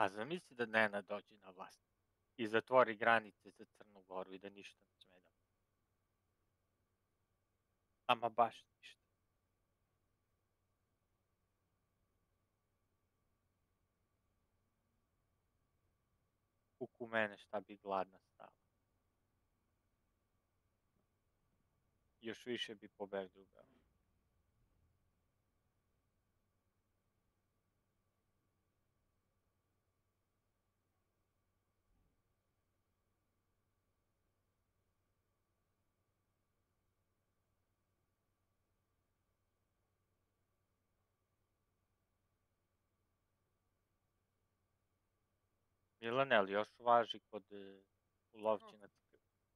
A zamisli da Nenad dođe na vlast i zatvori granice za Crnu Goru i da ništa ne sme da... Ama baš ništa. Kuku mene šta bi gladna stala. Još više bi pobedio u Beogradu. Milane, ali još važi kod ulovčinac,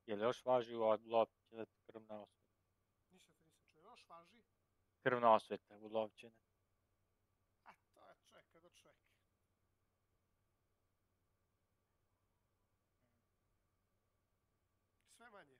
je li još važi u ulovčinac krvna osveta? Nisam čuo, još važi? Krvna osveta ulovčinac. A to je čovjeka do čovjeka. Sve manje.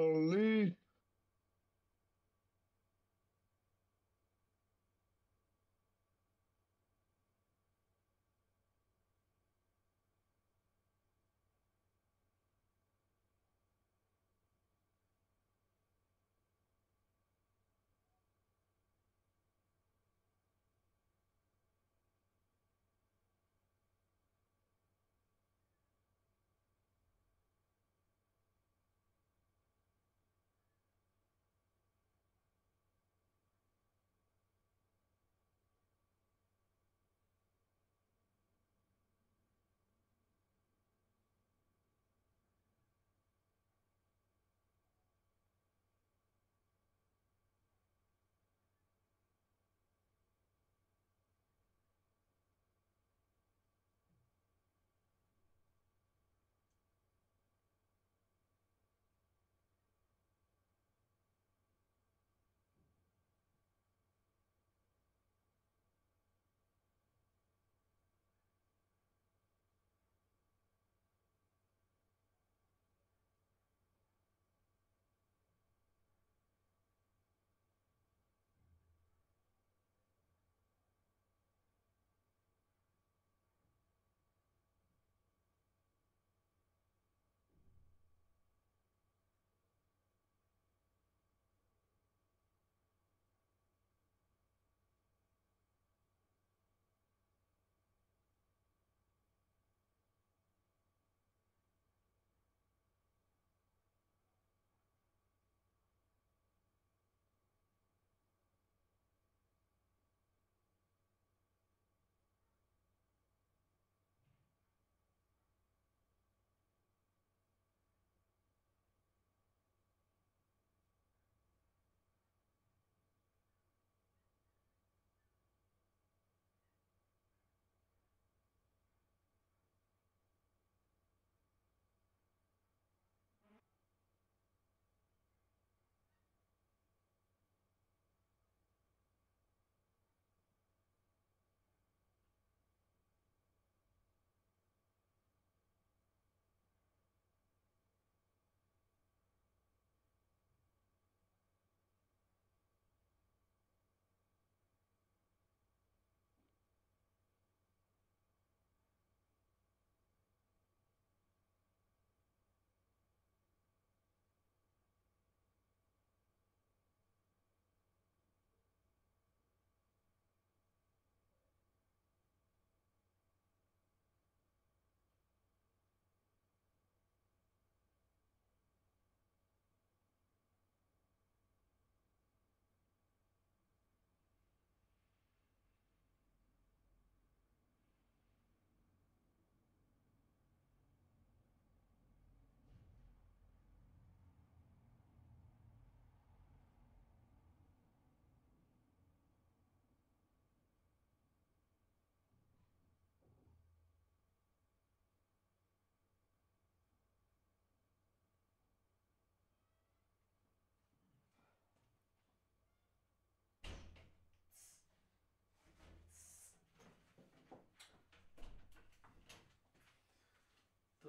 Ali...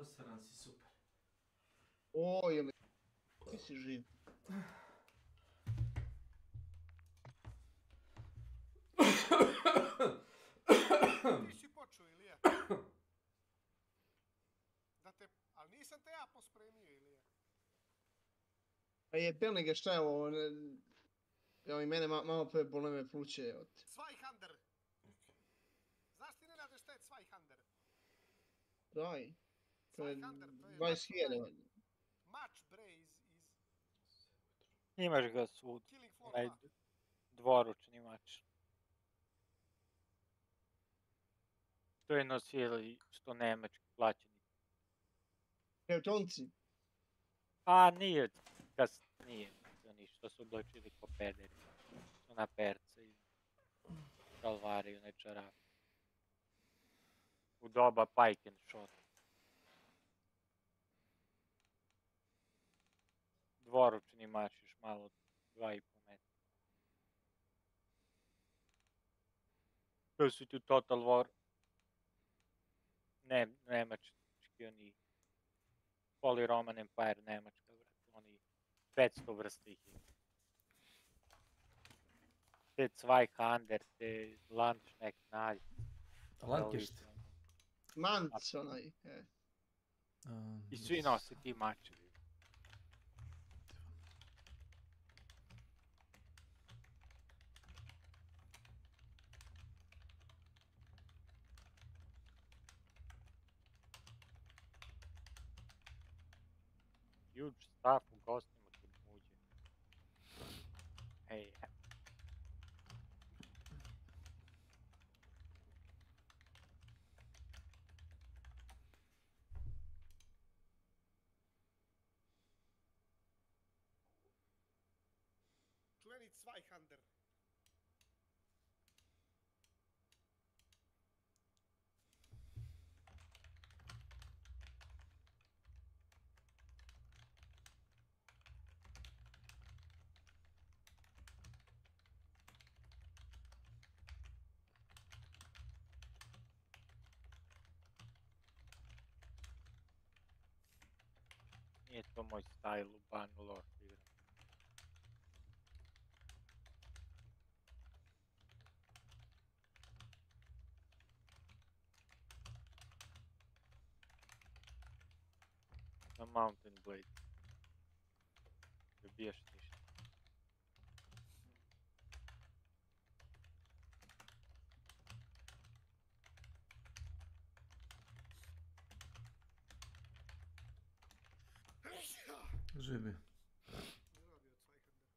Dosadan si, super. O, ili ti si živ. Ti si počeo, Ilija. Ali nisam te ja pospremio, Ilija. Pa jebeli ga šta je ovo, evo i mene malo pre bole me pluće, evo te. Zweihander. Znaš ti, Nenade, šta je Zweihander? Daj. To je Zweihander, to je 20.000. Mač, bre, iz Imaš ga svud. Killing Floor Onaj 2. dvoručni mač. To je nosili što nemački plaćeni. Teutonci. A nije, nije. Oni što su oblačili ko pederi. Ona perce i šalvari, onaj čarap. U doba pike and shot. Dvoručni mač još malo 2,5 metra. To su ti Total War. Nemački oni Holy Roman Empire, Nemačka, oni 500 vrsta ih ima. Te Zweihander, te Landsknecht, Landknecht. Manc, onaj. I svi nose ti mačevi. Huge staff u gostima kod muđe. Ej, Čuveni Zweihander. nije to moj stajl u Bangalore igram. Na Mountain Blade. Ne bijaš ništa. Živi. Zrobio Zweihander.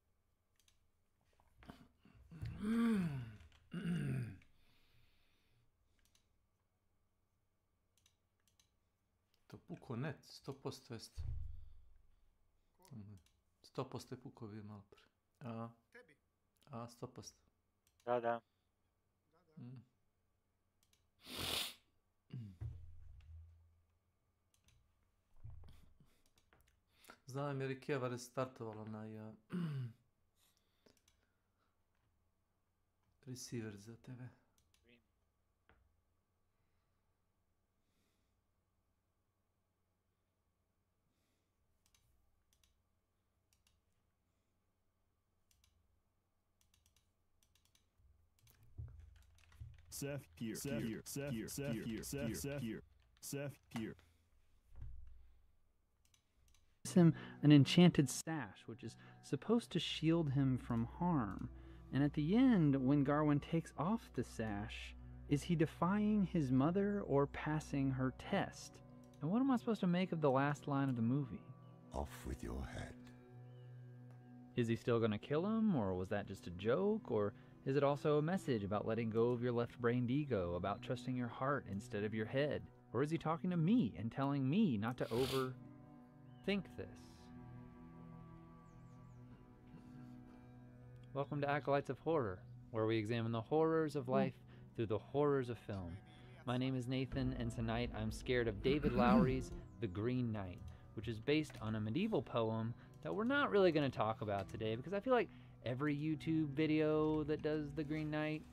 To puko net, 100% jest. 100% je puko bio malo pre. Tebi? 100%. Da. Da. Znam jer je Kijeva restartovala na receiver za TV. Seth here. Him an enchanted sash, which is supposed to shield him from harm. And at the end, when Garwin takes off the sash, is he defying his mother or passing her test? And what am I supposed to make of the last line of the movie? Off with your head. Is he still going to kill him, or was that just a joke? Or is it also a message about letting go of your left-brained ego, about trusting your heart instead of your head? Or is he talking to me and telling me not to overthink this? Welcome to Acolytes of Horror, where we examine the horrors of life through the horrors of film. My name is Nathan, and tonight I'm scared of David Lowery's The Green Knight, which is based on a medieval poem that we're not really going to talk about today, because I feel like every YouTube video that does The Green Knight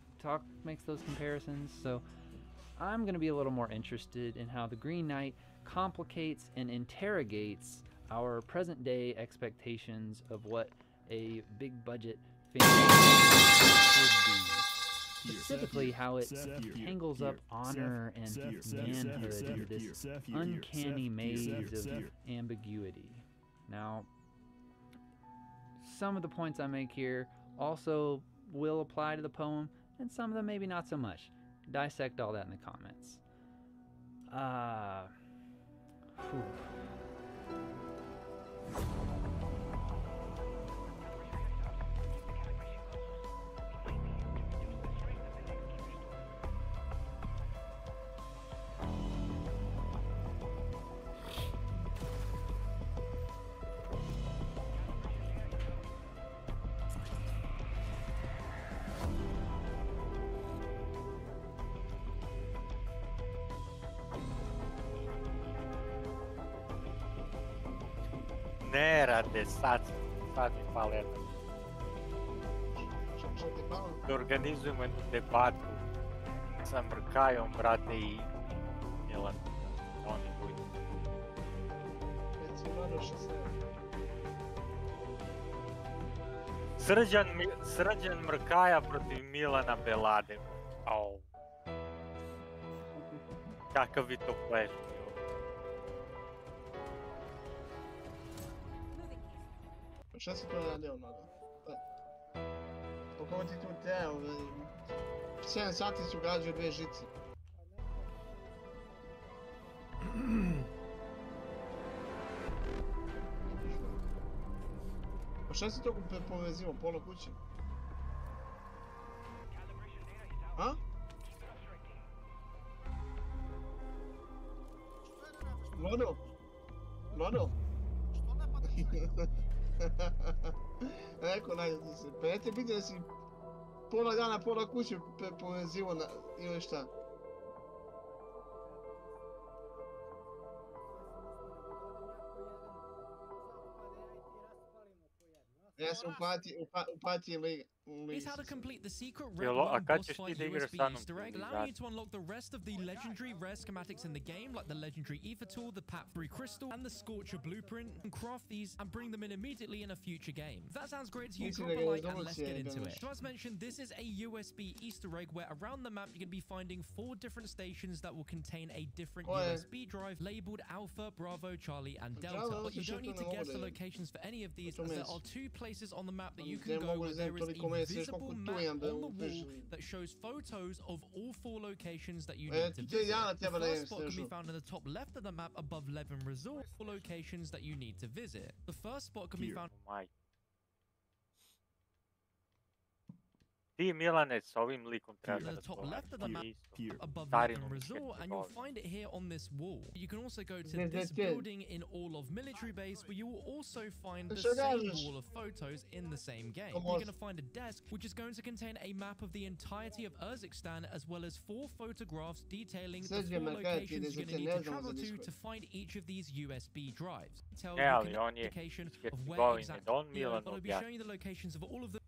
makes those comparisons. So I'm going to be a little more interested in how The Green Knight complicates and interrogates our present day expectations of what a big budget fantasy should be. Specifically, how it tangles up honor and manhood into this uncanny maze of ambiguity. Now, some of the points I make here also will apply to the poem, and some of them maybe not so much. Dissect all that in the comments. Whew. Ne rade, sad mi fale jedna. Što ti palo? Da organizujemo jednu debatu sa Mrkajom, brate, i Milan. Oni budu. Reci, Maroš se. Srđan Mrkaja protiv Milana Belade. Au. Kakav vi to flash bio. Pa šta si to radio, mlada? Koliko ti tu teo, 7 sati su gađao 2 žice. Pa šta si to povezivao, pola kuće? A? Lodo? Lodo? Eko, najde se. Pa ja te vidio da si pola dana, pola kuće povezivao ili šta? Ja sam upatio Is how to complete the secret red Jel, a one kad boss ćeš ti fight da igraš USB sa mnom Easter egg, allowing you to unlock the rest of the legendary rare schematics in the game, like the legendary ether tool, the PAP3 crystal, and the Scorcher blueprint, and craft these and bring them in immediately in a future game. If that sounds great to you, drop a like and let's get into it. So as mentioned, this is a USB Easter egg where around the map you're going to be finding 4 different stations that will contain a different USB drive labeled Alpha, Bravo, Charlie, and Delta. But you don't need to guess the locations for any of these, as there are 2 places on the map that you can go where there is a visible map on the wall that shows photos of all 4 locations that you need to visit. The first spot can be found in the top left of the map above Levin Resort, 4 locations that you need to visit. The first spot can be found Ti, Milane, s ovim likom treba in da the top razgovaraš. left of the map above Starinu Levin mi Resort, and you'll find it here on this wall. You can also go to Yes, this yes, yes. building in all of Military Base, where you will also find the same wall of photos in the same game. You're going to find a desk which is going to contain a map of the entirety of Urzikstan, as well as 4 photographs detailing the 4 locations you're going to need to travel to find each of these USB drives. Tell Ne, you ali can on je location of skeptik where govine, exactly. da on But Milanu I'll be objasni. showing you the locations of all of them.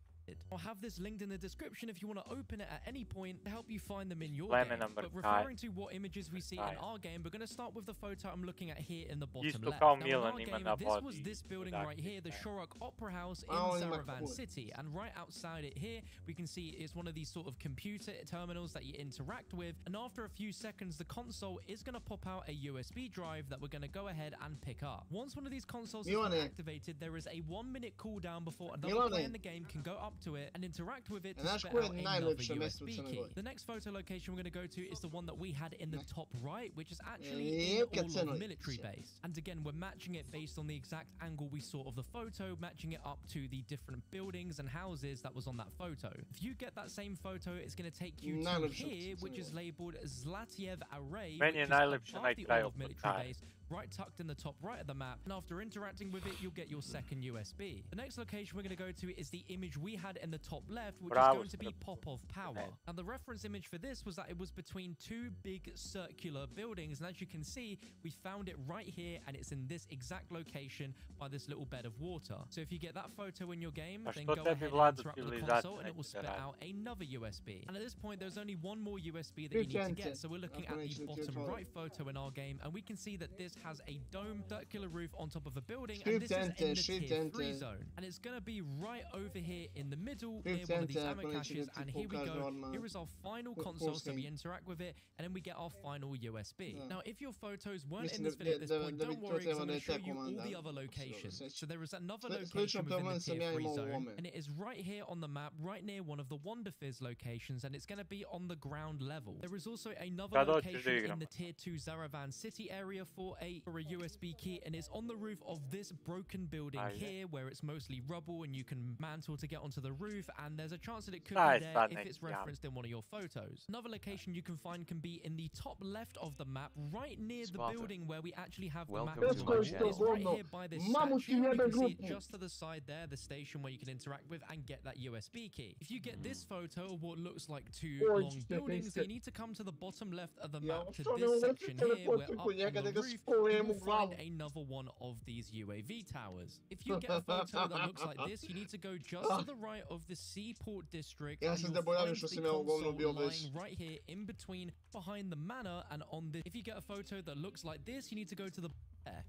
I'll have this linked in the description if you want to open it at any point to help you find them in your Lemon game. number But 5. referring to what images we see in Five. our game, we're going to start with the photo I'm looking at here in the bottom Isto left. kao Now in Milan our ima game, na this vodi was this building right here, the podatke. Shorrock Opera House in Oh, ima Saravan cool. City. And right outside it here, we can see it's one of these sort of computer terminals that you interact with. And after a few seconds, the console is going to pop out a USB drive that we're going to go ahead and pick up. Once one of these consoles has been Milane. activated, there is a 1-minute cooldown before another Milane. player in the game can go up to it and interact with it to Znaš spit koje je out another najlepše mjesto u USB Crnoj key. Gori? The next photo location we're going to go to is the one that we had in the top right, which is actually Lijepka in all Crnoj. of Military Base. And again, we're matching it based on the exact angle we saw of the photo, matching it up to the different buildings and houses that was on that photo. If you get that same photo, it's going to take you to Najlepše here, u which is Crnoj labeled Zlatiev Array, Meni je which is najlepše above onaj the kraj all of oko Military Tare. Base, right tucked in the top right of the map, and after interacting with it, you'll get your second USB. The next location we're going to go to is the image we had in the top left, which is going to be Pop-Off Power. Now, the reference image for this was that it was between two big circular buildings, and as you can see, we found it right here, and it's in this exact location by this little bed of water. So if you get that photo in your game, then go ahead and interact with the console, and it will spit out another USB. And at this point, there's only one more USB that you need to get, so we're looking at the bottom right photo in our game, and we can see that this has a dome circular roof on top of a building, and this is in the tier 3 zone, and it's going to be right over here in the middle near one of these ammo caches. And here we go, here is our final console, so we interact with it, and then we get our final USB. Now, if your photos weren't in this video at this point, don't worry, because I'm going to show you all the other locations. So there is another location within the tier 3 zone, and it is right here on the map, right near one of the Wonder Fizz locations, and it's going to be on the ground level. There is also another location in the tier 2 Zaravan City area for a USB key, and it's on the roof of this broken building here, where it's mostly rubble, and you can mantle to get onto the roof, and there's a chance that it could be there if it's referenced in one of your photos. Another location you can find can be in the top left of the map, right near the building where we actually have the map. It's right here by this statue. You can see it just to the side there, the station where you can interact with and get that USB key. If you get this photo of what looks like two long buildings, you need to come to the bottom left of the map to this section here, where up on the roof you will find another one of these UAV towers. If you get a photo that looks like this, you need to go just to the right of the Seaport District, and you'll find the console lying right here in between, behind the manor, and on this. If you get a photo that looks like this, you need to go to the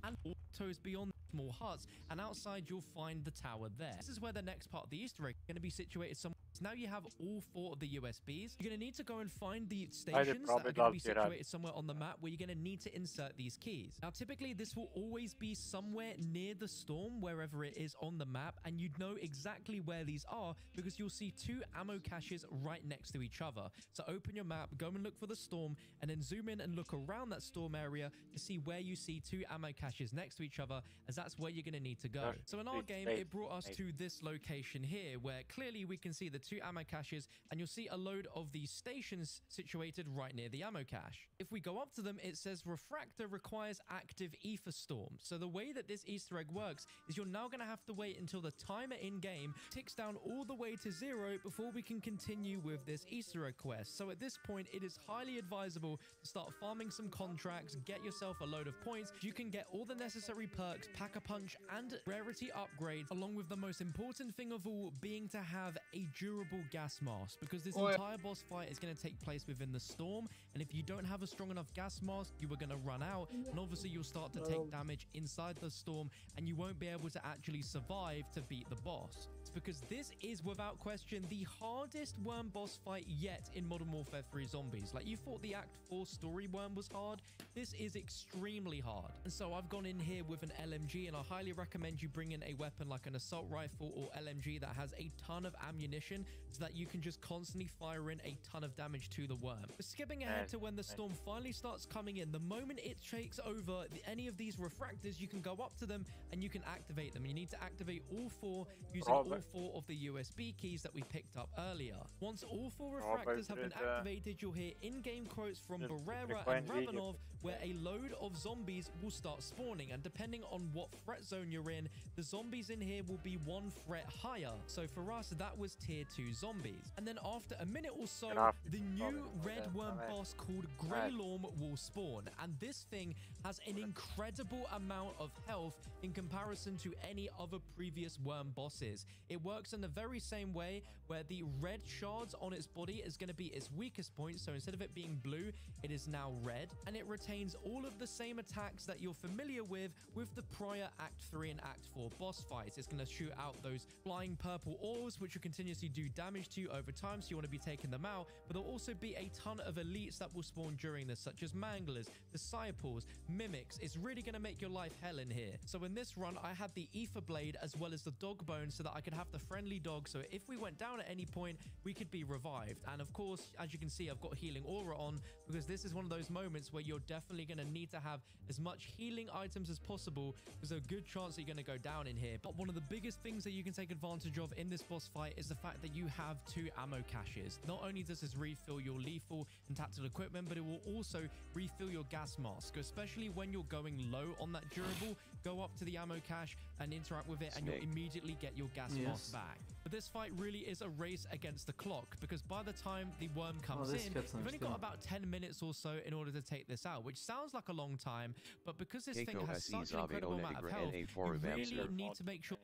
and photos beyond small huts, and outside you'll find the tower there. This is where the next part of the Easter egg is going to be situated somewhere. So now you have all 4 of the USBs. You're going to need to go and find the stations that are going to be situated somewhere on the map where you're going to need to insert these keys. Now, typically, this will always be somewhere near the storm, wherever it is on the map, and you'd know exactly where these are because you'll see 2 ammo caches right next to each other. So open your map, go and look for the storm, and then zoom in and look around that storm area to see where you see 2 ammo caches next to each other, as that's where you're going to need to go. So in our game, it brought us to this location here, where clearly we can see the 2 ammo caches, and you'll see a load of these stations situated right near the ammo cache. If we go up to them, it says refractor requires active ether storm. So the way that this Easter egg works is you're now going to have to wait until the timer in game ticks down all the way to 0 before we can continue with this Easter egg quest. So at this point, it is highly advisable to start farming some contracts, get yourself a load of points. You can get all the necessary perks, pack-a-punch, and rarity upgrades, along with the most important thing of all being to have a durable gas mask, because this entire boss fight is going to take place within the storm, and if you don't have a strong enough gas mask, you are going to run out, and obviously you'll start to take damage inside the storm, and you won't be able to actually survive to beat the boss. It's because this is, without question, the hardest worm boss fight yet in Modern Warfare 3 Zombies. Like, you thought the Act 4 story worm was hard? This is extremely hard. And so I've gone in here with an LMG, and I highly recommend you bring in a weapon like an assault rifle or LMG that has a ton of ammunition, so that you can just constantly fire in a ton of damage to the worm. But skipping ahead to when the storm finally starts coming in, the moment it takes over any of these refractors, you can go up to them and you can activate them. And you need to activate all 4 using all 4 of the USB keys that we picked up earlier. Once all 4 refractors have been activated, you'll hear in-game quotes from Barrera and Ravenov, where a load of zombies will start spawning, and depending on what threat zone you're in, the zombies in here will be 1 threat higher. So for us, that was tier 2 zombies. And then after a minute or so, the new red worm boss called Grey Lorm will spawn, and this thing has an incredible amount of health in comparison to any other previous worm bosses. It works in the very same way, where the red shards on its body is going to be its weakest point, so instead of it being blue, it is now red, and it retains all of the same attacks that you're familiar with the prior Act 3 and Act 4 boss fights. It's going to shoot out those flying purple orbs, which will continuously do damage to you over time, so you want to be taking them out, but there'll also be a ton of elites that will spawn during this, such as manglers, disciples, mimics. It's really going to make your life hell in here. So in this run, I had the ether blade as well as the dog bone, so that I could have the friendly dog, so if we went down at any point, we could be revived. And of course, as you can see, I've got healing aura on, because this is one of those moments where you're definitely going to need to have as much healing items as possible, because there's a good chance that you're going to go down in here. But one of the biggest things that you can take advantage of in this boss fight is the fact that you have 2 ammo caches. Not only does this refill your lethal and tactical equipment, but it will also refill your gas mask, especially when you're going low on that durable. Go up to the ammo cache and interact with it, and you'll immediately get your gas mask back. But this fight really is a race against the clock, because by the time the worm comes in, you've only got about 10 minutes or so in order to take this out, which sounds like a long time, but because this thing has such an incredible amount of health, you really need to make sure.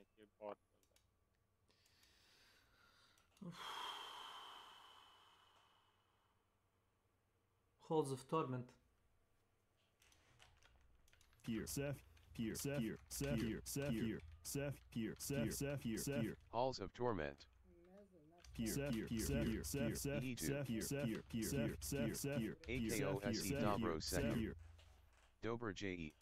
Halls of Torment. Here, Seth. Here, Seth. Here, Seth. Here, Seth. Here, Seth. Here, Seth. Seth. Here, Seth. Halls of Torment. Here, Seth. Here, Seth. Here, Seth. Seth. Seth. Here, Seth. Here, Seth. Seth. Seth. Here, AKO S.W.Frost second. Dober J.E.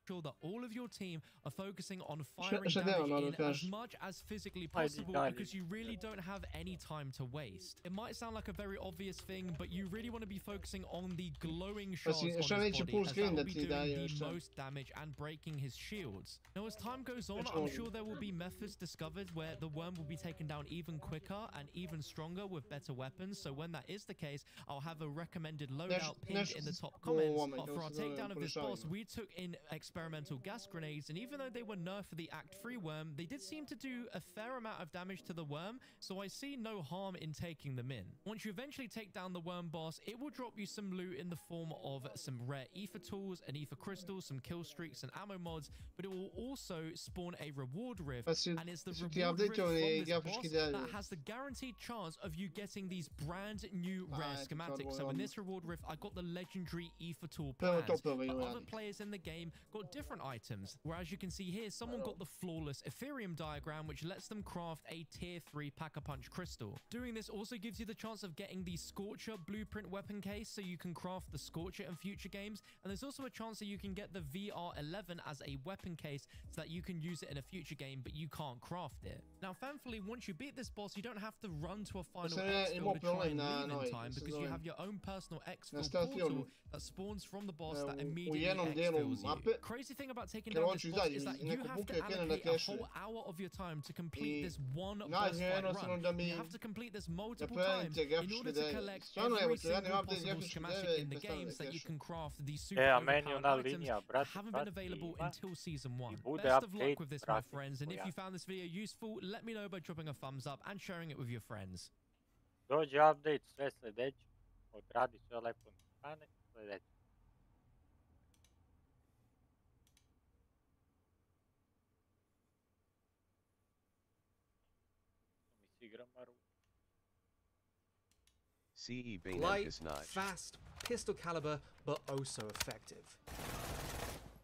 Sure that all of your team are focusing on firing damage in as much as physically possible, because you really don't have any time to waste. It might sound like a very obvious thing, but you really want to be focusing on the glowing shards on his body, as that will be doing the most damage and breaking his shields. Now, as time goes on, I'm sure there will be methods discovered where the worm will be taken down even quicker and even stronger with better weapons. So when that is the case, I'll have a recommended loadout pinned in the top comments. But for our takedown of this boss, we took in experimental gas grenades, and even though they were nerfed for the Act 3 worm, they did seem to do a fair amount of damage to the worm, so I see no harm in taking them in. Once you eventually take down the worm boss, it will drop you some loot in the form of some rare ether tools, an ether crystal, some kill streaks, and ammo mods, but it will also spawn a reward rift, and it's the reward rift from this boss that has the guaranteed chance of you getting these brand new rare schematics. So in this reward rift, I got the legendary ether tool plans, but other players in the game got different items, whereas you can see here someone got the flawless Ethereum diagram, which lets them craft a tier 3 pack-a-punch crystal. Doing this also gives you the chance of getting the Scorcher blueprint weapon case, so you can craft the Scorcher in future games, and there's also a chance that you can get the VR11 as a weapon case so that you can use it in a future game, but you can't craft it. Now, thankfully, once you beat this boss, you don't have to run to a final exfil to try and leave in time, because you have your own personal exfil portal that spawns from the boss that immediately exfils you. Crazy thing about taking down this boss is that you have to allocate a whole hour of your time to complete this one boss fight run. You have to complete this multiple times in order to collect every single possible schematic in the game so that you can craft these super overpowered items that haven't been available until Season 1. Best of luck with this, my friends, and if you found this video useful, let me know by dropping a thumbs up and sharing it with your friends. Dođe update, sve sljedeće, odradi sve lepo na strane, sljedeće. CE Bayonet Light, Snatch. fast, pistol caliber, but oh so effective.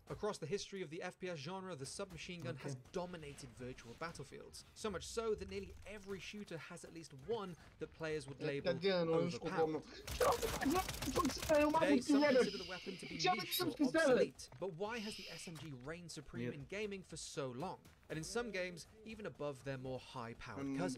Across the history of the FPS genre, the submachine gun has dominated virtual battlefields. So much so that nearly every shooter has at least one that players would label overpowered. Today, some consider the weapon to be niche or obsolete, but why has the SMG reigned supreme in gaming for so long? And in some games, even above their more high-powered cousins.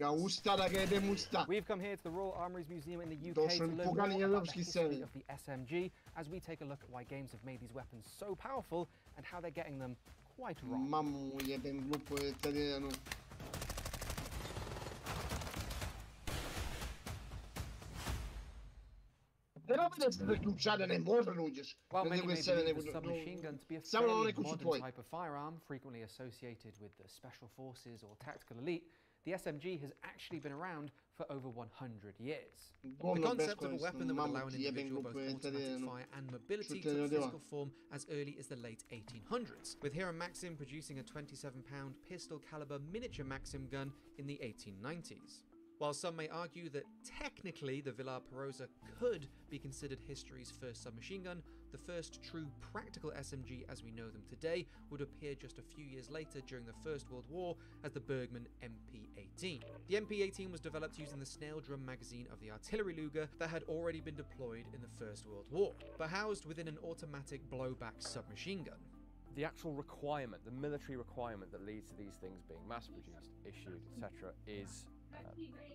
We've come here to the Royal Armouries Museum in the UK to learn more about the history of the SMG, as we take a look at why games have made these weapons so powerful and how they're getting them quite wrong. While many may believe the submachine gun to be a fairly modern type of firearm, frequently associated with the special forces or tactical elite, the SMG has actually been around for over 100 years. The concept of a weapon that would allow an individual both automatic fire and mobility took physical form as early as the late 1800s, with Hiram Maxim producing a 27-pound pistol caliber miniature Maxim gun in the 1890s. While some may argue that technically the Villar Perosa could be considered history's first submachine gun, the first true practical SMG as we know them today would appear just a few years later during the First World War as the Bergmann MP-18. The MP-18 was developed using the snail drum magazine of the artillery Luger that had already been deployed in the First World War, but housed within an automatic blowback submachine gun. The actual requirement, the military requirement that leads to these things being mass-produced, issued, etc. is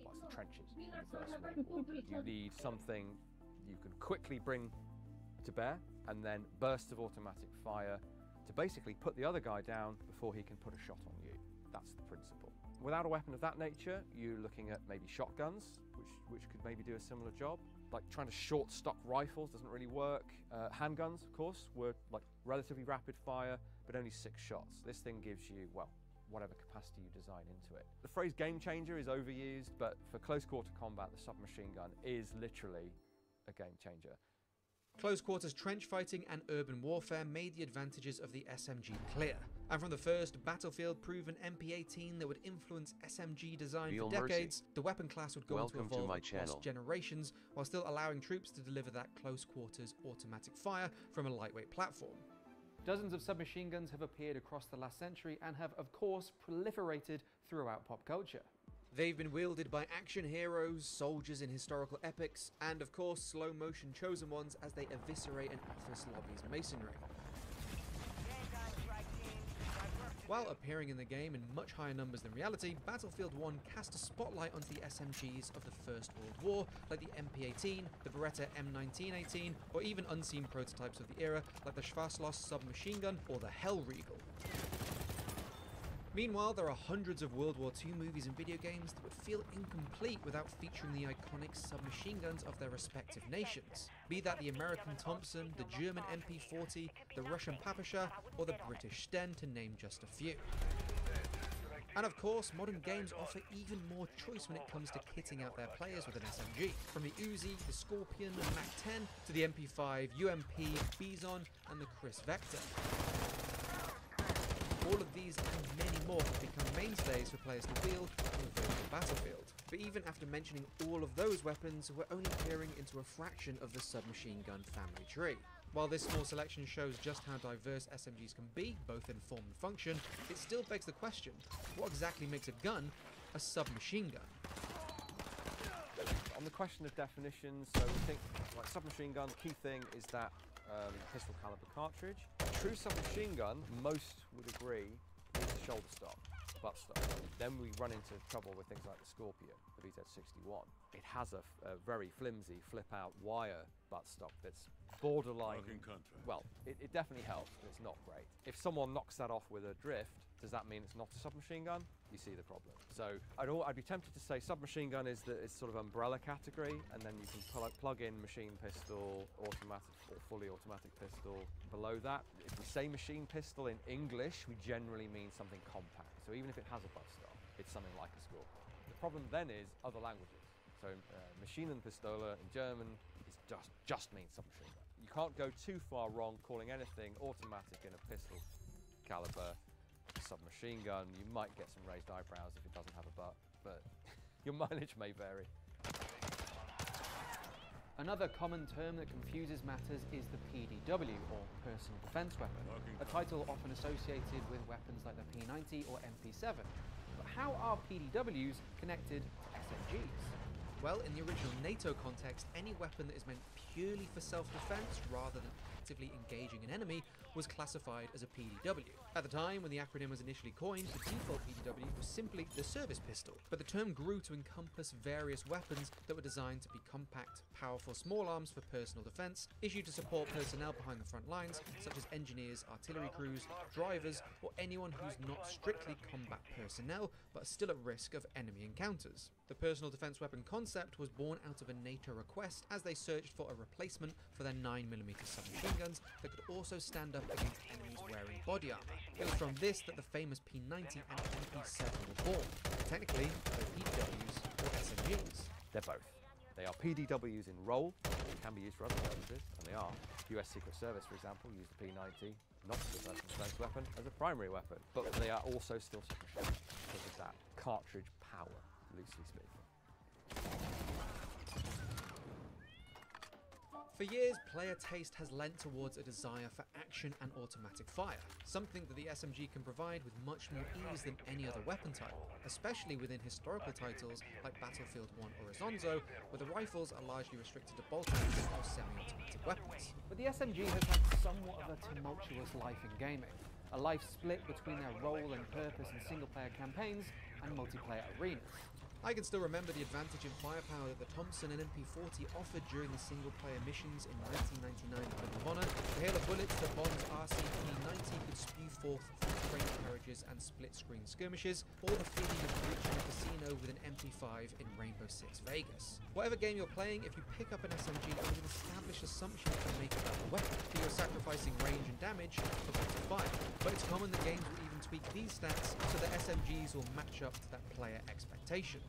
what's the trenches in the First World War. You need something you can quickly bring to bear, and then bursts of automatic fire to basically put the other guy down before he can put a shot on you. That's the principle. Without a weapon of that nature, you're looking at maybe shotguns, which could maybe do a similar job. Like trying to short stock rifles doesn't really work. Handguns, of course, were like relatively rapid fire, but only 6 shots. This thing gives you, well, whatever capacity you design into it. The phrase game changer is overused, but for close quarter combat, the submachine gun is literally a game changer. Close quarters trench fighting and urban warfare made the advantages of the SMG clear. And from the first battlefield-proven MP18 that would influence SMG design Real for decades, mercy. the weapon class would go on to Welcome to evolve my across channel. generations, while still allowing troops to deliver that close quarters automatic fire from a lightweight platform. Dozens of submachine guns have appeared across the last century and have, of course, proliferated throughout pop culture. They've been wielded by action heroes, soldiers in historical epics, and of course slow-motion chosen ones as they eviscerate an office lobby's masonry. While appearing in the game in much higher numbers than reality, Battlefield 1 cast a spotlight onto the SMGs of the First World War, like the MP18, the Beretta M1918, or even unseen prototypes of the era, like the S.W.Frost submachine gun or the Hellriegel. Meanwhile, there are hundreds of World War II movies and video games that would feel incomplete without featuring the iconic submachine guns of their respective nations. Be that the American Thompson, the German MP40, the Russian Papasha, or the British Sten, to name just a few. And of course, modern games offer even more choice when it comes to kitting out their players with an SMG. From the Uzi, the Scorpion, the MAC-10, to the MP5, UMP, Bison, and the Chris Vector. All of these and many more have become mainstays for players to wield on the virtual battlefield. But even after mentioning all of those weapons, we're only peering into a fraction of the submachine gun family tree. While this small selection shows just how diverse SMGs can be, both in form and function, it still begs the question, what exactly makes a gun a submachine gun? On the question of definitions, so we think like submachine gun, the key thing is that pistol caliber cartridge. A true submachine gun, most would agree, is a shoulder stock, butt stock. Then we run into trouble with things like the Scorpion, the VZ61. It has a very flimsy flip-out wire butt stock that's borderline. Well, it definitely helps, but it's not great. If someone knocks that off with a drift, does that mean it's not a submachine gun? You see the problem. So I'd be tempted to say submachine gun is sort of umbrella category, and then you can plug in machine pistol, automatic or fully automatic pistol below that. If we say machine pistol in English, we generally mean something compact. So even if it has a butt stock, it's something like a Scorpion. The problem then is other languages. So Maschinenpistole in German is just means submachine gun. You can't go too far wrong calling anything automatic in a pistol caliber submachine gun. You might get some raised eyebrows if it doesn't have a butt, but your mileage may vary. Another common term that confuses matters is the PDW, or Personal Defense Weapon, a title often associated with weapons like the P90 or MP7. But how are PDWs connected to SMGs? Well, in the original NATO context, any weapon that is meant purely for self-defense rather than actively engaging an enemy was classified as a PDW. At the time, when the acronym was initially coined, the default PDW was simply the service pistol, but the term grew to encompass various weapons that were designed to be compact, powerful small arms for personal defense, issued to support personnel behind the front lines, such as engineers, artillery crews, drivers, or anyone who's not strictly combat personnel, but are still at risk of enemy encounters. The personal defense weapon concept was born out of a NATO request as they searched for a replacement for their 9mm submachine guns that could also stand up against enemies wearing body armor. It was from this that the famous P90 and MP7 were born. Technically, they're PDWs or SMGs. They're both. They are PDWs in role, which can be used for other purposes, and they are. US Secret Service, for example, used the P90, not as a personal defense weapon, as a primary weapon. But they are also still submachine because of that cartridge power, loosely speaking. For years, player taste has lent towards a desire for action and automatic fire, something that the SMG can provide with much more ease than any other weapon type, especially within historical titles like Battlefield 1 or Zonzo, where the rifles are largely restricted to bolt-action or semi-automatic weapons. But the SMG has had somewhat of a tumultuous life in gaming, a life split between their role and purpose in single-player campaigns and multiplayer arenas. I can still remember the advantage in firepower that the Thompson and MP40 offered during the single-player missions in 1999 Medal of Honor. The hail of bullets that Bond's RCP-90 could spew forth from frame carriage soldiers and split-screen skirmishes, or the feeling of breaching a casino with an MP5 in Rainbow Six Vegas. Whatever game you're playing, if you pick up an SMG, there's an established assumption you can make about the weapon, that you're sacrificing range and damage for better fire. But it's common that games will even tweak these stats so that SMGs will match up to that player expectation.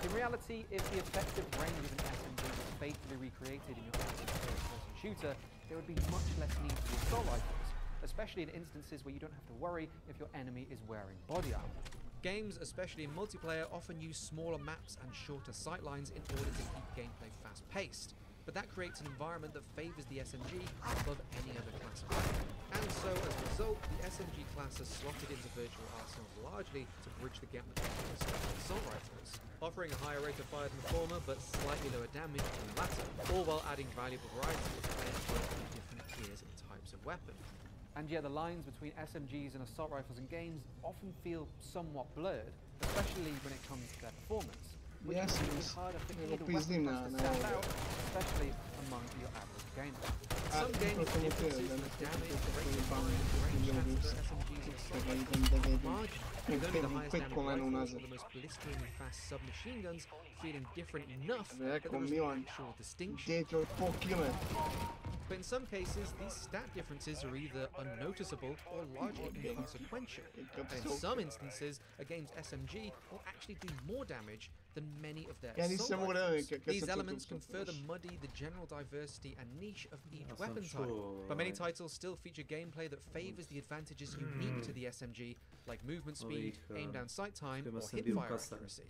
In reality, if the effective range of an SMG was faithfully recreated in your average first-person shooter, there would be much less need for the assault rifles, especially in instances where you don't have to worry if your enemy is wearing body armor. Games, especially in multiplayer, often use smaller maps and shorter sightlines in order to keep gameplay fast-paced, but that creates an environment that favors the SMG above any other class of weapon. And so, as a result, the SMG class has slotted into virtual arsenals largely to bridge the gap between assault rifles, offering a higher rate of fire than the former, but slightly lower damage than the latter, all while adding valuable variety to players working with different tiers and types of weapon. And yet the lines between SMGs and assault rifles in games often feel somewhat blurred, especially when it comes to their performance, which makes it harder for either weapon class to stand out, especially among your average gamer. Some games differences in damage, rate of fire, range stats for SMGs and assault rifles are marginal, with only the highest damage rifles or the most blisteringly fast submachine guns feeling different enough that there is an actual distinction. But in some cases, these stat differences are either unnoticeable or largely inconsequential. And in some instances, a game's SMG will actually do more damage than many of their assault rifles. These elements can further muddy the general diversity and niche of each weapon type. But many titles still feature gameplay that favors the advantages unique to the SMG, like movement speed, aim down sight time, or hipfire accuracy.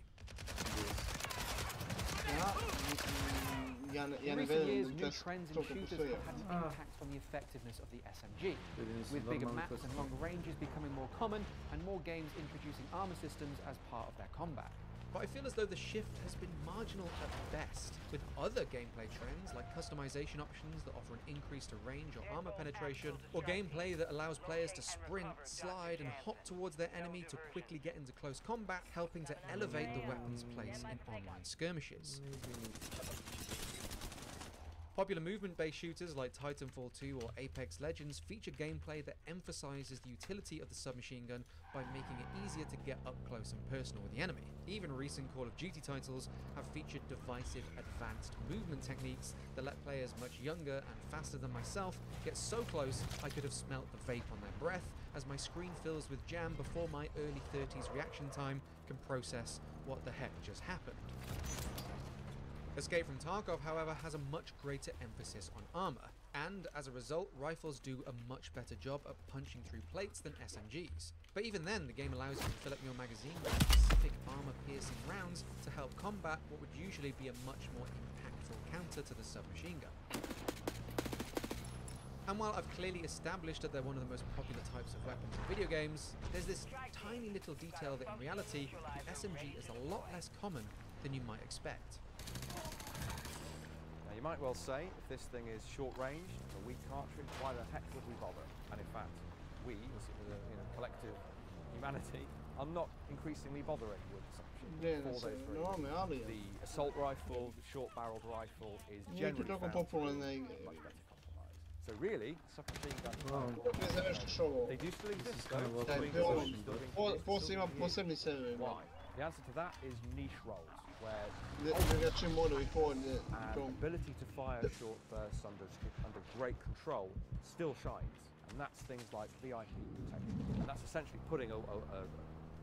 In recent years, new trends in shooters have had an impact on the effectiveness of the SMG, with bigger maps and longer ranges becoming more common, and more games introducing armor systems as part of their combat. But I feel as though the shift has been marginal at best, with other gameplay trends like customization options that offer an increase to range or armor penetration, or gameplay that allows players to sprint, slide, and hop towards their enemy to quickly get into close combat, helping to elevate the weapon's place in online skirmishes. Popular movement-based shooters like Titanfall 2 or Apex Legends feature gameplay that emphasizes the utility of the submachine gun by making it easier to get up close and personal with the enemy. Even recent Call of Duty titles have featured divisive, advanced movement techniques that let players much younger and faster than myself get so close I could have smelt the vape on their breath as my screen fills with jam before my early 30s reaction time can process what the heck just happened. Escape from Tarkov, however, has a much greater emphasis on armor, and as a result, rifles do a much better job at punching through plates than SMGs. But even then, the game allows you to fill up your magazine with specific armor-piercing rounds to help combat what would usually be a much more impactful counter to the submachine gun. And while I've clearly established that they're one of the most popular types of weapons in video games, there's this tiny little detail that in reality, the SMG is a lot less common than you might expect. Now you might well say, if this thing is short range, a weak cartridge, why the heck would we bother? And in fact, we, as a collective humanity, are not increasingly bothering with assumptions for those reasons. The assault rifle, the short-barreled rifle, is generally found to be much better compromised. So really, submachine guns, they do still exist. Why? The answer to that is niche roles, where ability to fire short bursts under great control still shines, and that's things like VIP protection. And that's essentially putting a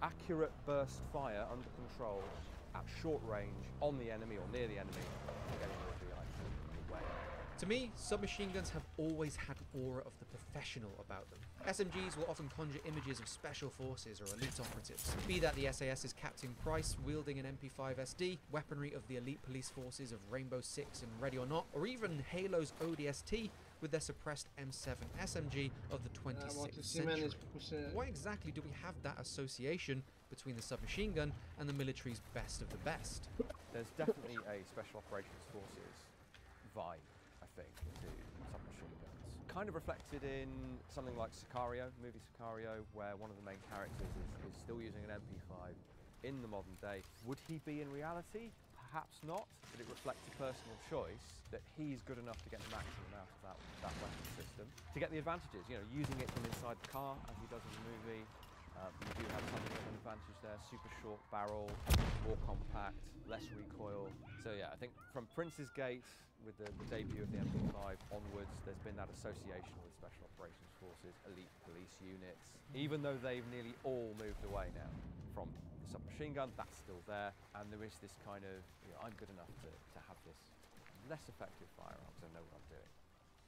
accurate burst fire under control at short range on the enemy or near the enemy, and getting the VIP away. To me, submachine guns have always had an aura of the professional about them. SMGs will often conjure images of special forces or elite operatives, be that the SAS's Captain Price wielding an MP5 SD, weaponry of the elite police forces of Rainbow Six and Ready or Not, or even Halo's ODST with their suppressed M7 SMG of the 26th century. Why exactly do we have that association between the submachine gun and the military's best of the best? There's definitely a Special Operations Forces vibe, I think, to submachine guns. Kind of reflected in something like Sicario, movie Sicario, where one of the main characters is still using an MP5 in the modern day. Would he be in reality? Perhaps not, but it reflects a personal choice that he's good enough to get the maximum out of that weapon system, to get the advantages, you know, using it from inside the car, as he does in the movie. You do have something of an advantage there, super short barrel, more compact, less recoil. So yeah, I think from Prince's Gate, with the debut of the MP5 onwards, there's been that association with Special Operations Forces, elite police units. Even though they've nearly all moved away now from the submachine gun, that's still there, and there is this kind of, you know, I'm good enough to have this less effective firearm, because I know what I'm doing.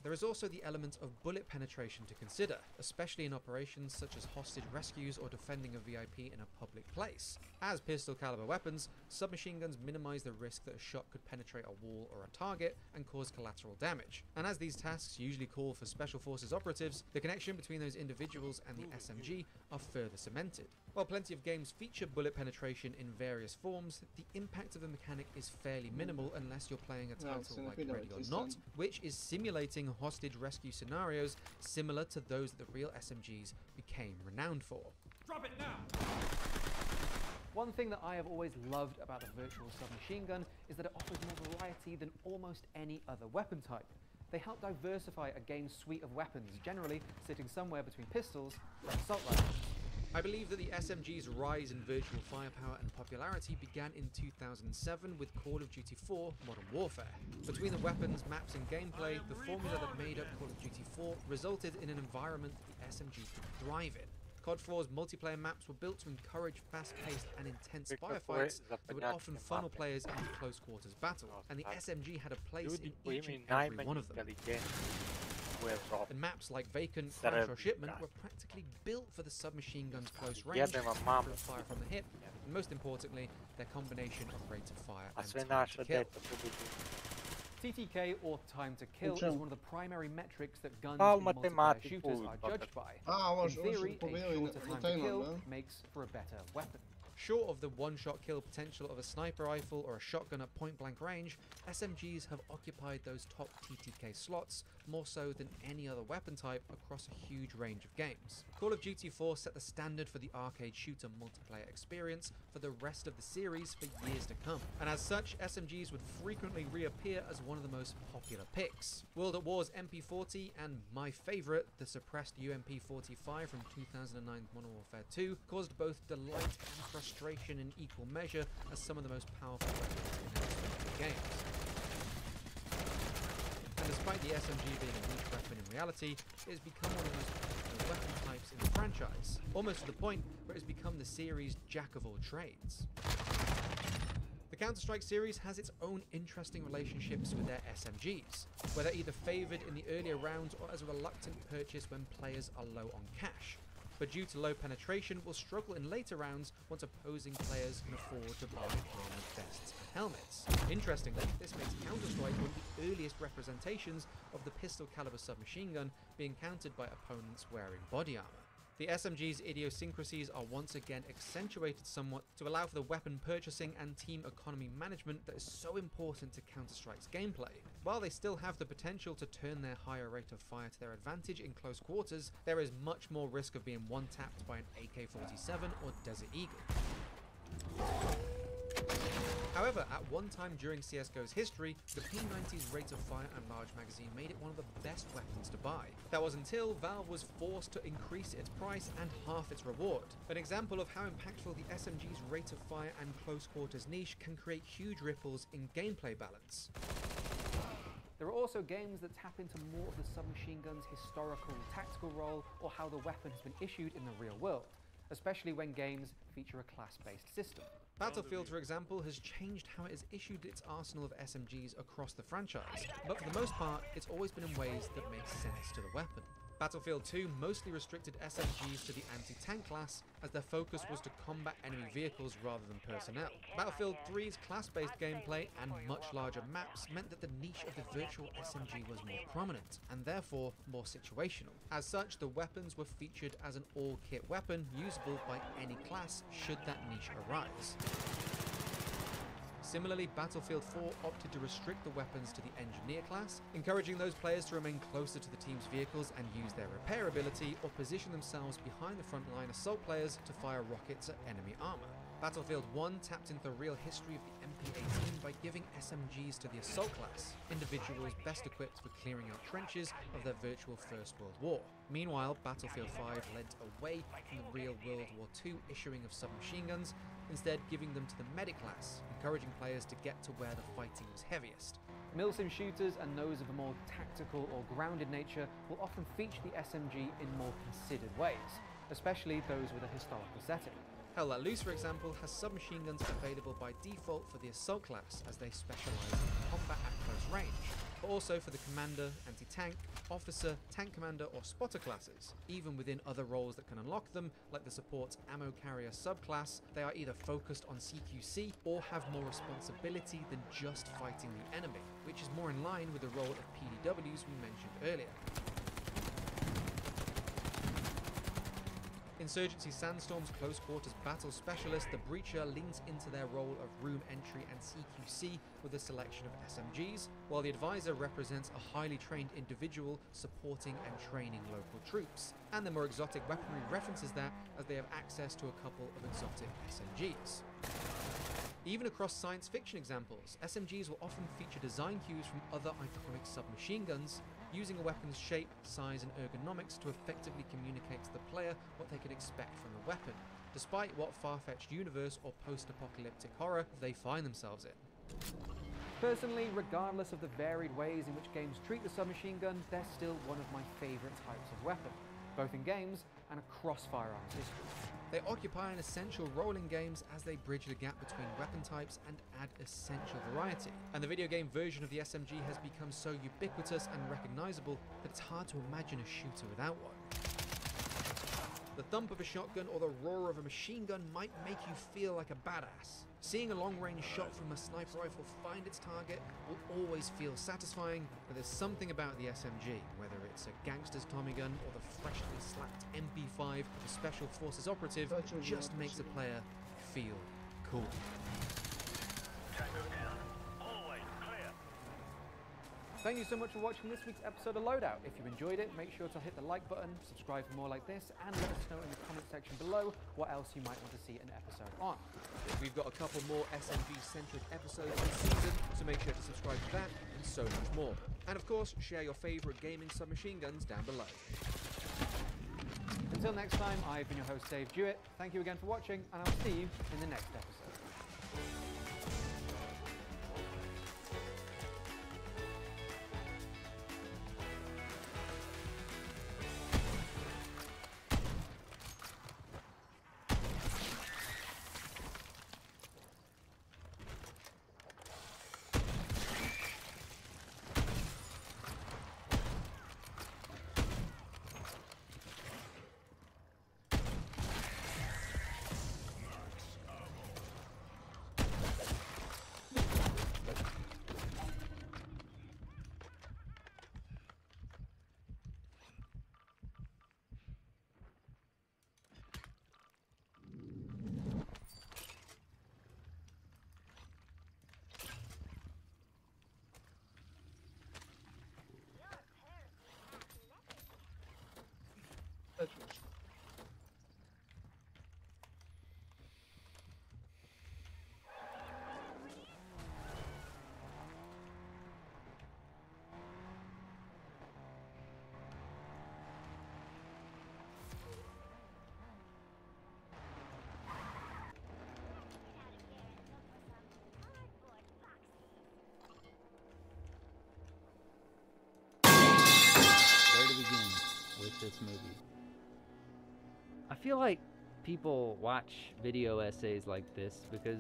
There is also the element of bullet penetration to consider, especially in operations such as hostage rescues or defending a VIP in a public place. As pistol caliber weapons, submachine guns minimize the risk that a shot could penetrate a wall or a target and cause collateral damage. And as these tasks usually call for Special Forces operatives, the connection between those individuals and the SMG are further cemented. While plenty of games feature bullet penetration in various forms, the impact of the mechanic is fairly minimal unless you're playing a title like Ready or Not, which is simulating hostage rescue scenarios similar to those that the real SMGs became renowned for. Drop it now! One thing that I have always loved about the virtual submachine gun is that it offers more variety than almost any other weapon type. They help diversify a game's suite of weapons, generally sitting somewhere between pistols and assault rifles. I believe that the SMG's rise in virtual firepower and popularity began in 2007 with Call of Duty 4 Modern Warfare. Between the weapons, maps and gameplay, the formula that made up Call of Duty 4 resulted in an environment that the SMG could thrive in. COD 4's multiplayer maps were built to encourage fast-paced and intense firefights that would often funnel players into close quarters battle, and the SMG had a place in each and every one of them. And maps like Vacant, Crash or Shipment were practically built for the submachine gun's close range, fire from the hip, and most importantly, their combination of rate of fire and time to kill. TTK, or time to kill, is one of the primary metrics that guns in multiplayer shooters are judged by. In theory, a shorter time to kill makes for a better weapon. Short of the one-shot kill potential of a sniper rifle or a shotgun at point-blank range, SMGs have occupied those top TTK slots more so than any other weapon type across a huge range of games. Call of Duty 4 set the standard for the arcade shooter multiplayer experience for the rest of the series for years to come, and as such, SMGs would frequently reappear as one of the most popular picks. World at War's MP40 and my favourite, the suppressed UMP45 from 2009's Modern Warfare 2, caused both delight and frustration in equal measure as some of the most powerful weapons in the games. And despite the SMG being a niche weapon in reality, it has become one of the most popular weapon types in the franchise, almost to the point where it has become the series' jack of all trades. The Counter-Strike series has its own interesting relationships with their SMGs, where they're either favoured in the earlier rounds or as a reluctant purchase when players are low on cash, but due to low penetration will struggle in later rounds once opposing players can afford to buy armoured vests and helmets. Interestingly, this makes Counter-Strike one of the earliest representations of the pistol caliber submachine gun being countered by opponents wearing body armour. The SMG's idiosyncrasies are once again accentuated somewhat to allow for the weapon purchasing and team economy management that is so important to Counter-Strike's gameplay. While they still have the potential to turn their higher rate of fire to their advantage in close quarters, there is much more risk of being one-tapped by an AK-47 or Desert Eagle. However, at one time during CSGO's history, the P90's rate of fire and large magazine made it one of the best weapons to buy. That was until Valve was forced to increase its price and half its reward. An example of how impactful the SMG's rate of fire and close quarters niche can create huge ripples in gameplay balance. There are also games that tap into more of the submachine gun's historical tactical role or how the weapon has been issued in the real world, especially when games feature a class-based system. Battlefield, for example, has changed how it has issued its arsenal of SMGs across the franchise, but for the most part, it's always been in ways that make sense to the weapon. Battlefield 2 mostly restricted SMGs to the anti-tank class, as their focus was to combat enemy vehicles rather than personnel. Battlefield 3's class-based gameplay and much larger maps meant that the niche of the virtual SMG was more prominent, and therefore more situational. As such, the weapons were featured as an all-kit weapon usable by any class should that niche arise. Similarly, Battlefield 4 opted to restrict the weapons to the Engineer class, encouraging those players to remain closer to the team's vehicles and use their repair ability or position themselves behind the frontline assault players to fire rockets at enemy armor. Battlefield 1 tapped into the real history of the MP18 by giving SMGs to the assault class, individuals best equipped for clearing out trenches of their virtual First World War. Meanwhile, Battlefield 5 led away from the real World War II issuing of submachine guns, instead giving them to the medic class, encouraging players to get to where the fighting was heaviest. Milsim shooters and those of a more tactical or grounded nature will often feature the SMG in more considered ways, especially those with a historical setting. Hell Let Loose, for example, has submachine guns available by default for the assault class as they specialise in combat at close range, but also for the commander, anti-tank, officer, tank commander or spotter classes. Even within other roles that can unlock them, like the support ammo carrier subclass, they are either focused on CQC or have more responsibility than just fighting the enemy, which is more in line with the role of PDWs we mentioned earlier. Insurgency Sandstorm's close quarters battle specialist, the Breacher, leans into their role of room entry and CQC with a selection of SMGs, while the Advisor represents a highly trained individual supporting and training local troops. And the more exotic weaponry references that, as they have access to a couple of exotic SMGs. Even across science fiction examples, SMGs will often feature design cues from other iconic submachine guns, using a weapon's shape, size and ergonomics to effectively communicate to the player what they can expect from the weapon, despite what far-fetched universe or post-apocalyptic horror they find themselves in. Personally, regardless of the varied ways in which games treat the submachine gun, they're still one of my favourite types of weapon, both in games and across firearms history. They occupy an essential role in games as they bridge the gap between weapon types and add essential variety. And the video game version of the SMG has become so ubiquitous and recognisable that it's hard to imagine a shooter without one. The thump of a shotgun or the roar of a machine gun might make you feel like a badass. Seeing a long-range shot from a sniper rifle find its target will always feel satisfying, but there's something about the SMG, whether it's a gangster's Tommy gun or the freshly slapped MP5 of a Special Forces operative, that just makes a player feel cool. Thank you so much for watching this week's episode of Loadout. If you enjoyed it, make sure to hit the like button, subscribe for more like this, and let us know in the comment section below what else you might want to see an episode on. We've got a couple more SMG-centric episodes this season, so make sure to subscribe to that and so much more. And of course, share your favourite gaming submachine guns down below. Until next time, I've been your host Dave Jewett. Thank you again for watching, and I'll see you in the next episode. This movie. I feel like people watch video essays like this because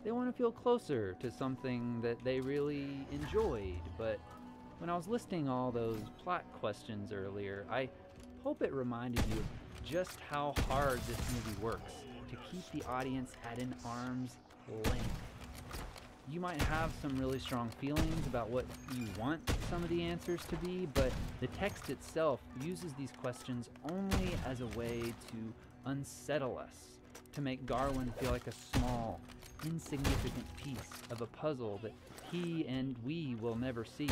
they want to feel closer to something that they really enjoyed, but when I was listing all those plot questions earlier, I hope it reminded you of just how hard this movie works to keep the audience at an arm's length. You might have some really strong feelings about what you want some of the answers to be, but the text itself uses these questions only as a way to unsettle us, to make Garland feel like a small, insignificant piece of a puzzle that he and we will never see.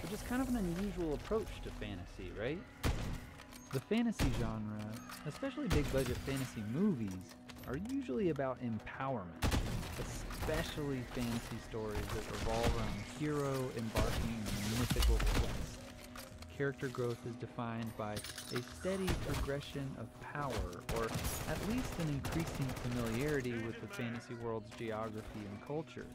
Which is kind of an unusual approach to fantasy, right? The fantasy genre, especially big budget fantasy movies, are usually about empowerment, especially fantasy stories that revolve around a hero embarking on a mythical quest. Character growth is defined by a steady progression of power, or at least an increasing familiarity with the fantasy world's geography and culture.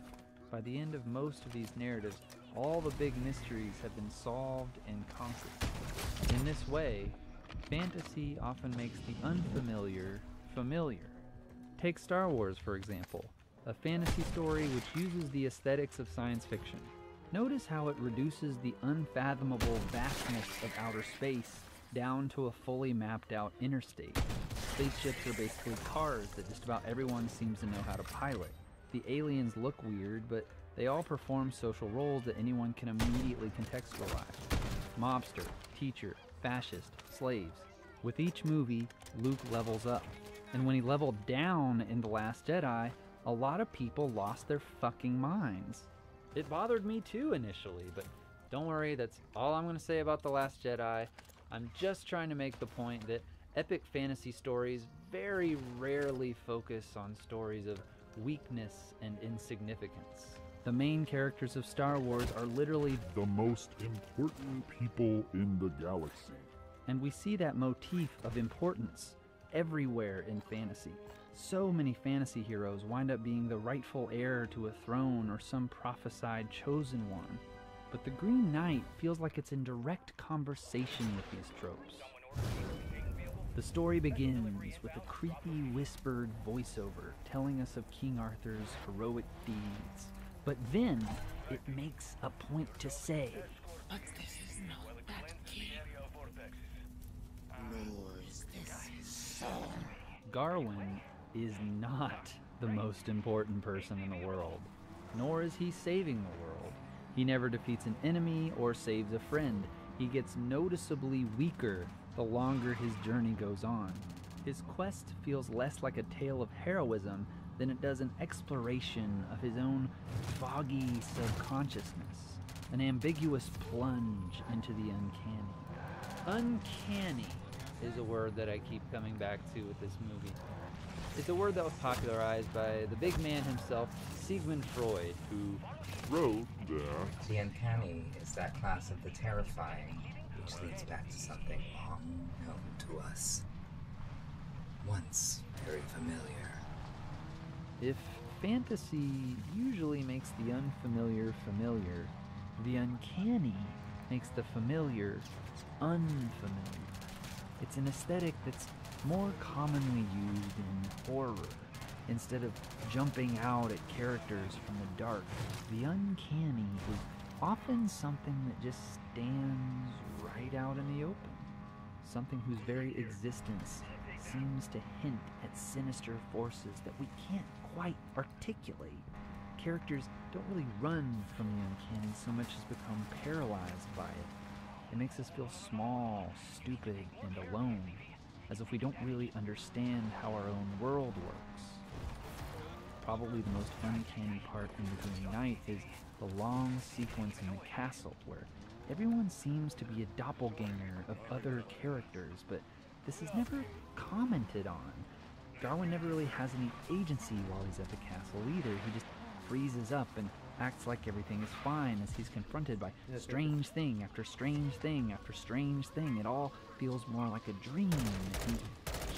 By the end of most of these narratives, all the big mysteries have been solved and conquered. In this way, fantasy often makes the unfamiliar familiar. Take Star Wars, for example, a fantasy story which uses the aesthetics of science fiction. Notice how it reduces the unfathomable vastness of outer space down to a fully mapped out interstate. Spaceships are basically cars that just about everyone seems to know how to pilot. The aliens look weird, but they all perform social roles that anyone can immediately contextualize. Mobster, teacher, fascist, slaves. With each movie, Luke levels up. And when he leveled down in The Last Jedi, a lot of people lost their fucking minds. It bothered me too initially, but don't worry, that's all I'm going to say about The Last Jedi. I'm just trying to make the point that epic fantasy stories very rarely focus on stories of weakness and insignificance. The main characters of Star Wars are literally the most important people in the galaxy. And we see that motif of importance everywhere in fantasy. So many fantasy heroes wind up being the rightful heir to a throne or some prophesied chosen one. But the Green Knight feels like it's in direct conversation with these tropes. The story begins with a creepy whispered voiceover telling us of King Arthur's heroic deeds. But then it makes a point to say, "But this is not that king. Nor is this son." Garwin is not the most important person in the world, nor is he saving the world. He never defeats an enemy or saves a friend. He gets noticeably weaker the longer his journey goes on. His quest feels less like a tale of heroism than it does an exploration of his own foggy subconsciousness, an ambiguous plunge into the uncanny. Uncanny is a word that I keep coming back to with this movie. It's a word that was popularized by the big man himself, Sigmund Freud, who wrote that the uncanny is that class of the terrifying, which leads back to something long known to us, once very familiar. If fantasy usually makes the unfamiliar familiar, the uncanny makes the familiar unfamiliar. It's an aesthetic that's more commonly used in horror. Instead of jumping out at characters from the dark, the uncanny is often something that just stands right out in the open. Something whose very existence seems to hint at sinister forces that we can't quite articulate. Characters don't really run from the uncanny so much as become paralyzed by it. It makes us feel small, stupid, and alone, as if we don't really understand how our own world works. Probably the most uncanny part in The Green Knight is the long sequence in the castle, where everyone seems to be a doppelganger of other characters, but this is never commented on. Darwin never really has any agency while he's at the castle either. He just freezes up and acts like everything is fine as he's confronted by strange thing after strange thing after strange thing. It all feels more like a dream that he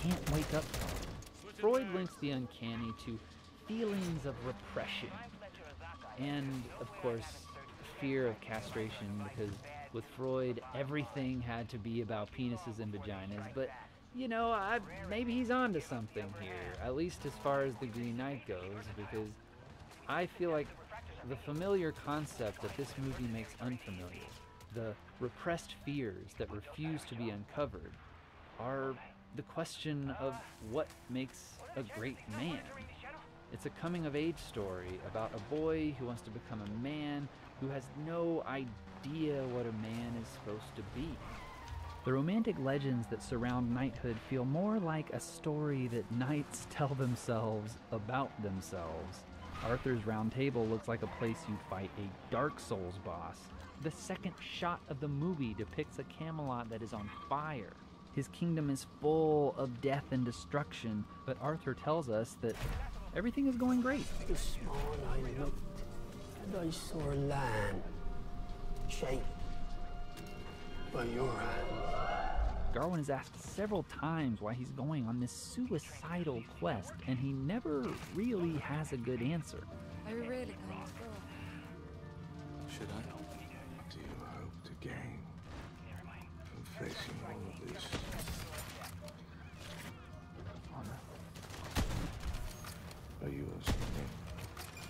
can't wake up from. Freud links the uncanny to feelings of repression and, of course, fear of castration, because with Freud, everything had to be about penises and vaginas, but you know, maybe he's onto something here, at least as far as The Green Knight goes, because I feel like the familiar concept that this movie makes unfamiliar, the repressed fears that refuse to be uncovered, are the question of what makes a great man. It's a coming-of-age story about a boy who wants to become a man who has no idea what a man is supposed to be. The romantic legends that surround knighthood feel more like a story that knights tell themselves about themselves. Arthur's Round Table looks like a place you'd fight a Dark Souls boss. The second shot of the movie depicts a Camelot that is on fire. His kingdom is full of death and destruction, but Arthur tells us that everything is going great. This morn I looked, and I saw land shaped by your hand. Garwin is asked several times why he's going on this suicidal quest, and he never really has a good answer. Are we really going to go? Should I? Do you hope to gain from facing all of this? Are you asking me?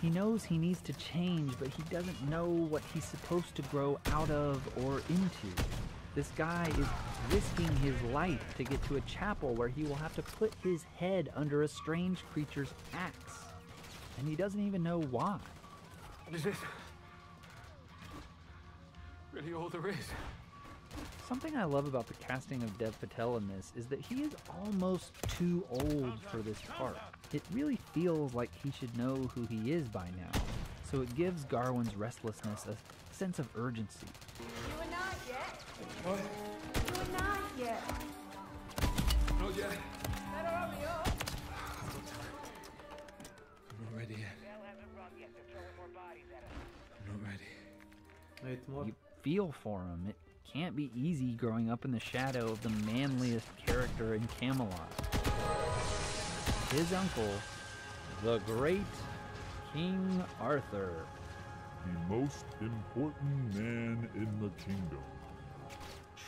He knows he needs to change, but he doesn't know what he's supposed to grow out of or into. This guy is risking his life to get to a chapel where he will have to put his head under a strange creature's axe. And he doesn't even know why. Is this really all there is? Something I love about the casting of Dev Patel in this is that he is almost too old for this part. It really feels like he should know who he is by now, so it gives Garwin's restlessness a sense of urgency. You are not yet. What? You are not yet. Not yet. Better hurry up. I'm not ready yet. I'm not ready. Wait more. You feel for him. It can't be easy growing up in the shadow of the manliest character in Camelot. His uncle, the great King Arthur. The most important man in the kingdom.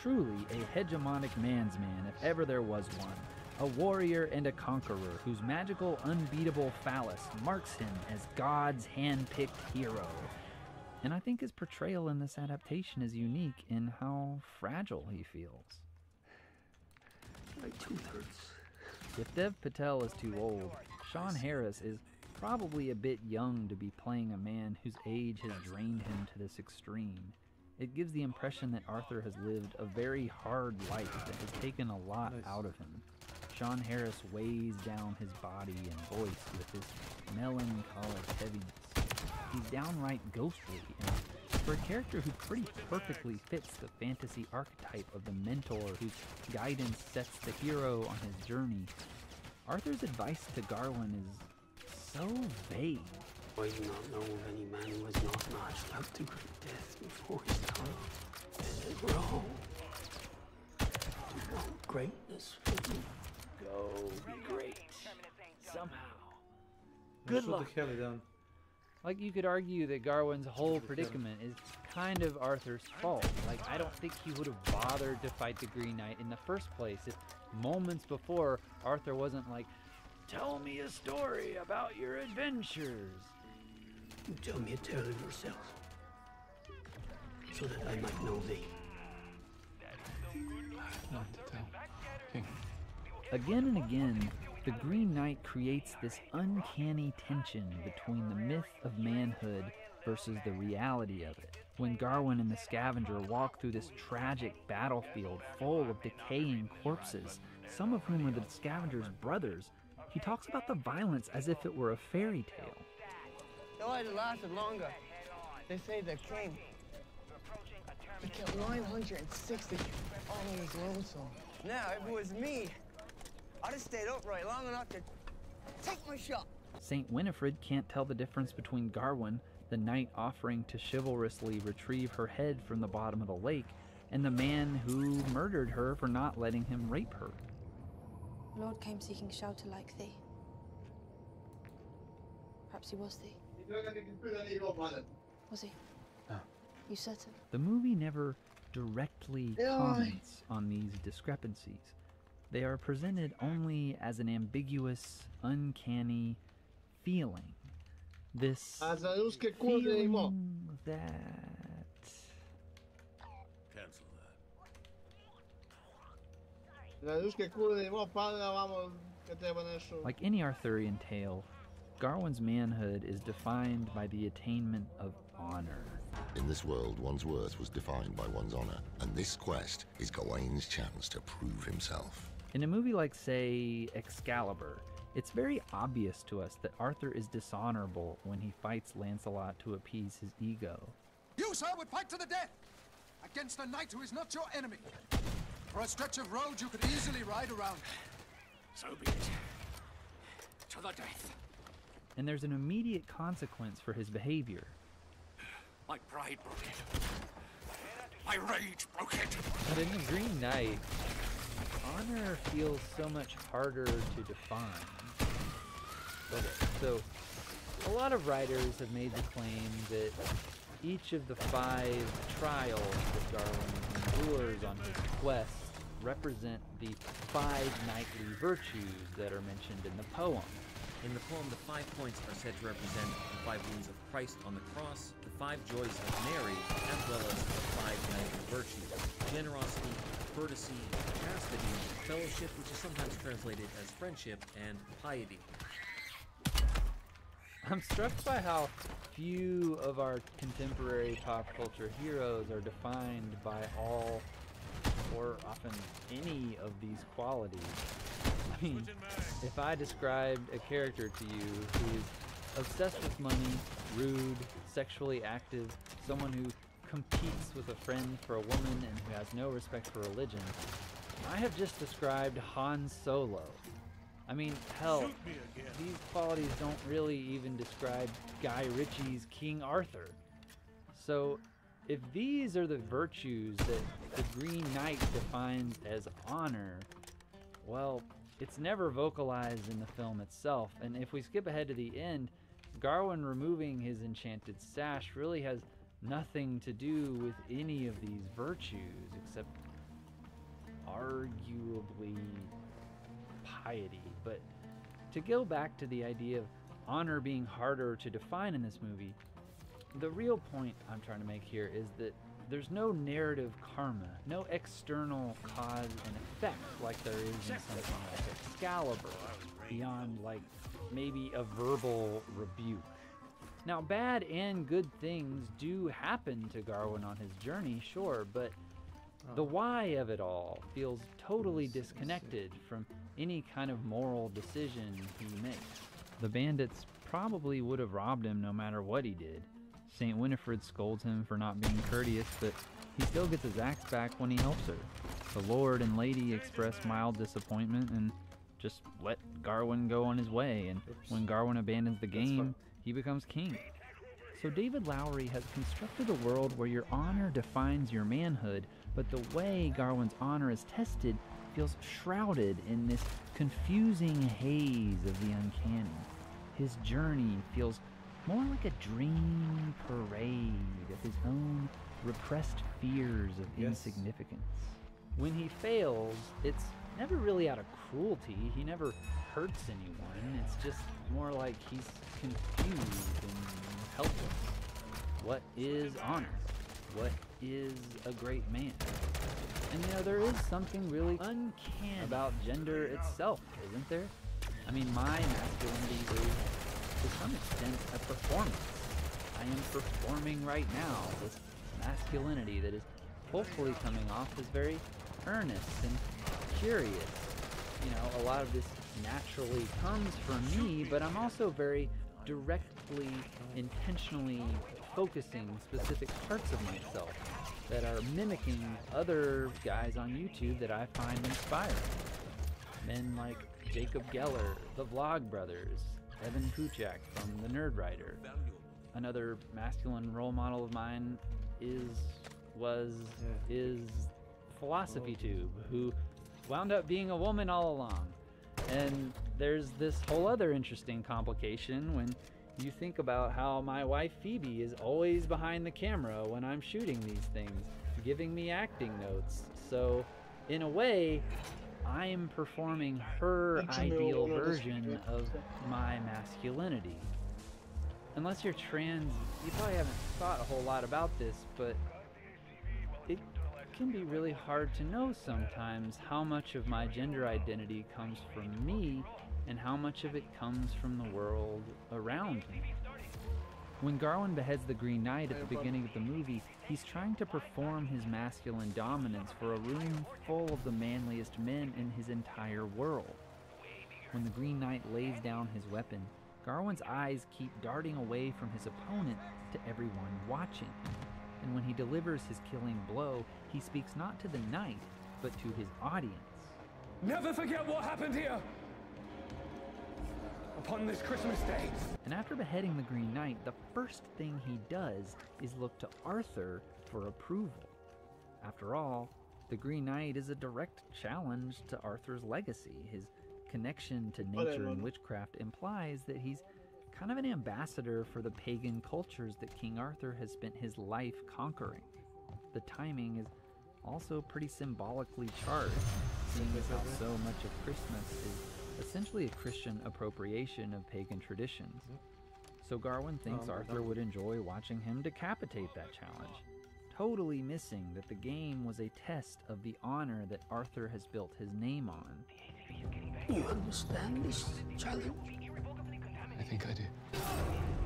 Truly a hegemonic man's man, if ever there was one. A warrior and a conqueror whose magical, unbeatable phallus marks him as God's hand-picked hero. And I think his portrayal in this adaptation is unique in how fragile he feels. My 2/3. If Dev Patel is too old, Sean Harris is probably a bit young to be playing a man whose age has drained him to this extreme. It gives the impression that Arthur has lived a very hard life that has taken a lot out of him. Sean Harris weighs down his body and voice with his melancholic heaviness. He's downright ghostly, and for a character who pretty perfectly fits the fantasy archetype of the mentor whose guidance sets the hero on his journey, Arthur's advice to Garwin is so vague. I do not know of any man who has not marched out to great death before his time. It is wrong to want greatness from you. Go be great. Somehow. Good luck. Like, you could argue that Garwin's whole predicament is kind of Arthur's fault. Like, I don't think he would have bothered to fight the Green Knight in the first place if moments before Arthur wasn't like, tell me a story about your adventures. You tell me a tale of yourself, so that I might know thee. Not to tell. King. Again and again, the Green Knight creates this uncanny tension between the myth of manhood versus the reality of it. When Garwin and the Scavenger walk through this tragic battlefield full of decaying corpses, some of whom are the Scavenger's brothers, he talks about the violence as if it were a fairy tale. No, it lasted longer. They say the king, he killed 960 all on his lonesome. Now, if it was me, I'd have stayed upright long enough to take my shot. Saint Winifred can't tell the difference between Garwin, the knight offering to chivalrously retrieve her head from the bottom of the lake, and the man who murdered her for not letting him rape her. Lord came seeking shelter like thee. Perhaps he was thee. Was he? No. You certain? The movie never directly comments on these discrepancies. They are presented only as an ambiguous, uncanny feeling. This feeling that... Cancel that. Like any Arthurian tale, Garwin's manhood is defined by the attainment of honor. In this world, one's worth was defined by one's honor, and this quest is Gawain's chance to prove himself. In a movie like, say, Excalibur, it's very obvious to us that Arthur is dishonorable when he fights Lancelot to appease his ego. You, sir, would fight to the death against a knight who is not your enemy. For a stretch of road you could easily ride around. So be it. To the death. And there's an immediate consequence for his behavior. My pride broke it. My rage broke it. But in The Green Knight, honor feels so much harder to define. Okay, so a lot of writers have made the claim that each of the 5 trials that Garwin endures on his quest represent the 5 knightly virtues that are mentioned in the poem. In the poem, the 5 points are said to represent the 5 wounds of Christ on the cross, the 5 joys of Mary, as well as the 5 knightly virtues: generosity, courtesy, chastity, fellowship, which is sometimes translated as friendship, and piety. I'm struck by how few of our contemporary pop culture heroes are defined by all or often any of these qualities. I mean, if I described a character to you who's obsessed with money, rude, sexually active, someone who competes with a friend for a woman and who has no respect for religion, I have just described Han Solo. I mean, hell, these qualities don't really even describe Guy Ritchie's King Arthur. So, if these are the virtues that the Green Knight defines as honor, well, it's never vocalized in the film itself, and if we skip ahead to the end, Garwin removing his enchanted sash really has nothing to do with any of these virtues, except arguably piety. But to go back to the idea of honor being harder to define in this movie, the real point I'm trying to make here is that there's no narrative karma, no external cause and effect like there is in something like Excalibur, beyond like maybe a verbal rebuke. Now, bad and good things do happen to Garwin on his journey, sure, but the why of it all feels totally disconnected from any kind of moral decision he makes. The bandits probably would have robbed him no matter what he did. St. Winifred scolds him for not being courteous, but he still gets his axe back when he helps her. The Lord and Lady express mild disappointment and just let Garwin go on his way, and when Garwin abandons the game, he becomes king. So David Lowery has constructed a world where your honor defines your manhood, but the way Garwin's honor is tested feels shrouded in this confusing haze of the uncanny. His journey feels more like a dream parade of his own repressed fears of insignificance. When he fails, it's never really out of cruelty. He never hurts anyone. It's just more like he's confused and helpless. What is honor? What is a great man? And you know, there is something really uncanny about gender itself, isn't there? I mean, my masculinity is, to some extent, a performance. I am performing right now this masculinity that is hopefully coming off as very earnest and curious. You know, a lot of this naturally comes from me, but I'm also very directly, intentionally focusing specific parts of myself that are mimicking other guys on YouTube that I find inspiring. Men like Jacob Geller, the Vlog Brothers, Evan Kuchak from The Nerd Writer. Another masculine role model of mine is Philosophy Tube, who wound up being a woman all along. And there's this whole other interesting complication when you think about how my wife Phoebe is always behind the camera when I'm shooting these things, giving me acting notes. So, in a way, I'm performing her ideal version of my masculinity. Unless you're trans, you probably haven't thought a whole lot about this, but it can be really hard to know sometimes how much of my gender identity comes from me and how much of it comes from the world around me. When Garwin beheads the Green Knight at the beginning of the movie, he's trying to perform his masculine dominance for a room full of the manliest men in his entire world. When the Green Knight lays down his weapon, Garwin's eyes keep darting away from his opponent to everyone watching. And when he delivers his killing blow, he speaks not to the knight, but to his audience. Never forget what happened here upon this Christmas day. And after beheading the Green Knight, the first thing he does is look to Arthur for approval. After all, the Green Knight is a direct challenge to Arthur's legacy. His connection to nature and witchcraft implies that he's kind of an ambassador for the pagan cultures that King Arthur has spent his life conquering. The timing is also pretty symbolically charged, seeing as how so much of Christmas is essentially a Christian appropriation of pagan traditions. So Garwin thinks Arthur would enjoy watching him decapitate that challenge, totally missing that the game was a test of the honor that Arthur has built his name on. You understand this challenge? I think I do.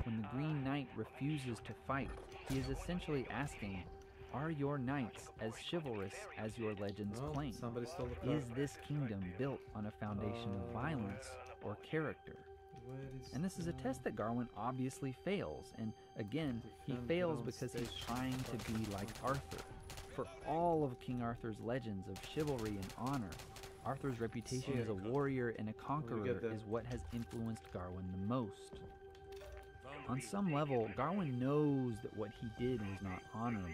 When the Green Knight refuses to fight, he is essentially asking, are your knights as chivalrous as your legends claim? Is this kingdom built on a foundation of violence or character? And this is a test that Garwin obviously fails, and again, he fails because he's trying to be like Arthur. For all of King Arthur's legends of chivalry and honor, Arthur's reputation as a warrior and a conqueror is what has influenced Garwin the most. On some level, Garwin knows that what he did was not honorable,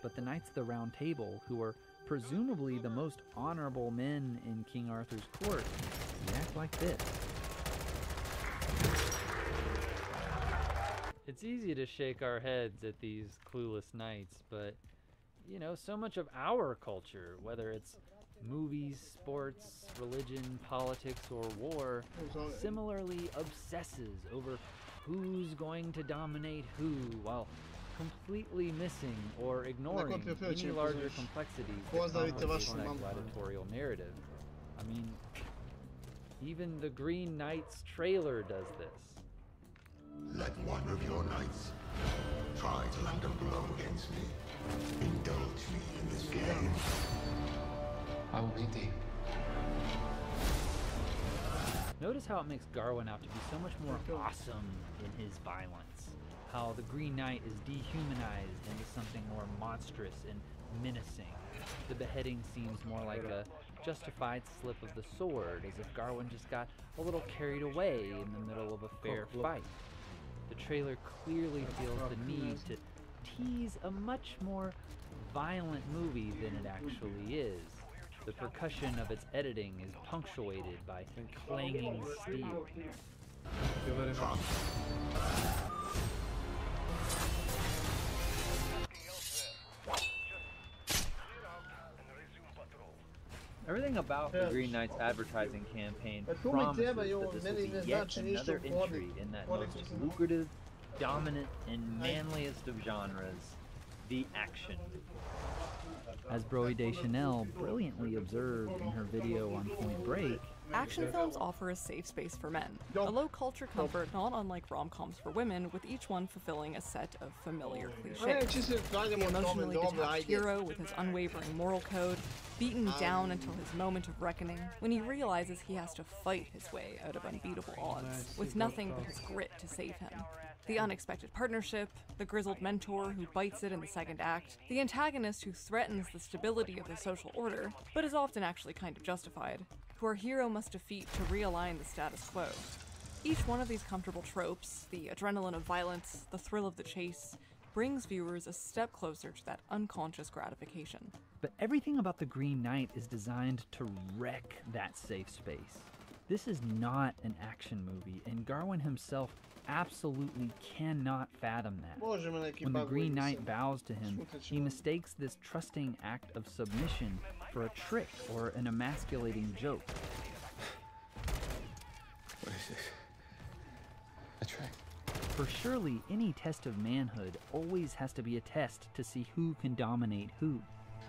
but the Knights of the Round Table, who are presumably the most honorable men in King Arthur's court, react like this. It's easy to shake our heads at these clueless knights, but, you know, so much of our culture, whether it's movies, sports, religion, politics, or war, similarly obsesses over who's going to dominate who, while completely missing or ignoring any larger complexities that complicate that gladiatorial narrative. I mean, even the Green Knight's trailer does this. Let one of your knights try to land a blow against me. Indulge me in this game. I will meet thee. Notice how it makes Garwin out to be so much more awesome in his violence. How the Green Knight is dehumanized into something more monstrous and menacing. The beheading seems more like a justified slip of the sword, as if Garwin just got a little carried away in the middle of a fair fight. The trailer clearly feels the need to tease a much more violent movie than it actually is. The percussion of its editing is punctuated by clanging steel. Everything about the Green Knight's advertising campaign promises that this will be yet another entry in that most lucrative, dominant, and manliest of genres, the action movie. As Broe Deschanel brilliantly observed in her video on Point Break, action films offer a safe space for men, a low-culture comfort not unlike rom-coms for women, with each one fulfilling a set of familiar cliches. The emotionally detached hero with his unwavering moral code, beaten down until his moment of reckoning, when he realizes he has to fight his way out of unbeatable odds, with nothing but his grit to save him. The unexpected partnership, the grizzled mentor who bites it in the second act, the antagonist who threatens the stability of the social order, but is often actually kind of justified, who our hero must defeat to realign the status quo. Each one of these comfortable tropes, the adrenaline of violence, the thrill of the chase, brings viewers a step closer to that unconscious gratification. But everything about the Green Knight is designed to wreck that safe space. This is not an action movie, and Garwin himself absolutely cannot fathom that. When the Green Knight bows to him, he mistakes this trusting act of submission for a trick or an emasculating joke. What is this? A trick? For surely any test of manhood always has to be a test to see who can dominate who.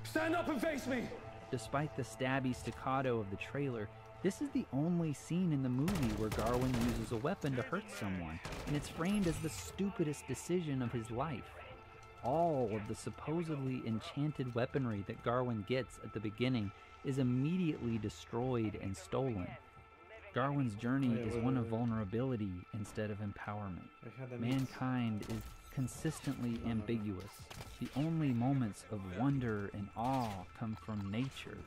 Stand up and face me! Despite the stabby staccato of the trailer, this is the only scene in the movie where Garwin uses a weapon to hurt someone, and it's framed as the stupidest decision of his life. All of the supposedly enchanted weaponry that Garwin gets at the beginning is immediately destroyed and stolen. Garwin's journey is one of vulnerability instead of empowerment. Mankind is consistently ambiguous. The only moments of wonder and awe come from nature.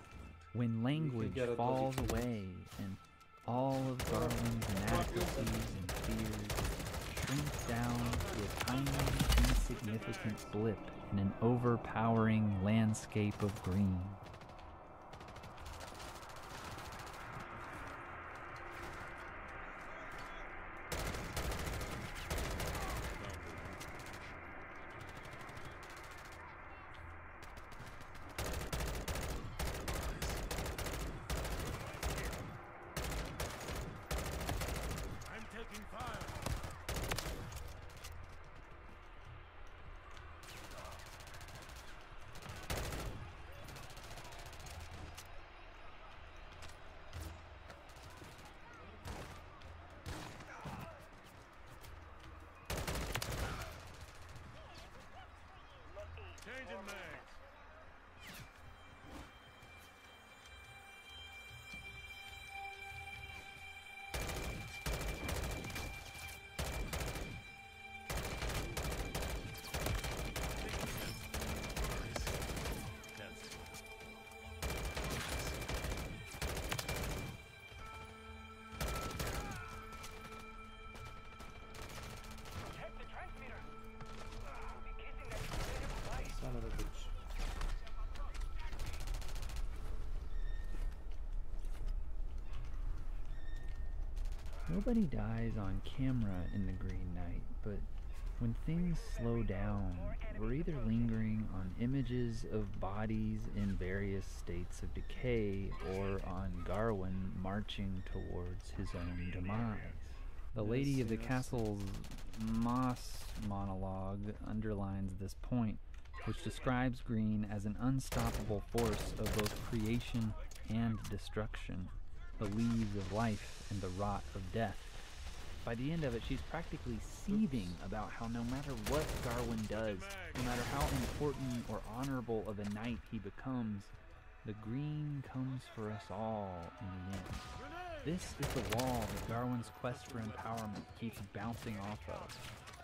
When language falls away and all of Garland's inadequacies and fears shrink down to a tiny, insignificant blip in an overpowering landscape of green. Nobody dies on camera in The Green Knight, but when things slow down, we're either lingering on images of bodies in various states of decay or on Garwin marching towards his own demise. The Lady of the Castle's Moss monologue underlines this point, which describes Green as an unstoppable force of both creation and destruction, the leaves of life and the rot of death. By the end of it, she's practically seething about how no matter what Garwin does, no matter how important or honorable of a knight he becomes, the green comes for us all in the end. This is the wall that Garwin's quest for empowerment keeps bouncing off of.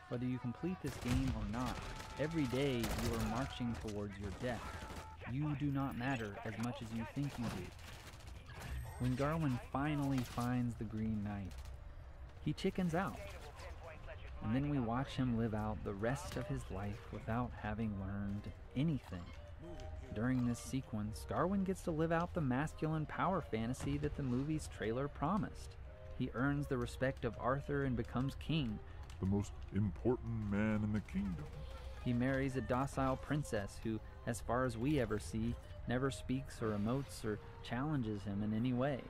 Whether you complete this game or not, every day you are marching towards your death. You do not matter as much as you think you do. When Garwin finally finds the Green Knight, he chickens out. And then we watch him live out the rest of his life without having learned anything. During this sequence, Garwin gets to live out the masculine power fantasy that the movie's trailer promised. He earns the respect of Arthur and becomes king. The most important man in the kingdom. He marries a docile princess who, as far as we ever see, never speaks or emotes or challenges him in any way.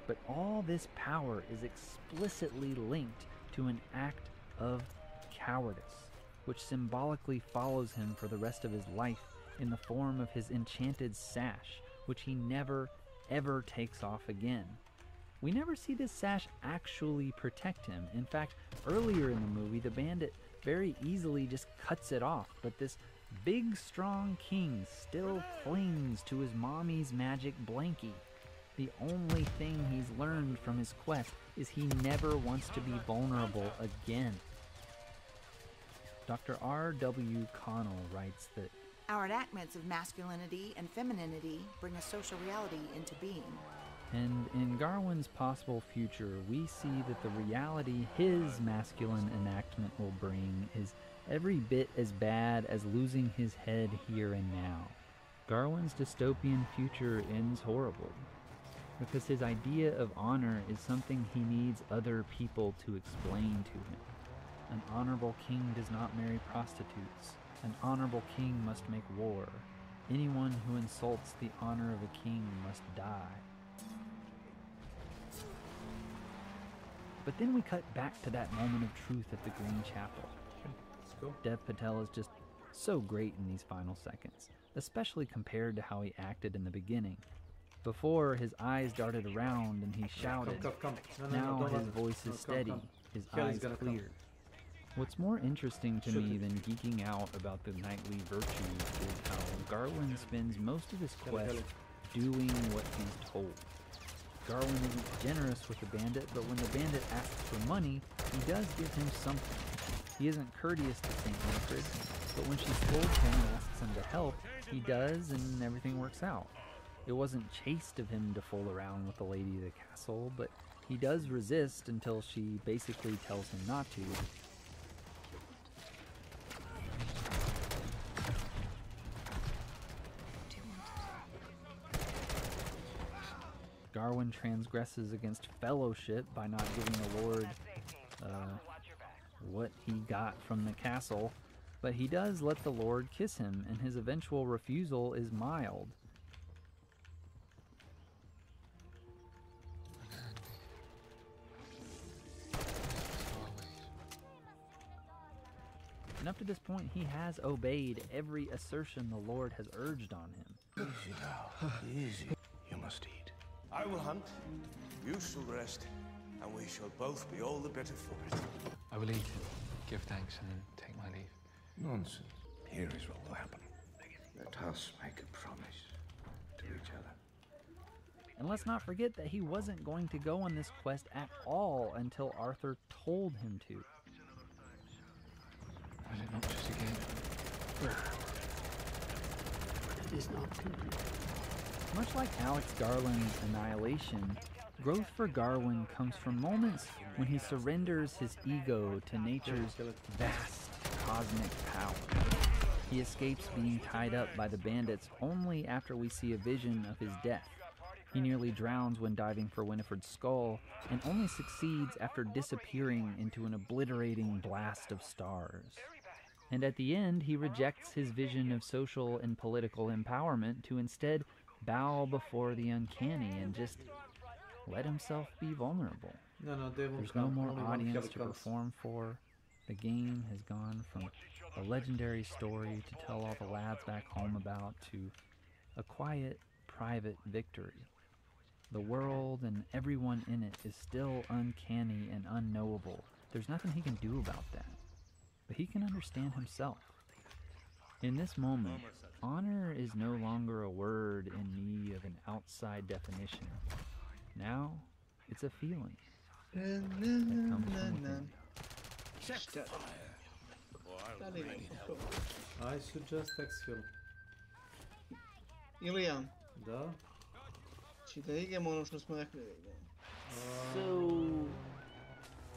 But all this power is explicitly linked to an act of cowardice, which symbolically follows him for the rest of his life in the form of his enchanted sash, which he never, ever takes off again. We never see this sash actually protect him. In fact, earlier in the movie, the bandit very easily just cuts it off, but this big, strong king still clings to his mommy's magic blankie. The only thing he's learned from his quest is he never wants to be vulnerable again. Dr. R.W. Connell writes that our enactments of masculinity and femininity bring a social reality into being. And in Garwin's possible future, we see that the reality his masculine enactment will bring is every bit as bad as losing his head here and now. Garwin's dystopian future ends horribly, because his idea of honor is something he needs other people to explain to him. An honorable king does not marry prostitutes. An honorable king must make war. Anyone who insults the honor of a king must die. But then we cut back to that moment of truth at the Green Chapel. Dev Patel is just so great in these final seconds, especially compared to how he acted in the beginning. Before, his eyes darted around and he shouted. Now his voice is steady, his eyes clear. What's more interesting to me than geeking out about the knightly virtues is how Garwin spends most of his quest doing what he's told. Garwin isn't generous with the bandit, but when the bandit asks for money, he does give him something. He isn't courteous to St. Manfred, but when she scolds him and asks him to help, he does and everything works out. It wasn't chaste of him to fool around with the lady of the castle, but he does resist until she basically tells him not to. Garwin transgresses against fellowship by not giving the Lord what he got from the castle, but he does let the Lord kiss him, and his eventual refusal is mild. And up to this point, he has obeyed every assertion the Lord has urged on him. Easy now, easy. You must eat. I will hunt, you shall rest, and we shall both be all the better for it. I will eat, give thanks, and then take my leave. Nonsense. Here is what will happen. Let us make a promise to each other. And let's not forget that he wasn't going to go on this quest at all until Arthur told him to. Was it not just a game? It is not complete. Much like Alex Garland's Annihilation, growth for Garwin comes from moments when he surrenders his ego to nature's vast cosmic power. He escapes being tied up by the bandits only after we see a vision of his death. He nearly drowns when diving for Winifred's skull, and only succeeds after disappearing into an obliterating blast of stars. And at the end, he rejects his vision of social and political empowerment to instead bow before the uncanny and just let himself be vulnerable. There's no more audience to perform for. The game has gone from a legendary story to tell all the lads back home about to a quiet, private victory. The world and everyone in it is still uncanny and unknowable. There's nothing he can do about that. But he can understand himself. In this moment, honor is no longer a word in need of an outside definition. Now, it's a feeling that comes from within. I suggest exfil. Ilijan. Da? Čitaj igamo ono što smo rekli. So,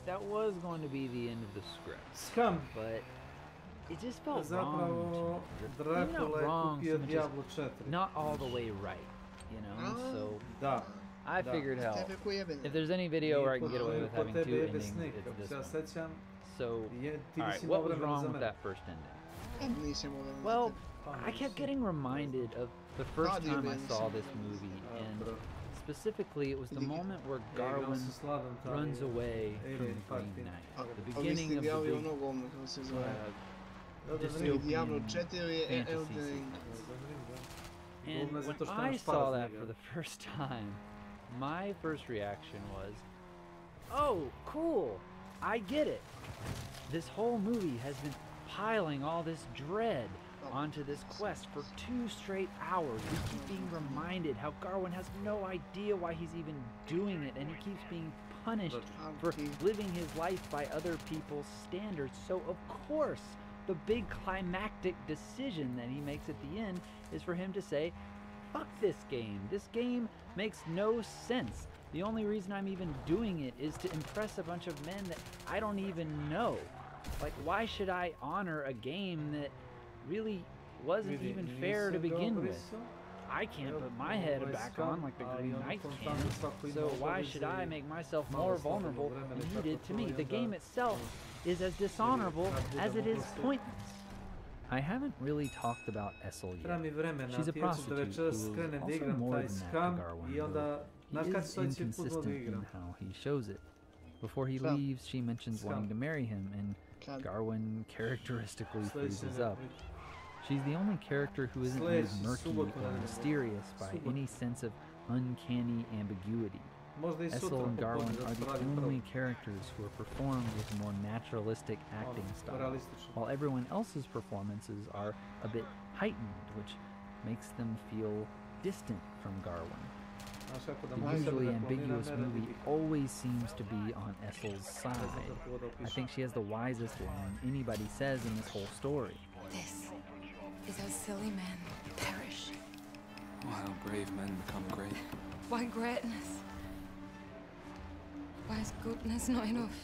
that was going to be the end of the script. Scum! But it just felt Zapravo, wrong. Dracula je kupio Diablo 4. Not all the way right, you know? So, Da. I figured hell, if there's any video where I can get away with having two endings, it's this one. So, alright, what was wrong with that first ending? Well, I kept getting reminded of the first time I saw this movie, and specifically it was the moment where Garwin runs away from the Green Knight. The beginning of the big dystopian fantasy. And when I saw that for the first time, my first reaction was, oh, cool, I get it. This whole movie has been piling all this dread onto this quest for 2 straight hours. We keep being reminded how Garwin has no idea why he's even doing it, and he keeps being punished for living his life by other people's standards. So of course, the big climactic decision that he makes at the end is for him to say, fuck this game. This game makes no sense. The only reason I'm even doing it is to impress a bunch of men that I don't even know. Like, why should I honor a game that really wasn't even fair to begin with? I can't put my head back on like the Green Knight can, so why should I make myself more vulnerable than he did to me? The game itself is as dishonorable as it is pointless. I haven't really talked about Essel yet. She's a prostitute who is also more than that to Garwin, though he is inconsistent in how he shows it. Before he leaves, she mentions wanting to marry him, and Garwin characteristically freezes up. She's the only character who isn't made murky or mysterious by any sense of uncanny ambiguity. Essel and Garwin are the only characters who are performed with a more naturalistic acting style, while everyone else's performances are a bit heightened, which makes them feel distant from Garwin. The usually ambiguous movie always seems to be on Essel's side. I think she has the wisest line anybody says in this whole story. This is how silly men perish. While brave men become great. Why greatness? Why is goodness not enough?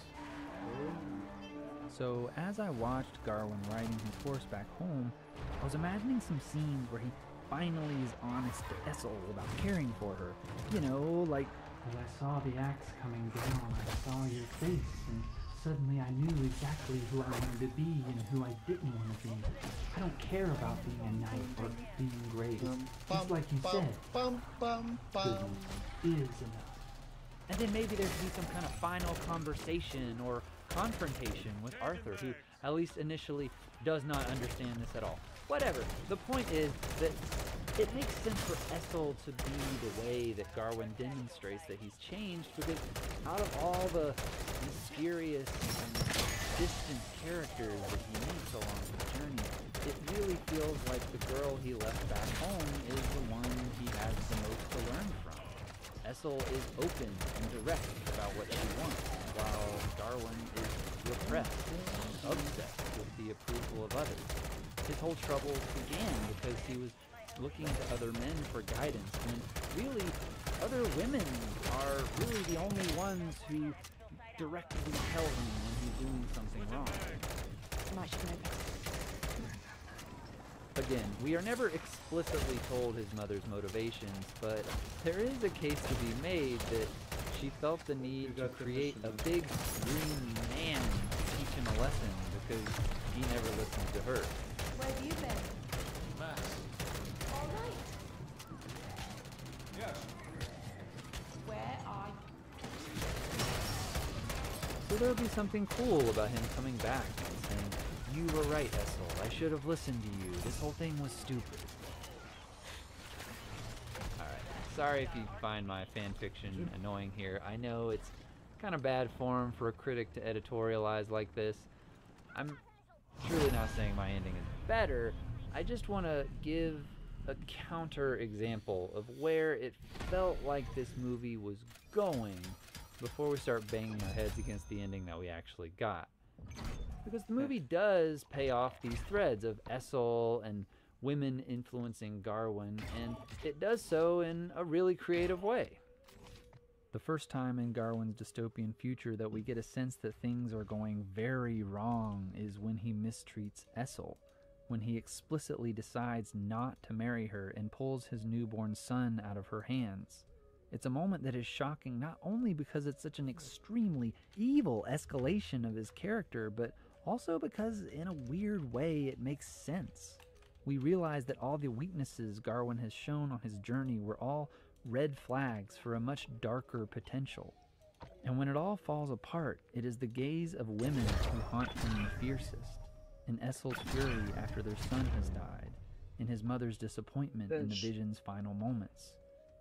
So as I watched Garwin riding his horse back home, I was imagining some scenes where he finally is honest to Essel about caring for her. You know, like, as I saw the axe coming down, I saw your face, and suddenly I knew exactly who I wanted to be and who I didn't want to be. I don't care about being a knight or being great. Just like you said, goodness is enough. And then maybe there could be some kind of final conversation or confrontation with Arthur, who, at least initially, does not understand this at all. Whatever. The point is that it makes sense for Essel to be the way that Garwin demonstrates that he's changed, because out of all the mysterious and distant characters that he meets along the journey, it really feels like the girl he left back home is the one he has the most to learn from. Essel is open and direct about what she wants, while Garwin is repressed and obsessed with the approval of others. His whole trouble began because he was looking to other men for guidance, and really, other women are really the only ones who directly tell him when he's doing something wrong. Again, we are never explicitly told his mother's motivations, but there is a case to be made that she felt the need to create a big green man to teach him a lesson because he never listened to her. Where have you been? Mass. All right. Yes. Where are you? So there would be something cool about him coming back and saying, "You were right, Essel. I should have listened to you. This whole thing was stupid." Alright, sorry if you find my fanfiction annoying here. I know it's kind of bad form for a critic to editorialize like this. I'm truly not saying my ending is better. I just want to give a counter example of where it felt like this movie was going before we start banging our heads against the ending that we actually got. Because the movie does pay off these threads of Essel and women influencing Garwin, and it does so in a really creative way. The first time in Garwin's dystopian future that we get a sense that things are going very wrong is when he mistreats Essel, when he explicitly decides not to marry her and pulls his newborn son out of her hands. It's a moment that is shocking not only because it's such an extremely evil escalation of his character, but also because in a weird way it makes sense. We realize that all the weaknesses Garwin has shown on his journey were all red flags for a much darker potential. And when it all falls apart, it is the gaze of women who haunt him the fiercest. In Essel's fury after their son has died, in his mother's disappointment in the vision's final moments,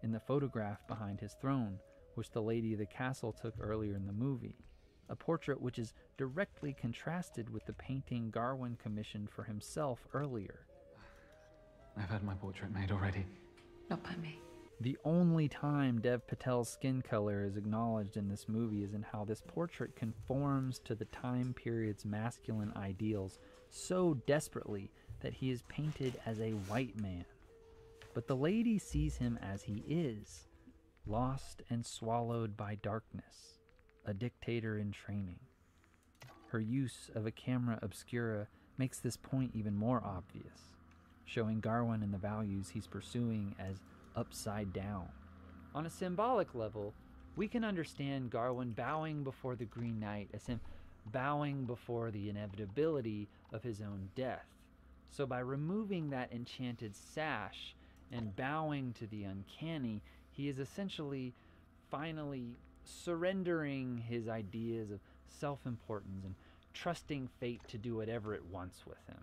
in the photograph behind his throne, which the lady of the castle took earlier in the movie, a portrait which is directly contrasted with the painting Garwin commissioned for himself earlier. I've had my portrait made already. Not by me. The only time Dev Patel's skin color is acknowledged in this movie is in how this portrait conforms to the time period's masculine ideals so desperately that he is painted as a white man. But the lady sees him as he is, lost and swallowed by darkness, a dictator in training. Her use of a camera obscura makes this point even more obvious, showing Garwin and the values he's pursuing as upside down. On a symbolic level, we can understand Garwin bowing before the Green Knight as him bowing before the inevitability of his own death. So by removing that enchanted sash and bowing to the uncanny, he is essentially finally surrendering his ideas of self-importance and trusting fate to do whatever it wants with him.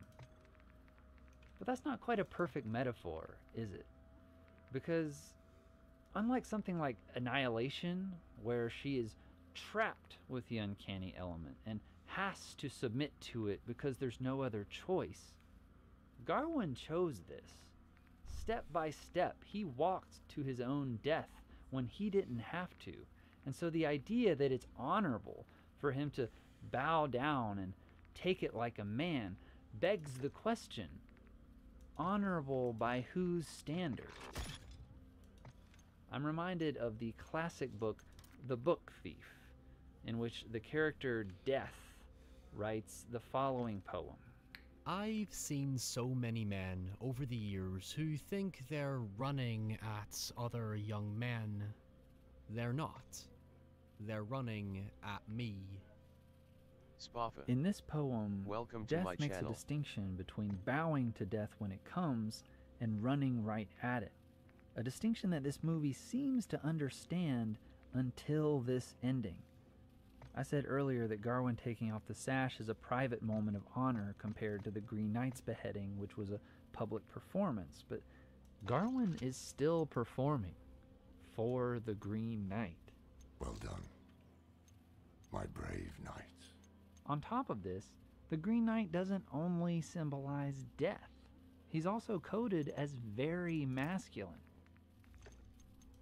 But that's not quite a perfect metaphor, is it? Because unlike something like Annihilation, where she is trapped with the uncanny element and has to submit to it because there's no other choice, Garwin chose this. Step by step, he walked to his own death when he didn't have to. And so the idea that it's honorable for him to bow down and take it like a man begs the question, honorable by whose standards? I'm reminded of the classic book, The Book Thief, in which the character Death writes the following poem. I've seen so many men over the years who think they're running at other young men. They're not. They're running at me. Spaffa. In this poem, Welcome to Death my makes channel. a distinction between bowing to death when it comes and running right at it. A distinction that this movie seems to understand until this ending. I said earlier that Garwin taking off the sash is a private moment of honor compared to the Green Knight's beheading, which was a public performance, but Garwin is still performing for the Green Knight. Well done, my brave knights. On top of this, the Green Knight doesn't only symbolize death. He's also coded as very masculine.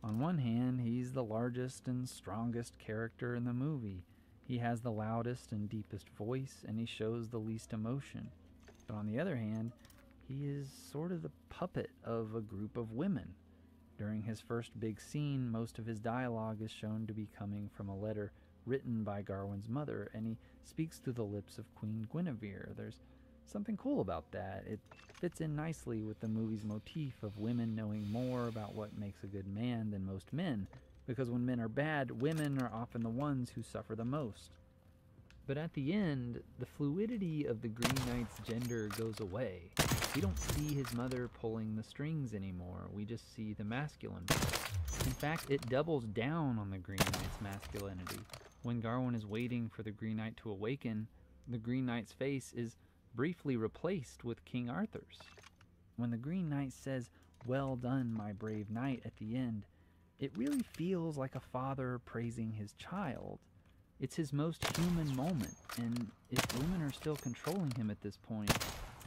On one hand, he's the largest and strongest character in the movie. He has the loudest and deepest voice, and he shows the least emotion. But on the other hand, he is sort of the puppet of a group of women. During his first big scene, most of his dialogue is shown to be coming from a letter written by Garwin's mother, and he speaks through the lips of Queen Guinevere. There's something cool about that. It fits in nicely with the movie's motif of women knowing more about what makes a good man than most men, because when men are bad, women are often the ones who suffer the most. But at the end, the fluidity of the Green Knight's gender goes away. We don't see his mother pulling the strings anymore. We just see the masculine part. In fact, it doubles down on the Green Knight's masculinity. When Garwin is waiting for the Green Knight to awaken, the Green Knight's face is briefly replaced with King Arthur's. When the Green Knight says, "Well done, my brave knight," at the end, it really feels like a father praising his child. It's his most human moment, and if women are still controlling him at this point,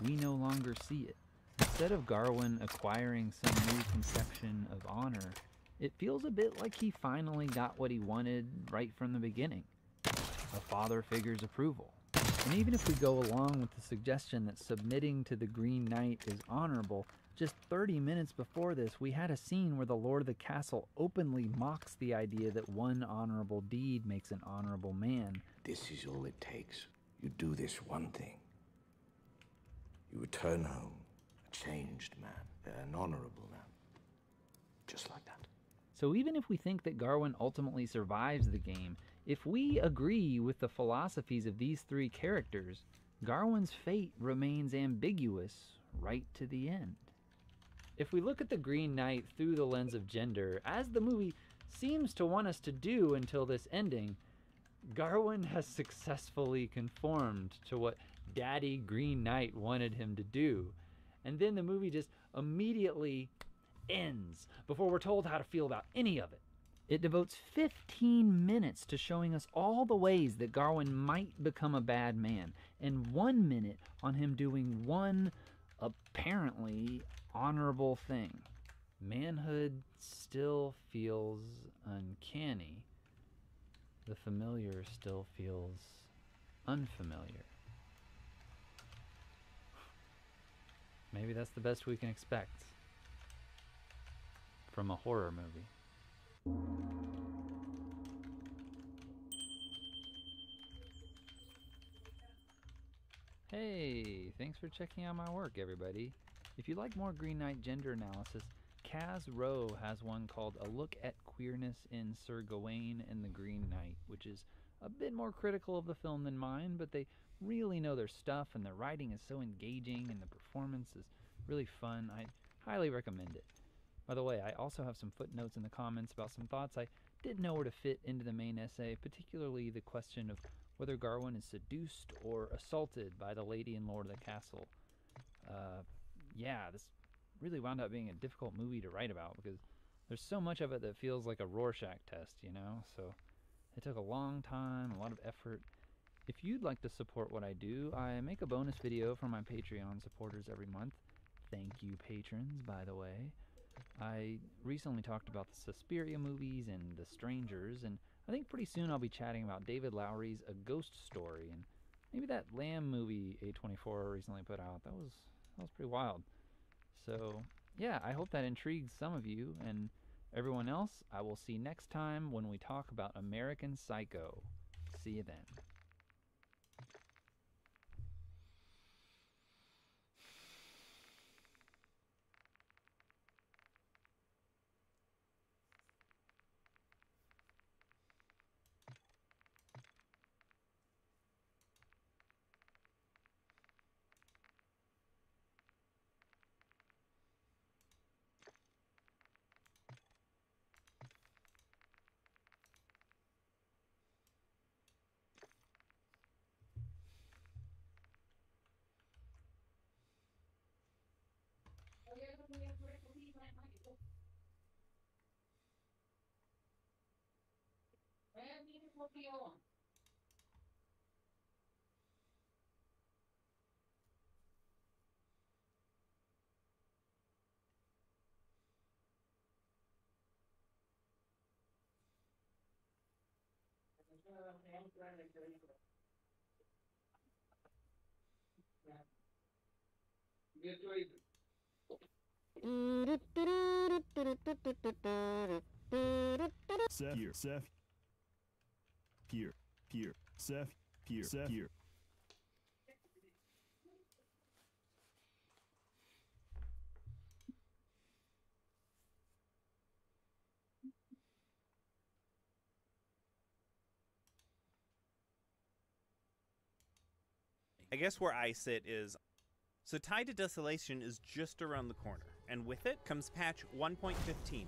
we no longer see it. Instead of Garwin acquiring some new conception of honor, it feels a bit like he finally got what he wanted right from the beginning. A father figure's approval. And even if we go along with the suggestion that submitting to the Green Knight is honorable, just 30 minutes before this, we had a scene where the Lord of the Castle openly mocks the idea that one honorable deed makes an honorable man. This is all it takes. You do this one thing. You return home a changed man, an honorable man. Just like that. So even if we think that Garwin ultimately survives the game, if we agree with the philosophies of these three characters, Garwin's fate remains ambiguous right to the end. If we look at the Green Knight through the lens of gender, as the movie seems to want us to do until this ending, Garwin has successfully conformed to what Daddy Green Knight wanted him to do. And then the movie just immediately ends before we're told how to feel about any of it. It devotes 15 minutes to showing us all the ways that Garwin might become a bad man, and 1 minute on him doing one apparently honorable thing. Manhood still feels uncanny. The familiar still feels unfamiliar. Maybe that's the best we can expect from a horror movie. Hey, thanks for checking out my work, everybody. If you like more Green Knight gender analysis, Kaz Rowe has one called A Look at Queerness in Sir Gawain and the Green Knight, which is a bit more critical of the film than mine, but they really know their stuff, and their writing is so engaging, and the performance is really fun. I highly recommend it. By the way, I also have some footnotes in the comments about some thoughts I didn't know where to fit into the main essay, particularly the question of whether Garwin is seduced or assaulted by the lady and lord of the castle. Yeah, this really wound up being a difficult movie to write about because there's so much of it that feels like a Rorschach test, you know? So it took a long time, a lot of effort. If you'd like to support what I do, I make a bonus video for my Patreon supporters every month. Thank you, patrons, by the way. I recently talked about the Suspiria movies and The Strangers, and I think pretty soon I'll be chatting about David Lowery's A Ghost Story, and maybe that Lamb movie A24 recently put out. That was pretty wild. So, yeah, I hope that intrigues some of you, and Everyone else, I will see next time when we talk about American Psycho. See you then. Seth here, Seth here, Seth here, Seth here. I guess where I sit is, so Tide to Desolation is just around the corner, and with it comes patch 1.15.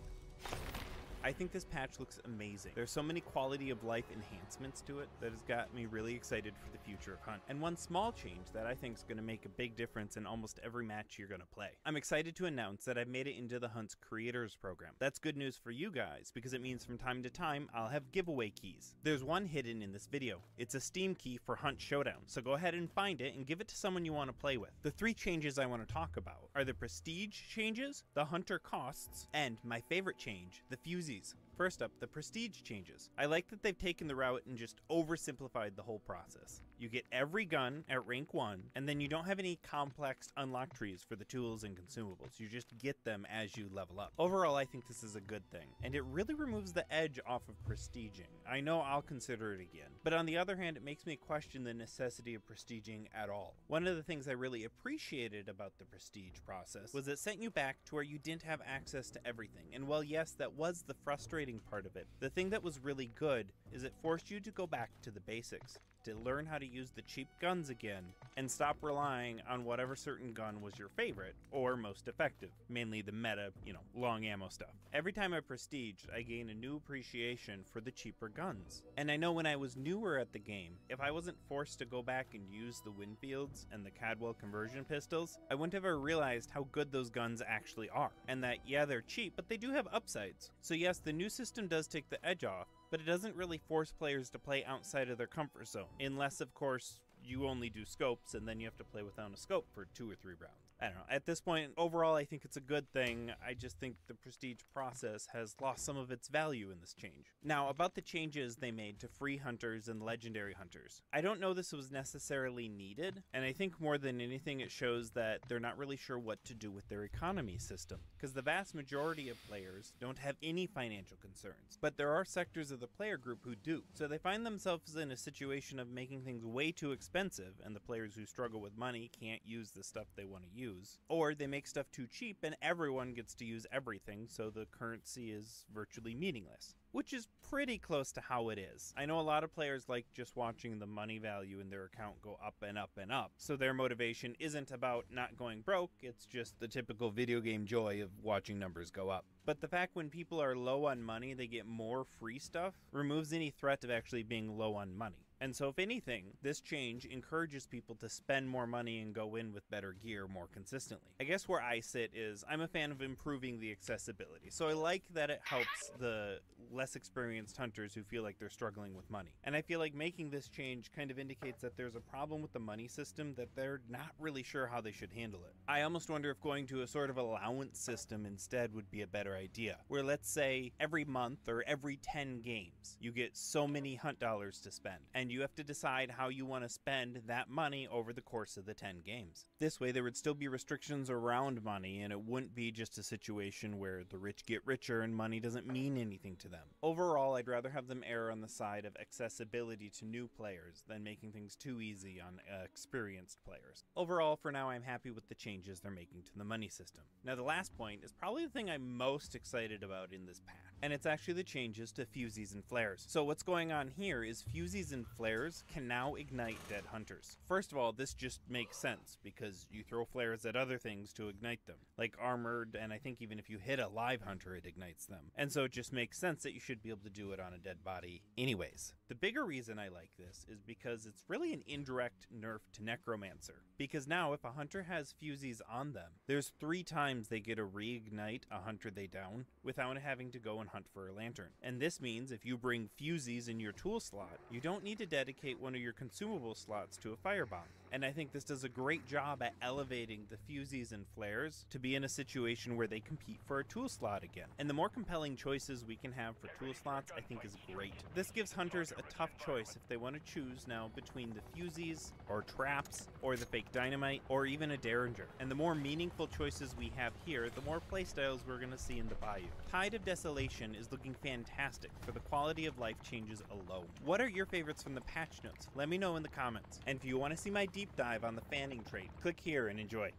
I think this patch looks amazing. There's so many quality of life enhancements to it that has got me really excited for the future of Hunt. And one small change that I think is going to make a big difference in almost every match you're going to play. I'm excited to announce that I've made it into the Hunt's Creators Program. That's good news for you guys, because it means from time to time I'll have giveaway keys. There's one hidden in this video. It's a Steam key for Hunt Showdown, so go ahead and find it and give it to someone you want to play with. The 3 changes I want to talk about are the Prestige changes, the Hunter costs, and my favorite change, the Fusies. First up, the Prestige changes. I like that they've taken the route and just oversimplified the whole process. You get every gun at rank 1, and then you don't have any complex unlock trees for the tools and consumables. You just get them as you level up. Overall, I think this is a good thing, and it really removes the edge off of prestiging. I know I'll consider it again, but on the other hand, it makes me question the necessity of prestiging at all. One of the things I really appreciated about the prestige process was it sent you back to where you didn't have access to everything, and while yes, that was the frustrating part of it, the thing that was really good is it forced you to go back to the basics, to learn how to use the cheap guns again, and stop relying on whatever certain gun was your favorite or most effective, mainly the meta, long ammo stuff. Every time I prestiged, I gained a new appreciation for the cheaper guns. And I know when I was newer at the game, if I wasn't forced to go back and use the Winfields and the Cadwell conversion pistols, I wouldn't have ever realized how good those guns actually are. And that, yeah, they're cheap, but they do have upsides. So yes, the new system does take the edge off, but it doesn't really force players to play outside of their comfort zone, unless of course you only do scopes and then you have to play without a scope for 2 or 3 rounds. I don't know. At this point, overall, I think it's a good thing. I just think the prestige process has lost some of its value in this change. Now, about the changes they made to free hunters and legendary hunters. I don't know this was necessarily needed, and I think more than anything it shows that they're not really sure what to do with their economy system, because the vast majority of players don't have any financial concerns, but there are sectors of the player group who do. So they find themselves in a situation of making things way too expensive, and the players who struggle with money can't use the stuff they want to use. Or they make stuff too cheap and everyone gets to use everything, so the currency is virtually meaningless. Which is pretty close to how it is. I know a lot of players like just watching the money value in their account go up and up and up, so their motivation isn't about not going broke, it's just the typical video game joy of watching numbers go up. But the fact when people are low on money they get more free stuff removes any threat of actually being low on money. And so if anything, this change encourages people to spend more money and go in with better gear more consistently. I guess where I sit is I'm a fan of improving the accessibility. So I like that it helps the less experienced hunters who feel like they're struggling with money. And I feel like making this change kind of indicates that there's a problem with the money system that they're not really sure how they should handle it. I almost wonder if going to a sort of allowance system instead would be a better idea, where let's say every month or every 10 games you get so many hunt dollars to spend, and and you have to decide how you want to spend that money over the course of the 10 games. This way there would still be restrictions around money, and it wouldn't be just a situation where the rich get richer and money doesn't mean anything to them. Overall, I'd rather have them err on the side of accessibility to new players than making things too easy on experienced players. Overall, for now, I'm happy with the changes they're making to the money system. Now, the last point is probably the thing I'm most excited about in this patch, and it's actually the changes to fusees and flares. So what's going on here is fusees and flares can now ignite dead hunters. First of all, this just makes sense because you throw flares at other things to ignite them, like armored, and I think even if you hit a live hunter, it ignites them. And so it just makes sense that you should be able to do it on a dead body anyways. The bigger reason I like this is because it's really an indirect nerf to Necromancer, because now if a hunter has fusees on them, there's 3 times they get to reignite a hunter they down without having to go and hunt for a lantern. And this means if you bring fusees in your tool slot, you don't need to dedicate one of your consumable slots to a firebomb. And I think this does a great job at elevating the fusees and flares to be in a situation where they compete for a tool slot again. And the more compelling choices we can have for tool slots, I think is great. This gives hunters a tough choice if they want to choose now between the fusees, or traps, or the fake dynamite, or even a derringer. And the more meaningful choices we have here, the more playstyles we're going to see in the Bayou. Tide of Desolation is looking fantastic for the quality of life changes alone. What are your favorites from the patch notes? Let me know in the comments. And if you want to see my deep dive on the fanning trait, click here and enjoy.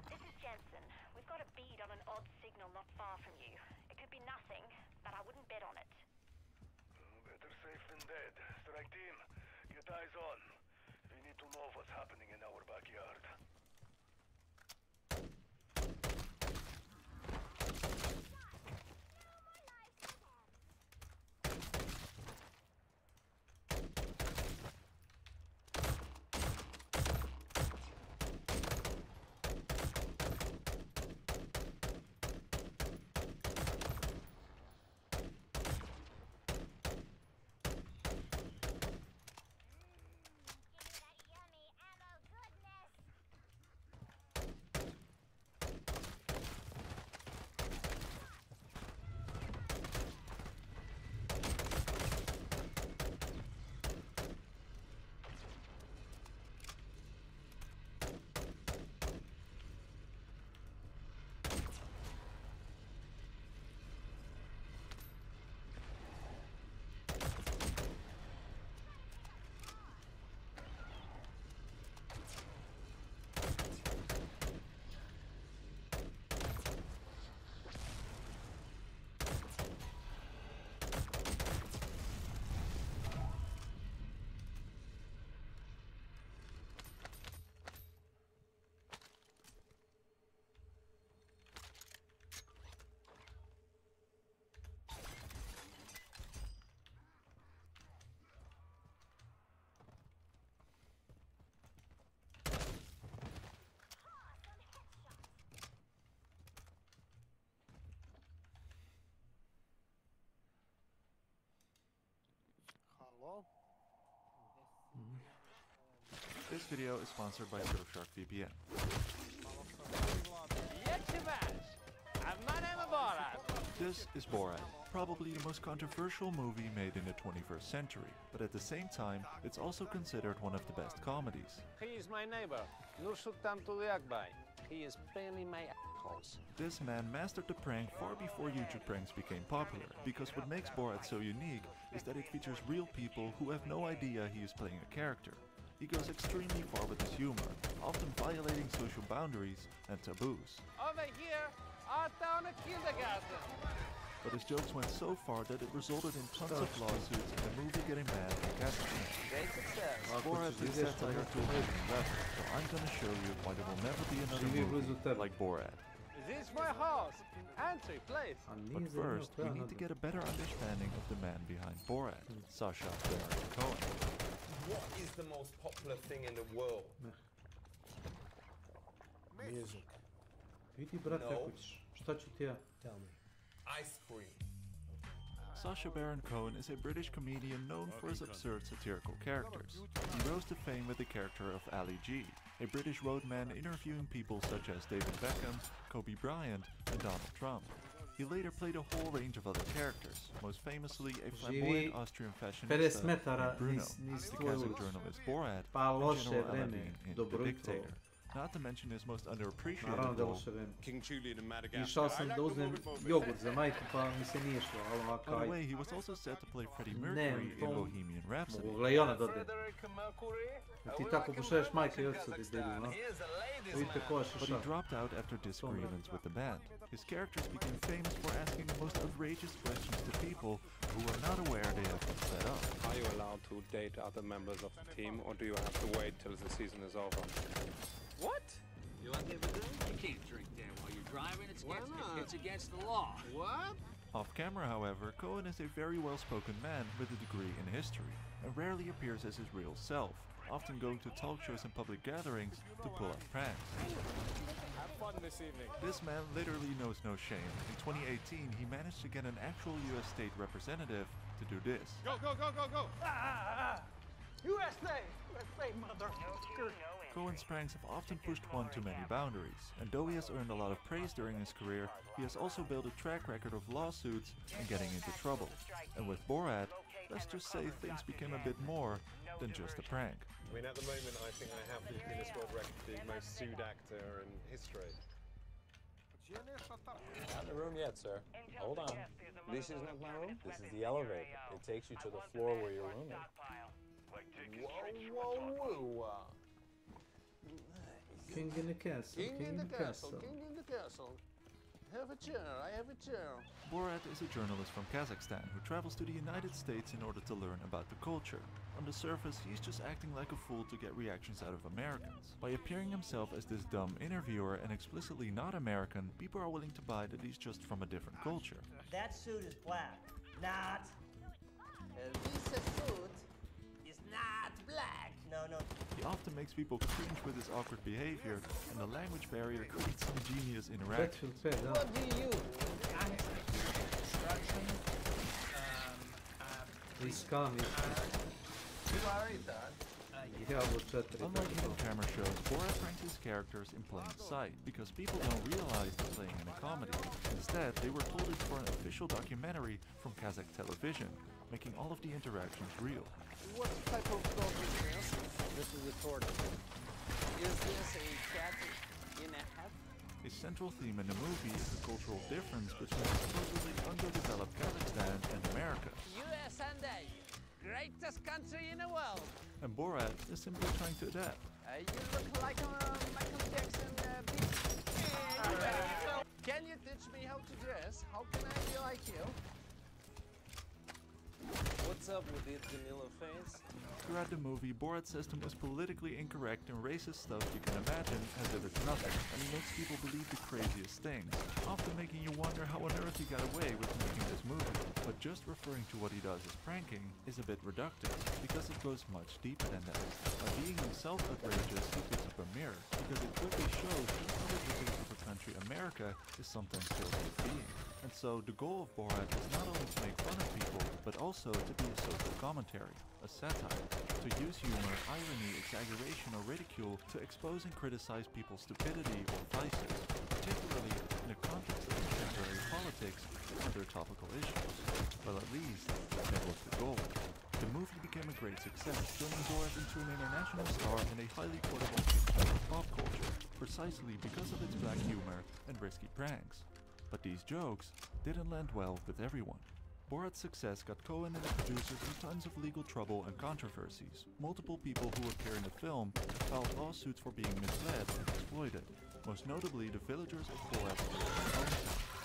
This is Jensen. We've got a bead on an odd signal not far from you. It could be nothing, but I wouldn't bet on it. Better safe than dead. Strike team, get eyes on. We need to know what's happening in our backyard. Hello? This video is sponsored by Surfshark VPN. This is Borat, probably the most controversial movie made in the 21st century, but at the same time, it's also considered one of the best comedies. He is my neighbor, Nur Sultan Tuliakbay. He is playing my assholes. This man mastered the prank far before YouTube pranks became popular, because what makes Borat so unique is that it features real people who have no idea he is playing a character. He goes extremely far with his humor, often violating social boundaries and taboos. Over here, our town of kindergarten. But his jokes went so far that it resulted in tons of lawsuits and the movie getting banned from casting. Great success. Borat is set to her to a different level, so I'm gonna show you why there will never be another movie like Borat. This is my house. Entry, please. But first, we need to get a better understanding of the man behind Borat, Sacha Baron Cohen. What is the most popular thing in the world? Music. No. Tell me. Ice cream. Sacha Baron Cohen is a British comedian known for his absurd satirical characters. He rose to fame with the character of Ali G, a British roadman interviewing people such as David Beckham, Kobe Bryant, and Donald Trump. He later played a whole range of other characters, most famously a Živi flamboyant Austrian 50 fashionista metara named Bruno, niz the tvoju Kazakh ulicu. journalist Borat, Pa and loše General vreme, Aladdin in The dobro jutro. Dictator. Not to mention his most underappreciated Naravno da je role. loše vreme. King Julian in Madagascar. Išao sam da uzmem jogurt za majku, pa mi se nije šlo, ali ovako By the way, he was also set to play Freddie Ne, Mercury in to Bohemian Rhapsody. mogla i ona dode. Ti tako pošalješ majke i oca da dedu, no? Vidite ko je But he šešao. dropped out after disagreements with the band. His characters became famous for asking the most outrageous questions to people who were not aware they had been set up. Are you allowed to date other members of the team, or do you have to wait till the season is over? What? You want to have a drink? You can't drink there while you're driving. It's against the law. What? Off camera, however, Cohen is a very well-spoken man with a degree in history, and rarely appears as his real self, often going to talk shows and public gatherings to pull off pranks. Have fun this evening. This man literally knows no shame. In 2018, he managed to get an actual US state representative to do this. Go, go, go, go, go! USA! USA, mother! Cohen's pranks have often pushed one to many boundaries, and though he has earned a lot of praise during his career, he has also built a track record of lawsuits and getting into trouble. And with Borat, let's just say things became a bit more than just a prank. I mean, at the moment, I think I have the Guinness World Record for the most sued actor in history. Not in the room yet, sir. Hold on. This is not my room. This is the elevator. It takes you to the floor where your room is. Whoa, whoa, whoa. King in the castle, King in the castle, king in the castle. Have a chair, I have a chair. Borat is a journalist from Kazakhstan who travels to the United States in order to learn about the culture. On the surface, he's just acting like a fool to get reactions out of Americans. By appearing himself as this dumb interviewer and explicitly not American, people are willing to buy that he's just from a different culture. That suit is black, not. This suit is not black. No, no. He often makes people cringe with his awkward behavior, and the language barrier creates some genius interactions. What do you use? He's calm, Unlike hidden camera shows, Borat pranks his characters in plain sight, because people don't realize they're playing in a comedy. Instead, they were told it's for an official documentary from Kazakh television, making all of the interactions real. What type of dog is this? This is a tortoise. Is this a cat in a hat? A central theme in the movie is the cultural difference between supposedly underdeveloped Kazakhstan and America. US Sunday, greatest country in the world. And Borat is simply trying to adapt. You look like Michael Jackson. Can you teach me how to dress? How can I be like you? What's up with this vanilla face? Throughout the movie, Borat says the most politically incorrect and racist stuff you can imagine as if it's nothing, and he makes people believe the craziest things, often making you wonder how on earth he got away with making this movie. But just referring to what he does as pranking is a bit reductive, because it goes much deeper than that. By being himself outrageous, he puts up a mirror, because it quickly shows just how ridiculous of a country America is sometimes still being. And so the goal of Borat is not only to make fun of people, but also to be a social commentary, a satire, to use humor, irony, exaggeration, or ridicule to expose and criticize people's stupidity or vices, particularly in the context of contemporary politics and other topical issues. Well, at least that was the goal. The movie became a great success, turning Borat into an international star and a highly quotable fixture of pop culture, precisely because of its black humor and risky pranks. But these jokes didn't land well with everyone. Borat's success got Cohen and the producers in tons of legal trouble and controversies. Multiple people who appear in the film have filed lawsuits for being misled and exploited. Most notably, the villagers of Borat's hometown,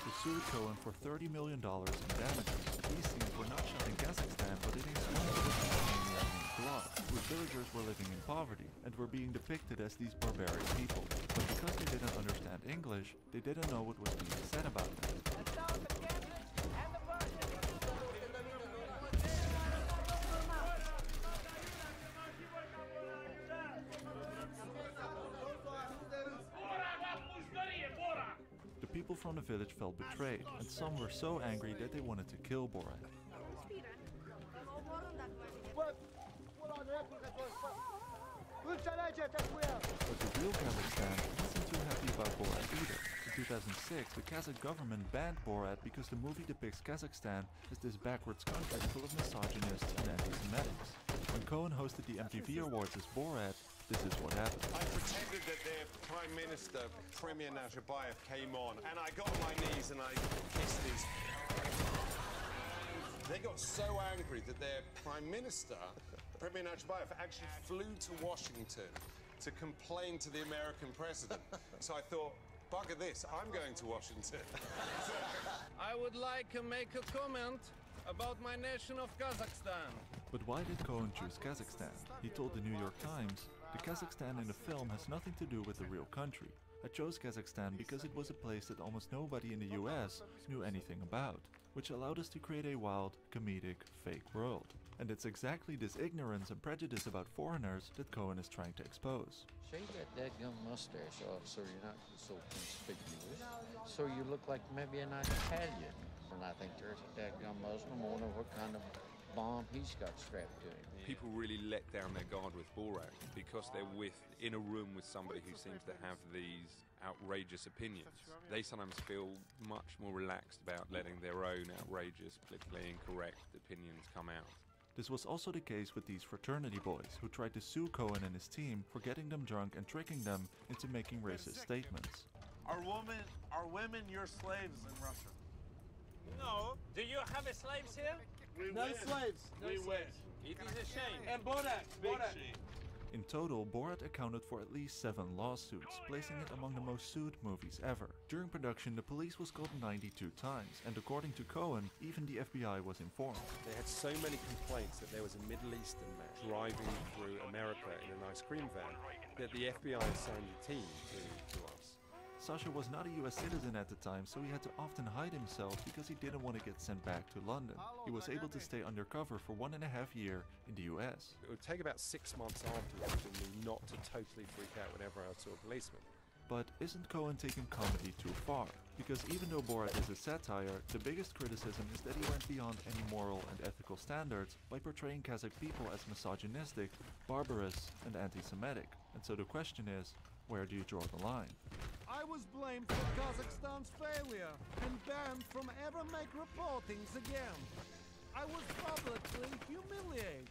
who sued Cohen for $30 million in damages. These scenes were not shot in Kazakhstan, but in a small village named Glad, whose villagers were living in poverty and were being depicted as these barbaric people. But because they didn't understand English, they didn't know what was being said about them. The people from the village felt betrayed, and some were so angry that they wanted to kill Borat. But the real Kazakhstan wasn't too happy about Borat either. In 2006, the Kazakh government banned Borat because the movie depicts Kazakhstan as this backwards country full of misogynists and anti-Semitics. When Cohen hosted the MTV Awards as Borat, this is what happened. I pretended that their Prime Minister, Premier Nazarbayev, came on, and I got on my knees and I kissed his... They got so angry that their Prime Minister, Premier Nazarbayev, actually flew to Washington to complain to the American president. So I thought, bugger this, I'm going to Washington. I would like to make a comment about my nation of Kazakhstan. But why did Cohen choose Kazakhstan? He told the New York Times, "The Kazakhstan in the film has nothing to do with the real country. I chose Kazakhstan because it was a place that almost nobody in the US knew anything about, which allowed us to create a wild, comedic, fake world." And it's exactly this ignorance and prejudice about foreigners that Cohen is trying to expose. Shave that dadgum mustache off so you're not so conspicuous. So you look like maybe a nice Italian. And I think there's a dadgum Muslim. I wonder what kind of bomb he's got strapped to him. People really let down their guard with Borat because they're in a room with somebody who seems to have these outrageous opinions. They sometimes feel much more relaxed about letting their own outrageous, politically incorrect opinions come out. This was also the case with these fraternity boys who tried to sue Cohen and his team for getting them drunk and tricking them into making racist statements. Are women your slaves in Russia? No. Do you have slaves here? No slaves. We wish. It is a shame. And Borat. In total, Borat accounted for at least 7 lawsuits, placing it among the most sued movies ever. During production, the police was called 92 times, and according to Cohen, even the FBI was informed. They had so many complaints that there was a Middle Eastern man driving through America in an ice cream van that the FBI assigned a team to us. Sasha was not a US citizen at the time, so he had to often hide himself because he didn't want to get sent back to London. He was able to stay undercover for 1.5 years in the US. It would take about 6 months afterwards for me not to totally freak out whenever I saw a policeman. But isn't Cohen taking comedy too far? Because even though Borat is a satire, the biggest criticism is that he went beyond any moral and ethical standards by portraying Kazakh people as misogynistic, barbarous, and anti-Semitic. And so the question is, where do you draw the line? I was blamed for Kazakhstan's failure and banned from ever make reportings again. I was publicly humiliated.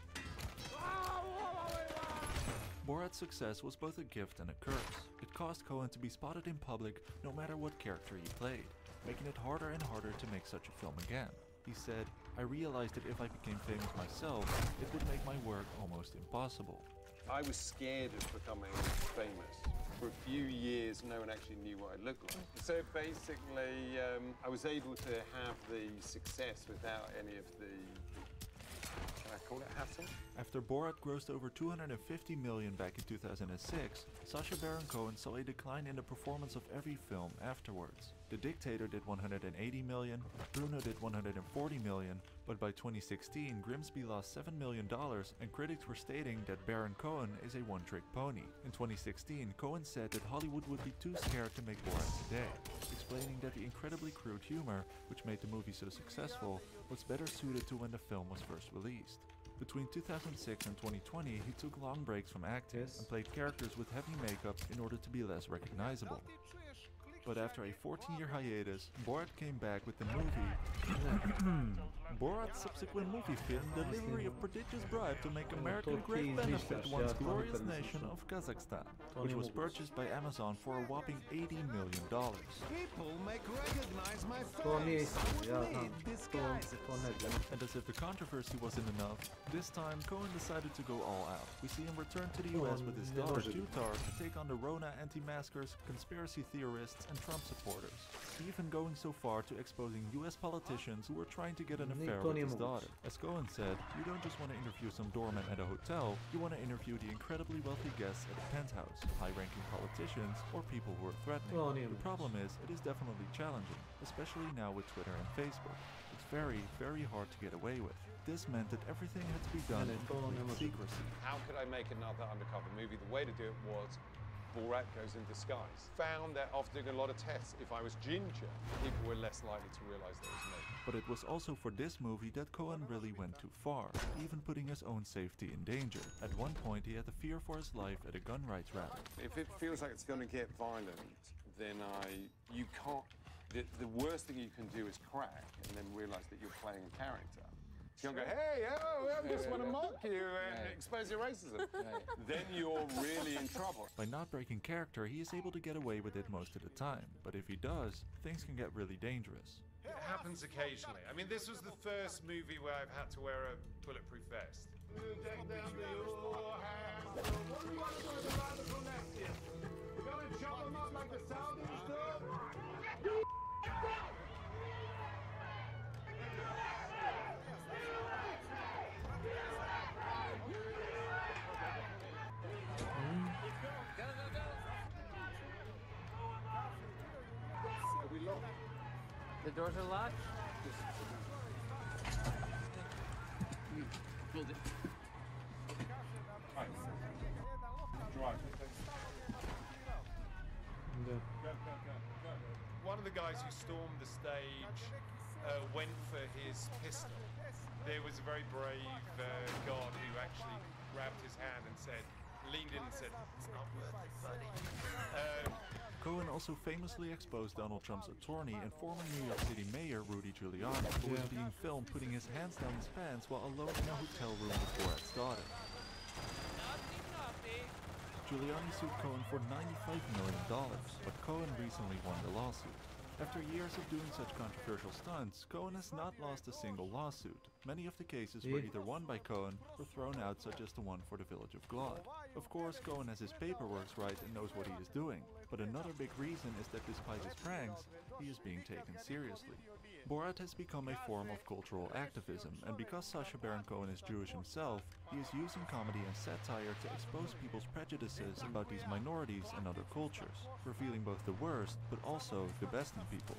Borat's success was both a gift and a curse. It caused Cohen to be spotted in public no matter what character he played, making it harder and harder to make such a film again. He said, "I realized that if I became famous myself, it would make my work almost impossible." I was scared of becoming famous. For a few years, no one actually knew what I looked like. So basically, I was able to have the success without any of the, can I call it hassle? After Borat grossed over $250 million back in 2006, Sacha Baron Cohen saw a decline in the performance of every film afterwards. The Dictator did $180 million, Bruno did $140 million, but by 2016 Grimsby lost $7 million and critics were stating that Baron Cohen is a one-trick pony. In 2016, Cohen said that Hollywood would be too scared to make Borat today, explaining that the incredibly crude humor, which made the movie so successful, was better suited to when the film was first released. Between 2006 and 2020, he took long breaks from acting and played characters with heavy makeup in order to be less recognizable. But after a 14-year hiatus, Borat came back with the movie Borat's subsequent movie film, Delivery of Prodigious Bribe to Make America Great Benefit Once Glorious Nation of Kazakhstan, which was purchased by Amazon for a whopping $80 million. People make recognize my face. And as if the controversy wasn't enough, this time Cohen decided to go all out. We see him return to the US with his daughter Jutar to take on the Rona anti-maskers, conspiracy theorists, and Trump supporters, even going so far to exposing US politicians who were trying to get an affair with his daughter. As Cohen said, you don't just want to interview some doorman at a hotel, you want to interview the incredibly wealthy guests at a penthouse, high-ranking politicians, or people who are threatening. The problem is, it is definitely challenging, especially now with Twitter and Facebook. It's very, very hard to get away with. This meant that everything had to be done in complete secrecy. How could I make another undercover movie? The way to do it was Borat goes in disguise. Found that after doing a lot of tests, if I was ginger, people were less likely to realize that it was me. But it was also for this movie that Cohen really went too far, even putting his own safety in danger. At one point, he had to fear for his life at a gun rights rally. If it feels like it's going to get violent, then you can't. The worst thing you can do is crack and then realize that you're playing a character. So you don't go, hey, I just want to mock you and expose your racism. Then you're really in trouble. By not breaking character, he is able to get away with it most of the time. But if he does, things can get really dangerous. It happens occasionally. I mean, this was the first movie where I've had to wear a bulletproof vest. Take down the hands. What do you want to do with the radical next year? We're going to chop them up like the Saudis do? Are we locked? The doors are locked? Hold it. Right. Drive. Go. One of the guys who stormed the stage went for his pistol. There was a very brave guard who actually grabbed his hand and leaned in and said, "It's not worth it, buddy." Cohen also famously exposed Donald Trump's attorney and former New York City Mayor Rudy Giuliani, who was being filmed putting his hands down his pants while alone in a hotel room with Borat's daughter. Giuliani sued Cohen for $95 million, but Cohen recently won the lawsuit. After years of doing such controversial stunts, Cohen has not lost a single lawsuit. Many of the cases were either won by Cohen or thrown out, such as the one for the Village of Glad. Of course, Cohen has his paperwork right and knows what he is doing, but another big reason is that despite his pranks, he is being taken seriously. Borat has become a form of cultural activism, and because Sacha Baron Cohen is Jewish himself, he is using comedy and satire to expose people's prejudices about these minorities and other cultures, revealing both the worst but also the best in people.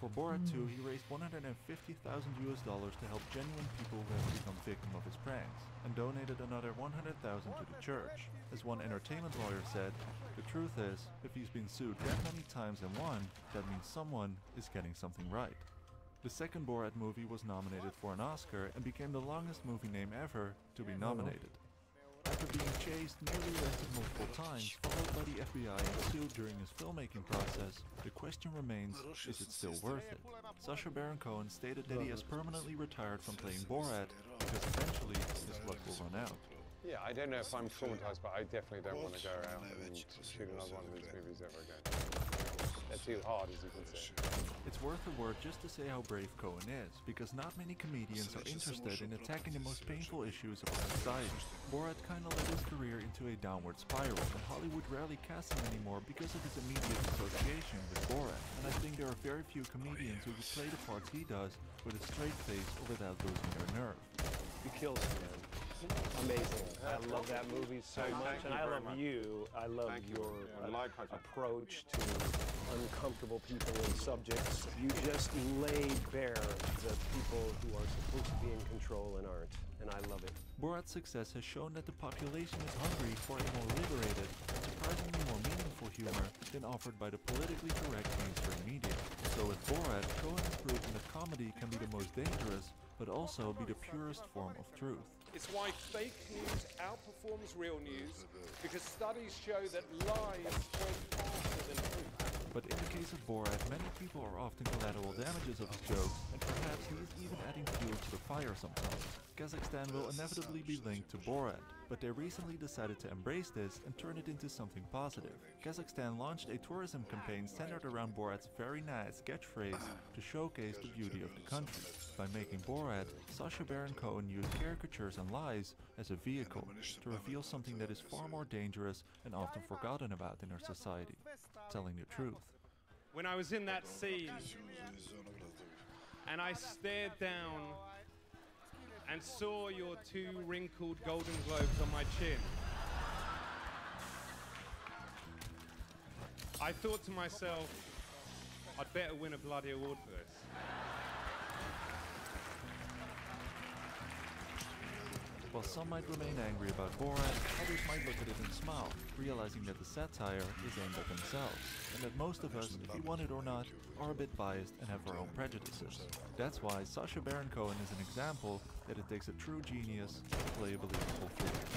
For Borat 2, he raised $150,000 to help genuine people who have become victim of his pranks, and donated another $100,000 to the church. As one entertainment lawyer said, "The truth is, if he's been sued that many times and won, that means someone is getting something right." The second Borat movie was nominated for an Oscar and became the longest movie name ever to be nominated. After being chased, nearly arrested multiple times, followed by the FBI and sued during his filmmaking process, the question remains, is it still worth it? Sacha Baron Cohen stated that he has permanently retired from playing Borat because eventually his luck will run out. Yeah, I don't know if I'm traumatized, but I definitely don't want to go out and shoot another one of these movies ever again. They're too hard, as you can see. It's worth a word just to say how brave Cohen is, because not many comedians are interested in attacking the most painful issues of our society. Borat kinda led his career into a downward spiral, and Hollywood rarely casts him anymore because of his immediate association with Borat. And I think there are very few comedians who could play the parts he does with a straight face or without losing their nerve. He kills it, man. Amazing. I love that movie so much, and I love you. I love your approach to uncomfortable people and subjects. You just lay bare the people who are supposed to be in control and aren't, and I love it. Borat's success has shown that the population is hungry for a more liberated and surprisingly more meaningful humor than offered by the politically correct mainstream media. So with Borat, Cohen has proven that comedy can be the most dangerous, but also be the purest form of truth. It's why fake news outperforms real news, because studies show that lies spread faster than truth. But in the case of Borat, many people are often collateral damages of his jokes, and perhaps he is even adding fuel to the fire sometimes. Kazakhstan will inevitably be linked to Borat, but they recently decided to embrace this and turn it into something positive. Kazakhstan launched a tourism campaign centered around Borat's very nice catchphrase to showcase the beauty of the country. By making Borat, Sacha Baron Cohen used caricatures and lies as a vehicle to reveal something that is far more dangerous and often forgotten about in our society: telling the truth. When I was in that scene, and I stared down and saw your 2 wrinkled Golden Globes on my chin, I thought to myself, I'd better win a bloody award for this. While some might remain angry about Borat, others might look at it and smile, realizing that the satire is aimed at themselves, and that most of us, if we want it or not, are a bit biased and have our own prejudices. That's why Sacha Baron Cohen is an example that it takes a true genius to play a believable figure.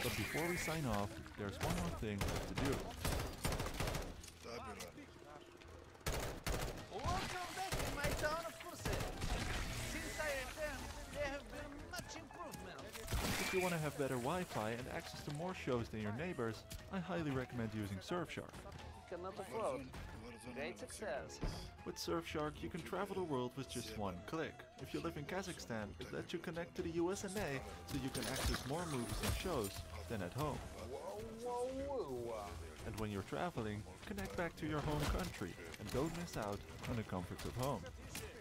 But before we sign off, there's one more thing left to do. you want to have better Wi-Fi and access to more shows than your neighbors, I highly recommend using Surfshark. Cannot afloat. Great success. With Surfshark, you can travel the world with just one click. If you live in Kazakhstan, it lets you connect to the USA, so you can access more movies and shows than at home. And when you're traveling, connect back to your home country and don't miss out on the comforts of home.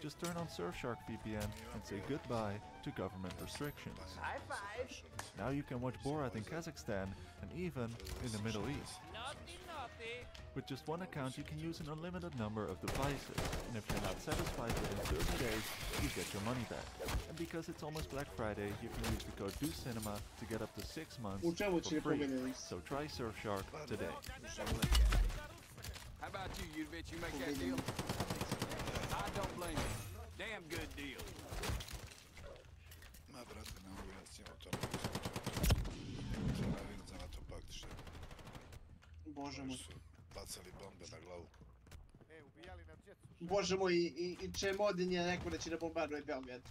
Just turn on Surfshark VPN and say goodbye to government restrictions. High five! Now you can watch Borat in Kazakhstan and even in the Middle East. Naughty, naughty! With just one account, you can use an unlimited number of devices, and if you're not satisfied within 30 days, you get your money back. And because it's almost Black Friday, you can use the code DOCINEMA to get up to 6 months for free. So try Surfshark today. How about you, Yudvich? You make that deal? I don't blame you. Damn good deal. Ma brate, ne mogu ja s njim o tome. Za NATO pakt što. Bože moj. Bacali bombe na glavu. Bože moj, i Čemodin je rekao da će da bombarduje Beograd.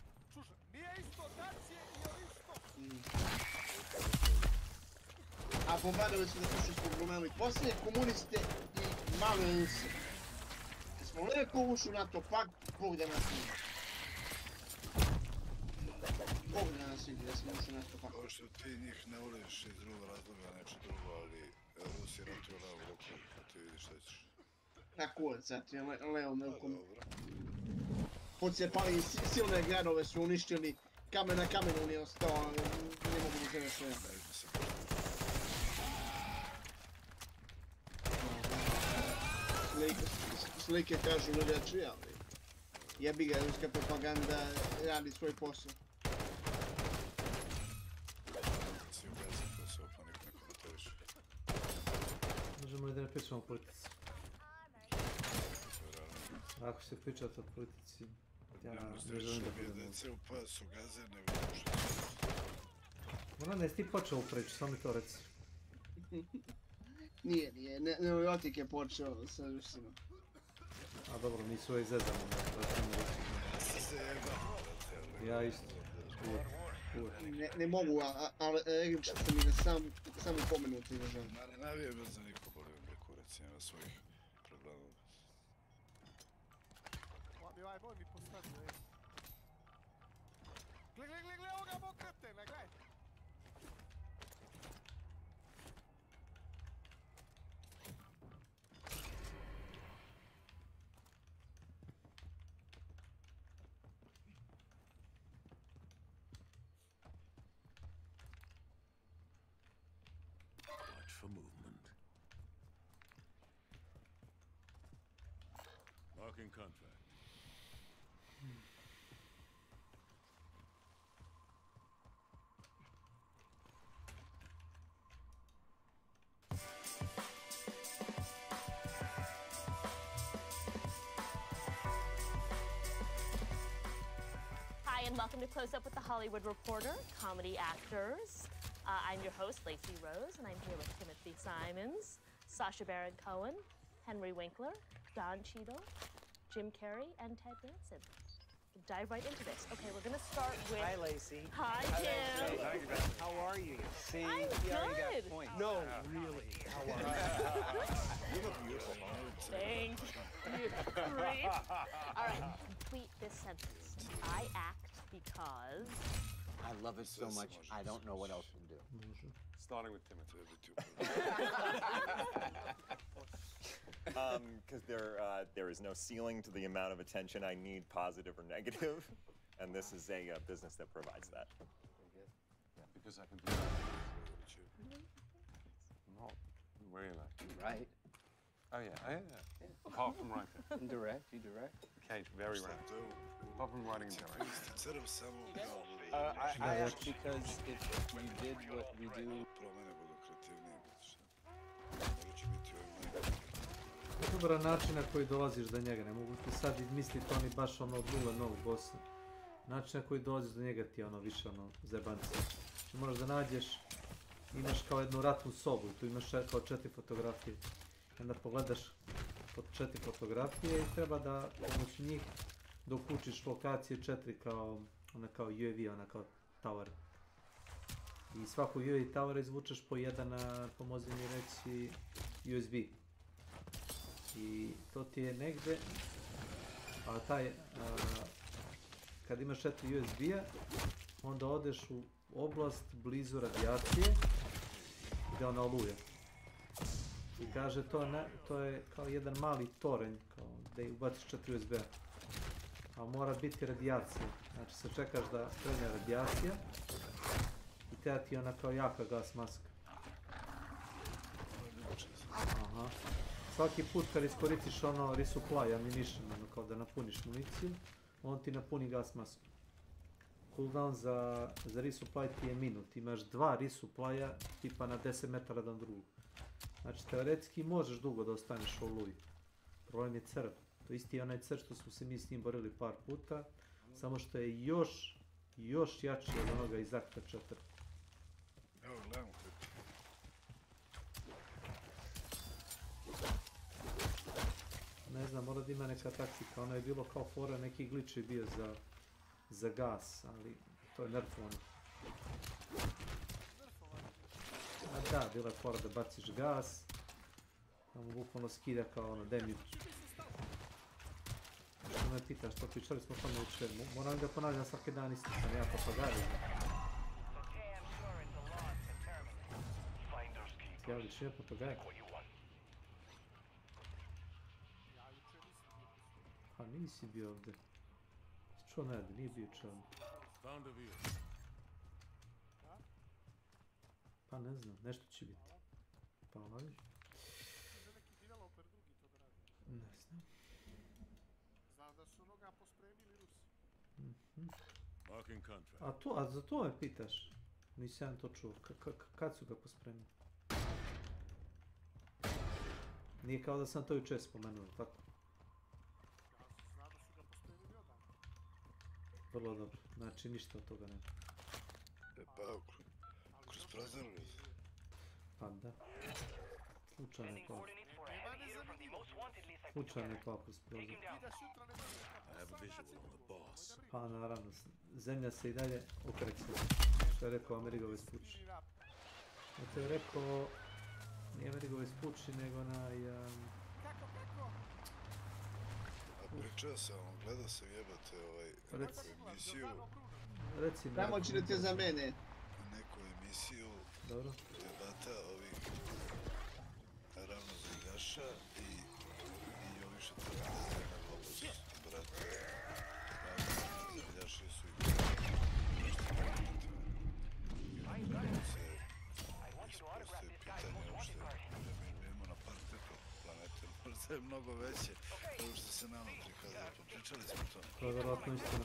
A bombardovali su da slušaju smo glumeli poslije komuniste i male Rusi. Kad smo lepo ušli u NATO pakt, Bog da nas vidi. Bog da nas vidi da smo ušli u NATO pakt. Ovo što ti njih ne voliš iz drugog razloga, neće drugo, ali Rusi ratuju levom rukom, pa ti vidiš šta ćeš. Na kurac, zato je levom rukom. Pocijepali silne gradove su uništili, kamen na kamenu nije ostao, ne mogu da zove sve. Slike kažu drugačije, ali jebi ga, ruska propaganda radi svoj posao. Možemo li da ne pričamo o politici? Ako se pričate o politici, ja ne želim da budem ovdje. Ono ne, ti počeo u priču, samo mi to reci. Nije, Neurotik je počeo sa Rusima. A dobro, mi svoje zezamo, ja isto. Ne mogu, ali regičan sam i na samo pomenuti državu. Ne navijem bez za niko bolio me kurac, ima svojih problema. Boj mi postavio, ej. Gle, ovoga mokretena, gledaj! Watch for movement. Marking contract. Hi, and welcome to Close Up with the Hollywood Reporter, comedy actors. I'm your host, Lacey Rose, and I'm here with Timothy Simons, Sacha Baron Cohen, Henry Winkler, Don Cheadle, Jim Carrey, and Ted Danson. Dive right into this. Okay, we're gonna start with... Hi, Lacey. Hi, Tim. How are you? See, I'm you already good. got points. No, really. How are you? You look beautiful. Thank you. Great. All right, complete this sentence. I act because... I love it so much, I don't know what else to do. Starting with Timothy. Because there is no ceiling to the amount of attention I need, positive or negative, and this is a business that provides that. Yeah, because I can do that. Not really. Right. Oh yeah. Apart from writing. You direct. Okay, very right. Apart from writing and directing. I act because if you did what we do... Dobar način na koji dolaziš do njega, ne mogu ti sad izmisliti oni baš ono od nule novog bossa. Način na koji dolaziš do njega ti je ono više ono zebanci. Znači moraš da nađeš, imaš kao jednu ratnu sobu i tu imaš kao 4 fotografije. I onda pogledaš pod 4 fotografije i treba da pomoć njih dok učiš lokacije 4 kao, ona kao UAV, ona kao tower. I svaku UAV tower izvučeš po jedan, pomozi mi reći, USB. I to ti je negde, a kad imaš 4 USB-a, onda odeš u oblast blizu radijacije gdje ona oluje. I kaže to je kao jedan mali toranj, kao gdje ubaciš 4 USB-a. A mora biti radijacija. Znači se čekaš da krene radijacija i teda ti je ona kao jaka gas maska. Aha. Svaki put kad iskoristiš ono resupply ammunition, ono kao da napuniš municiju, on ti napuni gas masku. Cooldown za resupply ti je minut. Imaš 2 resupply-a tipa na 10 metara dan drugog. Znači teoretski možeš dugo da ostaneš u oluji. Problem je crv. To isti je onaj crv što smo se mi s njim borili par puta, samo što je još jači od onoga iz akta 4. Evo, gledamo klip. Ne znam, mora da ima neka taktika. Ono je bilo kao fora, neki glitch je bio za gas, ali to je nerfovano. A da, bila je fora da baciš gas, da mu bukvalno skida kao ono damage. Što me pitaš, to pričali smo tamo učer. Moram da ponavljam svaki dan, isto sam ja papagaj. Ja li čuje papagaj? Pa nisi bio ovdje. Čuo ne, nije bio čuo. Pa ne znam, nešto će biti. Pa ovaj. Ne znam. Znam da su onoga pospremili Rusi. A za to me pitaš? Nisam to čuo. Kad su ga pospremili? Nije kao da sam to jučer spomenuo, tako? Znam da su ga pospremili odavno. Vrlo dobro, znači ništa od toga nema. Pa, kroz prozor. Pa da. Slučajno je pao. Slučajno je pao kroz prozor. Pa naravno, zemlja se i dalje okreće. Što je rekao Amerigo Vespucci. To je rekao, nije Amerigo Vespucci, nego onaj... Pričao sam, gledao sam jebate neku emisiju. Recimo. Pomoći li te za mene? Neku emisiju. Dobro. Debata ovih ravnozemljaša i ovi što treba da zemlja globus, brate. Ravnozemljaši su i ispostoje pitanje uopšte da mi živimo na partetu planete. Možda je mnogo veće nego što se nama prikazuje. Pričali smo to. To je vjerojatno istina.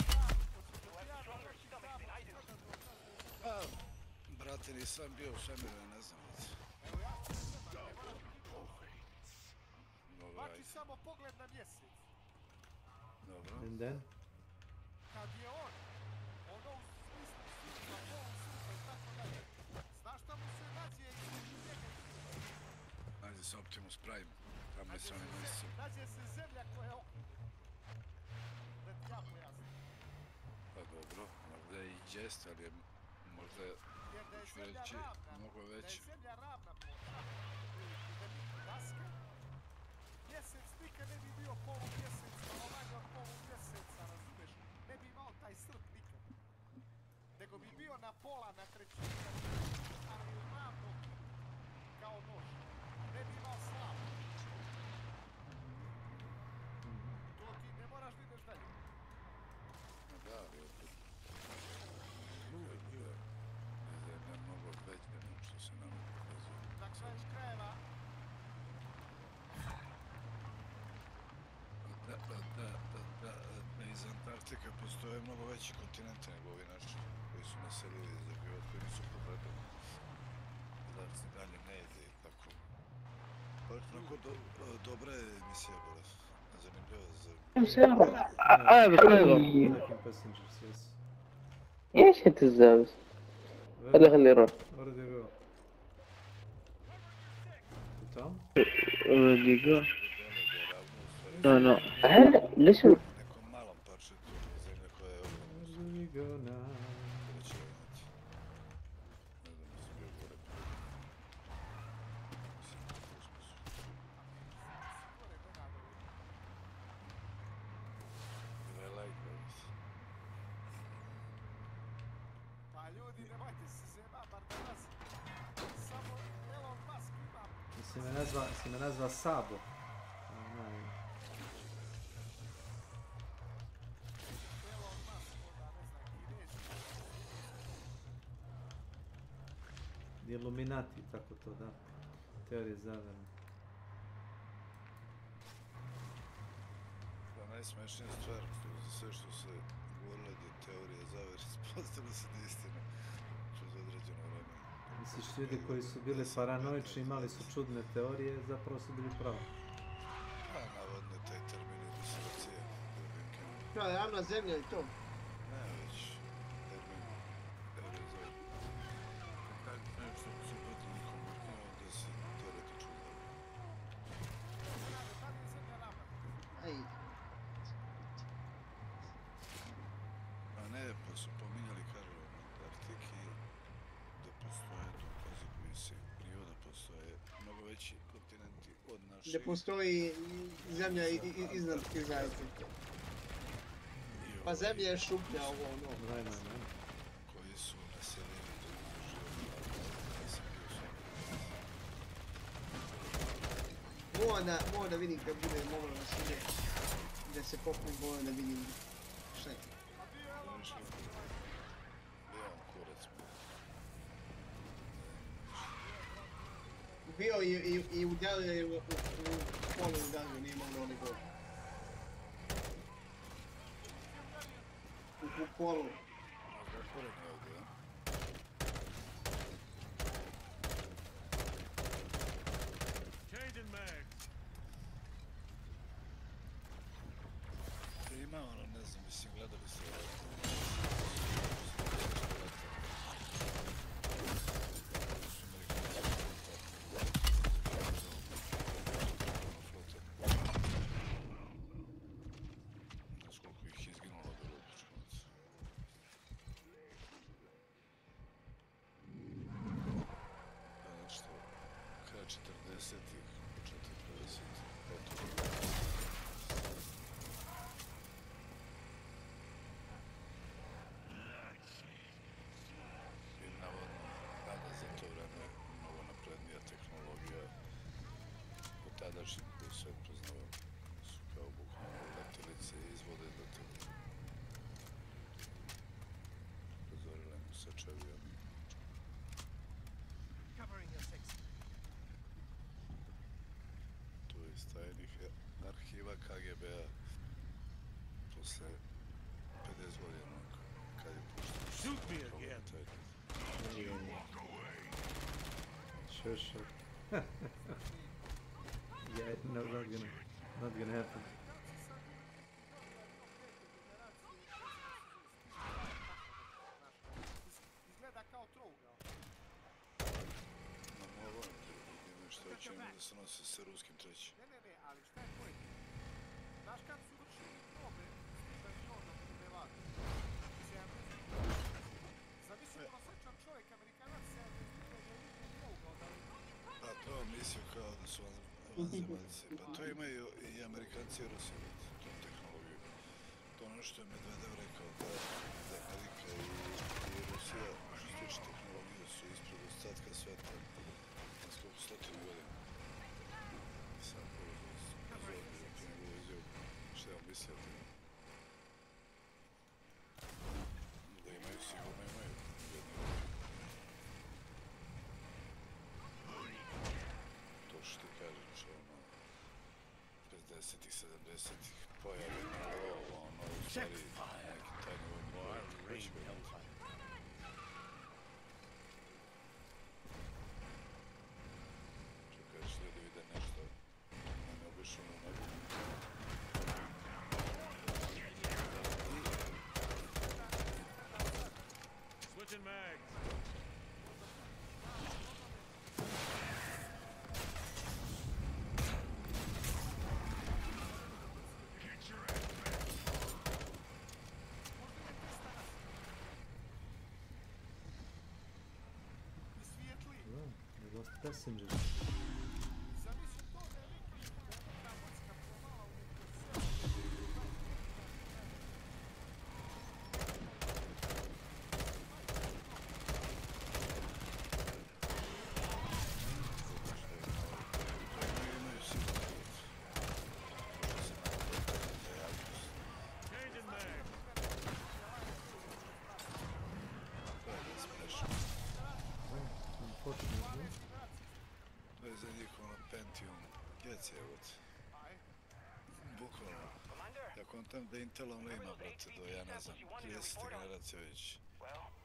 Pa, brate, nisam bio u svemiru, ne znam. Bači samo pogled na mjesec. Dobro. And then? Kad je on, ono u smislu svita, polu svita i tako dalje. Znaš šta mu se nađe između njega i svita? Nađe se Optimus Prime, tamo je strane mjesecu. Nađe se zemlja koja je okupna. Da ti ja pojasnim. Pa dobro, možda i jest, ali je možda, ću reći, mnogo veće. Da je zemlja ravna po da bi daske, mjesec nikad ne bi bio polumjesec, malo manje od polumjeseca, razumeš? Ne bi imao taj srp nikad. Nego bi bio na pola, na trećinu, ali ravno kao nož. Ne bi imao slavu. To ti ne moraš da ideš dalje. Da, ali opet. Zemlja je mnogo veća nego što se nama pokazuje. Na kraju krajeva. Da, iz Antarktike postoje mnogo veći kontinente nego ovi naši koji su naselili za život, koji nisu pobredili. Znači, dalje ne ide i tako. Pa onako dobra je emisija bila. Zanimljiva za... ايش تتزاوز؟ خليه يروح. Already go. Tom? Already go. No. ليش Nekom malom parčetu zemlje koja je Already go now. Si me nazva Sabo. Onaj. Illuminati, tako to, da. Teorije zavere. Pa najsmešnija stvar, za sve što se govorilo da je teorija zavere, ispostavilo se da je istina kroz određeno vreme. Misliš, ljudi koji su bili paranoični, imali su čudne teorije, zapravo su bili pravi. Pa, navodno je taj termin ilustracija. Šta, ravna zemlja i to? Ne, već termin teorija zavere. Nešto suprotno nikom vrtnjava, da si teoretično zavere. Aj. A ne, pa su pominjali, kažu, na Antarktiki, da postoje dokazi koji se krivo, da postoje mnogo veći kontinenti od naših. Da postoji zemlja iznad tih zajednica. Pa zemlja je šuplja ovo, ono. Koji su naseljeni da izdrživaju. Moram da vidim kad bude moglo da se ide. Da se popnem, moram da vidim šta je. Bijam kurac. Bio i udario u polu udario, nije moglo oni gore. U polu. Ima ono, ne znam, mislim, gledali su koliko ih izginulo do Lubučkovac. Pa nešto, kraj 40-ih, početak 50-ih, tadašnji koji sve poznao su kao bukvalno letelice izvode letelice. Pozorile mu sačevi oni. Tu je iz tajnih arhiva KGB-a posle 50 godina kad je pušteno. Shoot me again! Sure. Yeah, no, not gonna happen. Izgleda kao trougao. Na mogu imaju što će ima da se nose sa ruskim trećim. Ne, ali šta je point? Znaš kad su vršili probe s aviona u Nevadu? Zamisli prosječan čovjek, Amerikanac se je trougao da li... Pa to mislio kao da su vanzemaljci. Pa to imaju i Amerikanci i Rusi, tu tehnologiju. To ono što je Medvedev rekao, da Amerika i Rusija, što se tiče tehnologije, su ispred ostatka sveta na skoliko stotinu godina. Sad pozorno tu njegovu izjavu, što ja mislio o tim. Da imaju, sigurno imaju. To što ti kažeš, ono, 50-ih, 70-ih, pojavljeno ovo, ono, u stvari, neki tajni vojni koji će ga imati. Što kažeš, ljudi vide nešto neobično u nebu. Switching mags. Lost passengers. Zamisli to da je neki, da je ta vojska plovala u nekom selu. za njihov Pentium. Gdje je od? Bukvalno. Ja kontam da Intelom ne ima, brate, do, ja ne znam, 30. generacija već.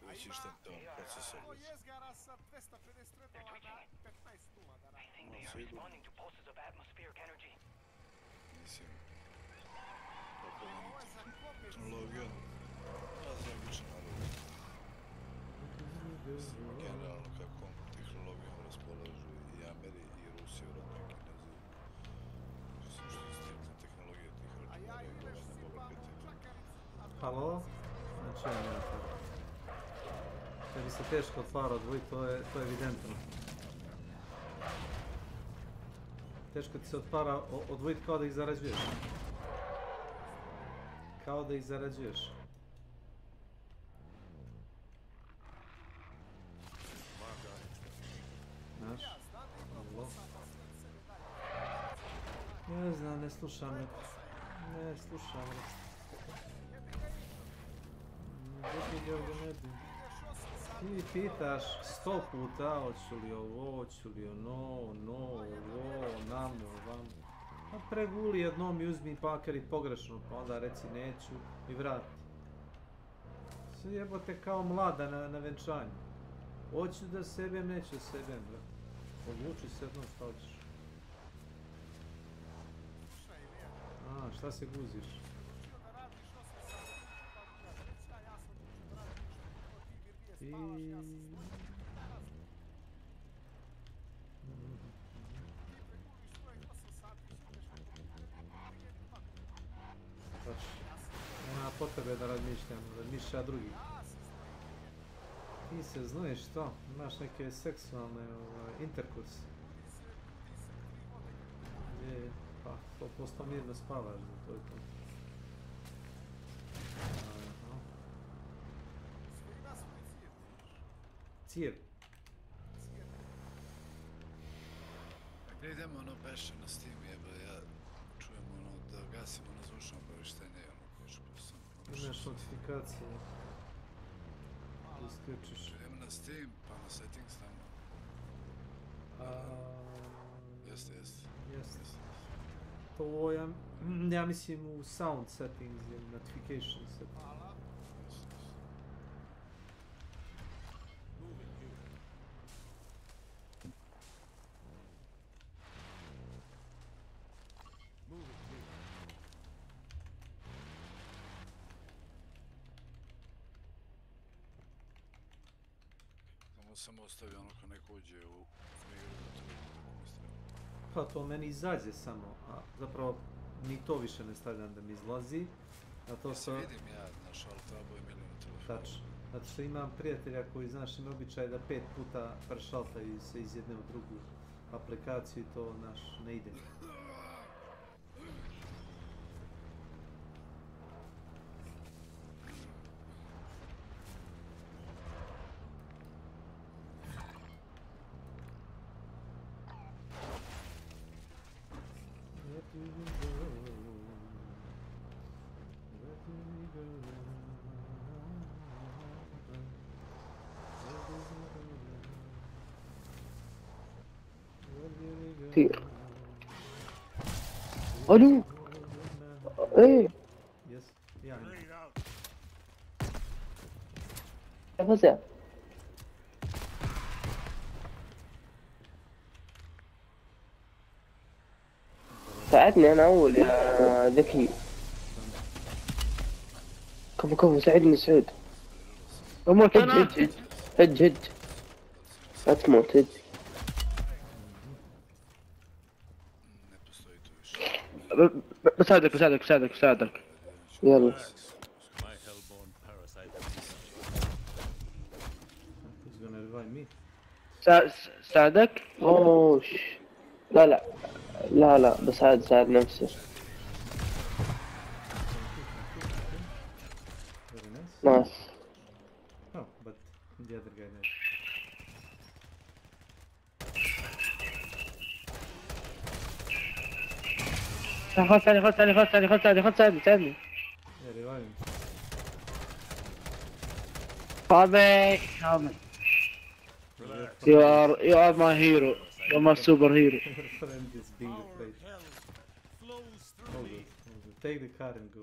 Već ištantom procesor. Ovo jezgara sa 250 redova na 15.0 da radi. No, sigurno. Mislim, tako da tehnologija, a za obično naravno. Mislim, generalno kako tehnologijom raspolažu i Ameri i Rusi, vjerojatno i Kinezi. Mislim, što se striktne tehnologije tih računara i dovoljno Boga pitanja. Halo? Znači, ja ne znam. Tebi se teško otvara odvojiti, to je evidentno. Teško ti se otvara odvojiti kao da ih zarađuješ. Kao da ih zarađuješ. Znaš? Ne znam, ne slušam me. Ne slušam me. Ti pitaš 100 puta hoću li ovo, hoću li ono, ovo, namo, vamo. Pa preguli jednom i uzmi pakar i pogrešno, pa onda reci neću i vrati. Sve jebote kao mlada na venčanju. Hoću da sebem, neću da sebem, brate. Odluči se jednom šta hoćeš. A, šta se guziš? Nema potrebe da razmišlja drugi. Ti se znaš što, imaš neke seksualne interkurs. Gdje, pa, 100% mirno spavaš, to je to. Cijev. Gdje idemo ono beše na Steam jebe, ja čujem ono da gasimo na zvučno obavještenje i ono košu pa sam... Imaš notifikacije. Isključiš. Idemo na Steam pa na settings tamo. Jeste. To ja mislim u sound settings ili notification settings. Samo ostavio ono ko neko uđe u igru da to istrema. Pa to meni izađe samo, a zapravo ni to više ne stavljam da mi izlazi. Ja se vidim ja, znaš, ali trabo je milijuna telefona. Tačno. Zato što imam prijatelja koji, znaš, ima običaj da 5 puta prešaltaju se iz jedne u drugu aplikaciju i to, znaš, ne ide. كثير. الو ايه يس يعني فزع ساعدني انا اول يا ذكي. كفو ساعدني سعود. اموت هج لا تموت هج. بساعدك يلا. ساعدك؟ اوش لا بساعد نفسي. نايس. Oh, but the other guy knows. خذ ساعدني. Robin. You are my hero. I'm a superhero. Your friend is being afraid. All good, all good. Take the car and go.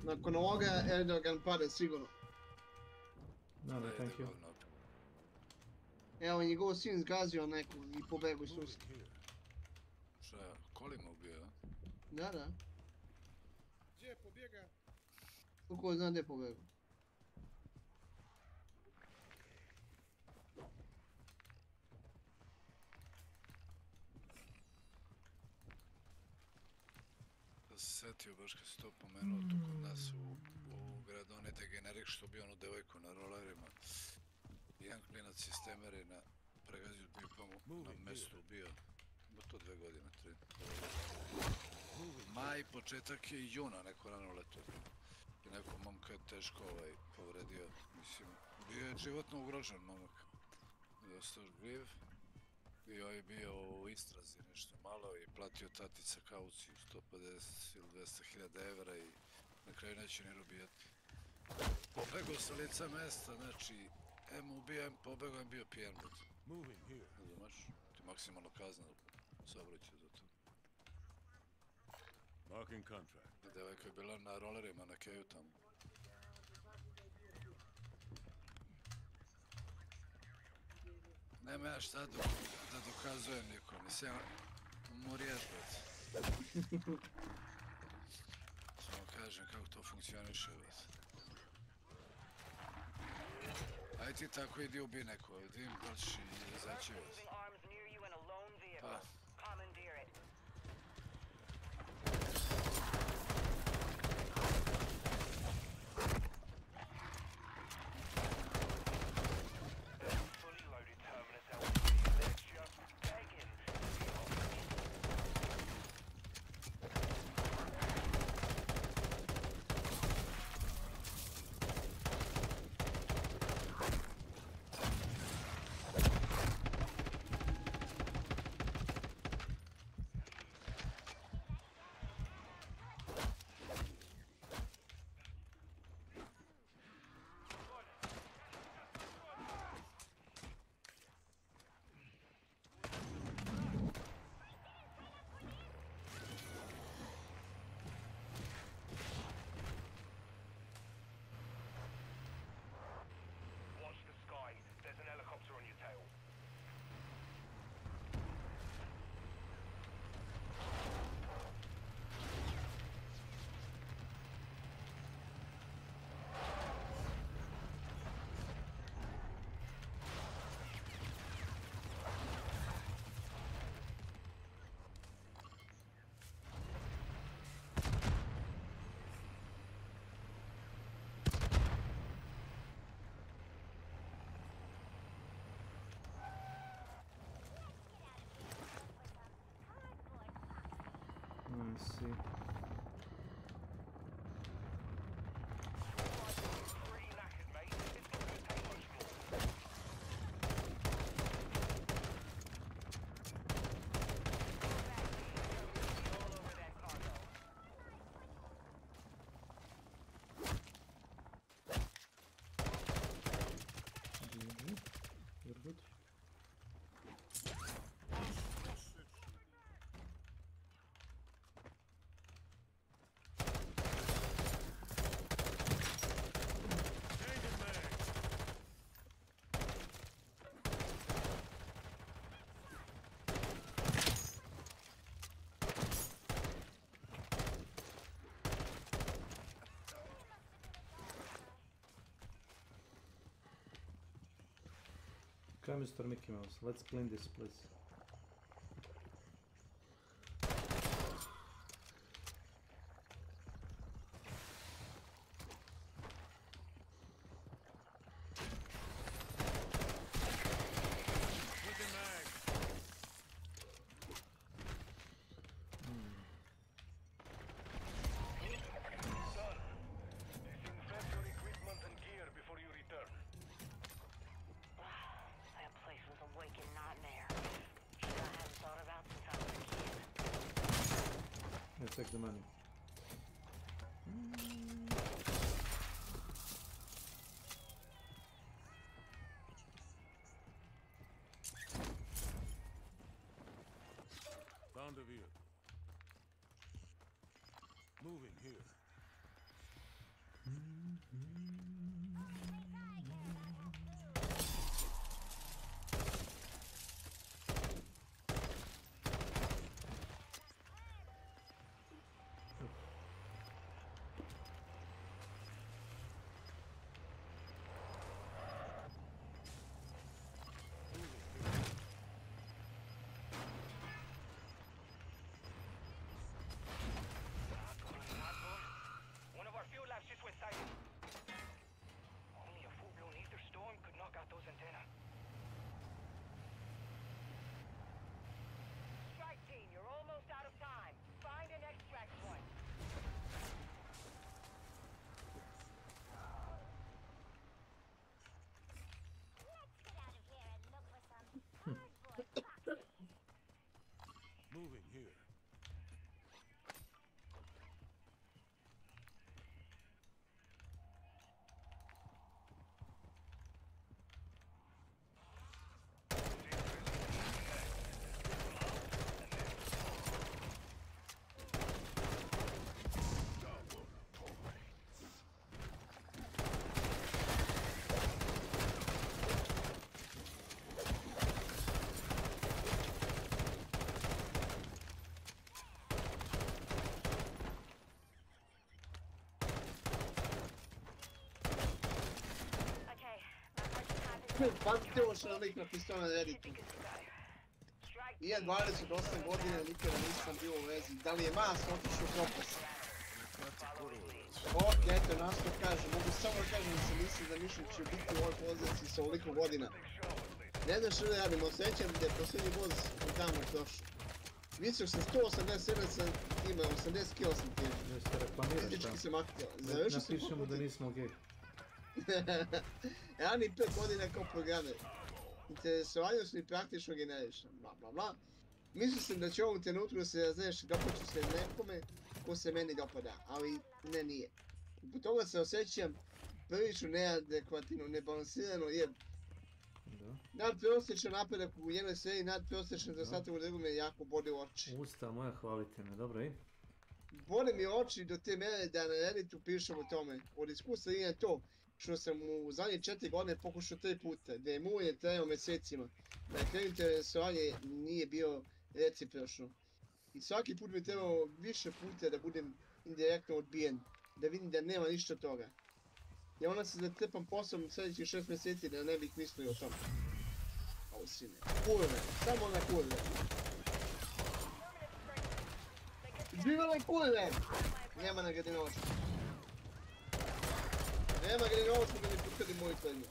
Nakon ovoga Erdogan pade sigurno. No, no, thank you. Evo, njegov sin zgazio nekog i pobegao iz susta. Šta, kolima ubio, a? Da, da. Gdje je pobjega? Kako zna gdje je pobegao? Da se setio baš kad si to pomenuo tu kod nas u gradu, onaj degenerik što bio onu devojku na rolerima. Jedan klinac iz Temerina pregazio pipom na mestu ubio. Bo to 2 godine, 3. Maj, početak je juna, neko rano leto. I neko momka je teško povredio. Mislim, bio je životno ugrožen momak. Dosta žgljiv. I je bio u istrazi nešto malo i platio tatica kauciju 150 ili 200.000 evra i na kraju neće ni robijati. Pobegao sa lica mesta, znači, em ubio, em pobegao, em bio pijen. Razumeš? Ti maksimalno kazna saobraćaj za to. Marking contract. Devojka je bila na rolerima na keju tamo. Nema ja šta da dokazujem nikom, nisam ja umorijaš, brate. Samo kažem kako to funkcioniše, brate. Aj ti tako idi ubi neko, vidim da ćeš izaći, brate. Pa. I see. You're good. Come, Mr. Mickey Mouse, let's clean this place. check the money. Found a vehicle. Moving here. One of our fuel labs just went silent. Only a full-blown ether storm could knock out those antennas. Strike team, you're almost out of time. Find an extract point. Moving here. Pazite ovo što je lik na pistola na Redditu. Nije 28 godina, nikada nisam bio u vezi. Da li je mas otišao u propast? Ok, eto, nasto kaže. Mogu samo da kažem da se mislim da Mišlić će biti u ovoj poziciji sa ovoliko godina. Ne znam što da radim, osjećam da je posljednji voz u Damar došao. Visio sam 187 sam imao, 80 kila sam tijel. Jeste reklamiraš Fizički sam aktivan. Napišemo da nismo gej. Ja ni 5 godina kao programer. Interesovanje su mi praktično generišno, bla bla bla. Mislio sam da će u ovom trenutku da se razreš dopaću se nekome ko se meni dopada, ali ne nije. Zbog toga se osjećam prilično neadekvatno, nebalansirano jer nadprosječan napredak u jednoj seriji, nadprosječan zastatak u drugom je jako bode u oči. Usta moja, hvalite me, dobro i? Bode mi oči do te mere da na Redditu pišem o tome. Od iskustva je to što sam u zadnje 4 godine pokušao 3 puta, da je moj je trajao mesecima. Da je kraj interesovanje nije bio recipročno. I svaki put mi trebao više puta da budem indirektno odbijen, da vidim da nema ništa toga. I onda se zatrpam poslom sljedećih 6 mjeseci da ne bih mislio o tome. Ovo sine, kurve, samo na kurve. Živjeli kurve! Nema na Gradinovačku. Nema Gradinovačku da mi potvrdi moju tvrdnju.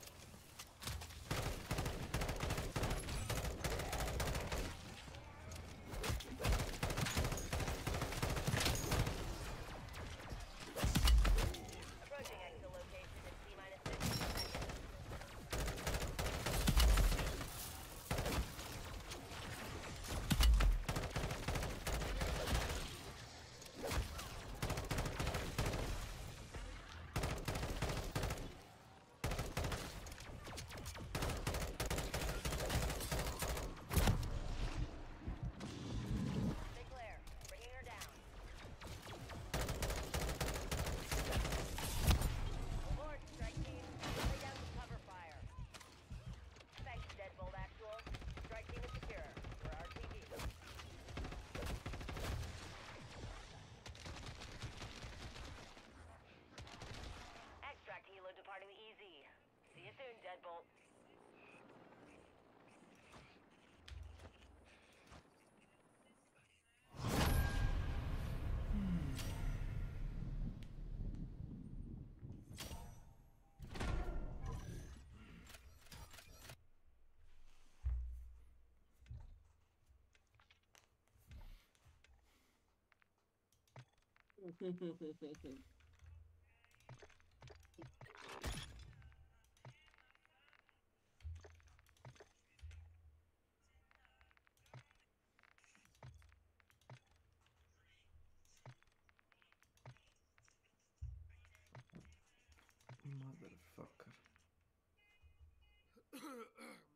Motherfucker.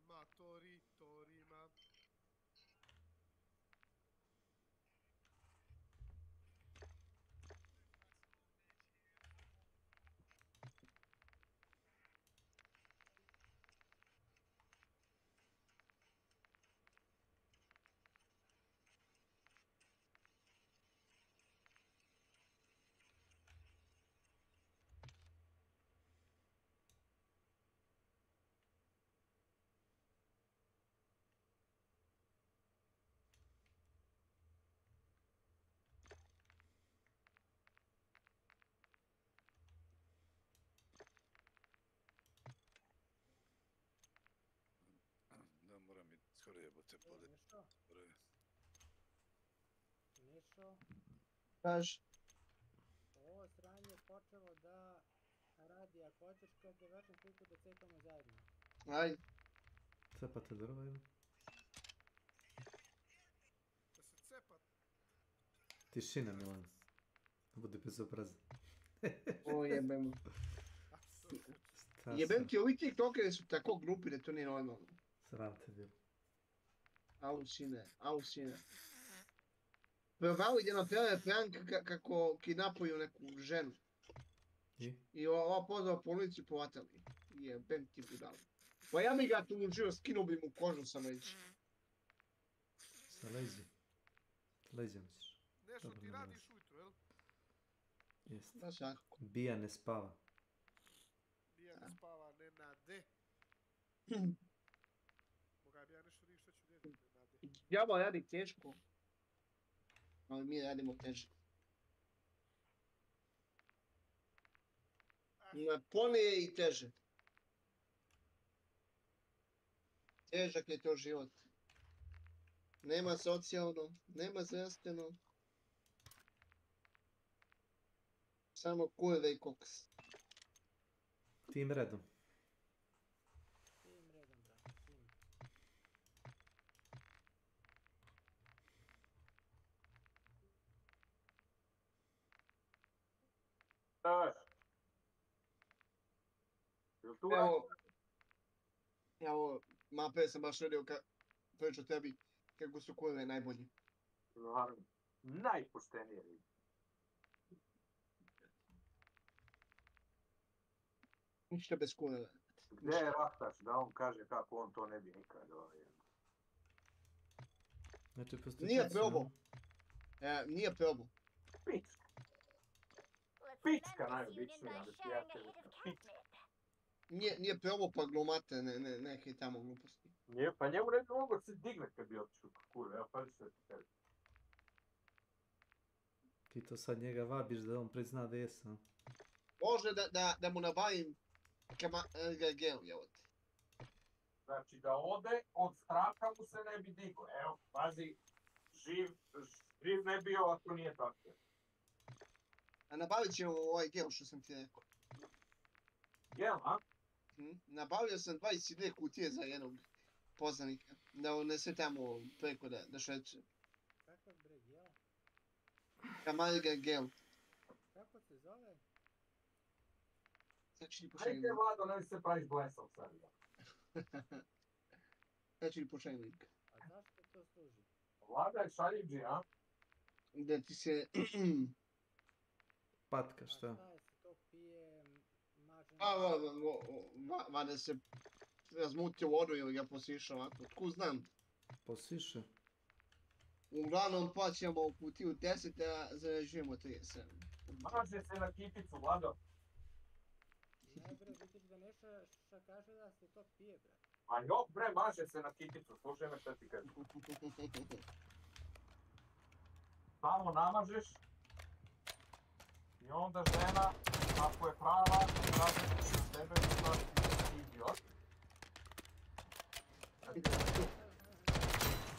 Ma tori, ma. Da, moram i skoro jebote pode. Mišo, Kaži. ovo sranje je počelo da radi, ako hoćeš kad dovršim sliku da cepamo zajedno. Ajde. Cepate drva ili? Da se cepat. Tišina, Milan. Budi bezobrazan. O jebem. Šta Jebem sam? ti, ovi tiktokeri su tako glupi da to nije normalno. Sram te bilo. Au sine. Probali da naprave prank kako kidnapuju neku ženu. I ova pozvao policiju povatali. Jebem ti budalo. Pa ja bi ga tužio, skinuo bi mu kožu sa leđa. Sa leđa? Leđa misliš? Nešto ti radiš ujutro, jel? Jeste. Da svakako. Bija ne spava. Bija ne spava, ne nade. Moga bi ja nešto što ću djeti, ne nade. Djavo radi teško. Ali mi radimo teže. Ponije i teže. Težak je to život. Nema socijalno, nema zdravstveno. Samo kurve i koks. Tim redom. Tim redom, brate, tim. Evo, mape sam baš vidio priču tebi kako su kurve najbolji. Naravno. Najpoštenije ribe. Ništa bez kurve. Gdje je Rahtaš da on kaže kako on to ne bi nikad Znači, Nije probao. Nije probao. Pička najobičnija, da ti ja te pička. Nije probao pa glumate neke tamo gluposti. Nije, pa njemu ne bi mogo se digne kad bi otišao kurve, evo pa što ti tebi. Ti to sad njega vabiš da on prizna da jesam. Može da mu nabavim gel, evo ti. Znači da ode, od straha mu se ne bi digo. Evo, pazi, živ ne bio ako nije tako. A nabavit ćemo ovaj gel što sam ti rekao. Gel, a? Nabavio sam 22 kutije za jednog poznanika. Da unese tamo preko da šeće. Kakav bre gel? Kamarga gel. Kako se zove? Ajde, Vlado, ne se praviš blesav sad. Znači li počaj link. A zašto to služi? Vlada je šaljivđi, a? Da ti se... Patka, šta? A šta je se to pije, maže... Vada se razmuti u vodu ili ga posiša ovako. Tko znam? Posiše? Uglavnom plaćamo kutiju 10, a zarađujemo 37. Maže se na kipicu, Vlado. Ne bre, vidiš da Neša kaže da se to pije, bre. A jok bre, maže se na kipicu, slušaj me šta ti kažem. Samo namažeš i onda žena, ako je prava, radi se s tebe što ti idiot.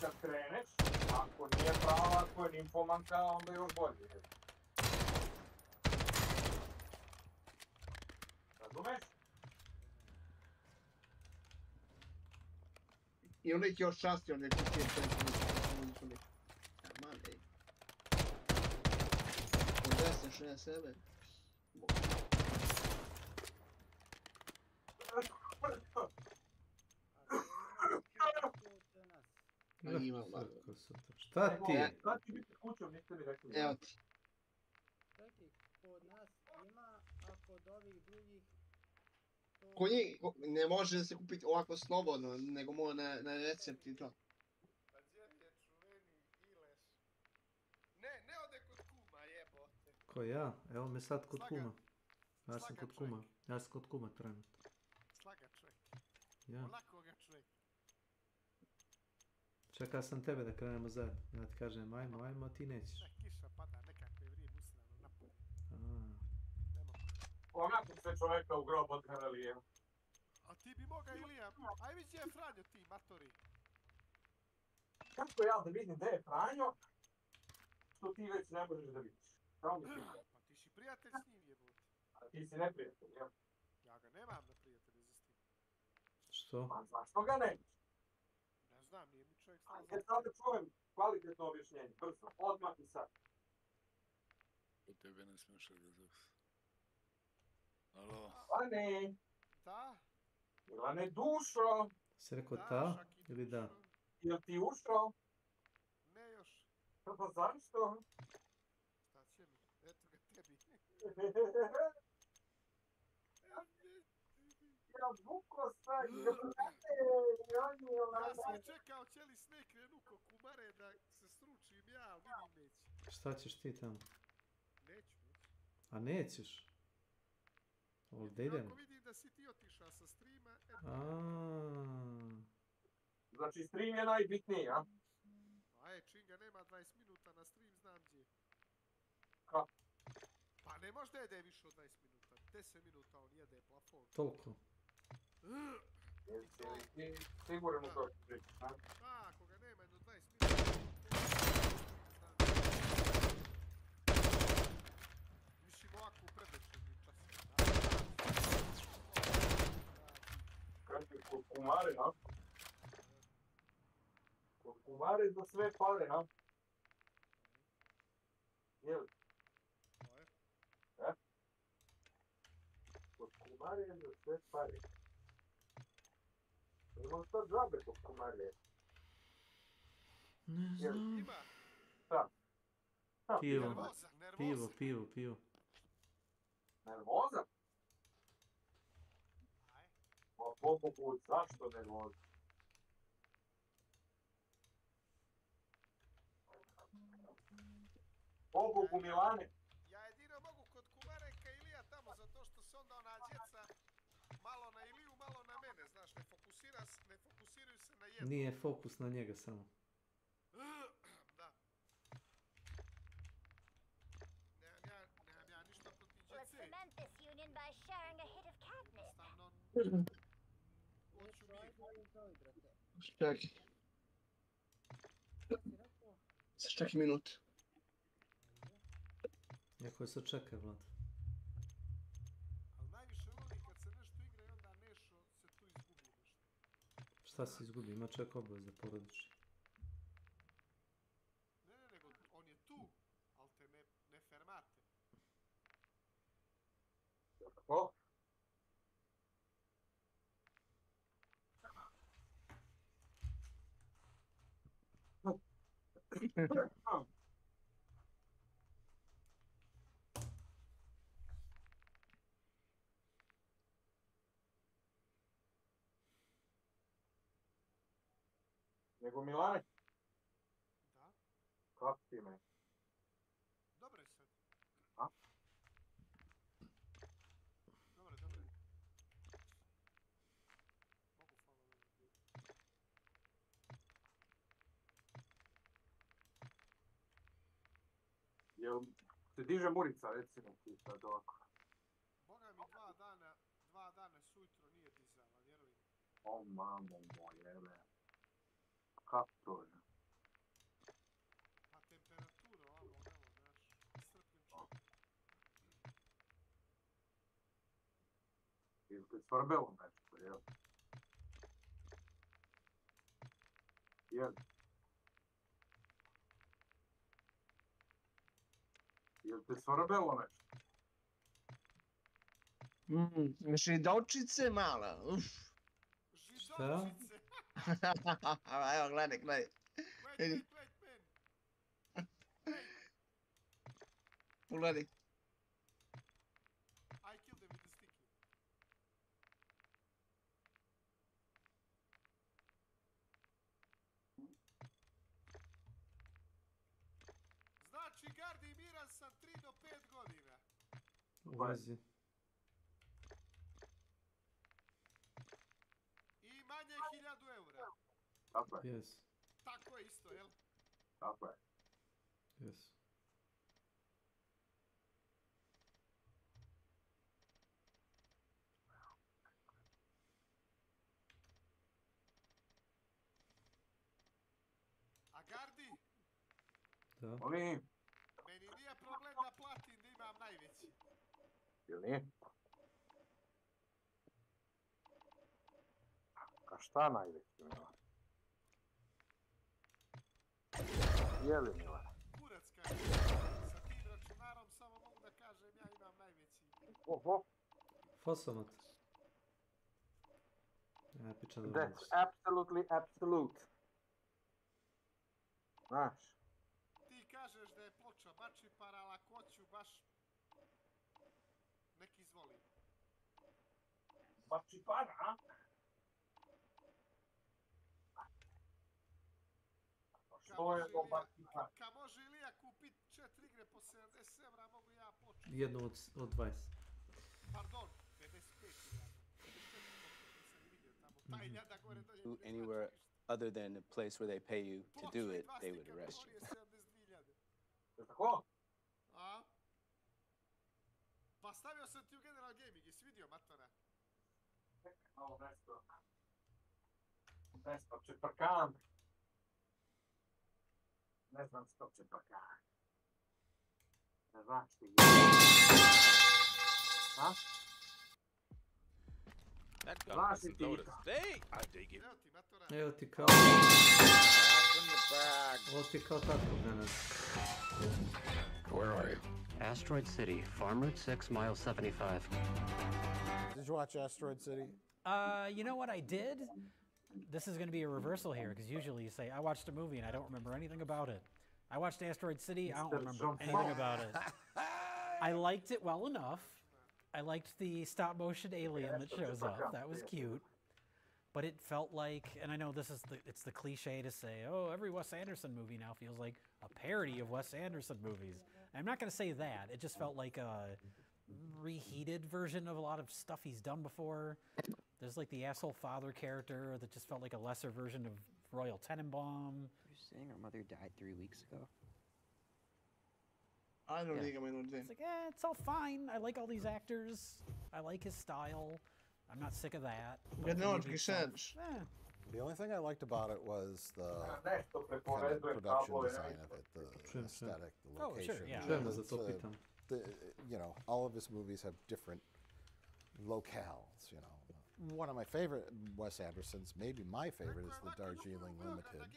Kad kreneš, ako nije prava, ako je nimfomanka, onda još bolje. Razumeš? I on ih još časti, on je kutije sve. Aman, ej. 267. Šta ti je? Šta ti biti kućom, niste mi rekli. Evo ti. Čekaj, kod nas ima, a kod ovih drugih... Kod njih ne može se kupiti ovako slobodno, nego mora na recept i to. Pa gdje je čuveni Ileš? Ne ode kod kuma, jebote. Ko ja? Evo me sad kod kuma. Ja sam Slaga kod kuma. Ja sam kod kuma trenutno. Slaga čovjek. Ja. Olako ga čovjek. Čekao sam tebe da krenemo zajedno. Ja ti kažem ajmo, a ti nećeš. Kiša pada, nekako je vrijeme usrano napolje. Onako sve čoveka u grob odgarali je. A ti bi moga Ilija, aj vidi gdje je Franjo ti, matori. Kako ja da vidim gdje je Franjo, što ti već ne možeš da vidiš? Samo mi ti. Pa ti si prijatelj s njim jebote. A ti si neprijatelj, jel? Ja ga nemam na prijatelje za s tim. Što? Pa zašto ga nemaš? Ne znam, nije mi čovjek stao. Ajde sad da čujem kvalitetno objašnjenje, brzo, odmah i sad. Po tebe ne smiješ da zove. Alo? Milane! Da? Milane, dušo! Si rekao ta ili da? Jel ti ušao? Ne još. Pa zašto? Šta će mi? Eto ga tebi. Ja vuko sad, ja sam čekao cijeli sneg krenu ko kumare da se stručim ja, ali vidim neće. Šta ćeš ti tamo? Neću. A nećeš? Ovdje idemo. Ako vidim da si ti otišao sa streama, Znači stream je najbitniji, a? A čim ga nema 20 minuta na stream, znam gdje. Kako? Pa ne može da jede više od 20 minuta. 10 minuta on jede plafon. Toliko? Siguran u to priča, a? Pa, ako ga nema jedno 20 minuta, mislim ovako u predvečernim časima. Kažete, kod kumare, a? Kod kumare za sve pare, a? Jel? Kod kumare za sve pare. Imam šta džabe kod kumare. Ne znam. Ima. Šta? Pivo. Nervoza? Pa popogu, zašto nervoza? Pobogu Milane. Ja jedino mogu kod kumareka Ilija tamo, zato što se onda ona djeca malo na Iliju, malo na mene, znaš, ne fokusiraju se na jedno. Nije fokus na njega samo. Da. Nemam ja ništa protiv djece. Jednostavno, hoću mi. Čekaj. Čekaj minut. Jako se čeka, Vlad. Ali najviše volim kad se nešto igra i onda nešto se tu izgubi nešto. Šta se izgubi? Ima čovjek obaveze porodični. Ne, nego on je tu, ali te ne fermate. Kako? Nego Milane? Da? Kako ti me? Dobro je sad. A? Dobre. Mogu hvala. Jel se diže murica, recimo ti sad ovako? Boga mi 2 dana sujutro nije dizala, vjeruj mi. O mamo mojele. Kako to je? Pa temperatura, ovo, znaš, strpim čovjek. Ili te svrbelo nešto, jel? Jel? Jel te svrbelo nešto? Židovčice mala. Uf. Šta? Evo, gledaj. Vidi. Pogledaj. I killed him with the sticky. Znači, Gardi, miran sam 3 do 5 godina. U vezi. I manje 1000 eura. Tako je. Yes. Tako je isto, jel? Tako je. Yes. A Gardi, Da. Molim. meni nije problem da platim da imam najveći. Jel nije? A šta najveći, Milan? Je li, Milan? Kurac kaže, sa tim računarom samo mogu da kažem ja imam najveći. Oho. Fosomat. Epičan That's absolutely absolute. Znaš. Ti kažeš da je ploča bači para, ali ako hoću baš nek izvoli. Bači para, a? Ka može Ilija kupit 4 igre po 70 evra, mogu ja ploču. Jednu od 20. Pardon, 55 Do anywhere other than a place where they pay you to do it, they would arrest you. Tako? A? Pa stavio sam ti u General Gaming, jesi vidio, Matona? Malo nešto čeprkan. Ne znam što čeprkan. Ne znaš ti. Ha? That gun doesn't load a thing. I dig it. Evo ti kao... Ovo ti kao tako danas. Where are you? Asteroid City, Farm Route 6, mile 75. Did you watch Asteroid City? You know what I did? This is going to be a reversal here, because usually you say, I watched a movie and I don't remember anything about it. I watched Asteroid City, I don't remember anything about it. I liked it well enough. I liked the stop-motion alien that shows up. That was cute. But it felt like, and I know this is it's the cliche to say, oh, every Wes Anderson movie now feels like a parody of Wes Anderson movies. And I'm not going to say that. It just felt like a reheated version of a lot of stuff he's done before. There's like the asshole father character that just felt like a lesser version of Royal Tenenbaum. You're saying our mother died 3 weeks ago? I don't think I'm in It's like, it's all fine. I like all these actors. I like his style. I'm not sick of that. The only thing I liked about it was the kind of production design of it, the aesthetic, the location. Oh, sure, yeah. You know, all of his movies have different locales, you know. One of my favorite Wes Andersons, maybe my favorite, is the Darjeeling Limited.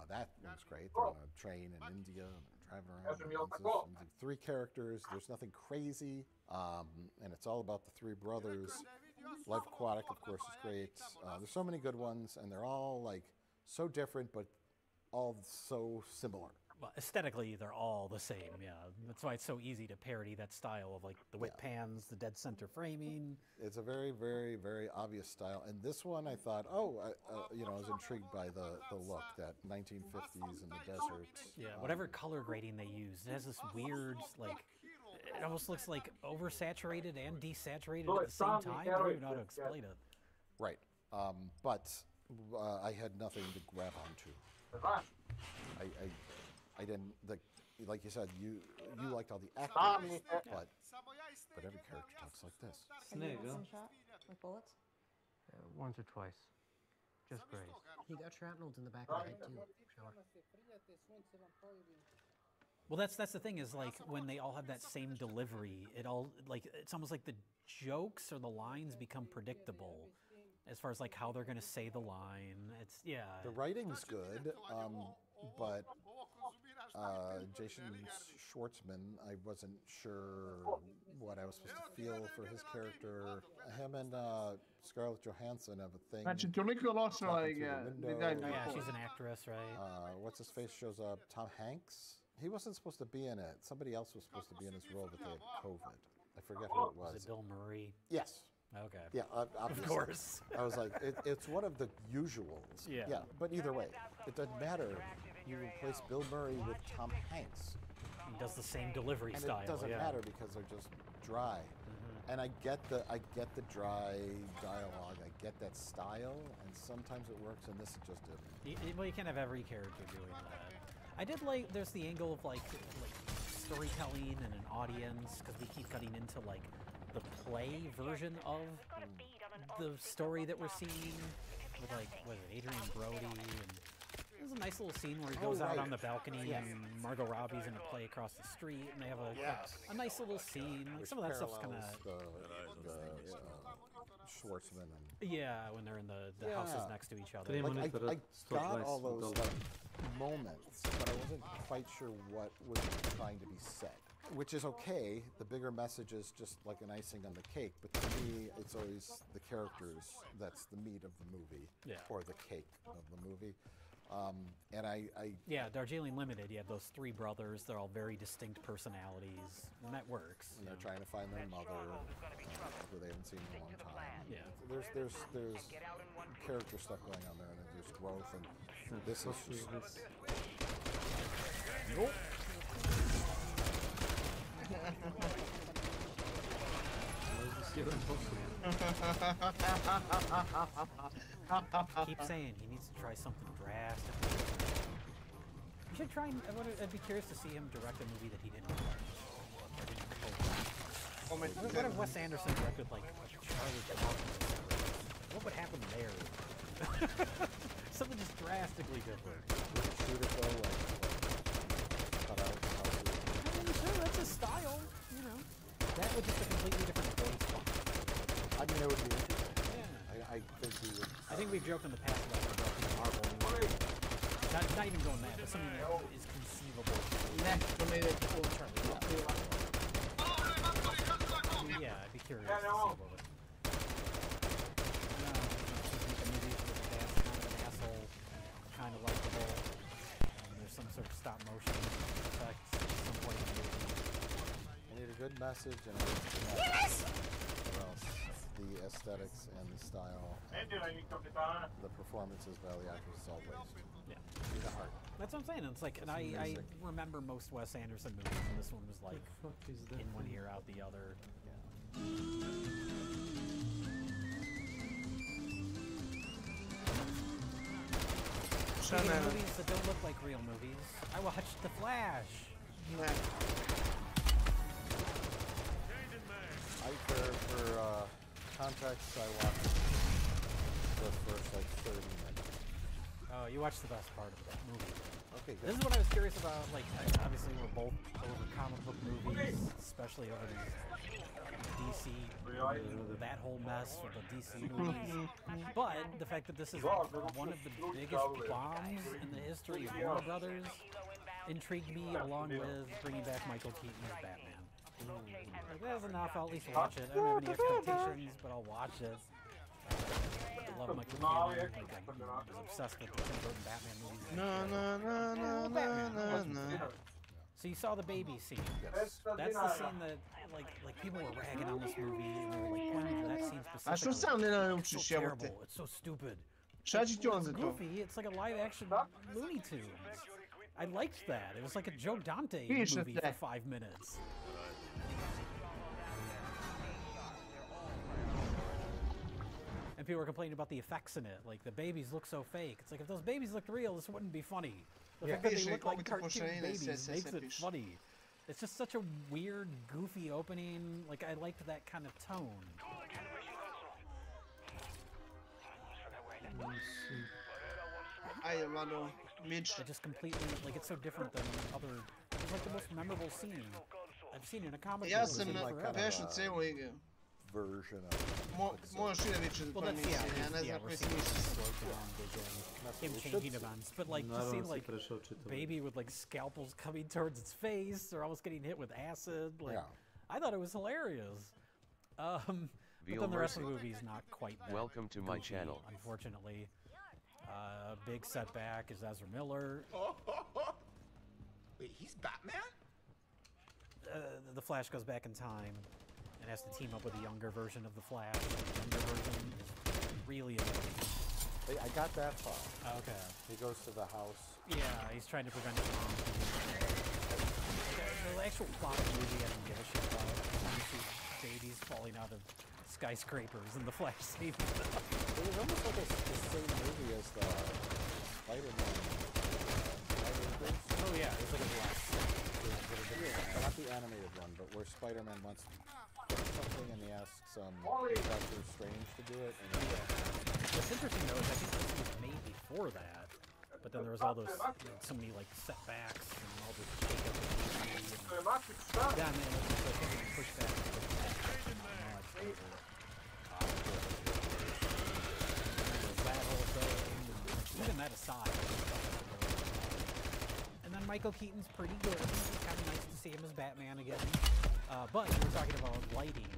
That one's great. They're on a train in India and they're driving around. And 3 characters. There's nothing crazy, and it's all about the 3 brothers. Life Aquatic, of course, is great. There's so many good ones, and they're all like so different, but all so similar. Well, aesthetically, they're all the same, yeah. That's why it's so easy to parody that style of like the whip pans, the dead center framing. It's a very, very, very obvious style. And this one, I thought, you know, I was intrigued by the look, that 1950s in the desert. Yeah, whatever color grading they use, it has this weird, like, it almost looks like oversaturated and desaturated at the same time. I don't even know how to explain it. Right. But I had nothing to grab onto. I didn't, like you said, you liked all the actors, but every character talks like this. Snake, huh? Shot with bullets? Once or twice. Just graze. He got shrapneled in the back of the head too. Sure. Well, that's the thing is like when they all have that same delivery, it all like it's almost like the jokes or the lines become predictable as far as like how they're going to say the line. It's The writing's good, but Jason Schwartzman, I wasn't sure what I was supposed to feel for his character. Him and Scarlett Johansson have a thing. Znači, toliko loša window. Yeah, she's an actress, right? What's his face shows up? Tom Hanks? He wasn't supposed to be in it. Somebody else was supposed to be in his role, but they had COVID. I forget who it was. Was it Bill Murray? Yes. Okay. Yeah, obviously. Of course. I was like, it's one of the usuals. Yeah. But either way, it doesn't matter. You replace Bill Murray with Tom Hanks. He does the same delivery and style. It doesn't matter because they're just dry. And I get the dry dialogue. I get that style, and sometimes it works, and this just didn't. Well, you can't have every character doing that. I did like. There's the angle of like storytelling and an audience, because we keep cutting into like the play version of the story that we're seeing with like Adrian Brody, and there's a nice little scene where he goes out on the balcony and Margot Robbie's in a play across the street, and they have a nice little scene. Like some of that stuff's kind of Schwartzman and when they're in the houses next to each other. Like, I got all those moments, but I wasn't quite sure what was trying to be said. Which is okay. The bigger message is just like an icing on the cake, but to me, it's always the characters that's the meat of the movie, or the cake of the movie. And Darjeeling Limited, you have those three brothers. They're all very distinct personalities, and that works. And they're trying to find their mother, who they haven't seen in a long time. Yeah. There's character stuff going on there, and there's growth, and this is just... Nope. Keep saying he needs to try something drastic. You should try. I'd be curious to see him direct a movie that he didn't direct. What if Wes Anderson directed like Charlie Kaufman? What would happen there? Something just drastically different. Shoot it though, like cut out. Sure, that's his style, you know. That was just a completely different voice. I mean, it would be interesting. Yeah. I think we would. I think we've joked in the past about Marvel. Not even going that, but something that is conceivable. Yeah, I'd be curious to see what would. Kind of likable. There's some sort of stop motion effect at some point in the movie. I need a good message and or else the aesthetics and the style and the performances by the actors is all waste. Yeah. Need a heart. That's what I'm saying. It's like, and I remember most Wes Anderson movies, and this one was like in one ear, out the other. Movies that don't look like real movies. I watched The Flash. For context, I watched the first like 30 minutes. Oh, you watched the best part of that movie. Okay, good. This is what I was curious about. Like, obviously, we're both over comic book movies, especially over these DC, that whole mess with the DC movies. But the fact that this is one of the biggest bombs in the history of Warner Brothers intrigued me, along with bringing back Michael Keaton as Batman. Like, that's enough. I'll at least watch it. I don't have any expectations, but I'll watch it. I love Michael Keaton. I was obsessed with the Tim Burton Batman movies. So you saw the baby scene. That's the scene that, like people were ragging on this movie, and they were like pointing to that scene specifically. A što sam ne naučiš, It's so terrible. It's so stupid. Šta će ti on za It's to? goofy. It's like a live-action Looney Tunes. I liked that. It was like a Joe Dante Piše movie te. for 5 minutes. And people were complaining about the effects in it. Like, the babies look so fake. It's like, if those babies looked real, this wouldn't be funny. The fact that they look like cartoon babies makes it funny. It's just such a weird, goofy opening. Like, I liked that kind of tone. It just completely, like, it's so different than other. It's like the most memorable scene I've seen in a comic book. Ja sam pešao celu igru. version of Možeš i da vičeš Well, to that's mislim, ja ne yeah, znam we're koji seeing smisli. slowed down vision, him we should changing see. events, but like to Naravno see si like prešao čitavu. baby with like scalpels coming towards its face or almost getting hit with acid, like Yeah. I thought it was hilarious. But then the rest of the movie is not quite that Welcome to my goofy, channel. Unfortunately, big setback is Ezra Miller. Wait, he's Batman? The Flash goes back in time and has to team up with a younger version of the Flash. The younger version is really annoying. Hey, I got that far. Okay. He goes to the house. Yeah, he's trying to prevent his mom from the actual plot of the movie I don't give a shit about. You see babies falling out of skyscrapers and the Flash saving them. It was almost like the same movie as the Spider-Man. Oh yeah, it's like a last. Not the animated one, but where Spider-Man wants to put something and he asks Doctor Strange to do it. And What's interesting though is I think this was made before that, but then there was all those so many like setbacks and all this shakeup and yeah, man, it's like getting pushed back. That whole thing, even that aside. And then Michael Keaton's pretty good. It's kind of nice to see him as Batman again. But we're talking about lighting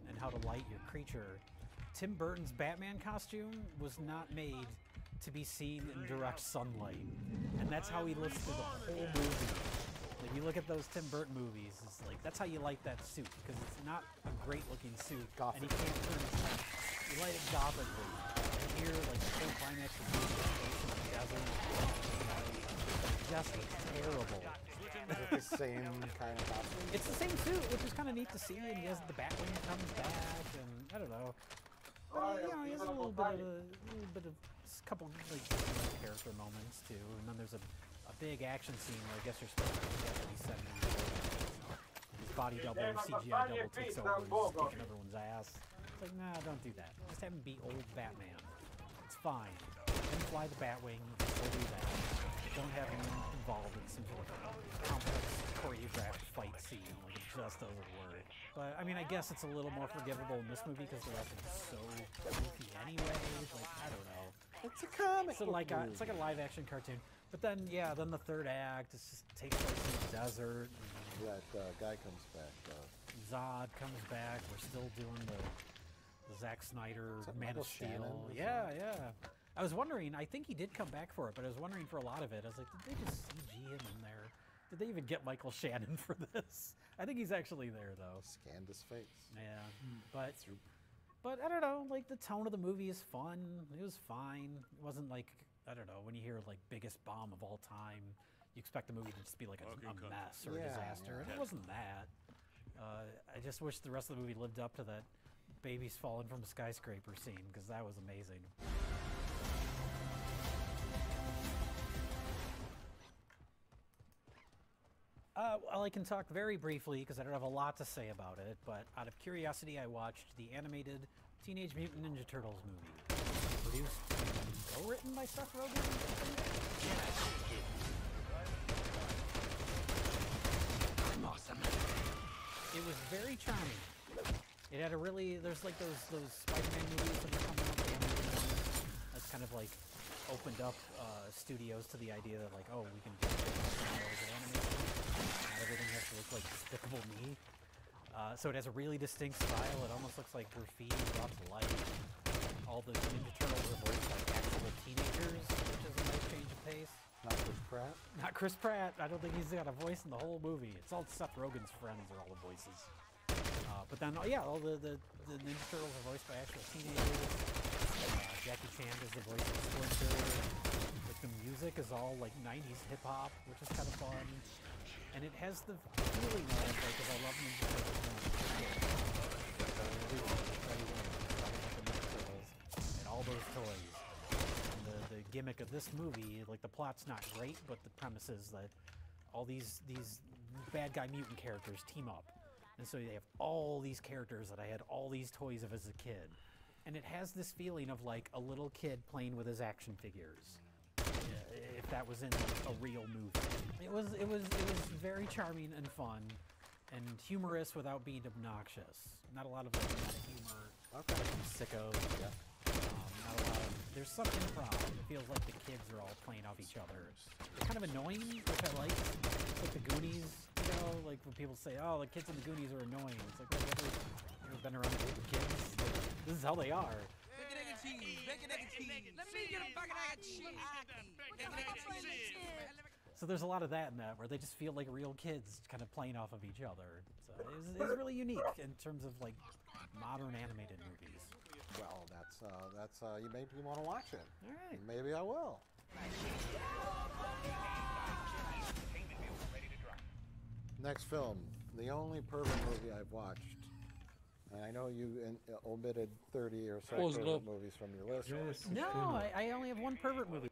and how to light your creature. Tim Burton's Batman costume was not made to be seen in direct sunlight. And that's how he looks through the whole movie. If you look at those Tim Burton movies, it's like, that's how you light that suit, because it's not a great looking suit. And he can't turn his head. You light it gothically. And here, like, the whole climax of the desert, just terrible. Is it the same kind of costume? It's the same suit, which is kind of neat to see, and he has the Batwing comes back, and I don't know. But, you know, he has a little bit of a couple like character moments too, and then there's a big action scene where I guess you're supposed to get to be 70 years old. His body double, CGI double takes over, and he's kicking everyone's ass. It's like, nah, don't do that. Just have him be old Batman. It's fine. Let him fly the Batwing, we'll do that. Don't have him involved in some sort of complex choreographed fight scene. Like, it just doesn't work. But, I mean, I guess it's a little more forgivable in this movie because the rest is so goofy anyway. Like, I don't know. It's a comic So like it's like a live-action cartoon. But then, yeah, then the third act just takes place in the desert. That guy comes back. Zod comes back. We're still doing the Zack Snyder Man of Steel. Yeah, yeah. I was wondering, I think he did come back for it, but I was wondering for a lot of it. I was like, did they just CG him in there? Did they even get Michael Shannon for this? I think he's actually there, though. Scanned his face. Yeah, but I don't know, like the tone of the movie is fun. It was fine. It wasn't like, I don't know, when you hear like biggest bomb of all time, you expect the movie to just be like a mess or a disaster. And it wasn't that. I just wish the rest of the movie lived up to that babies falling from a skyscraper scene, because that was amazing. Well, I can talk very briefly because I don't have a lot to say about it, but out of curiosity, I watched the animated Teenage Mutant Ninja Turtles movie, produced and co-written by S.W.Frost. I'm awesome. It was very charming. It had a really, there's like those Spider-Man movies that are coming up. That's kind of like opened up studios to the idea that like, oh, we can do styles of animation. Not everything has to look like Despicable Me. So it has a really distinct style. It almost looks like graffiti brought to life. All the Ninja Turtles are voiced by actual teenagers, which is a nice change of pace. Not Chris Pratt? Not Chris Pratt. I don't think he's got a voice in the whole movie. It's all Seth Rogen's friends are all the voices. But then, yeah, all the Ninja Turtles are voiced by actual teenagers. Jackie Chan is the voice of Splinter. Like, the music is all like 90s hip hop, which is kind of fun. And it has the feeling of, like, because I love Ninja Turtles, and all those toys. And the gimmick of this movie, like, the plot's not great, but the premise is that all these bad guy mutant characters team up. And so they have all these characters that I had all these toys of as a kid. And it has this feeling of like a little kid playing with his action figures. If that was in a real movie. It was very charming and fun. and humorous without being obnoxious. Not a lot of like meta humor. Okay. Like some sickos. Yeah. Not a lot of. There's some improv. It feels like the kids are all playing off each other. They're kind of annoying, which I like. It's like the Goonies, you know, like when people say, "Oh, the kids in the Goonies are annoying." It's like, well, you ever been around a group of kids? Like, this is how they are. Bacon, egg, and cheese. Bacon, egg, and cheese. Let me get a bacon, egg, and cheese. Bacon, egg, and cheese. So there's a lot of that in that, where they just feel like real kids kind of playing off of each other. So it's really unique in terms of like modern animated movies. Well, that's you made me want to watch it. All right. Maybe I will. Next film, the only pervert movie I've watched. And I know you omitted 30 or so pervert movies from your list. No, I only have one pervert movie.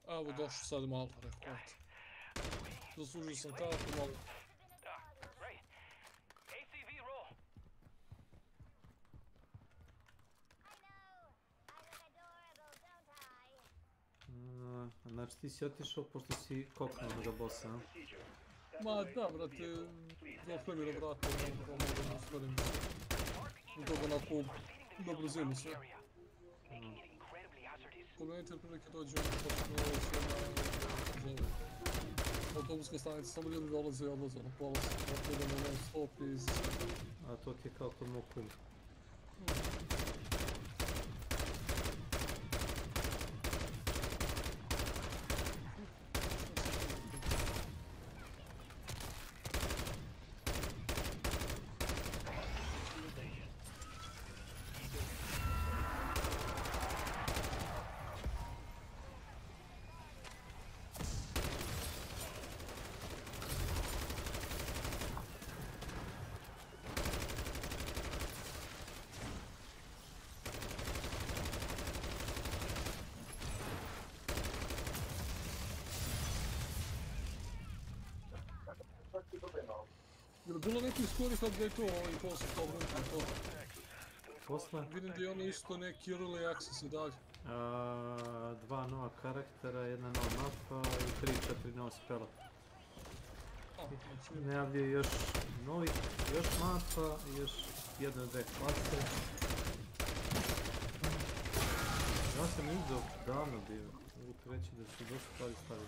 Evo došao sad malo, rekao. Zaslužio sam kartu malo. Znači ti si otišao pošto si koknuo na ga bossa, a? Ma da, brate, došlo mi na vrata, mogu da stvarim dobro onako na brzinu sve. Komentar prilike dođem na autobuska stanica, samo ljudi dolaze i odlaze na polas, tako da ne stop iz... A to ti je kao kod mog kuma. Je li bilo neki skorih update-ova i posle toga na to? Posle? Vidim da je ono isto neki early access i dalje. 2 nova karaktera, 1 nova mapa i 3-4 nova spela. Najavljaju još novih, još mapa, još 1-2 klase. Ja sam izao davno bio, mogu ti reći da su dosta stvari stavili.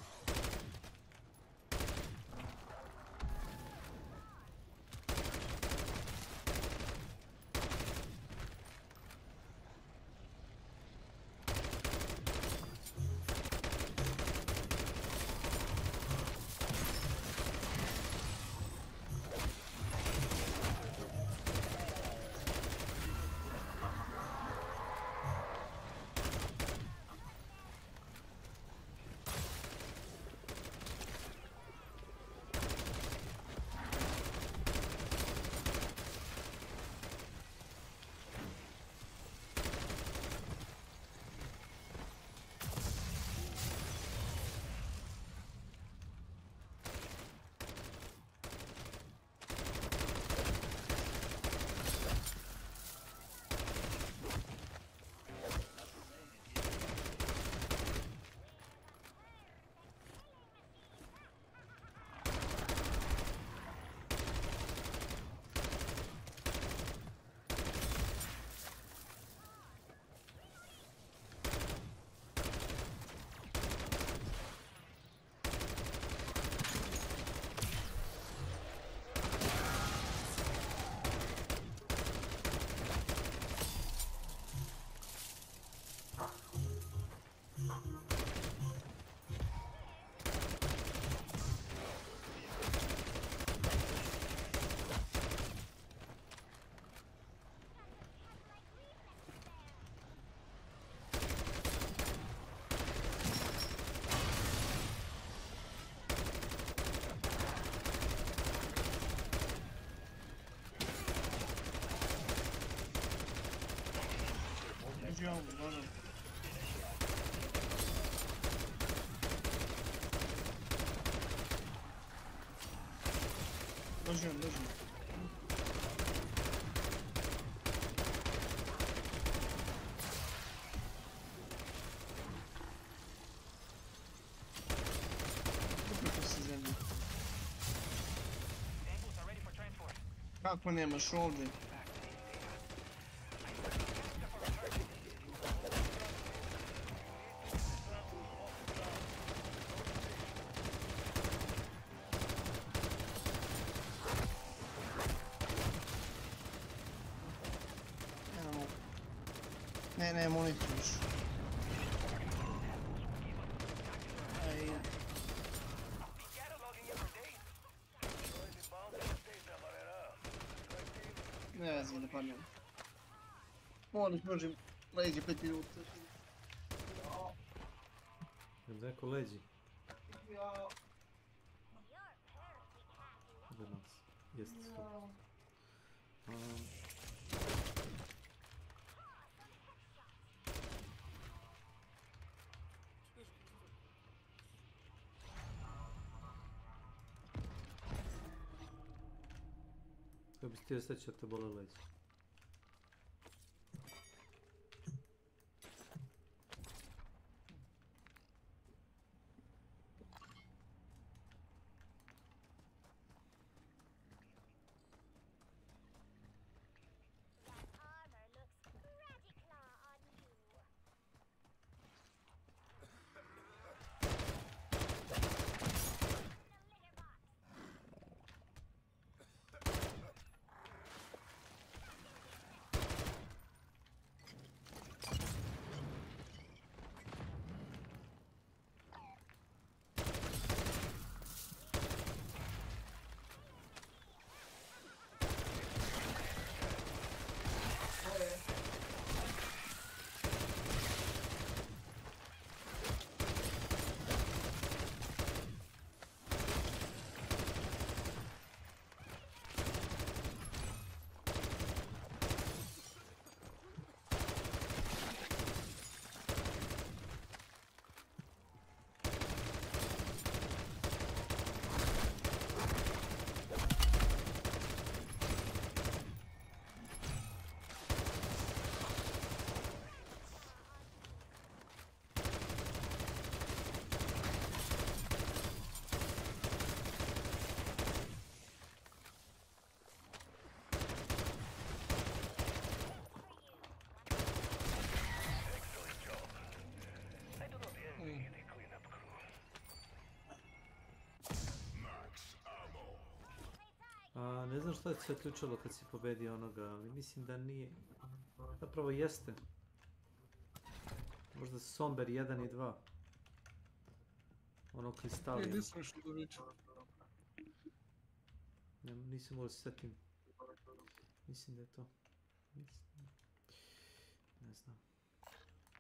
Dođemo, gledam. Dođemo. Kako se zemlji? Kako nemaš ovdje? Ne, municiju više. Ne vezi, da padnem. Molim, možem leđe 5 minuta. Jel neko leđi? Ja. Za nas. Jeste super. Kako bi ti osjećao da te bole leđe? Ne znam šta se ključalo kad si pobedio onoga, ali mislim da nije. Zapravo jeste. Možda Somber 1 i 2. Ono kristalije. Nisam još da vidim. Nisam mogao se setim. Mislim da je to. Ne znam.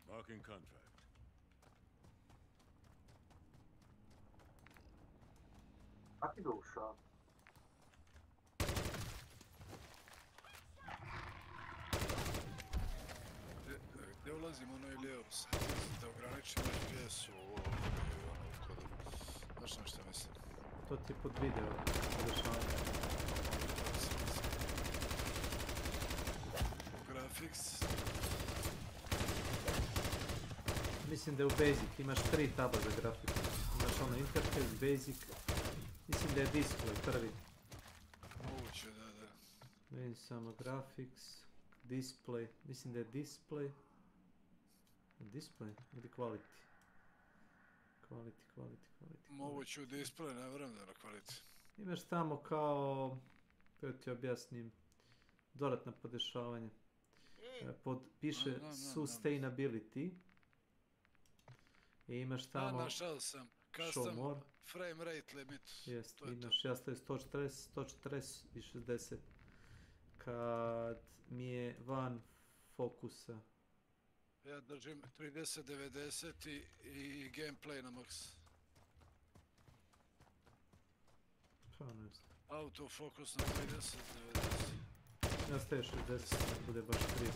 Marking contract. Kak ti duša? Gdje ulazimo ono i lijevo? Da ograničimo FPS-u u kodu. Znaš na što mislim? To ti je pod video. Graphics. Mislim da je u Basic, imaš 3 taba za grafiku. Imaš ono Interface, Basic, mislim da je Display prvi. Moguće, da. Vidim samo Graphics, Display, mislim da je Display. Display ili Quality? Quality. Moguće u Display, ne vjerujem da je na Quality. Imaš tamo kao, kako ti objasnim, dodatna podešavanja. Piše Sustainability. I imaš tamo našao sam custom frame rate limit. Jest, imaš, ja stavim 140 i 60 kad mi je van fokusa. Ja držim 30-90 i gameplay na max. Autofokus na 30-90. Ja stavim 60, da bude baš 30.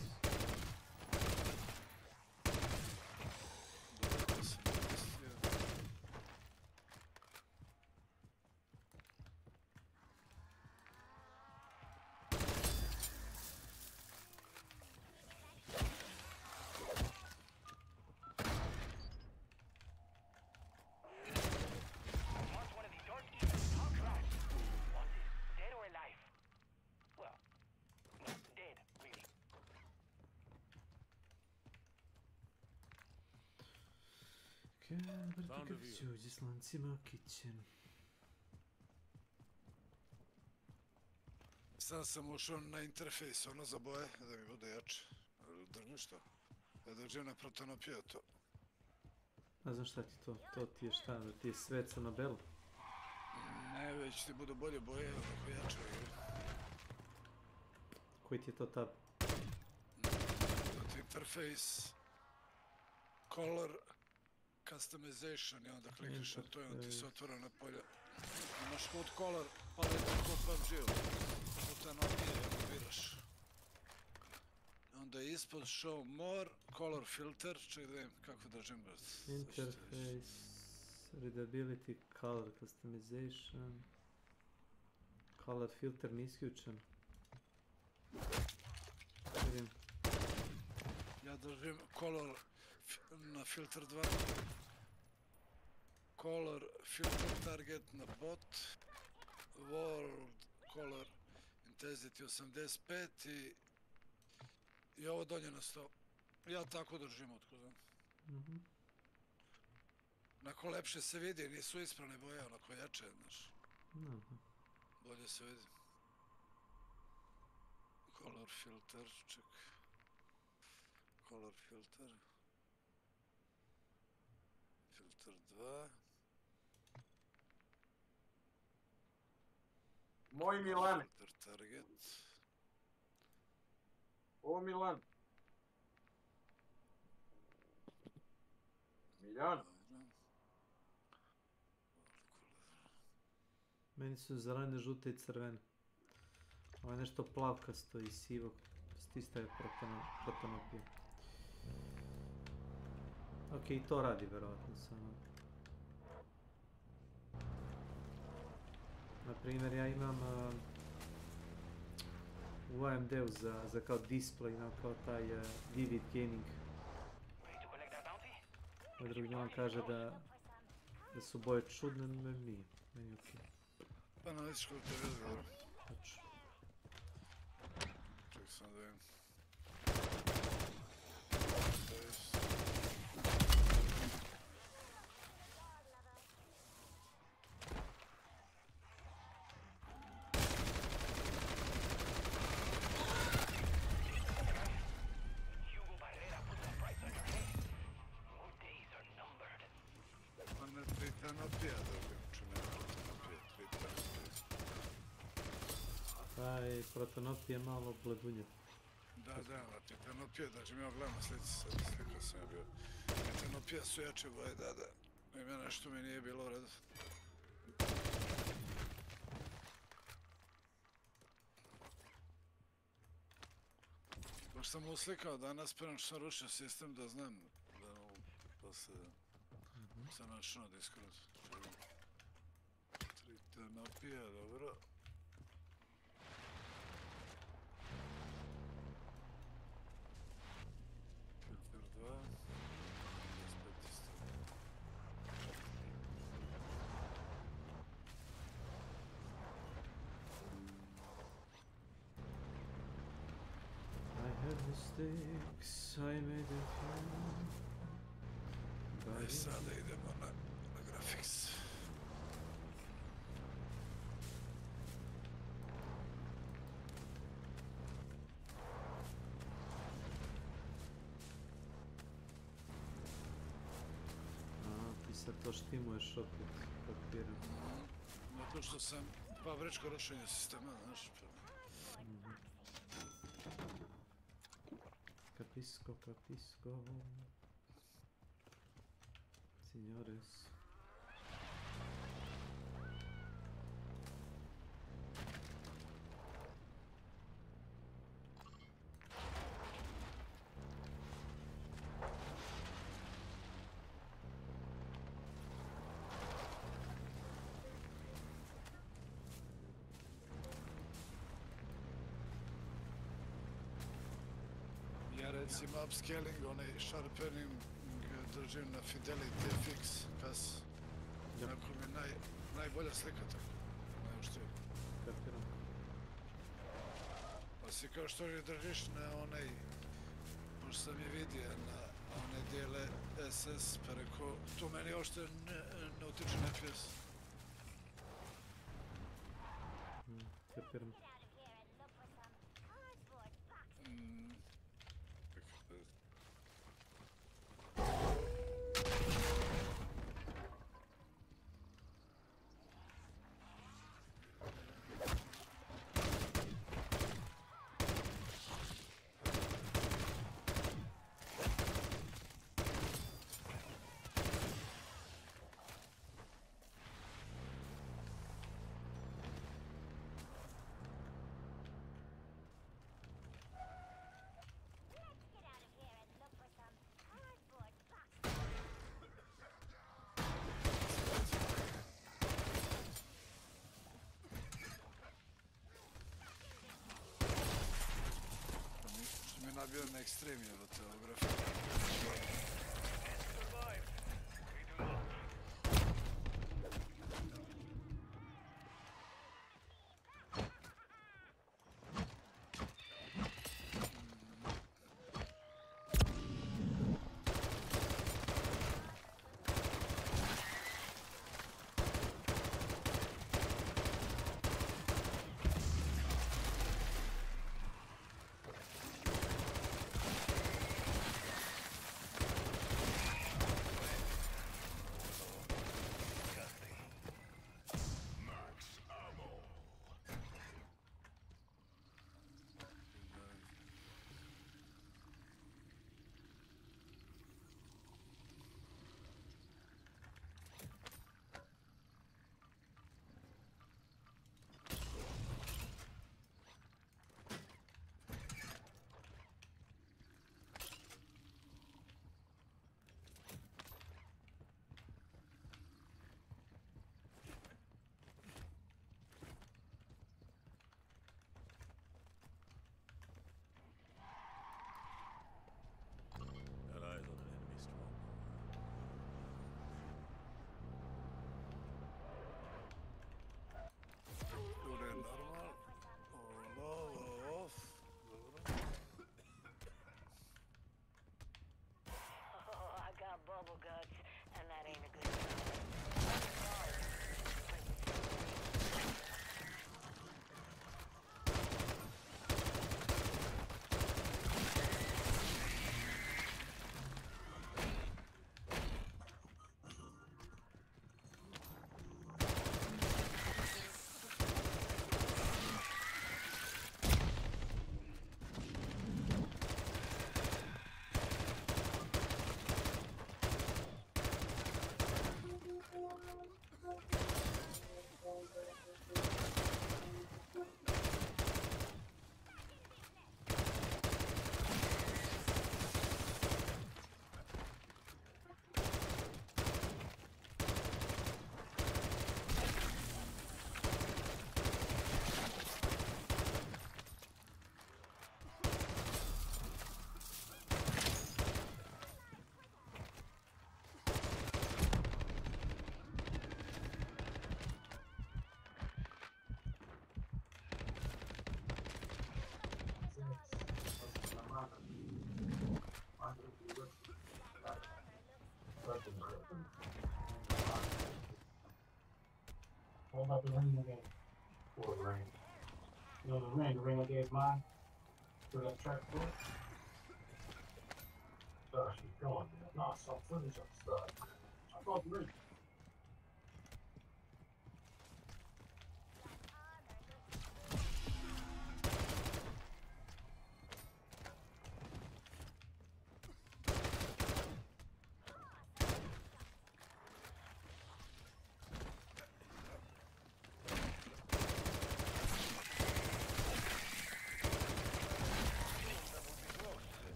Well, Brdo s lancima kitchen. Sad sam ušao na interfejs, ono za boje, da mi bude jače. Drži što? Da držim na protonopiju to. A znaš šta ti to? To ti je šta? Da ti je sveca na belu? Ne, već ti budu bolje boje, onako jače. Koji ti je to tab? Interface, color, customization i onda klikneš na to i onda ti se otvara na polje. Imaš HUD color, paleta kod PUBG-u. Fotonopije, onda biraš. Onda ispod show more, color filter, čekaj da vidim kako držim brat. Interface, readability, color customization, color filter nije isključen. Vidim. Ja držim color na filter 2. Color filter target na bot. World color intensity 85 i ovo donje na 100. Ja tako držim otko znam. Onako lepše se vidi, nisu ispravne boje, onako jače, znaš. Bolje se vidi. Color filter, ček. Color filter. Filter 2. Moj Milan. Filter target. O Milan. Miljan. Meni su zelene, žute i crvene. Ovo je nešto plavkasto i sivo. Stista je protonopija. Ok, i to radi verovatno samo. Naprimjer, ja imam u AMD-u za kao display, imam kao taj Vivid Gaming. Ovaj drugi nam kaže da su boje čudne, meni nije. Meni je ok. Pa na vidiš kako te vidi dobro. Tačno. Čekaj sam da vidim. Taj protonopija je malo bledunjet. Da, na titanopija, znači mi gledam slici sad, slikao sam ja bio. Titanopija su jače boje, da. Ima nešto mi nije bilo u redu. Baš sam uslikao danas, prema što sam rušio sistem, da znam da se sam našao na Discordu. Titanopija, dobro. Mistakes I made in I sada idemo na graphics. Ti sad to štimuješ opet papirom. Zato što sam fabričko rušenje sistema, znaš. Capisco. Signores. Recimo upscaling, onaj sharpening držim na Fidelity FX kas. Onako mi je najbolja slika tako. Najuštrije. Kapiram. Pa si kao što li držiš na onaj, pošto sam je vidio na onaj dijele SS, pa rekao, to meni uopšte ne utiče na FPS. Kapiram. Što mi je nabio na ekstrem jebate ovo grafika. What about the ring again? What ring? You know the ring I gave mine? For that track for it? Oh, she's going, man. No, some footage of stuff. I thought the ring.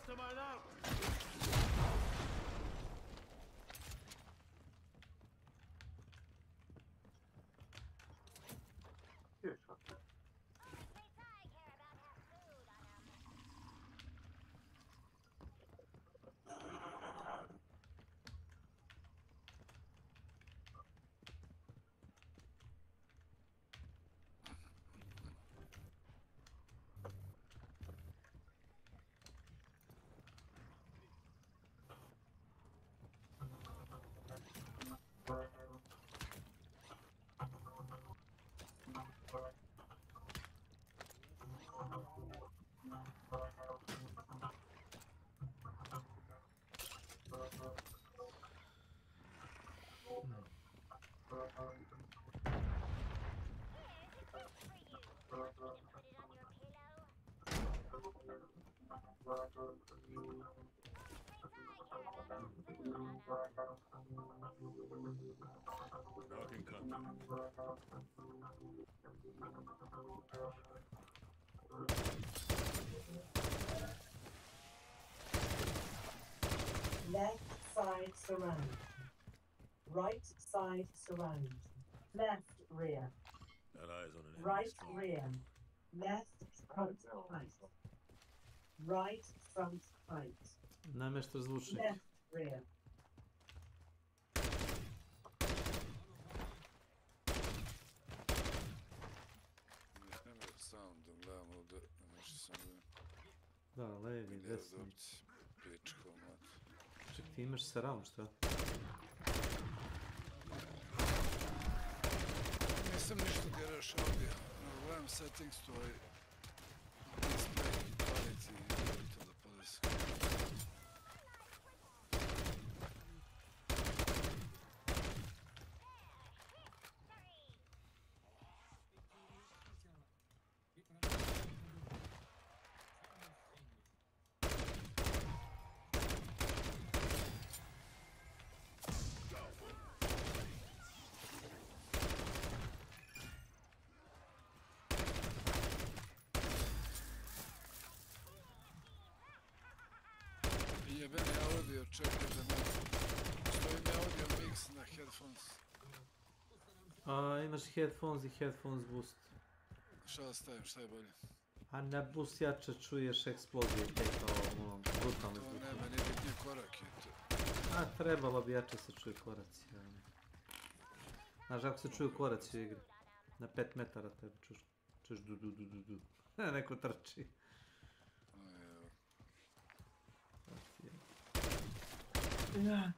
Mastermind out! Marking contact. Left side surround. Right side surround. Left rear. Got eyes on an enemy Right strong. rear. Left front height. Right front height. Namještaš zvučnik. Left rear. Nema sound, gledam ovdje, nešto sam da... Da, levi, desni. Dobci, pičko, mat. Ček, ti imaš surround, šta? Nisam ništa djeraš ovdje. Gledam settings to ovaj display quality i to da podesim. Jebeni audio, čekaj da ne... Stoji mi audio mix na headphones. Imaš headphones i headphones boost. Šta da stavim, šta je bolje? A na boost jače čuješ eksplozije, te kao ono, brutalne To zvuke. nema, nije bitnije korak je to. A trebalo bi jače se čuje koraci. Znaš, ako se čuju koraci u igri, na 5 metara tebe čuješ du du du du du. Neko trči. Ja.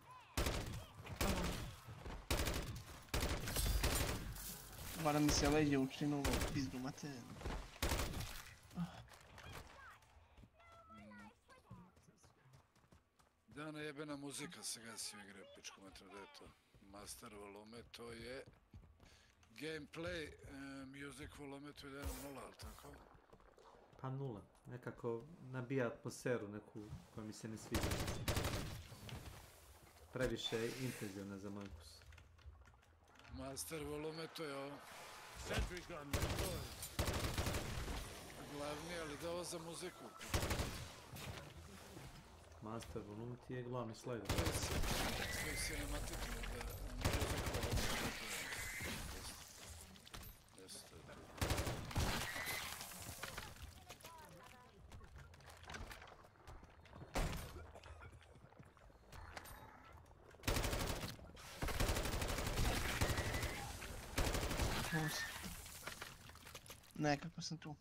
Vara mi se leđe učinulo, pizdu materinu. Dana jebena muzika se gasi u igre, pičko metra, da je to? Master volume, to je... Gameplay, music volume, to je 1.0, ali tako? Pa 0. Nekako nabija atmosferu neku koja mi se ne sviđa. Previše je intenzivna za moj ukus. Master volume, to je ovo. Sentry gun deployed. Glavni, ali da ovo za muziku. Master volume ti je glavni slider. To je cinematično, da music volume. Jeste to. Nekako sam tu.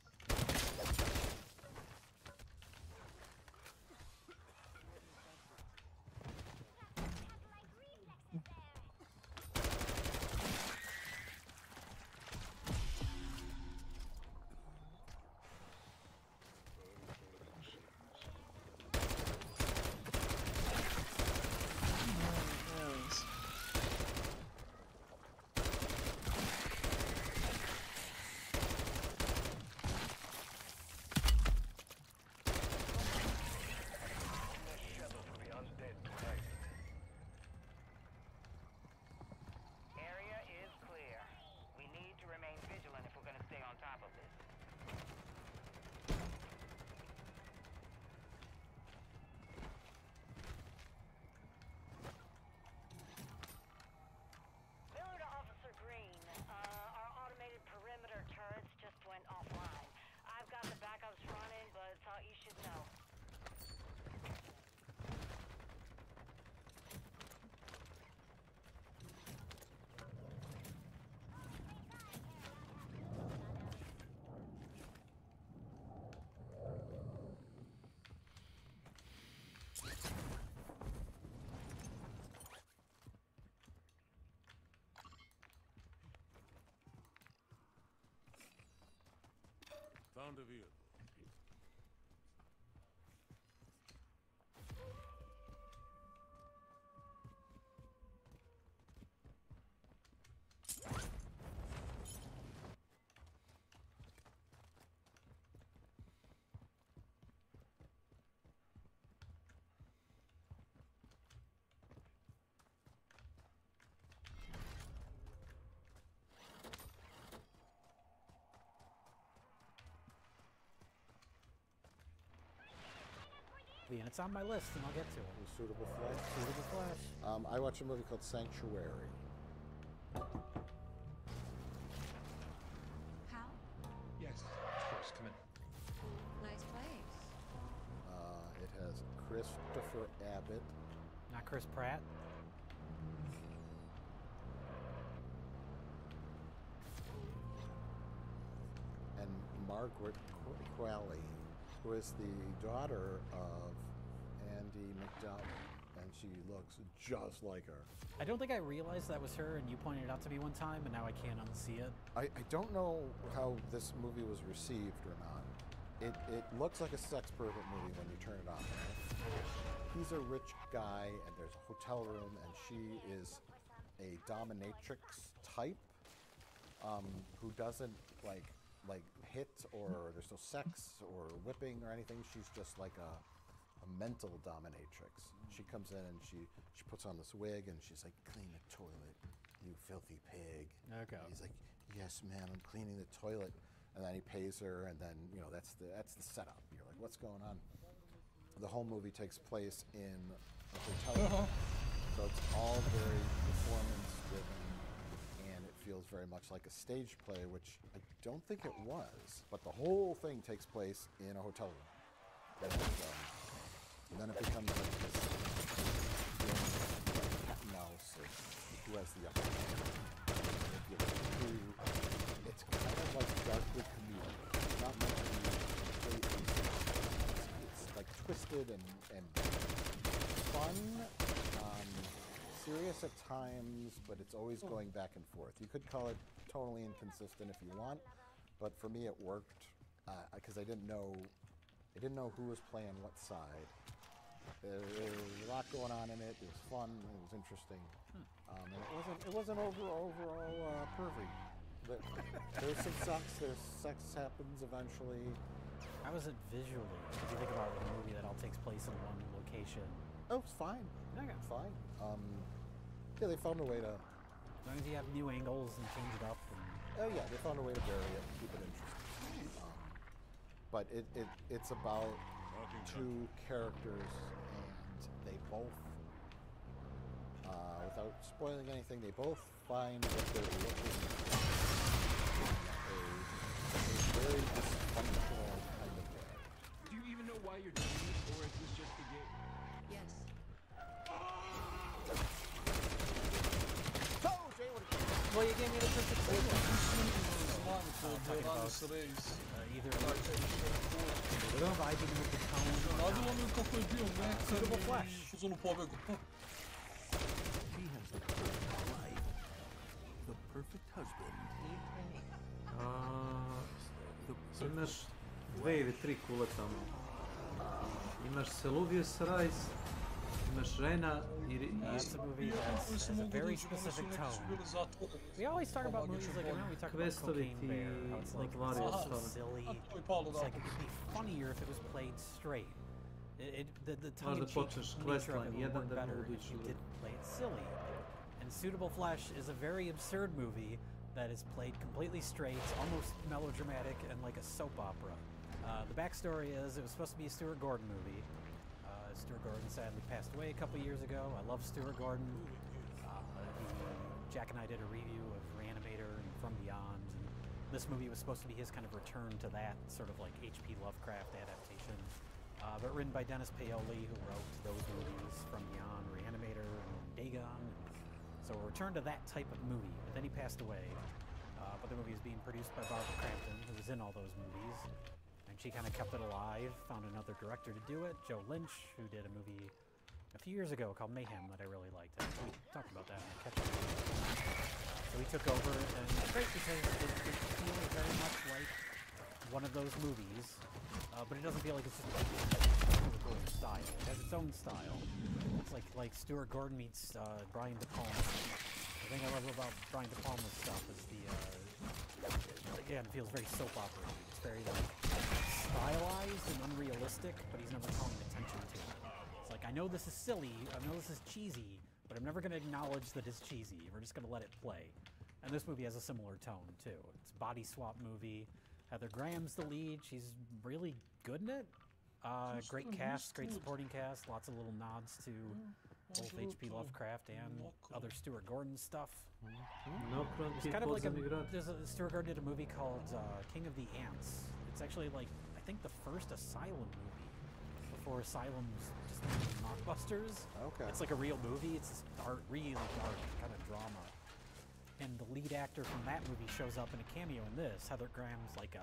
Found a vehicle. And it's on my list, and I'll get to it. Suitable Flash? Suitable Flash. I watched a movie called Sanctuary. How? Yes, of course. Come in. Nice place. It has Christopher Abbott. Not Chris Pratt. And Margaret Qualley, who is the daughter of Andy McDowell, and she looks just like her. I don't think I realized that was her, and you pointed it out to me one time, and now I can't unsee it. I don't know how this movie was received or not. It looks like a sex pervert movie when you turn it on. He's a rich guy, and there's a hotel room, and she is a dominatrix type who doesn't like hit, or there's no sex or whipping or anything. She's just like a mental dominatrix. She comes in and she puts on this wig and she's like, "Clean the toilet, you filthy pig." Okay. He's like, "Yes, ma'am, I'm cleaning the toilet." And then he pays her, and then that's the setup. You're like, what's going on? The whole movie takes place in a hotel room, so it's all very performance driven, and it feels very much like a stage play, which I don't think it was. But the whole thing takes place in a hotel room. And then it becomes like this cat and mouse of who has the upper hand. It's kind of like darkly comedic. It's not meant to be completely serious. It's like twisted and fun, serious at times, but it's always going back and forth. You could call it totally inconsistent if you want, but for me it worked because I didn't know who was playing what side. There was a lot going on in it. It was fun. It was interesting, and it wasn't overall pervy. But there's some sex. There's sex happens eventually. How is it visually? If you think about it, a movie that all takes place in one location. Oh, it's fine. Okay. Fine. Yeah, they found a way to. As long as you have new angles and change it up. Oh yeah, they found a way to vary it, keep it interesting. But it's about two characters, and they both, without spoiling anything, they both find that they're looking in a very dysfunctional kind of way. Do you even know why you're doing it, or is this just a game? Yes. Well, you gave me the perfect signal. Either vibing with the tone. Radilo mi kako je bio Suitable Flash. uz onu pobegu. He has the perfect wife, the perfect husband. Imaš 2 ili 3 kule tamo. Imaš Seluvius Rice, imaš Rena i... That's a movie that has a very specific tone. We always talk about movies like, we talk about Cocaine Bear, how it's like, it's so silly. It's like, it'd be funnier if it was played straight. The tongue-in-cheek nature of it would work better if you did play it silly. And Suitable Flash is a very absurd movie that is played completely straight, almost melodramatic, and like a soap opera. The backstory is it was supposed to be a Stuart Gordon movie. Stuart Gordon sadly passed away a couple years ago. I love Stuart Gordon. Jack and I did a review of Reanimator and From Beyond. And this movie was supposed to be his kind of return to that sort of like H.P. Lovecraft adaptation. But written by Dennis Paoli, who wrote those movies, From Beyond, Reanimator, and Dagon. So a return to that type of movie. But then he passed away. But the movie is being produced by Barbara Crampton, who was in all those movies. She kind of kept it alive, found another director to do it, Joe Lynch, who did a movie a few years ago called Mayhem that I really liked. We talked about that in the catch-up. So he took over, and it's great because it feels very much like one of those movies, but it doesn't feel like it's just Stuart Gordon style. It has its own style. It's like Stuart Gordon meets Brian De Palma. The thing I love about Brian De Palma's stuff is again, it feels very soap opera. It's very like stylized and unrealistic, but he's never calling attention to it. It's like, I know this is silly, I know this is cheesy, but I'm never going to acknowledge that it's cheesy. We're just going to let it play. And this movie has a similar tone, too. It's a body swap movie. Heather Graham's the lead. She's really good in it. Great cast, great supporting cast. Lots of little nods to both H.P. Lovecraft and other Stuart Gordon stuff. It's kind of like Stuart Gordon did a movie called King of the Ants. It's actually like, I think the first Asylum movie before Asylum's just mockbusters. Okay. It's like a real movie. It's dark, really dark kind of drama. And the lead actor from that movie shows up in a cameo in this. Heather Graham's like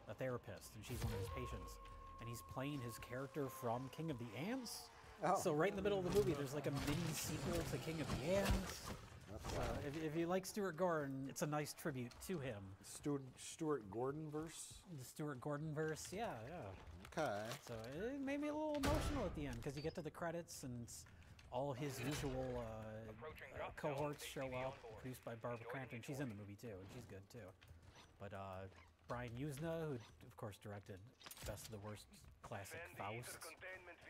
a therapist, and she's one of his patients. And he's playing his character from King of the Ants. Oh. So right in the middle of the movie, there's like a mini sequel to King of the Ants. If you like Stuart Gordon, it's a nice tribute to him. Stuart Gordon verse? The Stuart Gordon verse, yeah. Okay. So it made me a little emotional at the end, because you get to the credits and all his usual cohorts show up, produced by Barbara Crampton. She's in the movie too, and she's good too. But Brian Usna, who of course directed Best of the Worst classic Faust,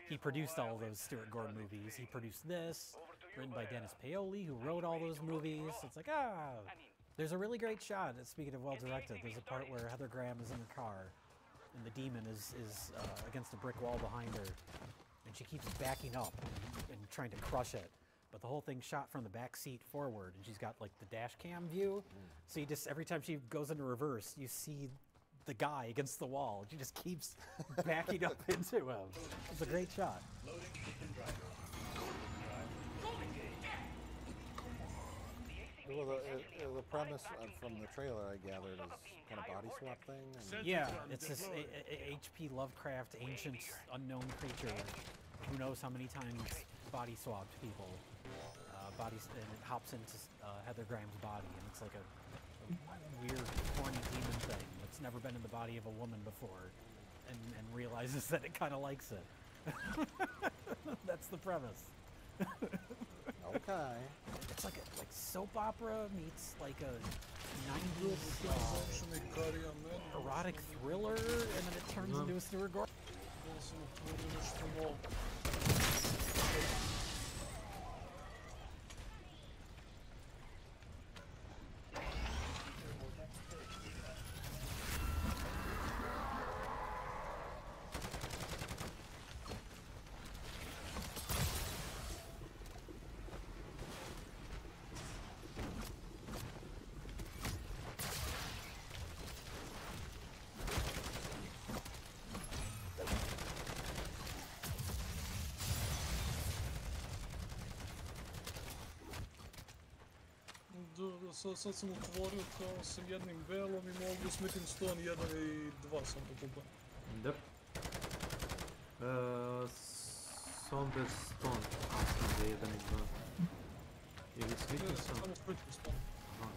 he produced all those Stuart Gordon movies. He produced this, written by Dennis Paoli, who wrote all those movies. It's like, there's a really great shot, speaking of well-directed, there's a part where Heather Graham is in her car, and the demon is against a brick wall behind her, and she keeps backing up and trying to crush it. But the whole thing's shot from the back seat forward, and she's got like the dash cam view. So you just, every time she goes into reverse, you see the guy against the wall. And she just keeps backing up into him. It's a great shot. Well, the premise from the trailer I gathered is kind of body swap thing. Yeah, it's this H.P. Lovecraft ancient unknown creature who knows how many times body swapped people. And it hops into Heather Graham's body, and it's like a weird, horny demon thing that's never been in the body of a woman before, and realizes that it kind of likes it. That's the premise. Okay. It's like soap opera meets like a 90s erotic thriller, and then it turns into a Stuart Gordon. Sad sam otvorio kao sa jednim velom i mogu smetim Stone 1 i 2 sam to kupio. Yep. Somber Stone. Za 1 i 2. Ili Smithing Stone? Samo Smithing Stone. Aha.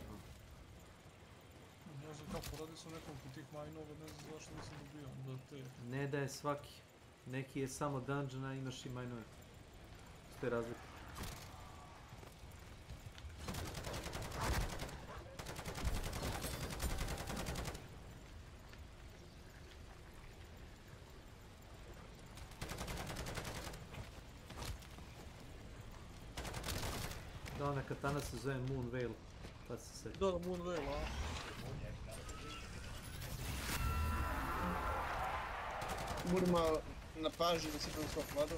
Ne znam kako, radi sam nekoliko tih majnova, ne znam zašto nisam dobio da te... Ne daje svaki. Neki je samo dungeon, a imaš i majnove. Što je razlika? Da, ona katana se zove Moon Veil. Pa se se... Da, Moon Veil, a? Budemo na paži da se prvo svak vladu.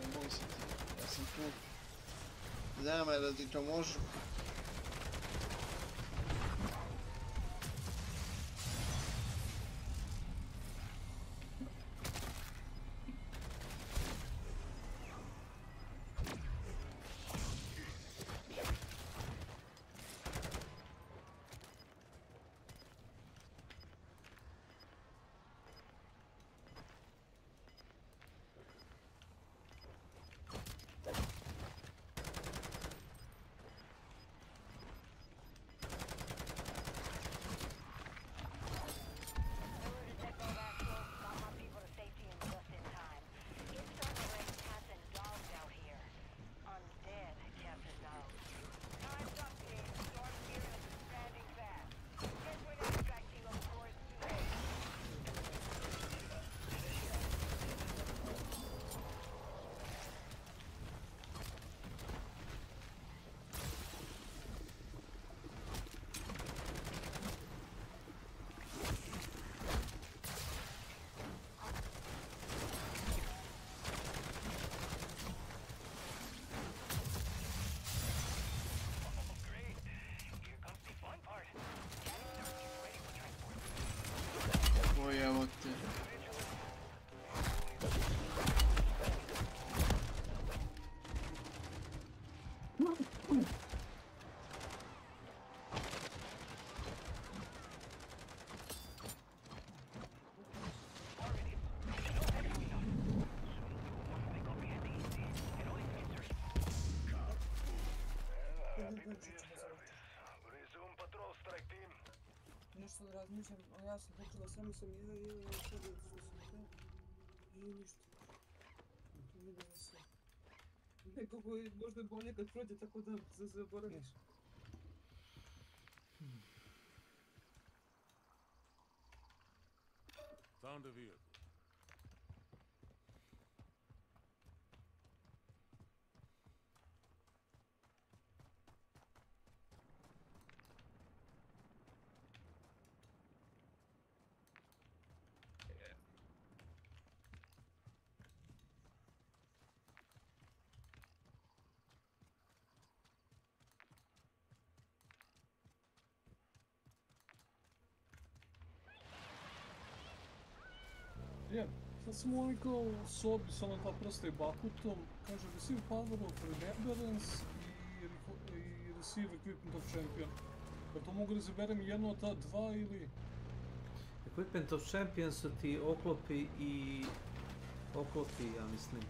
Ne boj se ti, ja sam tu. Znam da ti to može. Nešto da razmišljam, a ja sam počela samo sam sad što sam te i ništa. To ne da se. Nekako je možda bolje kad prođe tako da se zaboraviš. Found a vehicle. Je, sad smo oni kao u sobi sa ona dva prsta i bakutom, kaže receive power of remembrance i receive equipment of champion. Pa to mogu da izaberem jedno od ta dva ili... Equipment of champion su ti oklopi, ja mislim.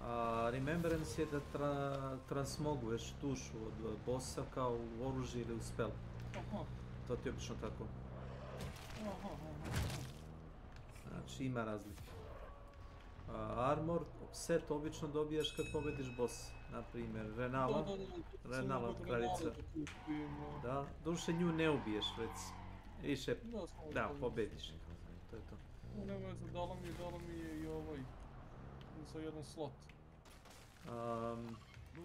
A remembrance je da transmoguješ dušu od bossa kao u oružje ili u spell. Aha. To ti je obično tako. Aha. Znači ima razlike. Armor set obično dobijaš kad pobediš boss. Naprimjer Renala kraljica. Da, duše nju ne ubiješ već. Više, da, pobediš. To je to. Nema veze, dala mi je i ovaj, za jedan slot.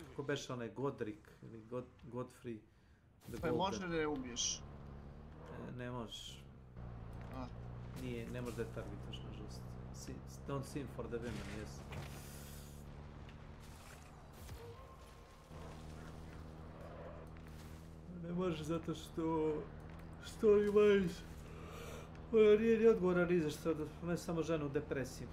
Kako beše onaj Godric ili Godfrey the Pa Golden. može da je ubiješ? Ne možeš. Ne možeš da je targetaš, nažalost. Don't sim for the women, yes. Ne možeš zato što imaš... Ona nije ni odgovoran ni za što, ne samo ženu u depresiji.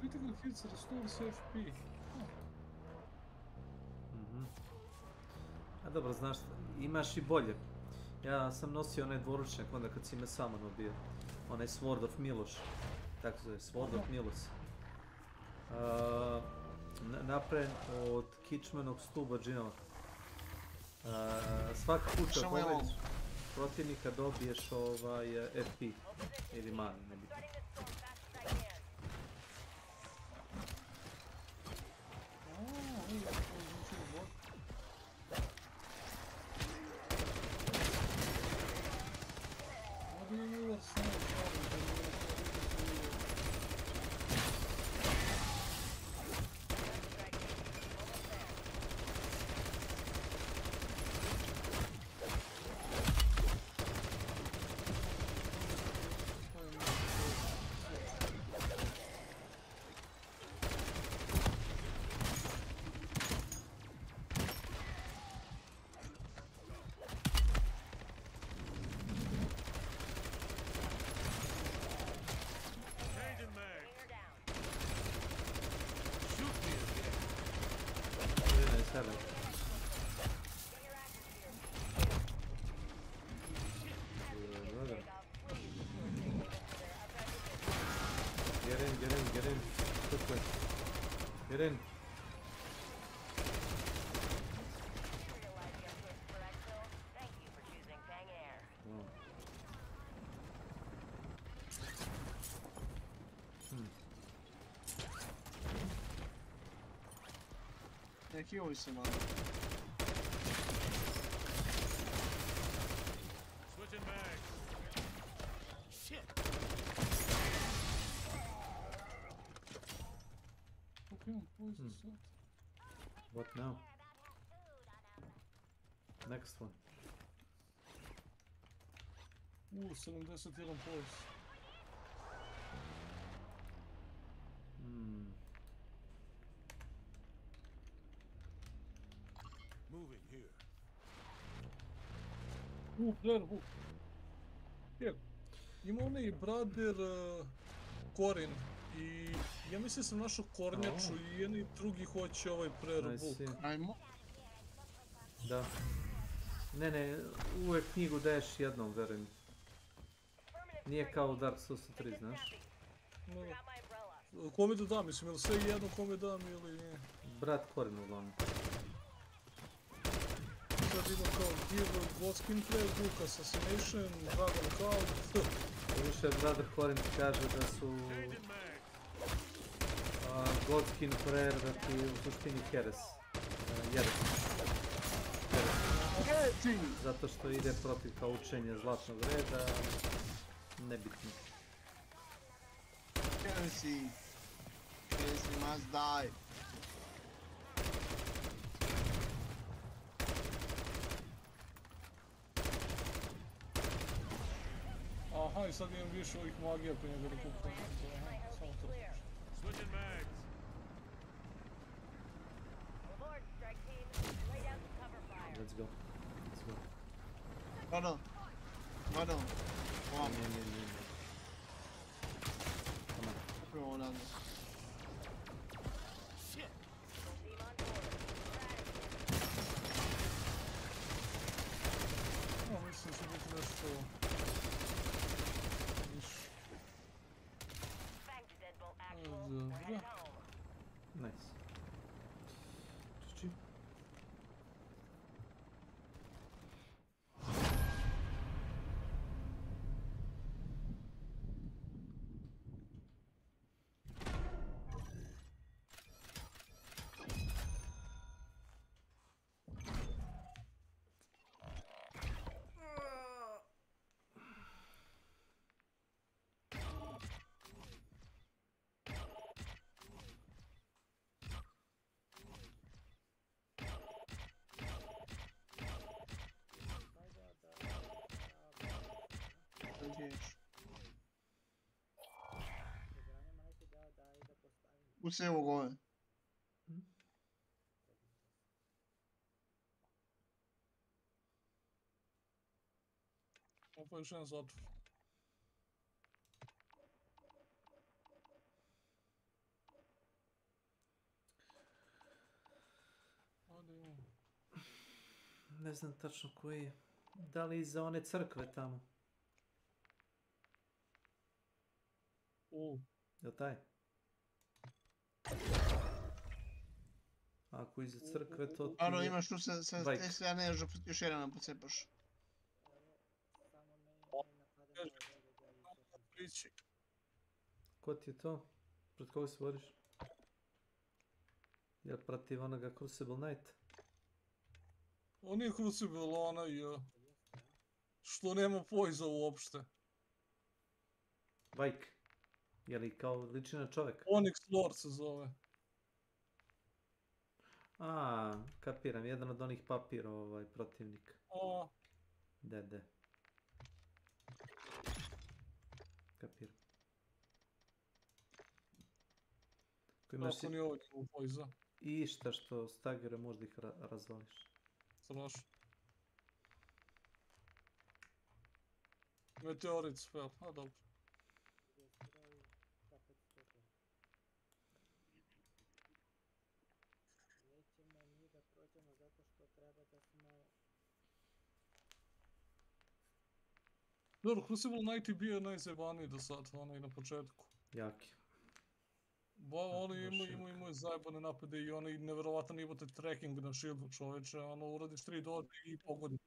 Critical hits restores FP. A dobro, znaš, imaš i bolje. Ja sam nosio onaj dvoručnjak onda kad si me Saman ubio. Onaj Sword of Miloš. Tako se zove, Sword of Milos. Napravljen od kičmenog stuba džinova. Svaka puta pobediš protivnika dobiješ FP ili mani, ne bitno. Get in. Quickly. Get in. Neki ovi se malo. Switching bags. Shit. What now? Next one. 71 points. Moving here. Here. Ima onaj brother Korin i ja mislim da sam našao kornjaču i jedan i drugi hoće ovaj prayer book. Ajmo. Da. Ne, uvek knjigu daješ jednom, verujem. Nije kao u Dark Souls 3, znaš? Kome da dam, mislim, ili sve jedno kome dam ili nije? brat Corin uglavnom. Sad ima kao Give Godskin Flare, Book Assassination, Dragon Cloud. Više brother Corin ti kaže da su Godskin Prayer da ti u suštini heres. Zato što ide protiv kao učenja zlatnog reda, nebitno. Heresy must die. Aha, i sad imam više ovih magija koji njega da kupujem. Aha, samo to. Switching mags. Let's go. Let's go. Vado. Ovam. Ne. Upravo odavde. Mislim da će biti nešto... više. Dobro. Nice. Čiči. Pusti evo gore. Ovo je još jedan zatvor. Ne znam tačno koji je. Da li iza one crkve tamo? Je li taj? Ako iza crkve to ti Ano, je... imaš tu sa te strane još jedan nam pocepaš. Ko ti je to? Pred koga se boriš? Jel protiv onoga Crucible Knight? On nije Crucible, onaj... što nema poiza uopšte. Vajk. Je li kao liči na čovjek? Onyx Lord se zove. A, kapiram, jedan od onih papira protivnika. De. Kapiram. Kako nije ovdje u poiza? I šta što stagere možda ih razvališ. Strašno. Meteorit spell, a dobro. Dobro, Crucible Knight je bio najzajebaniji do sad, onaj na početku. Jaki. Oni imaju zajebane napade i oni nevjerovatan imate tracking na shieldu čoveče, ono uradiš 3 dođe i pogodi.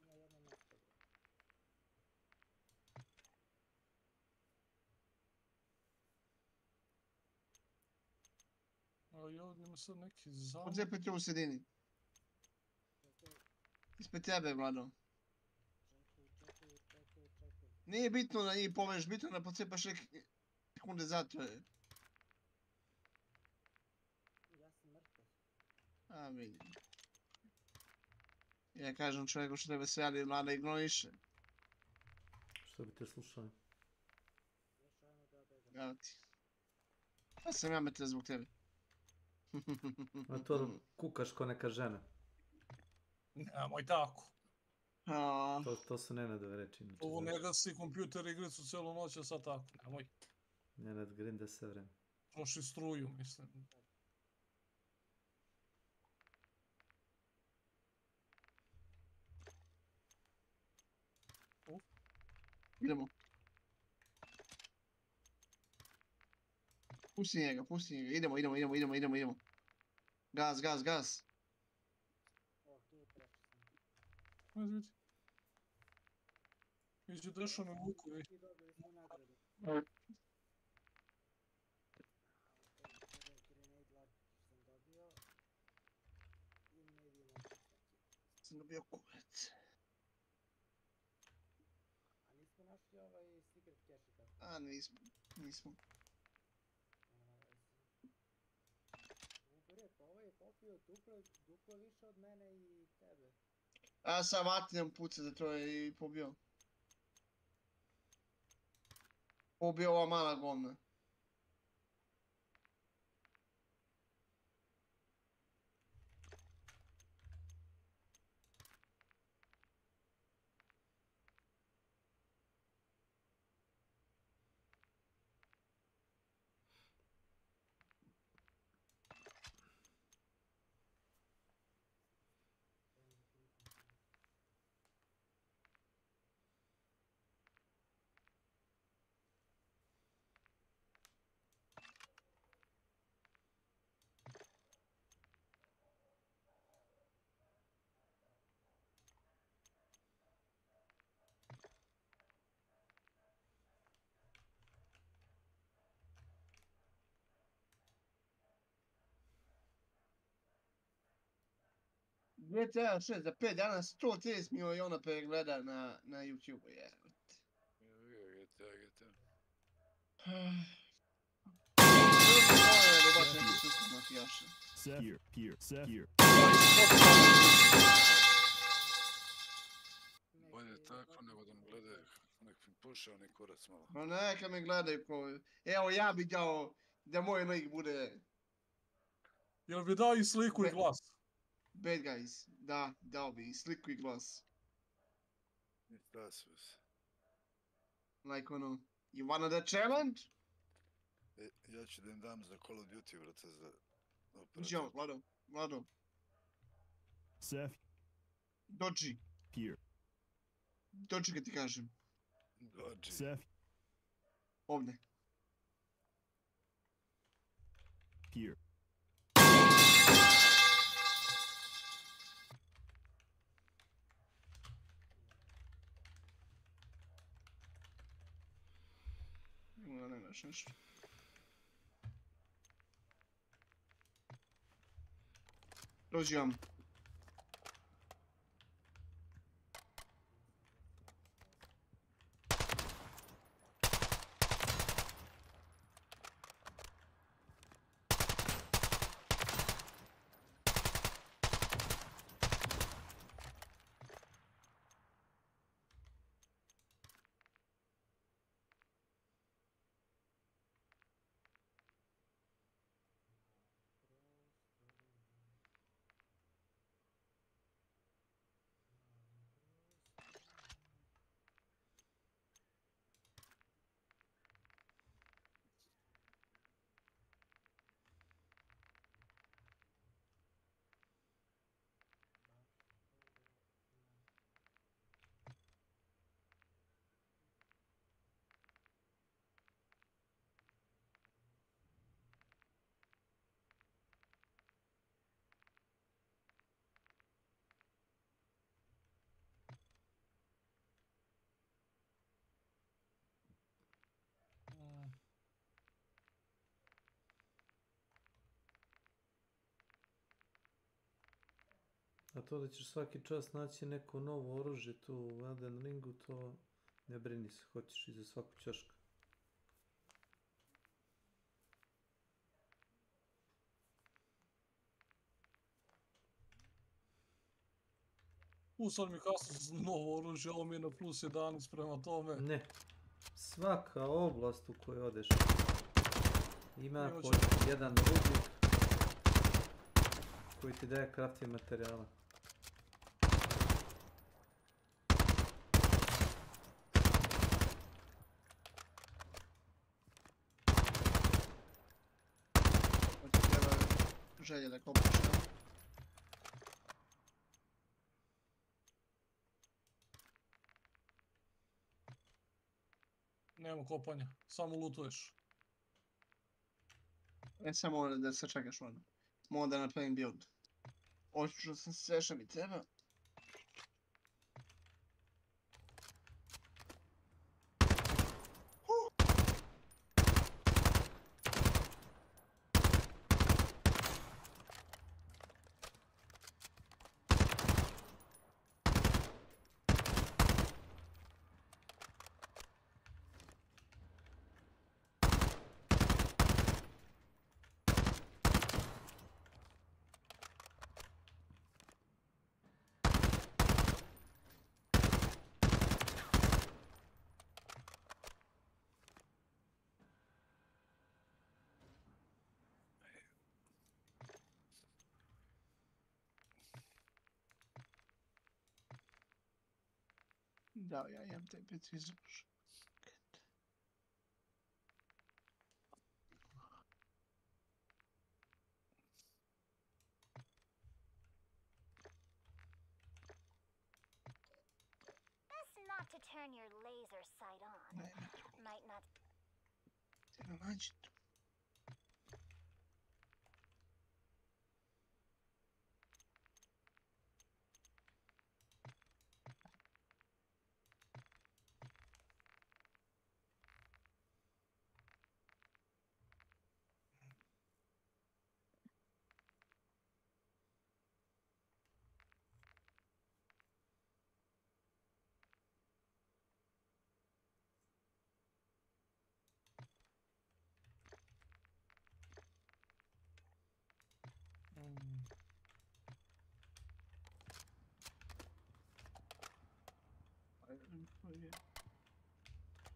A i ovdje ima sad neki zamor. Odzepi tu u sredini. Ispred tebe, Vlado. Nije bitno da njih poveš, bitno da pocepaš neke sekunde zato je. A vidim. Ja kažem čovjeku što treba se javiti, Vlada ignoriše. Što bi te slušali? Evo ti. Pa sam ja metel zbog tebe. A to kukaš ko neka žena. Nemoj tako. To su Nenadove reči. Ovo ne gasi kompjuter igricu cijelu noć, a sad tako, nemoj. Nenad grinda se vreme. Troši struju, mislim. Idemo. Pusti njega, idemo. Gaz, gaz, gaz. Ajde, vidi. Iđe dešao me mukovi. Sam dobio kurac. A, nismo. Nismo. A sad vatnjam puca za to je i pobio. Pobio ova mala govna. GTA 6 za 5 dana 130 miliona pregleda na YouTube-u, jebote. GTA. Bolje tako nego da me gledaju, nek mi puše oni kurac malo. No neka me gledaju ko... Evo ja bi dao da moj lik bude... Jel bi dao i sliku i glas? Bad guys, da, dao bi i sliku i glas. Da su se. Like ono, you wanna that challenge? Ja ću da im dam za Call of Duty, brate, za... Uđemo, Vlado. Seth. Dođi. Here. Dođi kad ti kažem. Dođi. Seth. Ovdje. Here. Nemaš nešto. Dođi vam. A to da ćeš svaki čas naći neko novo oružje tu u Elden Ringu, to ne brini se, hoćeš i za svaku ćošku. Sad mi kasno novo oružje, ovo mi je na plus 11 prema tome. Ne, svaka oblast u kojoj odeš ima jedan rudnik koji ti daje crafting materijala. Želje da kopaš. Nema kopanja, samo lutuješ. Samo da se čekaš ono. Moram da napravim build. Očušao sam sve što mi treba. Da, ja imam taj precizor. Best not to turn your laser sight on. Might not. Treba naći to.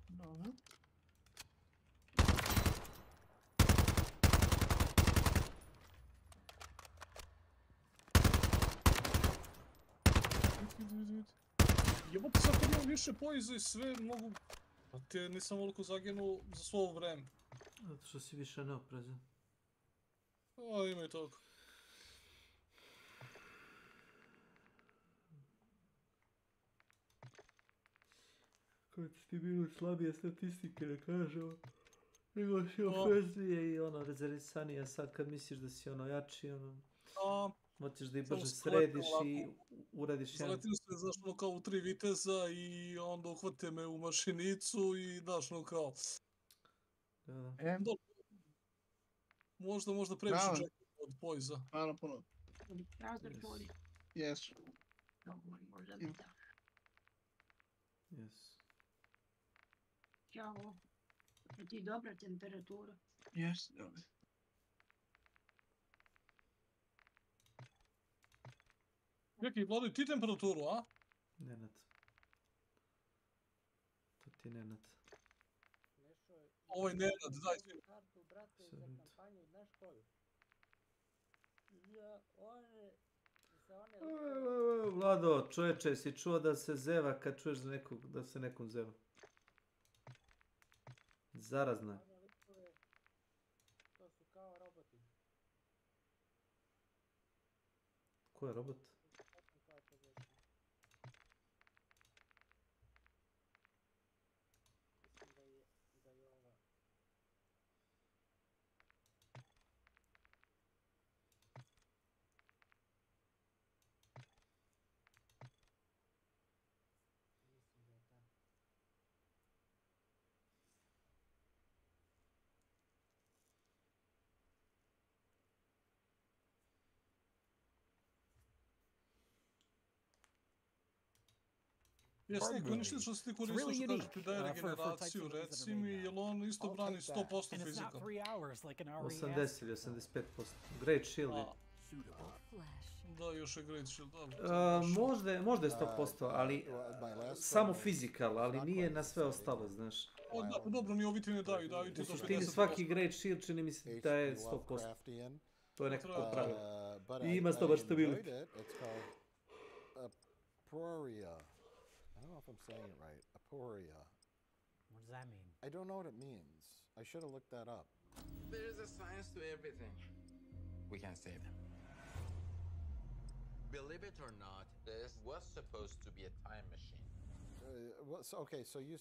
Dobro. Jebote, sad kad imam više poiza i sve mogu... A te nisam ovoliko zaginuo za svo ovo vreme. Zato što si više neoprezan. A, ima i toga. Kad si ti bilo slabije statistike, da kažemo. Nego si opreznije i ono rezervisanije, sad kad misliš da si ono jači, ono... Hoćeš da i brže središ i uradiš jedan... Zaletio se, znaš, ono kao u 3 viteza i onda uhvate me u mašinicu i daš ono kao... Da. Možda previše očekujem od poiza. Hvala puno. Razor tvori. Jesu. Možda mi da. Yes. Ćao. Je ti dobra temperatura? Jesu, dobro. Čekaj, Vlado, ti temperaturu, a? Nenad. To ti je Nenad. Ovaj Nenad, daj svi. Kartu, brate, za kampanju, znaš koju? Za one... Vlado, čovječe, si čuo da se zeva kad čuješ da se nekom zeva? Zarazna. To su kao roboti. Ko je robot? Mislim da je ova... Mislim da je ta. Jesi niko ništa što se ti koristio što kažeš ti daje regeneraciju, reci mi, jel on isto brani 100% fizika? 80 ili 85%. Great Shield je. Da, još je Great Shield, dobro. Možda je 100%, ali samo fizikal, ali nije na sve ostalo, znaš. Dobro, ni ovi ti ne daju ti do 50%. U suštini svaki Great Shield čini mi se da je 100%. To je nekako pravilo. I ima dobar stability. I don't know if I'm saying it right. Aporia. What does that mean? I don't know what it means. I should have looked that up. There's a science to everything. We can save them. Believe it or not, this was supposed to be a time machine. Okay, so you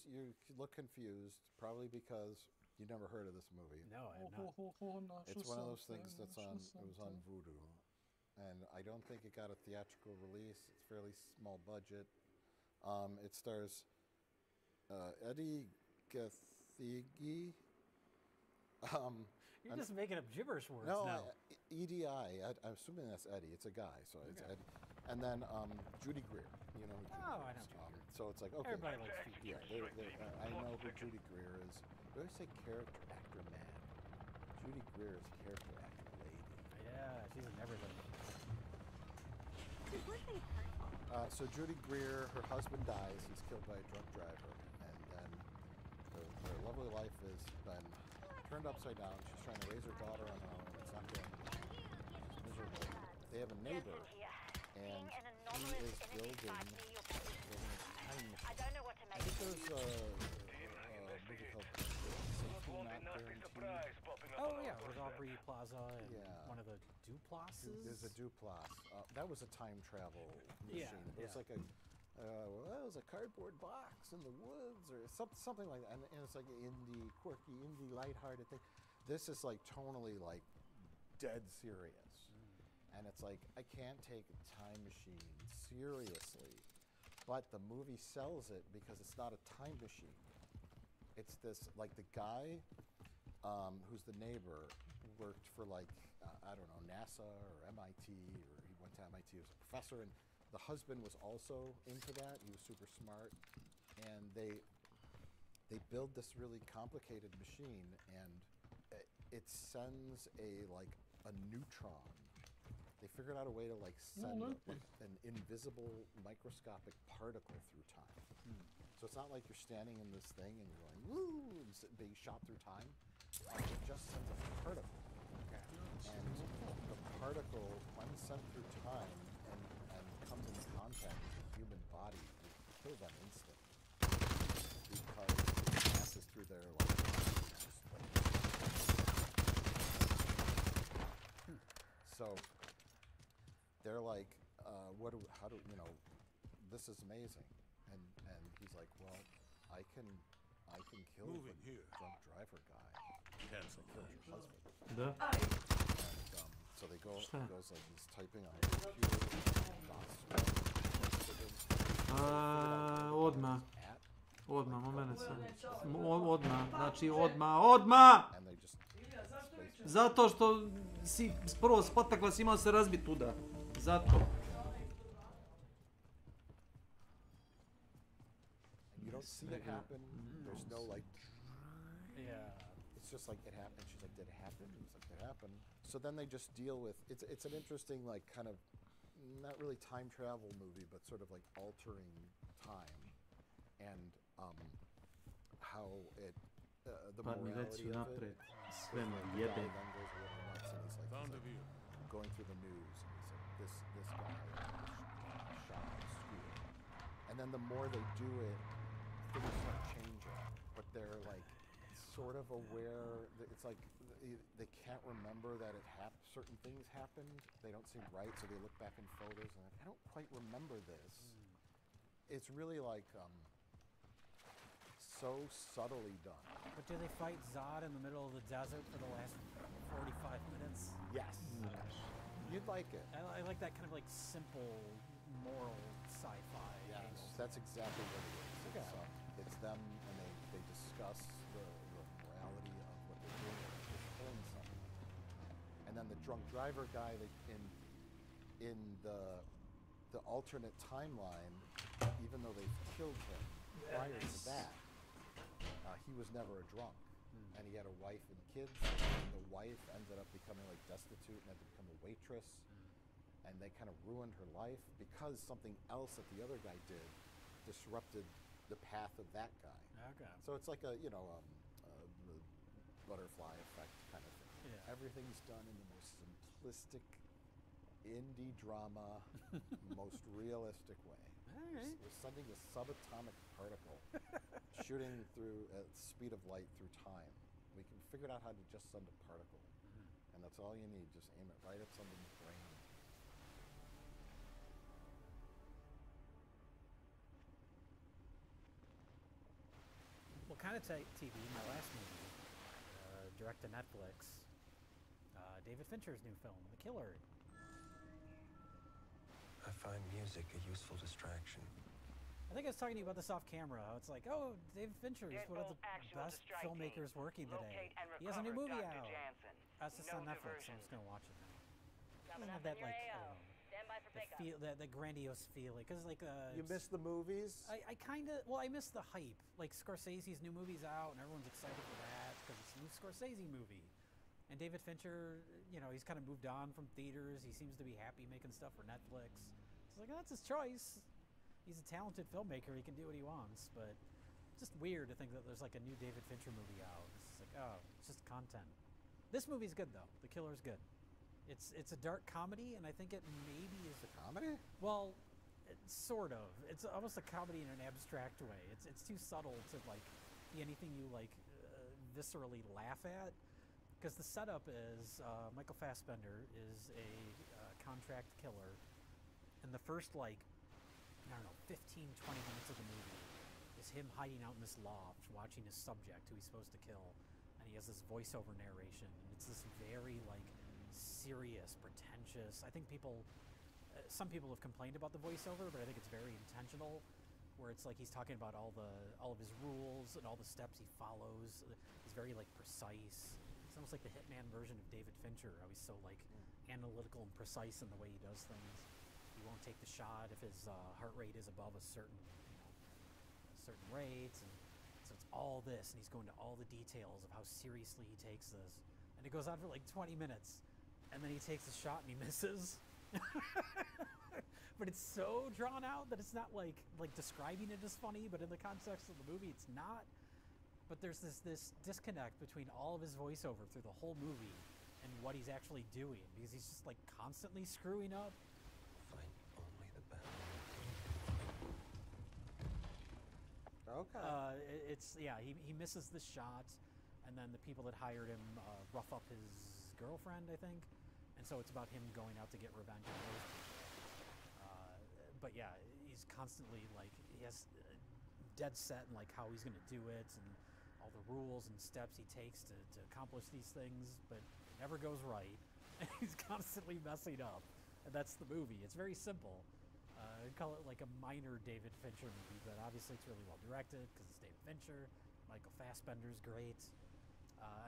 look confused, probably because You never heard of this movie? No, I have not. It's one of those things that's on. It was on Vudu, and I don't think it got a theatrical release. It's fairly small budget. It stars Eddie Gathegi. You're just making up gibberish words no, now. EDI. I'm assuming that's Eddie. It's a guy, so it's Eddie. And then Judy Greer. You know who Judy Oh, I Greer know is. Judy Greer. So it's like, okay. Everybody likes Judy Greer. I know who Judy Greer is. They always say character actor man. Judy Greer is character actor lady. Yeah, she's in everything. So Judy Greer, her husband dies. He's killed by a drunk driver, and then their lovely life has been turned upside down. She's trying to raise her daughter on her own. It's not going. She's miserable. They have a neighbor, and he is building a time machine. I think there's a movie called Safety Not Guaranteed. Oh yeah, with Aubrey Plaza and one of the Duplaces. There's a Duplass. That was a time travel machine. Yeah, It was like it was a cardboard box in the woods or something like that. And it's like an quirky, lighthearted thing. This is like tonally like dead serious. And it's like, I can't take a time machine seriously. But the movie sells it because it's not a time machine. It's this, like the guy who's the neighbor worked for like, I don't know, NASA or MIT, or he went to MIT as a professor, and the husband was also into that. He was super smart, and they build this really complicated machine, and it sends a neutron. They figured out a way to send an invisible microscopic particle through time. So it's not like you're standing in this thing and you're going, woo, and being shot through time. It just sends a particle. And the particle, when sent through time and comes into contact with the human body, it kills them instantly. Because it passes through their So they're like, this is amazing. And he's like, well, I can kill the drunk driver guy. Cancel. Kill your husband. Да. And so they go, Šta? he goes like, he's typing on his computer. Odmah, moment samo. Odmah, znači odmah! Zato što si prvo spotakla si imao se razbit tuda. Zato. You don't see it happen. There's no Yeah. It's just like it happened. She's like, did it happen? He's like, it happened. So then they just deal with it's an interesting kind of not really time travel movie, but sort of like altering time and how it the morality of it. Sve me The jebe. guy then goes a little nuts and he's like going through the news and he's like this guy shot at school. And then the more they do it, things start changing. But they're like sort of aware that it's like they can't remember that certain things happened. They don't seem right, so they look back in photos and like, I don't quite remember this. It's really like so subtly done. But do they fight Zod in the middle of the desert for the last 45 minutes? Yes. You'd like it. I like that kind of like simple moral sci-fi. Yes, angle. that's exactly what it is. It's them, and they discuss the morality of what they're doing. They're killing someone. And then the drunk driver guy, in the alternate timeline, even though they've killed him prior to that, he was never a drunk. And he had a wife and kids, and the wife ended up becoming like destitute and had to become a waitress. And they kind of ruined her life because something else that the other guy did disrupted the path of that guy. Okay. So it's like a the butterfly effect kind of thing. Yeah. Everything's done in the most simplistic indie drama, most realistic way. All right. We're sending a subatomic particle shooting through at the speed of light through time. We can figure out how to just send a particle. And that's all you need. Just aim it right at somebody's brain. What kind of TV? My last movie direct to Netflix. David Fincher's new film, The Killer. I find music a useful distraction. I think I was talking to you about this off camera. How it's like, oh, David Fincher is one of the best filmmakers working today. He has a new movie out. It's just on Netflix. I'm just gonna watch it now. It doesn't have that like that grandiose feeling, because like you miss the movies. I kind of I miss the hype. Like Scorsese's new movie's out, and everyone's excited for that because it's a new Scorsese movie. And David Fincher, you know, he's kind of moved on from theaters. He seems to be happy making stuff for Netflix. It's like, that's his choice. He's a talented filmmaker. He can do what he wants. But it's just weird to think that there's like a new David Fincher movie out. It's like, oh, it's just content. This movie's good though. The Killer's good. It's a dark comedy, and I think it maybe is a comedy. Well, sort of. It's almost a comedy in an abstract way. It's too subtle to like be anything you like viscerally laugh at. Because the setup is Michael Fassbender is a contract killer, and the first, like, I don't know, 15, 20 minutes of the movie is him hiding out in this loft, watching his subject, who he's supposed to kill, and he has this voiceover narration, and it's this very, like, serious, pretentious. I think some people have complained about the voiceover, but I think it's very intentional, where it's like he's talking about all of his rules and all the steps he follows. He's very, like, precise. It's almost like the Hitman version of David Fincher. How he's so like analytical and precise in the way he does things. He won't take the shot if his heart rate is above a certain rate, and so it's all this, and he's going to all the details of how seriously he takes this, and it goes on for like 20 minutes, and then he takes a shot and he misses. But it's so drawn out that it's not like describing it as funny, but in the context of the movie, it's not. But there's this disconnect between all of his voiceover through the whole movie and what he's actually doing, because he's just like constantly screwing up. Find only the best. Okay. He misses the shot, and then the people that hired him rough up his girlfriend, I think, and so it's about him going out to get revenge on those people. But yeah, he's constantly like he has dead set in like how he's going to do it and all the rules and steps he takes to accomplish these things, but it never goes right. He's constantly messing up, and that's the movie. It's very simple. I'd call it like a minor David Fincher movie, but obviously it's really well directed because it's David Fincher. Michael Fassbender's great,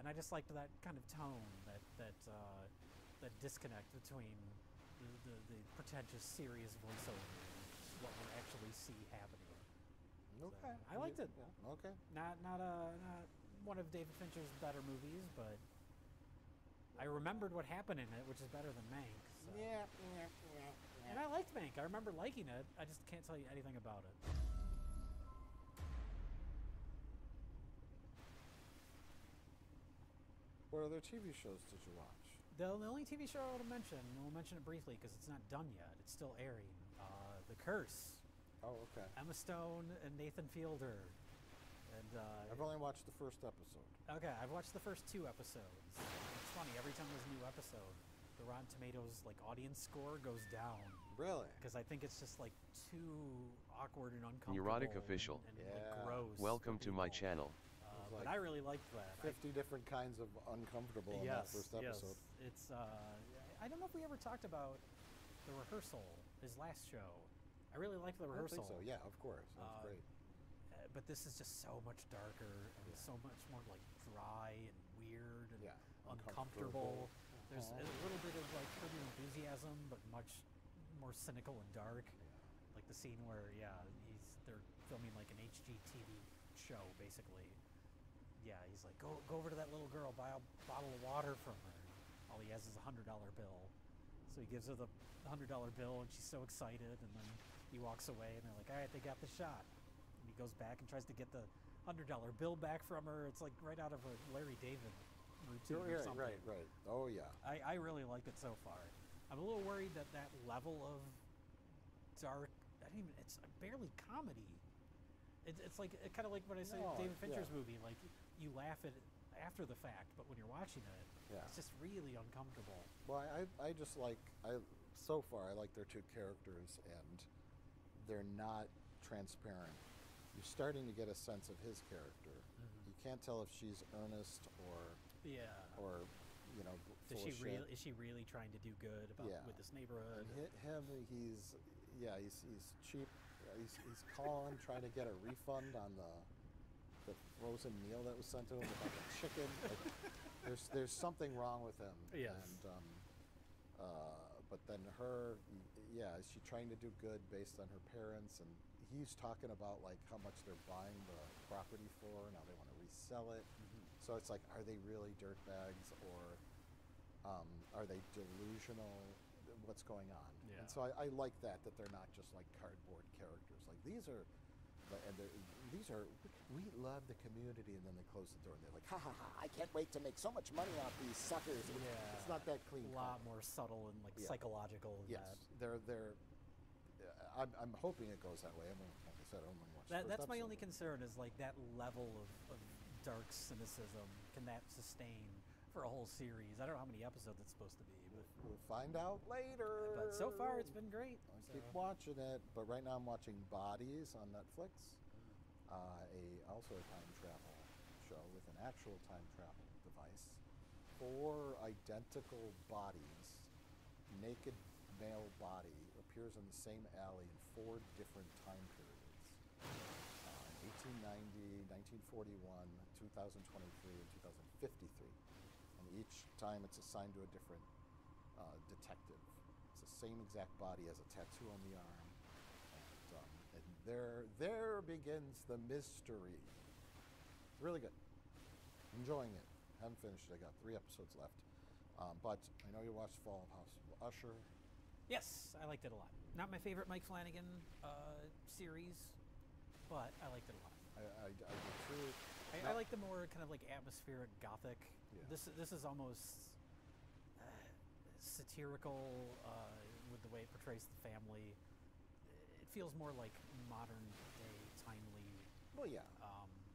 and I just liked that kind of tone, that disconnect between the pretentious, serious voiceover and what we actually see happening. Okay. I liked it. Yeah. Okay. Not one of David Fincher's better movies, but I remembered what happened in it, which is better than Mank. So. Yeah. And I liked Mank. I remember liking it. I just can't tell you anything about it. What other TV shows did you watch? The only TV show I want to mention, and we'll mention it briefly because it's not done yet. It's still airing. The Curse. Oh, okay. Emma Stone and Nathan Fielder. And I've only watched the first episode. Okay, I've watched the first 2 episodes. It's funny, every time there's a new episode, the Rotten Tomatoes like audience score goes down. Really? Because I think it's just like too awkward and uncomfortable. Neurotic official. And like, gross. Welcome to my channel. But I really liked that. 50 different kinds of uncomfortable in that first episode. It's I don't know if we ever talked about The Rehearsal, his last show. I really liked The Rehearsal. I think so. Yeah, of course. That's great. But this is just so much darker and so much more like dry and weird and uncomfortable. There's a little bit of like Curb Your Enthusiasm, but much more cynical and dark. Like the scene where they're filming like an HGTV show basically. Yeah, he's like, go over to that little girl, buy a bottle of water from her. All he has is a $100 bill. So he gives her the $100 bill, and she's so excited, and then he walks away, and they're like, all right, they got the shot. And he goes back and tries to get the $100 bill back from her. It's like right out of a Larry David routine or something. Right. Oh, yeah. I really liked it so far. I'm a little worried that level of dark, it's barely comedy. It's like kind of like when I say David Fincher's movie, like you laugh at it after the fact, but when you're watching it, it's just really uncomfortable. Well, I just like so far I like their 2 characters, and they're not transparent. You're starting to get a sense of his character. You can't tell if she's earnest or Yeah. Or, you know, Is full of shit. is she really trying to do good with this neighborhood? He's cheap. He's calling, trying to get a refund on the frozen meal that was sent to him with like a chicken. Like, there's something wrong with him. Yes. And but then her, is she trying to do good based on her parents? And he's talking about like how much they're buying the property for. Now they want to resell it. So it's like, are they really dirtbags, or are they delusional? What's going on? Yeah. And so I like that they're not just like cardboard characters. Like these are, we love the community, and then they close the door and they're like, ha ha ha! I can't wait to make so much money off these suckers. Yeah. It's not that clean. A lot more subtle and like psychological than that. They're. I'm hoping it goes that way. Like I said, I only watched the first That's my episode. only concern is like that level of dark cynicism. Can that sustain for a whole series? I don't know how many episodes it's supposed to be, but we'll find out later. But so far, it's been great. I keep watching it, but right now I'm watching Bodies on Netflix. Also a time travel show with an actual time travel device. 4 identical bodies, naked male body appears in the same alley in 4 different time periods. 1890, 1941, 2023, and 2053. And each time it's assigned to a different detective. It's the same exact body, as a tattoo on the arm. And there begins the mystery. Really good. Enjoying it. Haven't finished it. I got 3 episodes left. But I know you watched Fall of House of Usher. yes, I liked it a lot. Not my favorite Mike Flanagan series, but I liked it a lot. I do too. I like the more kind of like atmospheric gothic. Yeah. This is almost satirical with the way it portrays the family. It feels more like modern day, timely. Well, yeah.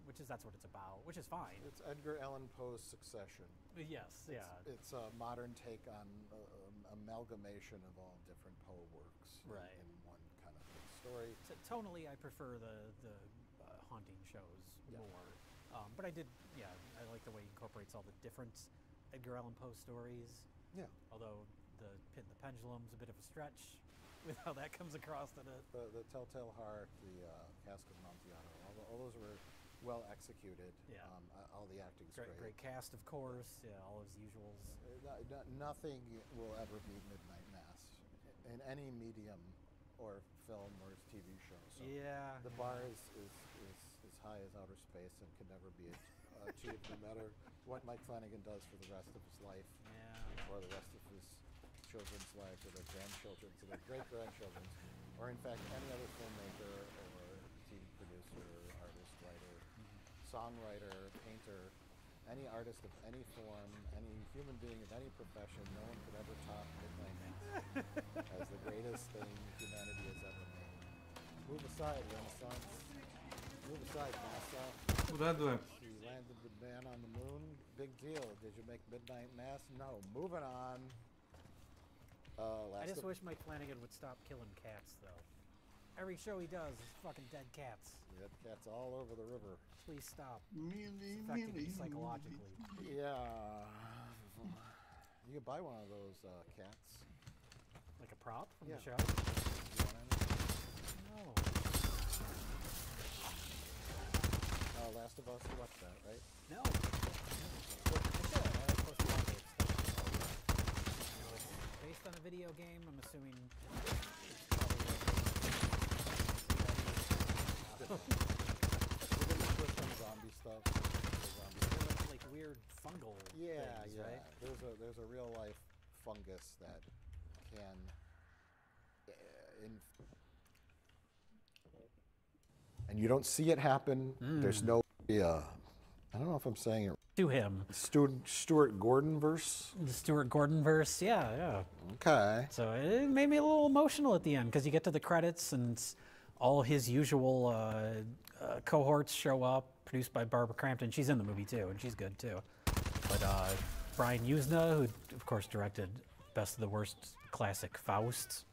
That's what it's about, which is fine. It's Edgar Allan Poe's Succession. Yes, It's a modern take on amalgamation of all different Poe works in one kind of big story. Tonally, I prefer the haunting shows more. But I like the way he incorporates all the different Edgar Allan Poe stories. Yeah. Although the Pendulum's a bit of a stretch with how that comes across in it. The Telltale Heart, the Cask of Amontillado, all those were well executed. Yeah. All the acting's great. Great cast, of course. Yeah, all his usuals. Nothing will ever beat Midnight Mass in any medium or film or TV show. So yeah. The bar is high as outer space and can never be achieved, no matter what Mike Flanagan does for the rest of his life, or the rest of his children's life, or their grandchildren's, or their great-grandchildren's, or in fact any other filmmaker or TV producer, artist, writer, songwriter, painter, any artist of any form, any human being of any profession. No one could ever top Midnight Mass as the greatest thing humanity has ever made. Move aside, Renaissance. Move aside, NASA. Uradujem. You landed the man on the moon. Big deal. Did you make Midnight Mass? No. Moving on. I just wish Mike Flanagan would stop killing cats, though. Every show he does is fucking dead cats. Dead cats all over the river. Please stop. It's affecting me psychologically. Yeah. You can buy one of those cats. Like a prop from the show? No. Last of Us, you watched that, right? No. It's based on a video game, I'm assuming. Zombie stuff. Like weird fungal things, right? There's a real life fungus that can and you don't see it happen. There's no I don't know if I'm saying it to him. Stuart Gordon verse. The Stuart Gordon verse, yeah. Okay. So it made me a little emotional at the end because you get to the credits and all his usual cohorts show up, produced by Barbara Crampton. She's in the movie too, and she's good too. But Brian Usna, who of course directed Best of the Worst classic Faust,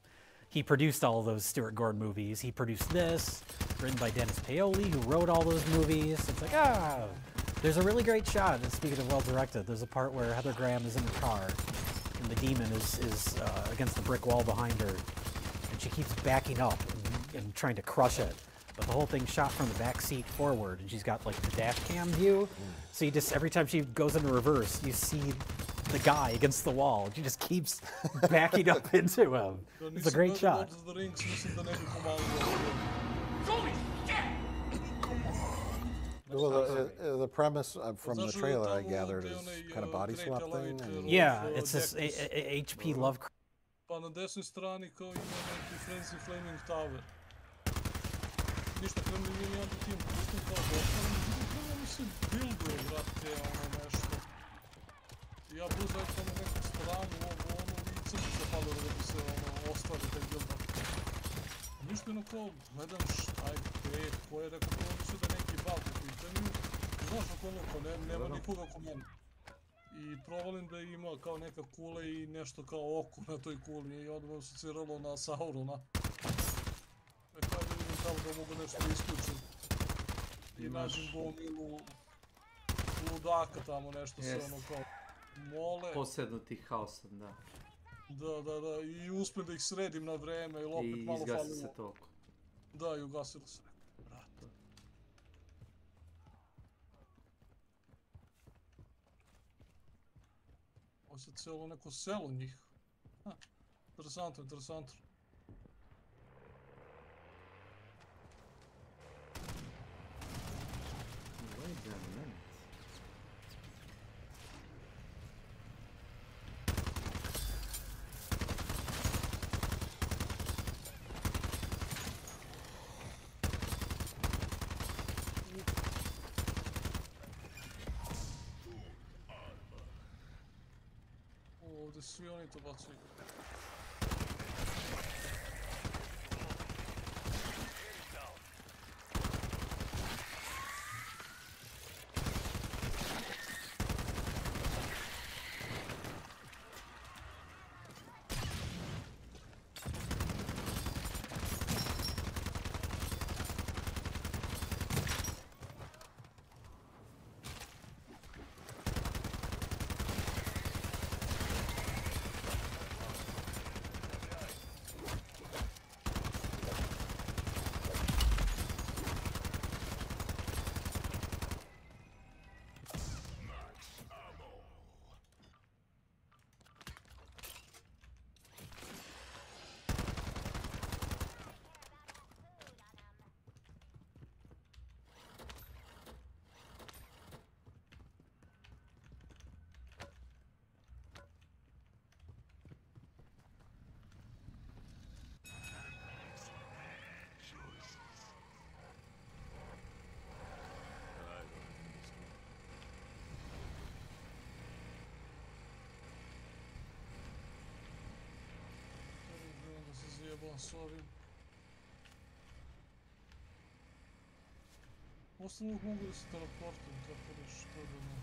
he produced all those Stuart Gordon movies. He produced this, written by Dennis Paoli, who wrote all those movies. It's like, There's a really great shot, and speaking of well directed, there's a part where Heather Graham is in the car, and the demon is against the brick wall behind her, and she keeps backing up and trying to crush it. But the whole thing's shot from the back seat forward, and she's got like the dash cam view. So you just, every time she goes into reverse, you see the guy against the wall. She just keeps backing up into him. It's a great shot. Well, the premise from the trailer I gathered is kind of body swap thing. And Yeah, it's this H.P. Lovecraft. Pa na desnoj strani kao ima neki Frenzy Flaming Tower. Ništa, krenuli mi onda tim pustim kao dostavom, krenuli mi se builduje, brate, ono nešto. Ja buzaj to na neku stranu, ono, i crti zapalilo da bi se, ono, ostvari taj build-up. Ništa, ono kao, gledam šta je, gde, ko je, rekao, to mislim da neki bug u pitanju. Znaš, ako ono, ko nema nikoga oko mene. I provalim da ima kao neka kula i nešto kao oko na toj kuli i odmah asociralo na Saurona. Dakle, da vidim tamo da mogu nešto isključiti. I nađem gomilu ludaka tamo nešto se ono kao mole. Posjednutih haosom, da. Da, i uspem da ih sredim na vreme ili opet malo falilo. I izgasi se toliko. Da, i ugasilo se. Ovo je cijelo neko selo njih. Interesantno, interesantno. Ovdje svi oni to bacaju. Zjebam s ovim. Osnovno mogu da se teleportujem, tako da što da ne.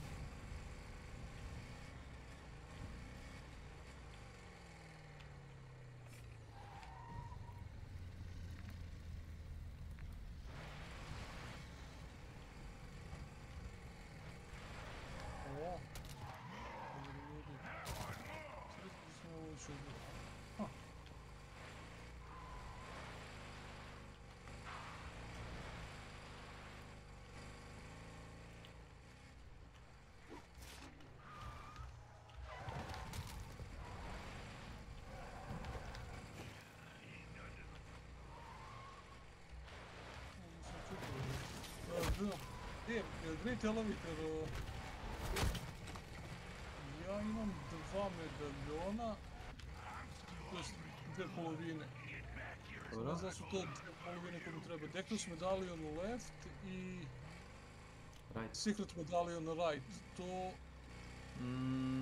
O, ljudi. Sretno da smo ovo učili. Great Elevator, ja imam 2 medaljona, to jest 2 polovine. Ne znam su to 2 polovine koje mi treba. Dectus medallion left i Secret medallion right. To...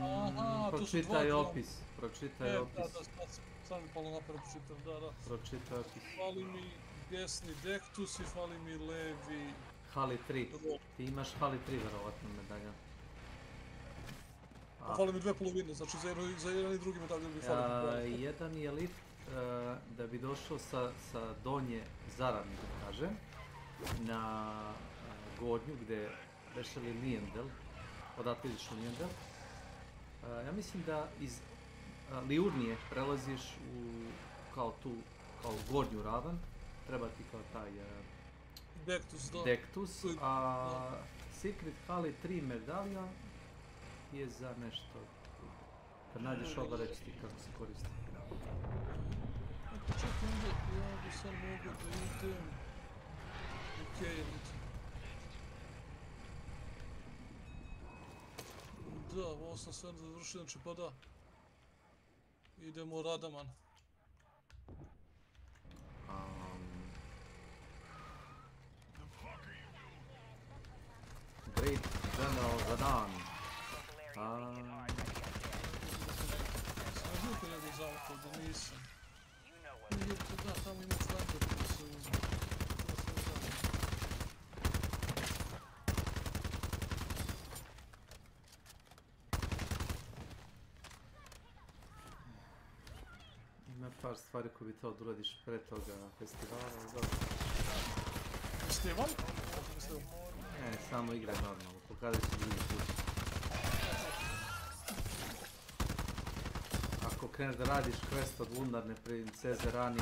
Aha, to su 2 pročitaj opis, pročitaj opis. Da, sad mi palo napred pročitam, da. Pročitaj opis. Fali mi desni Dectus i fali mi levi... Hali 3. Ti imaš Hali 3 verovatno medalja. Fali mi 2 polovine, znači za jedan i drugi medaljon bi fali mi. Jedan je lift da bi došao sa donje zarane, da kažem, na gornju gdje especially Lijendel, odatle ideš u Lijendel. Ja mislim da iz Liurnije prelaziš kao gornju ravan, treba ti kao taj Dektus, a Secret Hali 3 medalja je za nešto. Kad nađeš oba reći ti kako se koristi. Čak onda ja bi sad mogao da idem u Kejrit. Da, ovo sam sve završio, znači pa da. Idemo u Radaman. Great General Radan. Sam žuto njegov zavukao da nisam. Da, tamo ima sniper koji se uzme. Ima par stvari koje bi trebalo da uradiš pre toga festivala, ali dobro. Festival? Ne, samo igraj normalno, pokazat ću drugi put. Ako kreneš da radiš quest od lunarne princeze Rani...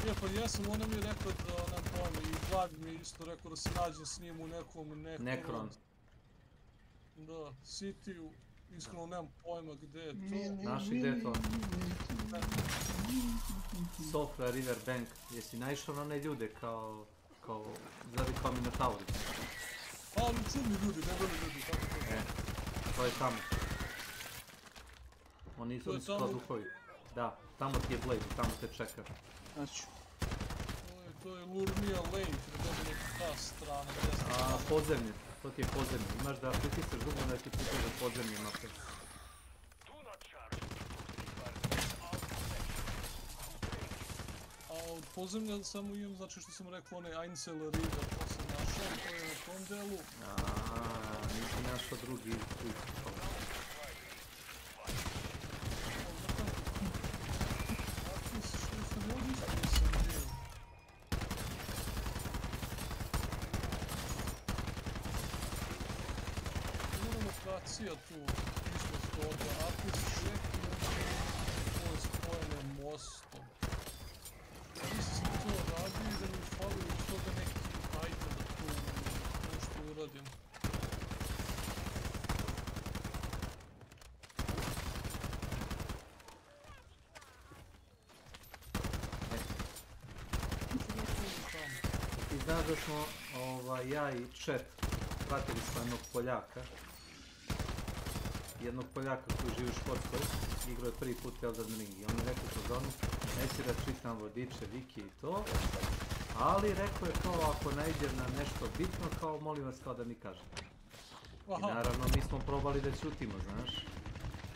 Je, pa jesam, ona mi je rekao da nam pojme, i Vlag mi je isto rekao da se nađem s njim u nekom... Necron. Da, City-u, iskreno nemam pojma gde je to. Znaš li gde je to? Sofra, Riverbank, jesi naišao na one ljude kao zadi kao Minotauri? Ali čudni ljudi, debeli ljudi, kako to? To je tamo. Oni su kao duhovi. Da, tamo ti je Blade, tamo te čeka. Znači. To je Lurnija Lane, treba da je ta strana. Podzemlje, to ti je podzemlje. Imaš da pritisneš dugno da ti pritiže podzemlje napred. A od podzemlja samo imam, znači što sam rekao, onaj Einsel River, to sam našao, to je na tom delu. Nisi našao drugi put. Lokacija tu, ispod toga, Apis Šek i to je spojeno mostom. Mislim sam to radio i da mi fali iz toga neki item da tu nešto uradim. Ti znaš da smo ja i chat pratili smo jednog Poljaka koji živi u Škotskoj, igrao je prvi put Elden Ring i on je rekao u zonu, neće da čitam vodiče, wiki i to, ali rekao je kao ako naiđem na nešto bitno, kao molim vas kao da mi kažete. I naravno mi smo probali da ćutimo, znaš,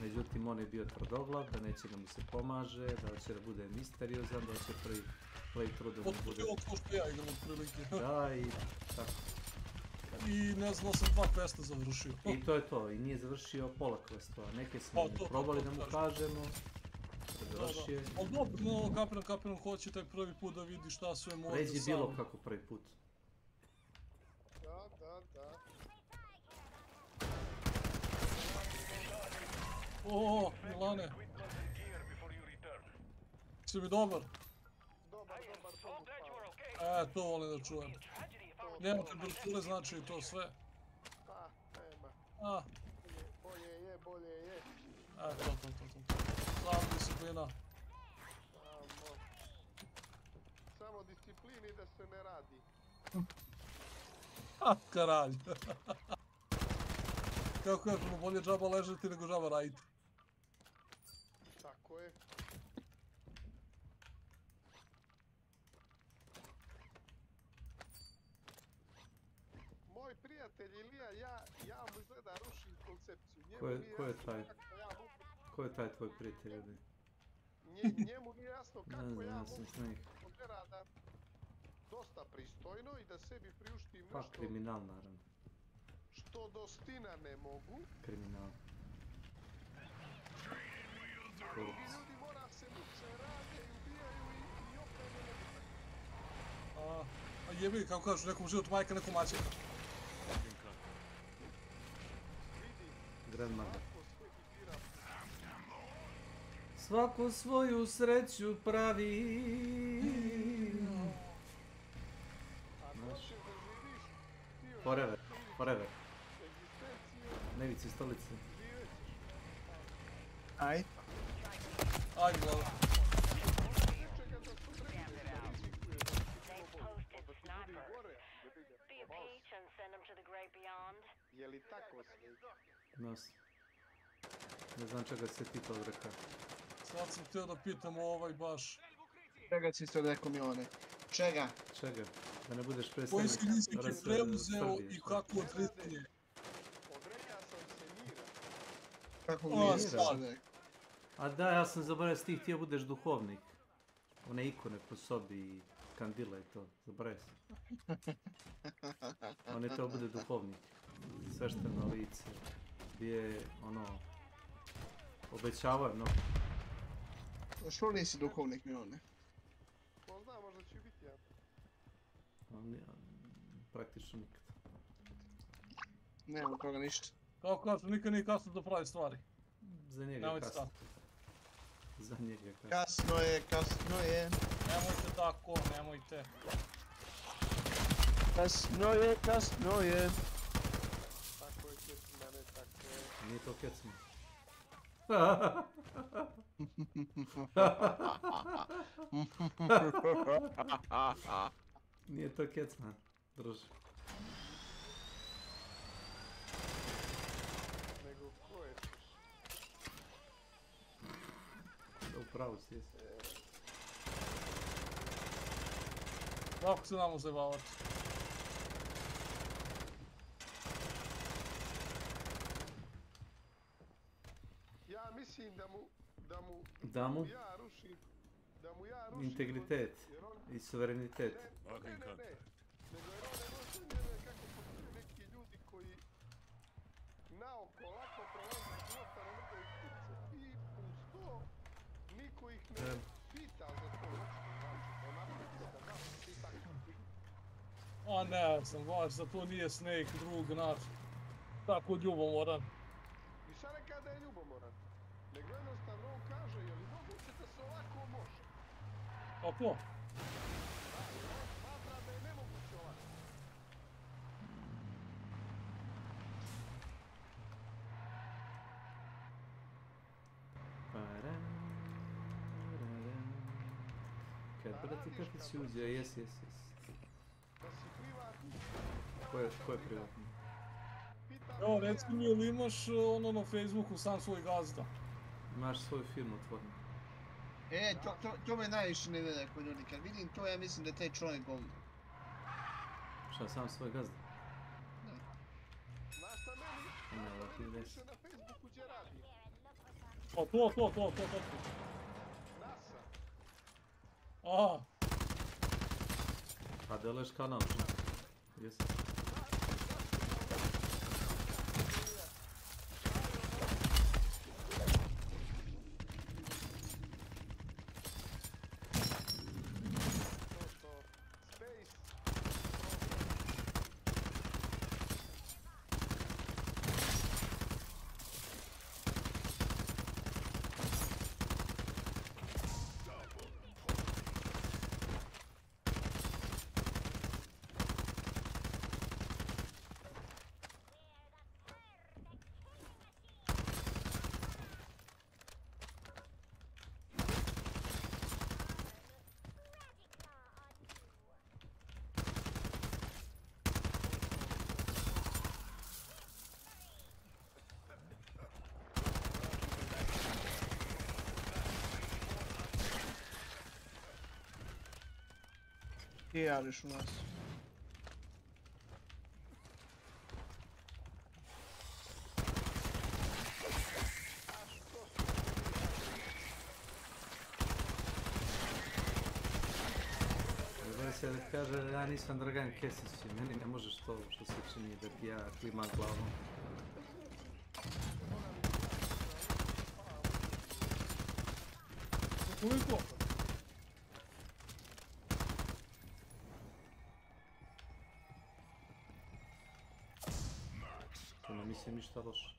međutim on je bio tvrdoglav, da neće da mu se pomaže, da će da bude misteriozan, da će prvi playthrough da mu bude... Ovo što ja igram od prilike. Da, i tako. I ne znam, sam 2 questa završio. I to je to, i nije završio pola questova. Neke smo probali da mu kažemo, da završio. Ali dobro, no, kapiram hoće taj prvi put da vidi šta sve može sam. Ređi bilo kako prvi put. Da. O, Milane. Si mi dobar? Dobar. To volim da čujem. Nema temperature, znači i to sve. Nema. Bolje je. To. Samo disciplina. Samo disciplini da se ne radi. Karalj. Kako je, bolje džaba ležati nego džaba raditi. Tako je. Moj prijatelj Ilija, ja mu izgleda rušim koncepciju. Ko je taj tvoj prijatelj? Njemu nije jasno kako ja mogu da dosta pristojno i da sebi priuštim nešto... Pa kriminal naravno. Što do Stina ne mogu. Kriminal. Ljudi mora se muče, rade i ubijaju i opet ne mogu. A jebi, kako kažu, nekom život majka, nekom maćeka. Grandmother. Svako svoju sreću pravi. Znaš? Forever, forever. Na ivici stolice. Aj. Aj, gleda. Je li tako sve? Nos. Ne znam čega se ti to odreka. Sad sam htio da pitam baš. Čega si to rekao, Milane? Čega? Čega? Da ne budeš Koji predstavnik si jezik je preuzeo Srbije. i kako odretnije? Kako mi se rekao? A da, ja sam zaboravio s ti htio budeš duhovnik. One ikone po sobi i kandila i to. Zaboravio sam. On je to bude duhovnik. Svešteno lice. Gdje obećavao je mnogo. Što nisi duhovnik, Milane? Ko zna, možda će biti ja. Praktično nikad. Nema toga ništa. Kao kažu, nikad nije kasno da pravi stvari. Za njega je kasno. Za njega je kasno. Kasno je, kasno je. Nemojte tako, nemojte. Kasno je, kasno je. Tako je Kecmane, tako je. Nije to Kecman. Nije to Kecman, druže. Nego ko je to? Upravo si jesi. Kako se nam uzajebavati? Ja mislim da mu ja rušim integritet i suverenitet. Ne, nego jer on ne kako postoje neki ljudi koji naoko lako prolaze života na mrtve kuce i uz to niko ih ne pita za to uopšte, znači, onako ti se da ti tako. A ne znam, baš da to nije Snake, drug naš. Tako ljubomoran. Nisam rekao da je ljubomoran, nego jednostavno on kaže, je li moguće da se ovako može? Kako? On smatra da je nemoguće ovako. Kad brati kakvi si uzio, jes. Da si privatni. Ko je privatni? Evo, reci mi, ili imaš na Facebooku sam svoj gazda? Imaš svoju firmu otvorenu. To me najviše ne vede kod ljudi. Kad vidim to, ja mislim da je taj čovjek govno. Šta, sam svoj gazda? Da. Znaš šta meni? Piše na Facebooku gdje radi. O, to. NASA. Aha. Pa deleš kanal, šta? Jesi? Ti javiš u nas. Dobro se kaže, ja nisam Dragan Kesić i meni ne možeš to što se čini da ti ja klimam glavom. Koliko? To ne mislim ništa loše.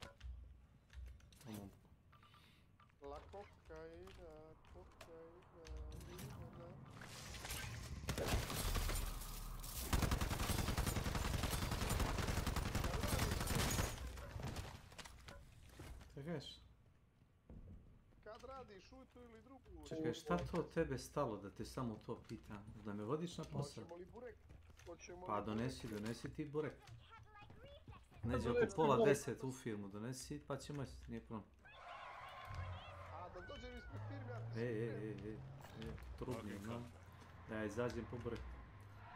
šutu ili drugu. Čekaj, šta to tebe stalo da te samo to pitam? Da me vodiš na posao? Hoćemo li burek? Pa donesi ti burek. Neđe oko pola 10 u firmu, donesi pa ćemo jesti, nije problem. A, da dođem ispred firme, ja ti trudnije, no. Da ja izađem po burek.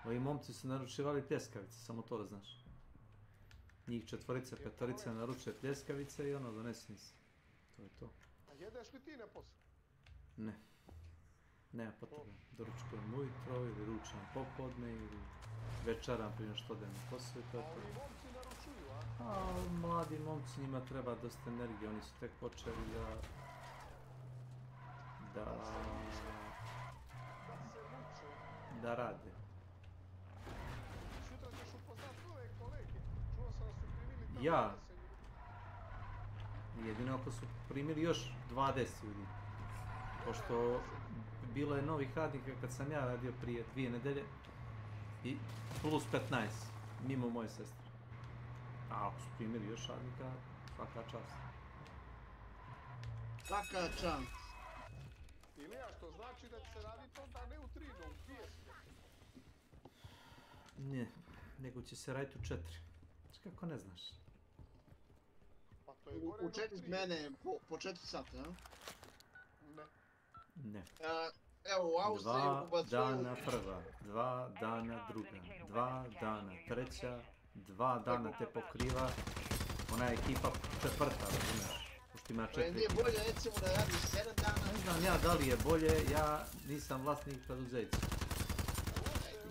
Ovi momci su naručivali pljeskavice, samo to da znaš. Njih 4, 5 naručuje pljeskavice i ono donesi mi se. To je to. A jedeš li ti na posao? Ne. Nema potrebe. Doručkujem ujutro ili ručam popodne ili večeram prije što odem na posao i to je to. A ovi momci naručuju, a? A mladi momci, njima treba dosta energije, oni su tek počeli da rade. Sutra ćeš upoznat nove kolege. Čuo sam da su primili tamo Ja. 10 ljudi. Jedino ako su primili još 20 ljudi. Pošto bilo je novih radnika kad sam ja radio prije 2 nedelje i plus 15, mimo moje sestre. A ako su primili još radnika, svaka čast. Svaka čast. Ilija, što znači da će se raditi onda ne u 3, no u 2 smjene. Ne, nego će se raditi u 4. Kako ne znaš? Pa to je gore U 4 smjene, po 4 sata, a? Ne. Ne. Evo, u Austriji ubacuju... 2 dana prva, 2 dana druga, 2 dana treća, 2 dana te pokriva, ona je ekipa 4, razumiješ? Pošto ima 4 Nije ekipa. bolje recimo da radiš 7 dana? Ne znam ja da li je bolje, ja nisam vlasnik preduzeća.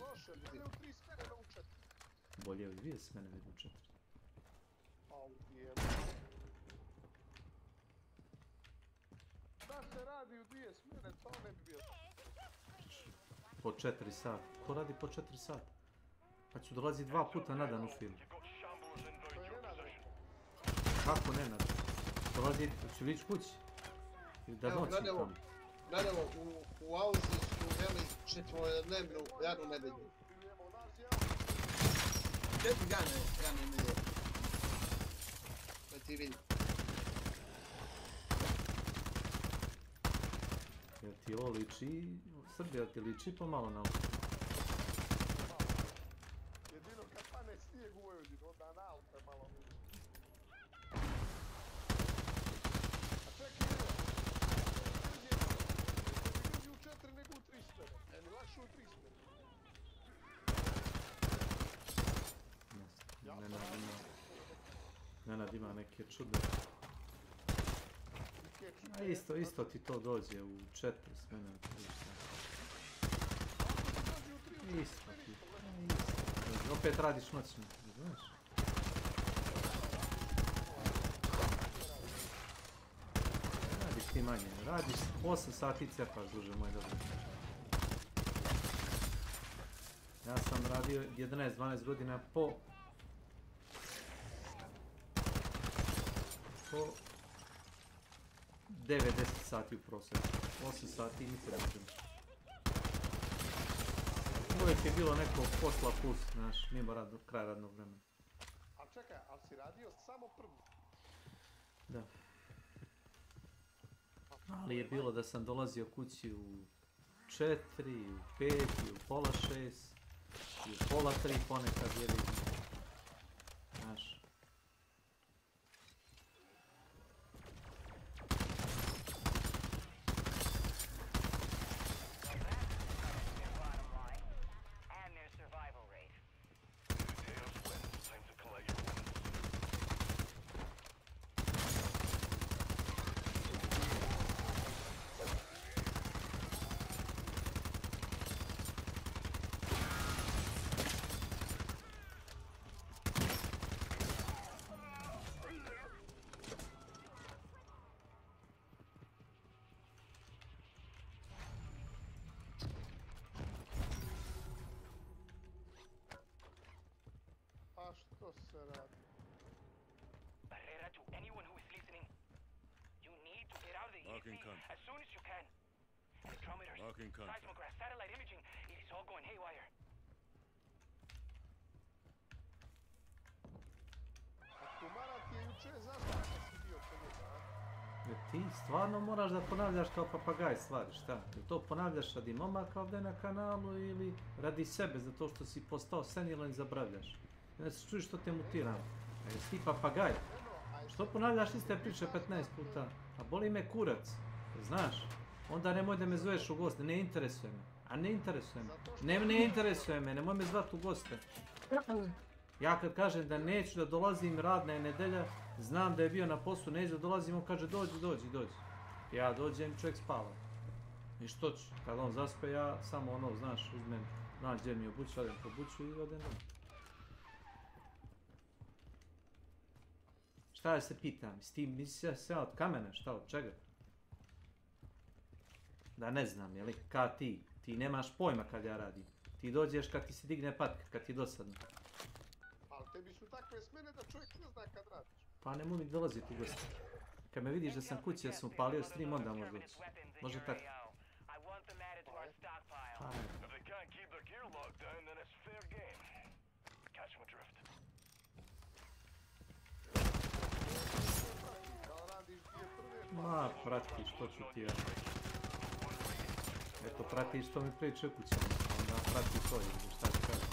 Loše, bolje u 3 smjene, no u 4. Bolje u 2 smjene nego u 4. A u 2. Da se radi u 2 smjene, to ne bi bio. Po 4 sata. Ko radi po 4 sata? Pa ću dolazi 2 puta na dan u film. To je Nenad rekao. Kako Nenad? Dolazi, ću li ići kući? Ili da noćim tamo? Gledamo, u Austriji su uveli 4-dnevnu radnu nedelju. 4 dana radne nedelje. Da ti vidim. Jel ti ovo liči, Srbija ti liči pomalo na ovo? Jedino kad pane snijeg u Vojvodinu, onda na Alpe malo liči. A čekaj, drži u 4 nego u 3 smjene. Je mi lakše u 3 smjene? Nenad ima neke čude. A isto ti to dođe u 4 smjene. Isto ti. Opet radiš noćno, znaš? Radiš ti manje, radiš 8 sati cepaš duže, moj dobro. Ja sam radio 11-12 godina po 9-10 sati u prosjeku. 8 sati i nikad ne možem. Uvijek je bilo neko posla plus, znaš, mimo kraj radnog vremena. A čekaj, ali si radio samo prvu? Da. Ali je bilo da sam dolazio kući u 4, u 5, i u pola 6, i u pola 3 ponekad je vidim. Znaš. A što se radi? Barrera to anyone who is listening. You need to get out of the Marking EC contact. as soon as you can. Spectrometers, Marking contact. seismograph, satellite imaging, it is all going haywire. A Kumara ti je juče zašto si bio kod njega, a? Ti stvarno moraš da ponavljaš kao papagaj stvari, šta? Jel to ponavljaš radi momaka ovdje na kanalu ili radi sebe, zato što si postao senilan i zabravljaš? Ne se čuješ što te mutiram. A jesi ti papagaj? Što ponavljaš iste priče 15 puta? A boli me kurac, znaš? Onda nemoj da me zoveš u goste, ne interesuje me. A ne interesuje me. Ne interesuje me, nemoj me zvati u goste. Ja kad kažem da neću da dolazim, radna je nedelja, znam da je bio na poslu, neću da dolazim, on kaže dođi. Ja dođem, čovjek spava. I što ću? Kad on zaspe, ja samo ono, znaš, uzmem, nađem mi obuću, odem po obuću i odem doma. Šta ja se pitam? S tim misliš se od kamena? Šta, od čega? Da ne znam, jeli? Ka ti? Ti nemaš pojma kad ja radim. Ti dođeš kad ti se digne patka, kad ti dosadno. Ali tebi su takve smene da čovjek ne zna kad radiš. Pa nemoj mi dolaziti u gosti. Kad me vidiš da sam kući, da sam upalio stream, onda možda doći. Može tako. Pa, ma, pratiš, što ću ti ja. Eto, pratiš što mi priče kućama, onda pratiš to, ili šta ti kažem.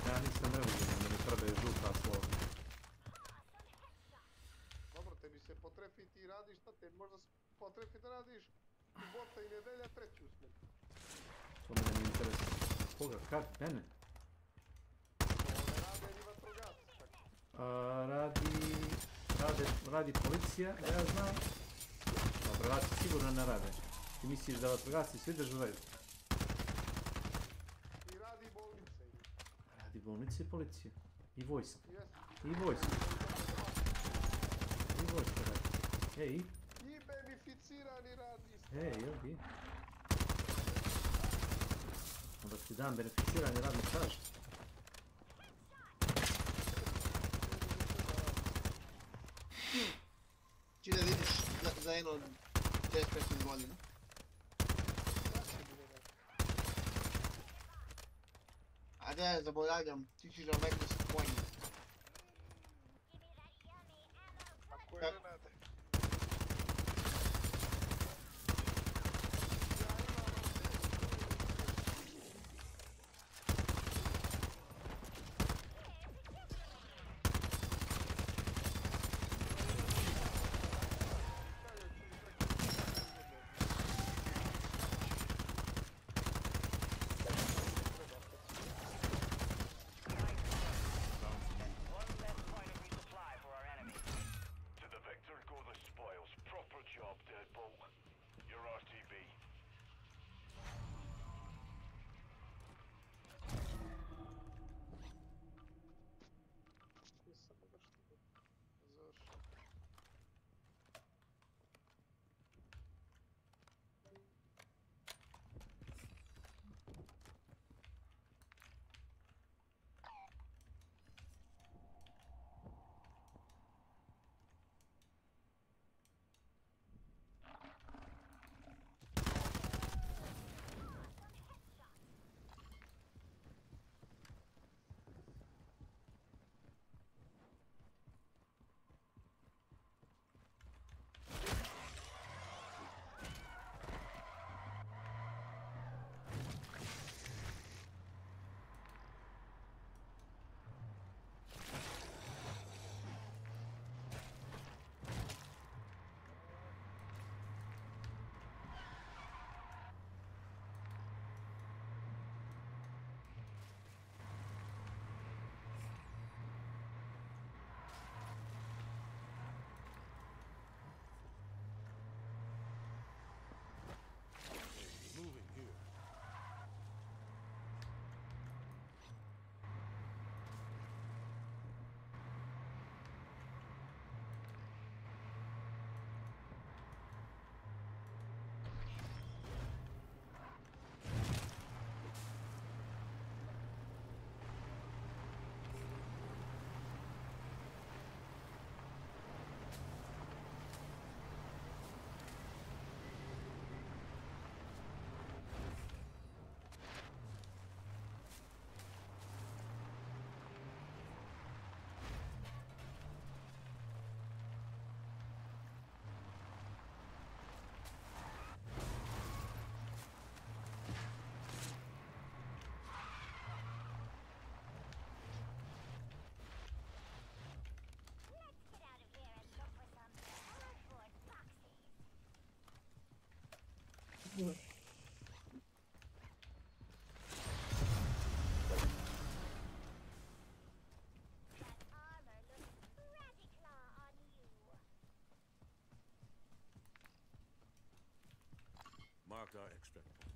Ja nisam revizijan, da mi treba je žuta slova. Dobro, tebi se potrefi ti radiš, šta te možda se potrefi da radiš subota i nedelja treću smenu. To mene ne interesuje. Koga? Kad? Mene? Rade li vatrogasci, tako? Radi policija, ja znam. Vatrogasci sigurno ne rade. Ti misliš da vatrogasci svi državaju? I radi bolnice. Radi bolnice i policija. I vojska. Jesu. I vojska. I vojska radi. Ej, I beneficirani radni staž. jel bi? Onda ti dam beneficirani radni staž. Ti da vidiš za jedno 10-15 godina. A da, zaboravljam, ti ćeš da vekli se pojmi. A koje ne rade? Marked our extract point.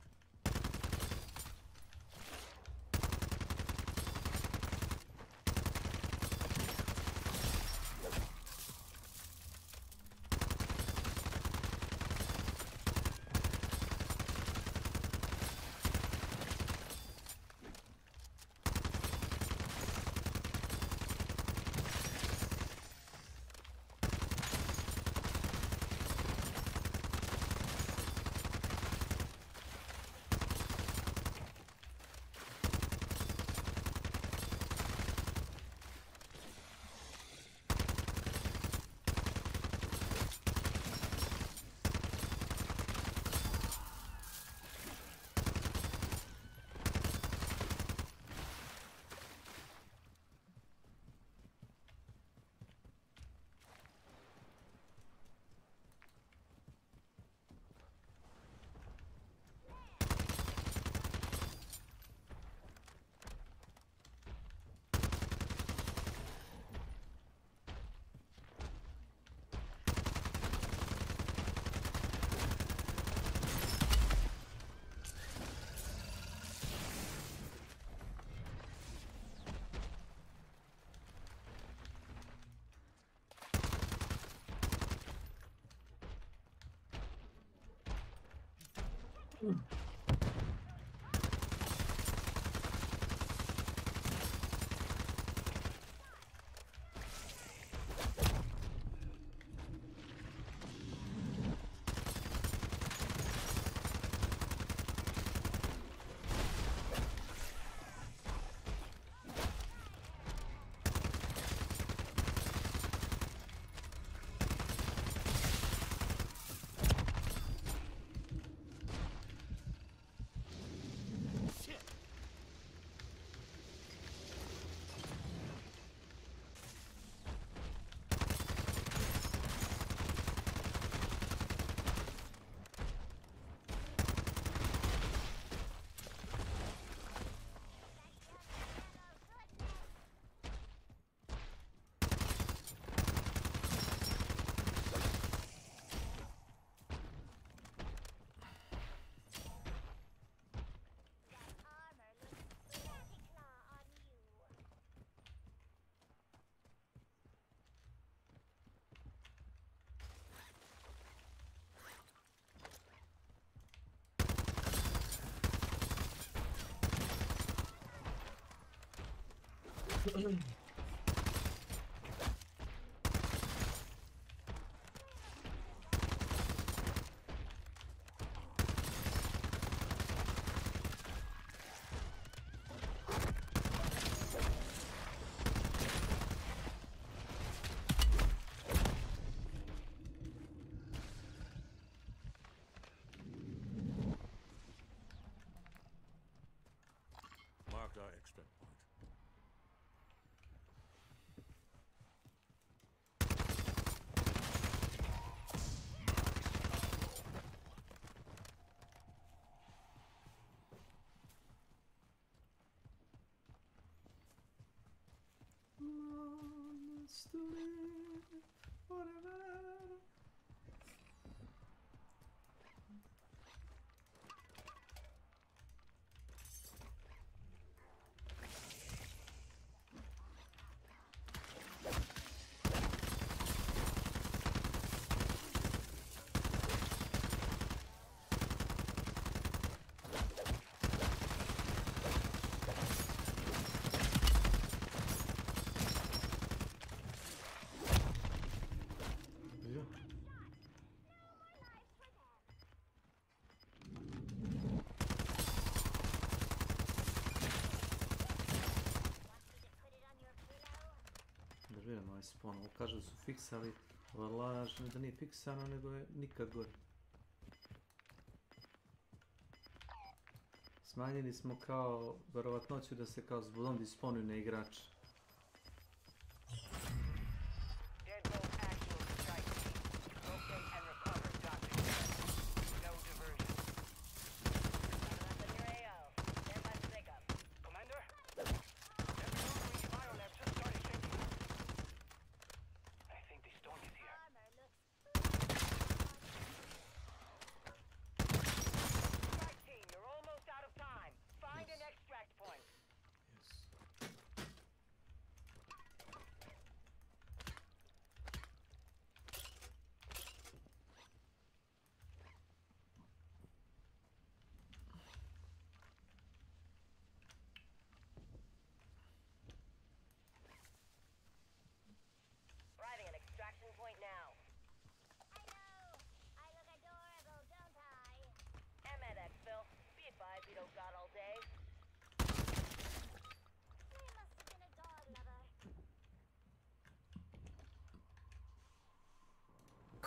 Marked our extract point. Da vidimo ovaj spawn, ovo kaže da su fiksali, ovo je laž, da nije fiksano, nego je nikad gore. Smanjili smo kao verovatnoću da se kao zbog spawnuju na igrača.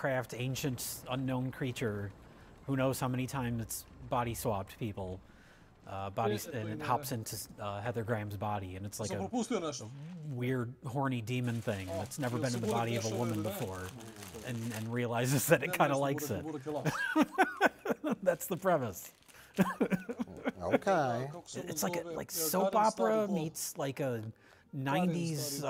Lovecraft ancient unknown creature who knows how many times it's body swapped people. And it hops into Heather Graham's body, and it's like a weird horny demon thing that's never been in the body of a woman before, and realizes that it kind of likes it. That's the premise. Okay. It's like soap opera meets like a 90s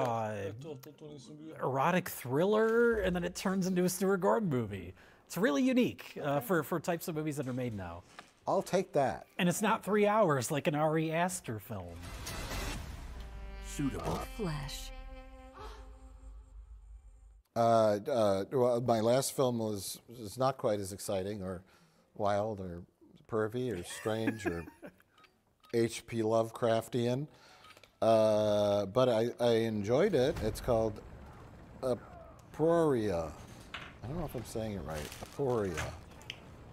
erotic thriller, and then it turns into a Stuart Gordon movie. It's really unique for types of movies that are made now. I'll take that. And it's not 3 hours like an Ari Aster film. Suitable. Flesh. Well, my last film was not quite as exciting or wild or pervy or strange or H.P. Lovecraftian, but I enjoyed it. It's called Aporia. I don't know if I'm saying it right. Aporia.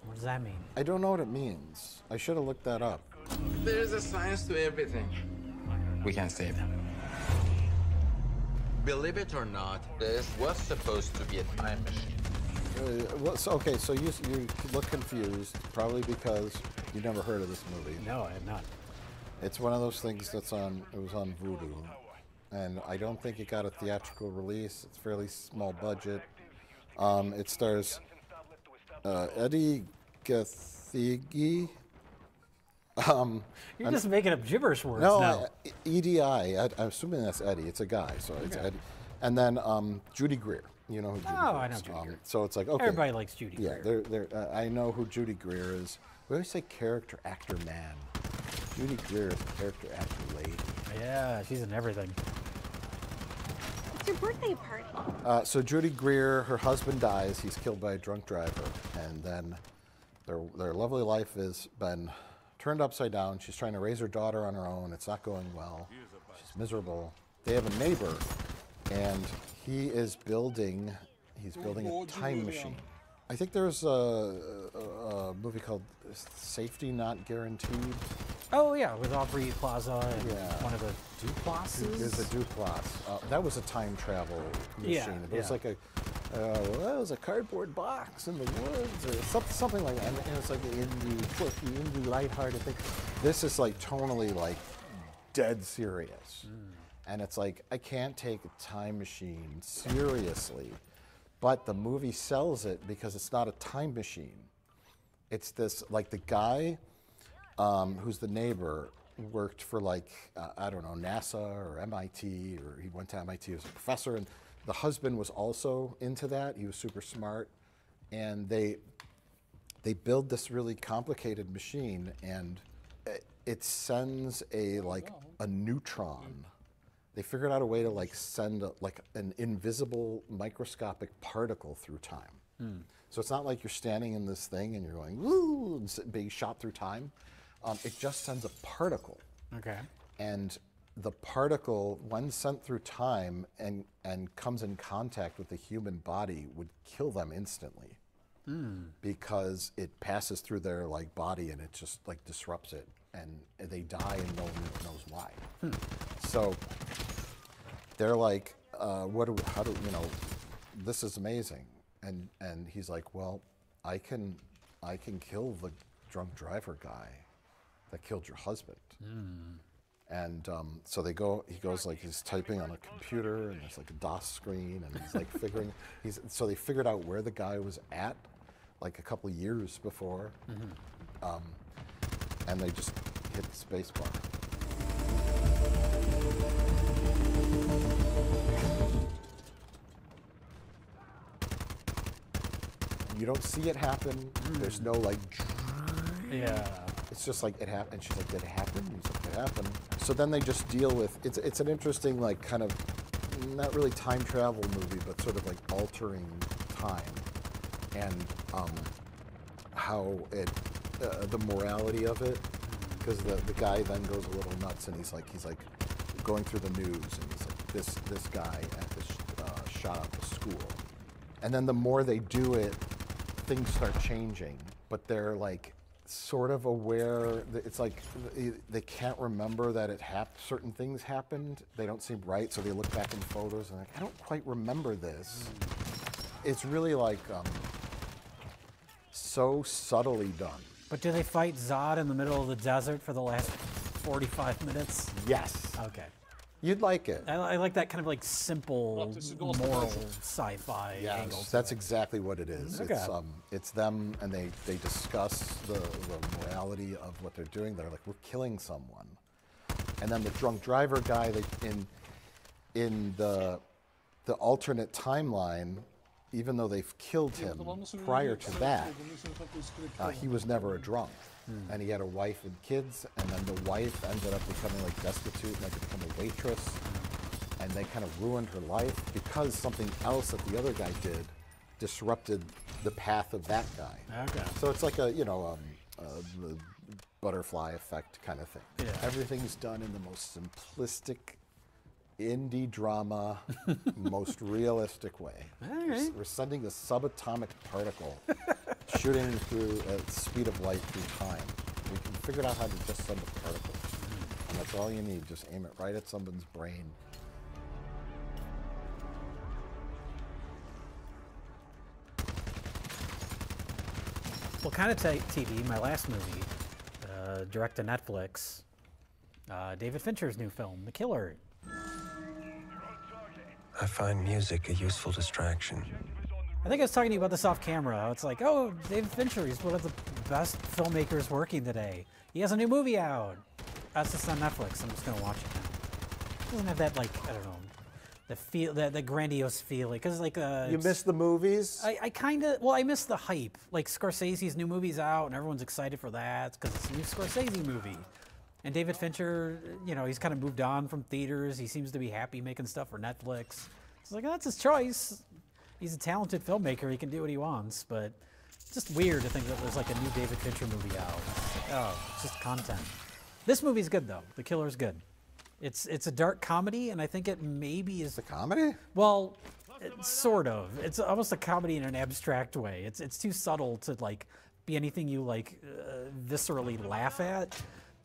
What does that mean? I don't know what it means. I should have looked that up. There's a science to everything. We can't save them. Believe it or not, this was supposed to be a time machine. Okay, so you look confused, probably because you never heard of this movie. No, I have not. It's one of those things it was on Vudu, and I don't think it got a theatrical release. It's fairly small budget. It stars Eddie Gathegi. You're just making up gibberish words now. No, EDI. I'm assuming that's Eddie. It's a guy, so it's Eddie. And then Judy Greer. You know who Judy Greer is. I know Judy Greer. So it's like, okay. Everybody likes Judy Greer. Yeah, I know who Judy Greer is. We always say character actor man. Judy Greer is a character actor lady. Yeah, she's in everything. It's your birthday party. So Judy Greer, her husband dies. He's killed by a drunk driver, and then their lovely life has been turned upside down. She's trying to raise her daughter on her own. It's not going well. She's miserable. They have a neighbor, and he is building. He's building a time machine. I think there's a movie called Safety Not Guaranteed. Oh yeah, with Aubrey Plaza and one of the Duplases. There's a Duplass. That was a time travel machine. Yeah, It was like it was a cardboard box in the woods or something like that. And it's like an indie, quirky, indie, lighthearted thing. This is like tonally like dead serious. And it's like, I can't take a time machine seriously. But the movie sells it because it's not a time machine. It's this, like the guy who's the neighbor worked for like, I don't know, NASA or MIT, or he went to MIT as a professor, and the husband was also into that. He was super smart. And they build this really complicated machine, and it sends a neutron. They figured out a way to like send an invisible microscopic particle through time. So it's not like you're standing in this thing and you're going woo and being shot through time. It just sends a particle. Okay. And the particle, when sent through time and comes in contact with the human body, would kill them instantly. Because it passes through their like body and it just like disrupts it, and they die and no one knows why. So they're like, this is amazing. And he's like, well, I can kill the drunk driver guy that killed your husband. And so he goes like, he's typing on a computer, and there's like a DOS screen, and he's like figuring, so they figured out where the guy was at like a couple of years before, and they just hit the space bar. You don't see it happen. There's no like. Yeah. It's just like it happened. And she's like, "Did it happen?" And he's like, "It happened." So then they just deal with it's an interesting like kind of not really time travel movie, but sort of like altering time, and how it the morality of it, because the guy then goes a little nuts, and he's like going through the news, and he's like this guy at this shot up the school, and then the more they do it, things start changing, but they're like sort of aware that it's like they can't remember that certain things happened. They don't seem right, so they look back in photos and like, I don't quite remember this. it's really like so subtly done. But do they fight Zod in the middle of the desert for the last 45 minutes? Yes. Okay. You'd like it. I like that kind of like simple moral sci-fi angle. Yes, that's exactly what it is. Okay. It's them, and they discuss the morality of what they're doing. They're like, we're killing someone, and then the drunk driver guy, in the alternate timeline, even though they've killed him prior to that, he was never a drunk. And he had a wife and kids, and then the wife ended up becoming like destitute and had to become a waitress, and they kind of ruined her life because something else that the other guy did disrupted the path of that guy. Okay. So it's like a butterfly effect kind of thing. Yeah. Everything's done in the most simplistic indie drama, most realistic way. All right. We're sending a subatomic particle shooting through at the speed of light through time. We can figure out how to just send a particle. And that's all you need. Just aim it right at someone's brain. Well, kind of TV, my last movie, direct to Netflix, David Fincher's new film, The Killer. I find music a useful distraction. I think I was talking to you about this off camera. It's like, oh, David Fincher, he's one of the best filmmakers working today. He has a new movie out. That's just on Netflix. I'm just gonna watch it now. It doesn't have that, like, I don't know, the grandiose feeling. Because like you miss the movies? I kind of, well, I miss the hype. Like Scorsese's new movie's out, and everyone's excited for that because it's a new Scorsese movie. And David Fincher, you know, he's kind of moved on from theaters. He seems to be happy making stuff for Netflix. It's like, that's his choice. He's a talented filmmaker. He can do what he wants. But it's just weird to think that there's like a new David Fincher movie out. It's like, oh, it's just content. This movie's good, though. The Killer's good. It's a dark comedy, and I think it maybe is... A comedy? Well, sort of. It's almost a comedy in an abstract way. It's too subtle to, like, be anything you, like, viscerally laugh at.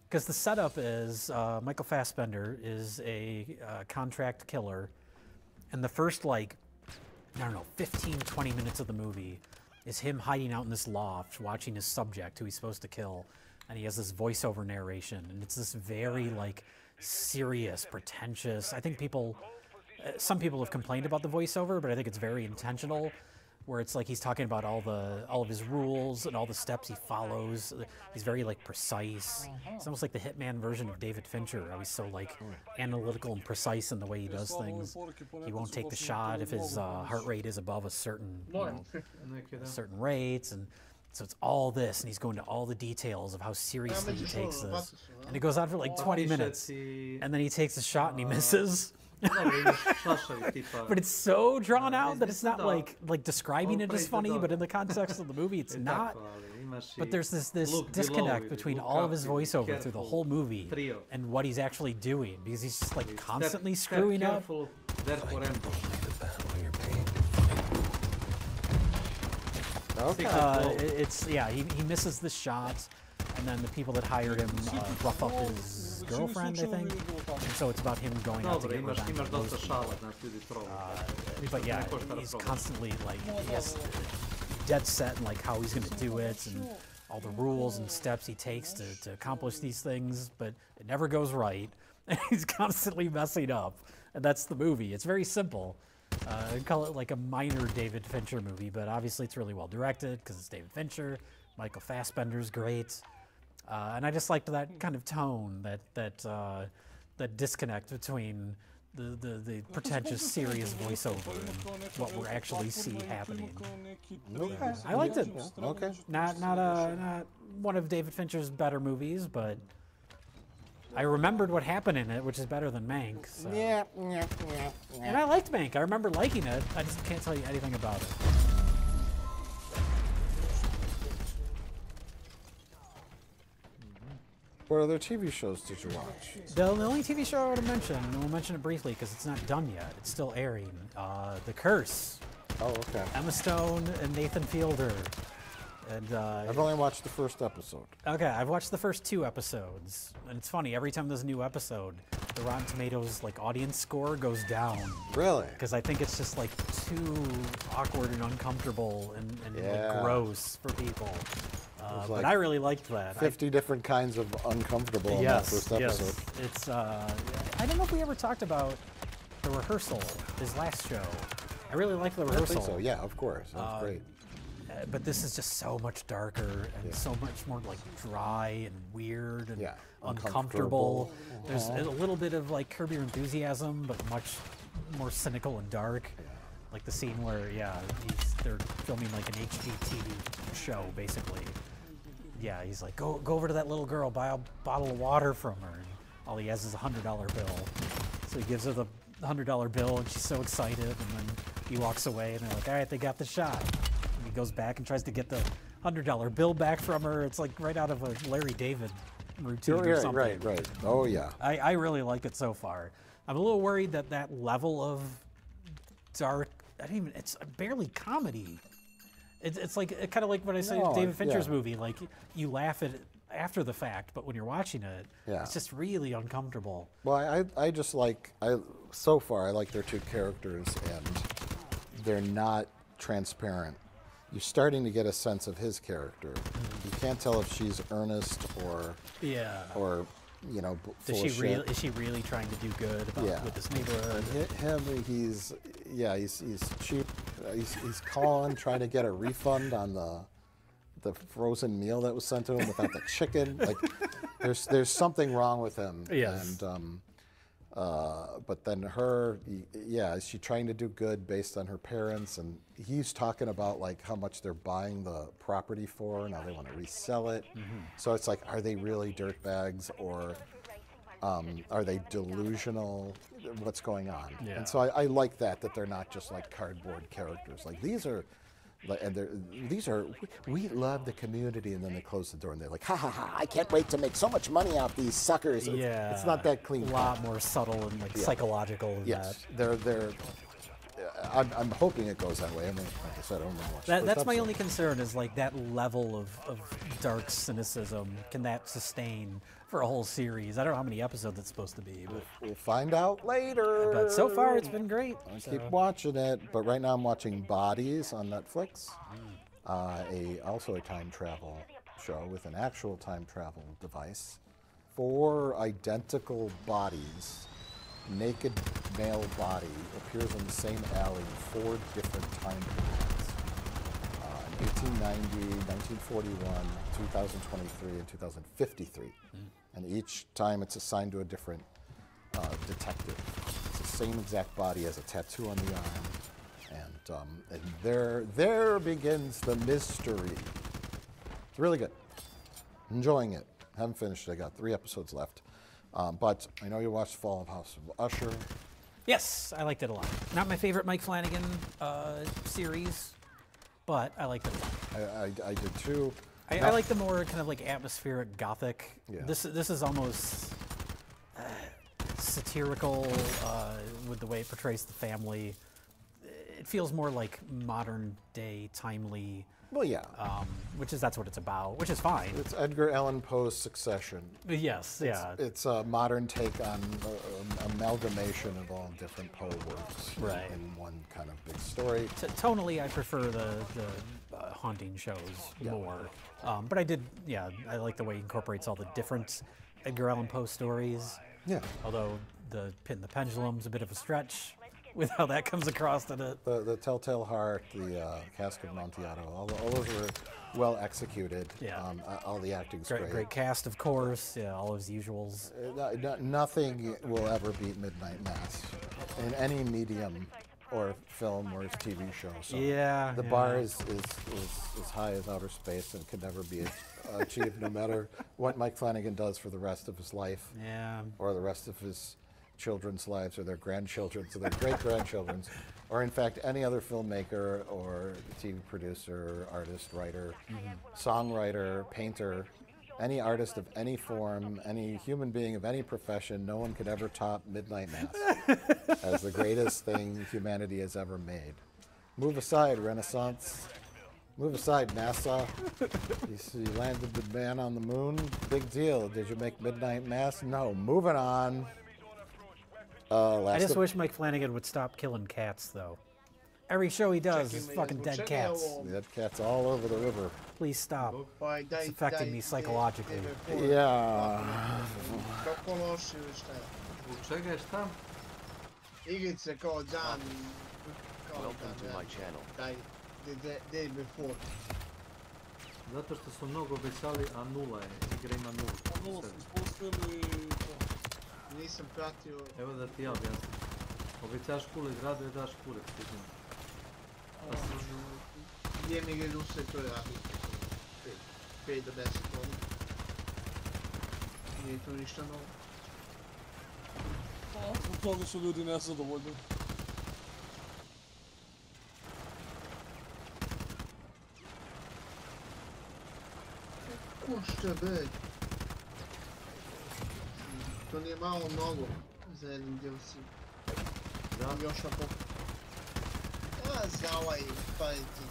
Because the setup is Michael Fassbender is a contract killer, and the first, like, I don't know, 15, 20 minutes of the movie is him hiding out in this loft watching his subject who he's supposed to kill, and he has this voiceover narration, and it's this very, like, serious, pretentious. I think some people have complained about the voiceover, but I think it's very intentional, where it's like he's talking about all of his rules and all the steps he follows. He's very, like, precise. It's almost like the Hitman version of David Fincher. How he's so, like, analytical and precise in the way he does things. He won't take the shot if his heart rate is above a certain, certain rates, and so it's all this, and he's going to all the details of how seriously he takes this. And it goes on for like 20 minutes, and then he takes a shot and he misses. But it's so drawn out that it's not like describing it as funny, but in the context of the movie, it's not. But there's this disconnect between all of his voiceover through the whole movie and what he's actually doing, because he's just like constantly screwing up. Okay. He misses the shots, and then the people that hired him rough up his girlfriend, I think. And so it's about him going out to get revenge on those people. But yeah, he's constantly like, he has dead set in like how he's going to do it and all the rules and steps he takes to accomplish these things, but it never goes right. And he's constantly messing up, and that's the movie. It's very simple. I'd call it like a minor David Fincher movie, but obviously it's really well directed because it's David Fincher. Michael Fassbender's great, and I just liked that kind of tone, that disconnect between the pretentious, serious voiceover and what we actually see happening. Okay. I liked it. Okay. Not one of David Fincher's better movies, but I remembered what happened in it, which is better than Mank. So. Yeah. And I liked Mank. I remember liking it. I just can't tell you anything about it. What other TV shows did you watch? The only TV show I want to mention, and we'll mention it briefly because it's not done yet. It's still airing. The Curse. Oh, okay. Emma Stone and Nathan Fielder. And I've only watched the first episode. okay, I've watched the first 2 episodes, and it's funny. Every time there's a new episode, the Rotten Tomatoes like audience score goes down. Really? Because I think it's just like too awkward and uncomfortable and Yeah. like, gross for people. There's But like I really liked that. 50 different kinds of uncomfortable in that first episode. Yes. It's I don't know if we ever talked about The Rehearsal, his last show. I really like The I Rehearsal. think so. Yeah, of course. That's great. But this is just so much darker and so much more like dry and weird and uncomfortable. There's a little bit of like Curb Your Enthusiasm, but much more cynical and dark. Like the scene where, they're filming like an HGTV show, basically. Yeah, he's like, go over to that little girl, buy a bottle of water from her. And all he has is a $100 bill. So he gives her the $100 bill, and she's so excited, and then he walks away, and they're like, all right, they got the shot. And he goes back and tries to get the $100 bill back from her. It's like right out of a Larry David routine or something. Right. Oh, yeah. I really like it so far. I'm a little worried that level of dark, it's barely comedy. It's like kind of like when I say David Fincher's movie, like you laugh at it after the fact, but when you're watching it, it's just really uncomfortable. Well, I just like, so far, I like their 2 characters, and they're not transparent. You're starting to get a sense of his character. You can't tell if she's earnest or you know, Is she really trying to do good with this neighborhood? He's cheap. He's calling, trying to get a refund on the frozen meal that was sent to him without the chicken. Like, there's something wrong with him. Yes. And but then her, is she trying to do good based on her parents? And he's talking about like how much they're buying the property for. Now they want to resell it. So it's like, are they really dirtbags, or are they delusional? What's going on? Yeah. And so I like that they're not just like cardboard characters. Like these are. We love the community, and then they close the door and they're like, ha ha ha, I can't wait to make so much money off these suckers. It's not that clean. A lot more subtle and like psychological than that. I'm hoping it goes that way. I mean, like I said, I don't know much. That's my only concern, is like that level of dark cynicism. Can that sustain for a whole series? I don't know how many episodes it's supposed to be, but we'll find out later. But so far, it's been great. I keep watching it, but right now I'm watching Bodies on Netflix. Also a time travel show with an actual time travel device. 4 identical bodies. Naked male body appears in the same alley in 4 different time periods. 1890, 1941, 2023, and 2053. And each time it's assigned to a different detective. It's the same exact body, as a tattoo on the arm. And there begins the mystery. It's really good. Enjoying it. Haven't finished it. I got 3 episodes left. But I know you watched Fall of House of Usher. Yes, I liked it a lot. Not my favorite Mike Flanagan series, but I liked it a lot. I did too. I like the more kind of like atmospheric gothic. Yeah. This is almost satirical with the way it portrays the family. It feels more like modern day, timely. Well, yeah. That's what it's about, which is fine. It's Edgar Allan Poe's Succession. Yes, It's a modern take on amalgamation of all different Poe works in one kind of big story. Tonally, I prefer the haunting shows more. But I like the way he incorporates all the different Edgar Allan Poe stories. Yeah. Although the Pit and the Pendulum's a bit of a stretch with how that comes across in it. The Telltale Heart, the Cask of Amontillado, all those were well executed. Yeah. All the acting's great. Great cast, of course. Yeah, all his usuals. Nothing will ever beat Midnight Mass in any medium or film or TV show. So the bar is as high as outer space and can never be achieved, no matter what Mike Flanagan does for the rest of his life. Yeah. Or the rest of his children's lives, or their grandchildren's, or their great-grandchildren's, or in fact any other filmmaker or TV producer, artist, writer, songwriter, painter, any artist of any form, any human being of any profession, no one could ever top Midnight Mass as the greatest thing humanity has ever made. Move aside, Renaissance. Move aside, NASA. You landed the man on the moon. Big deal. Did you make midnight mass? No. Moving on. I just wish Mike Flanagan would stop killing cats, though. Every show he does is fucking dead cats. Dead cats all over the river. Please stop. It's affecting me psychologically. Yeah. Kako loše ili šta je? Zbog čega je šta? Igrice kao dan... Welcome to my channel. Daj, day before. Zato što su mnogo obećali, a nula je. Igra ima nula. A nula smo spustili to. Nisam pratio... Evo da ti ja objasnim. Obećaš kule gradu i daš kure. Gdje mi gdje se to radi? 5 do 10 godina. Nije to ništa novo. Zbog toga su ljudi nezadovoljni. Košta be? To nije malo mnogo za jedan DLC. Da? Još ako... A za ovaj fighting.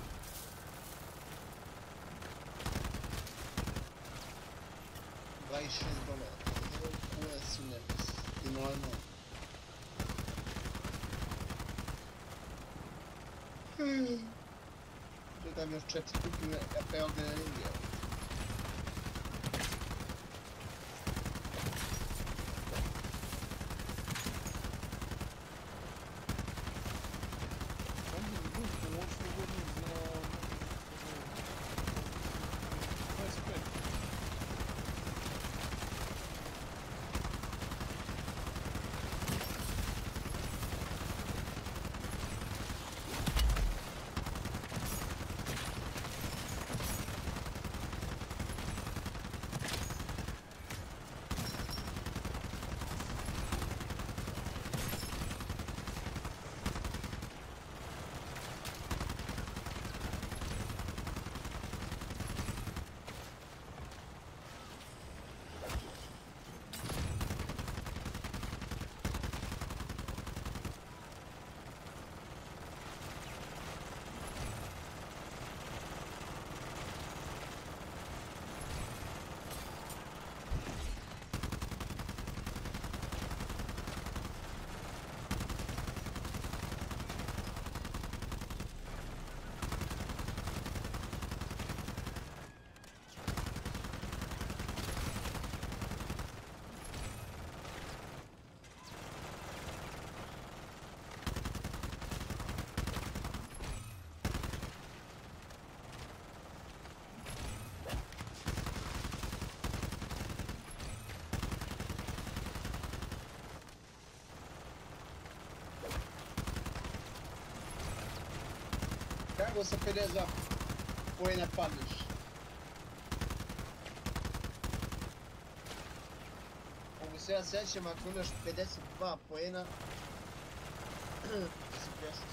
$26. Koje su nebis. I normalno. Dodam još 4 kupine, ja pe ovdje ne vidio. Kako sa 50 poena padneš? Mogu se ja sećam, ako imaš 52 poena, si pjesat.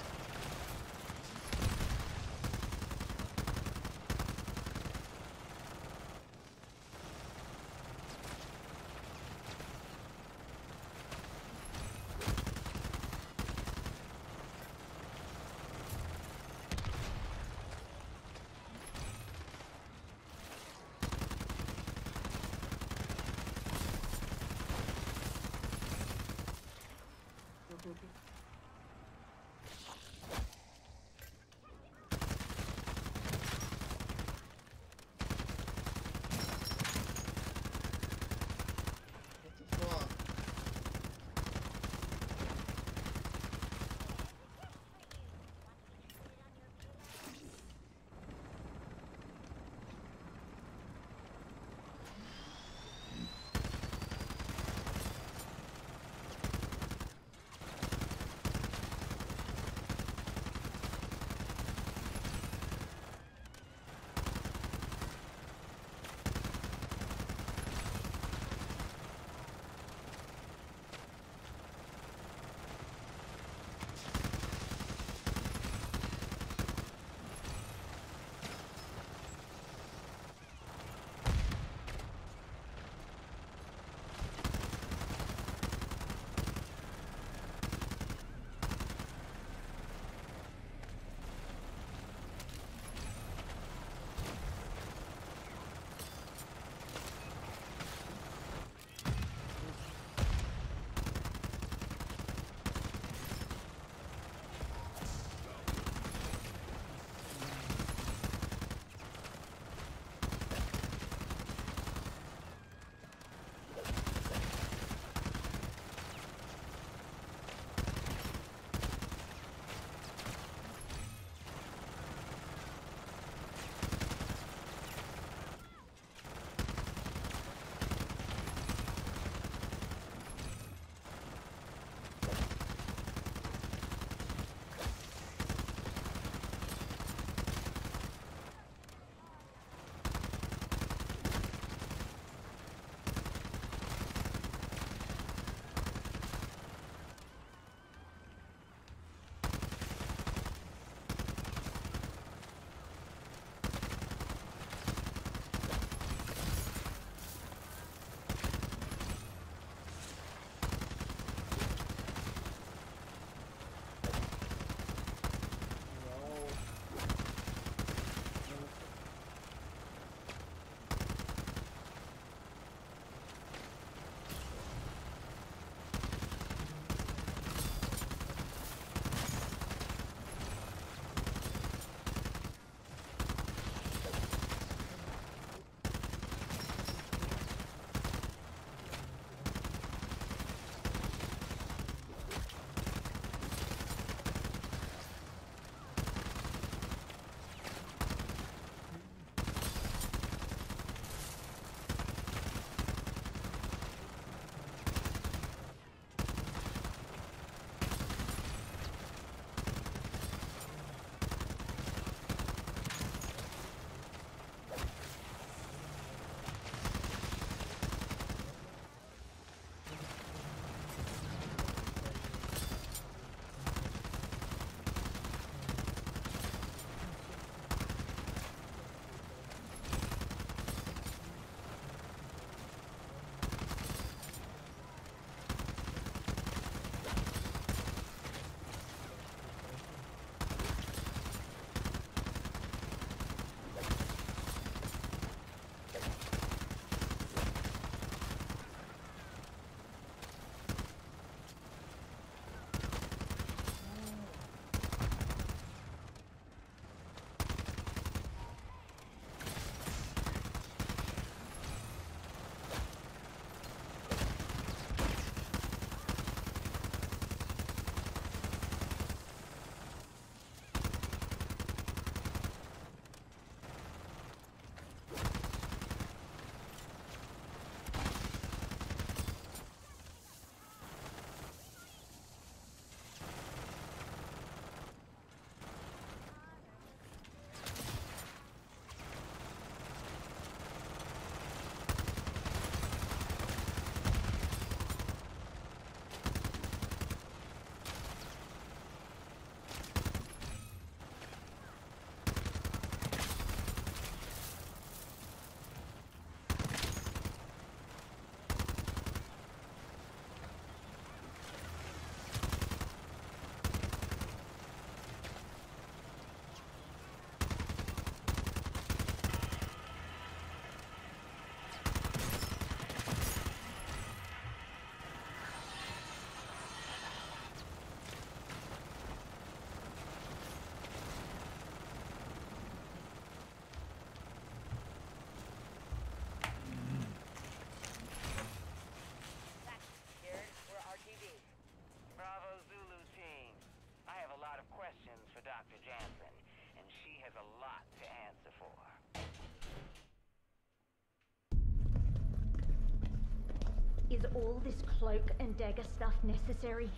Is all this cloak and dagger stuff necessary?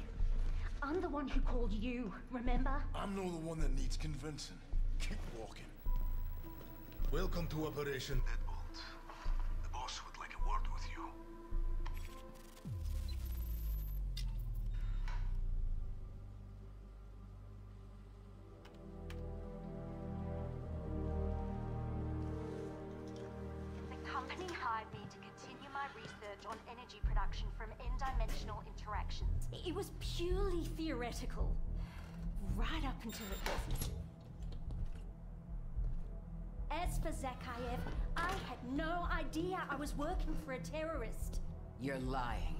I'm the one who called you, remember? I'm not the one that needs convincing. Keep walking. Welcome to Operation Deadbolt. The boss would like a word with you. The company hired me to continue my research on energy production from n-dimensional interactions. It was purely theoretical, right up until it wasn't. As for Zakhaev, I had no idea I was working for a terrorist. You're lying.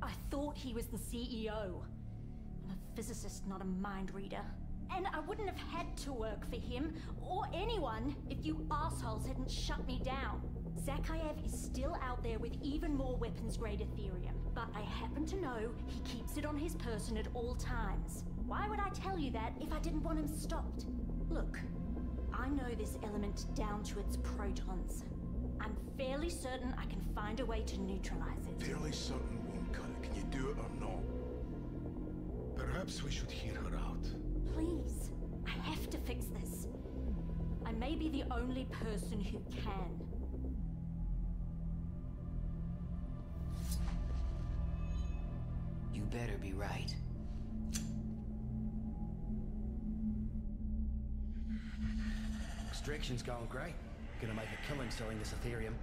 I thought he was the CEO. I'm a physicist, not a mind reader. And I wouldn't have had to work for him, or anyone, if you assholes hadn't shut me down. Zakhaev is still out there with even more weapons-grade Ethereum, but I happen to know he keeps it on his person at all times. Why would I tell you that if I didn't want him stopped? Look, I know this element down to its protons. I'm fairly certain I can find a way to neutralize it. Fairly certain won't cut it. Can you do it or not? Perhaps we should hear her out. Please, I have to fix this. I may be the only person who can. You better be right. Extraction's going great. Gonna make a killing selling this Ethereum.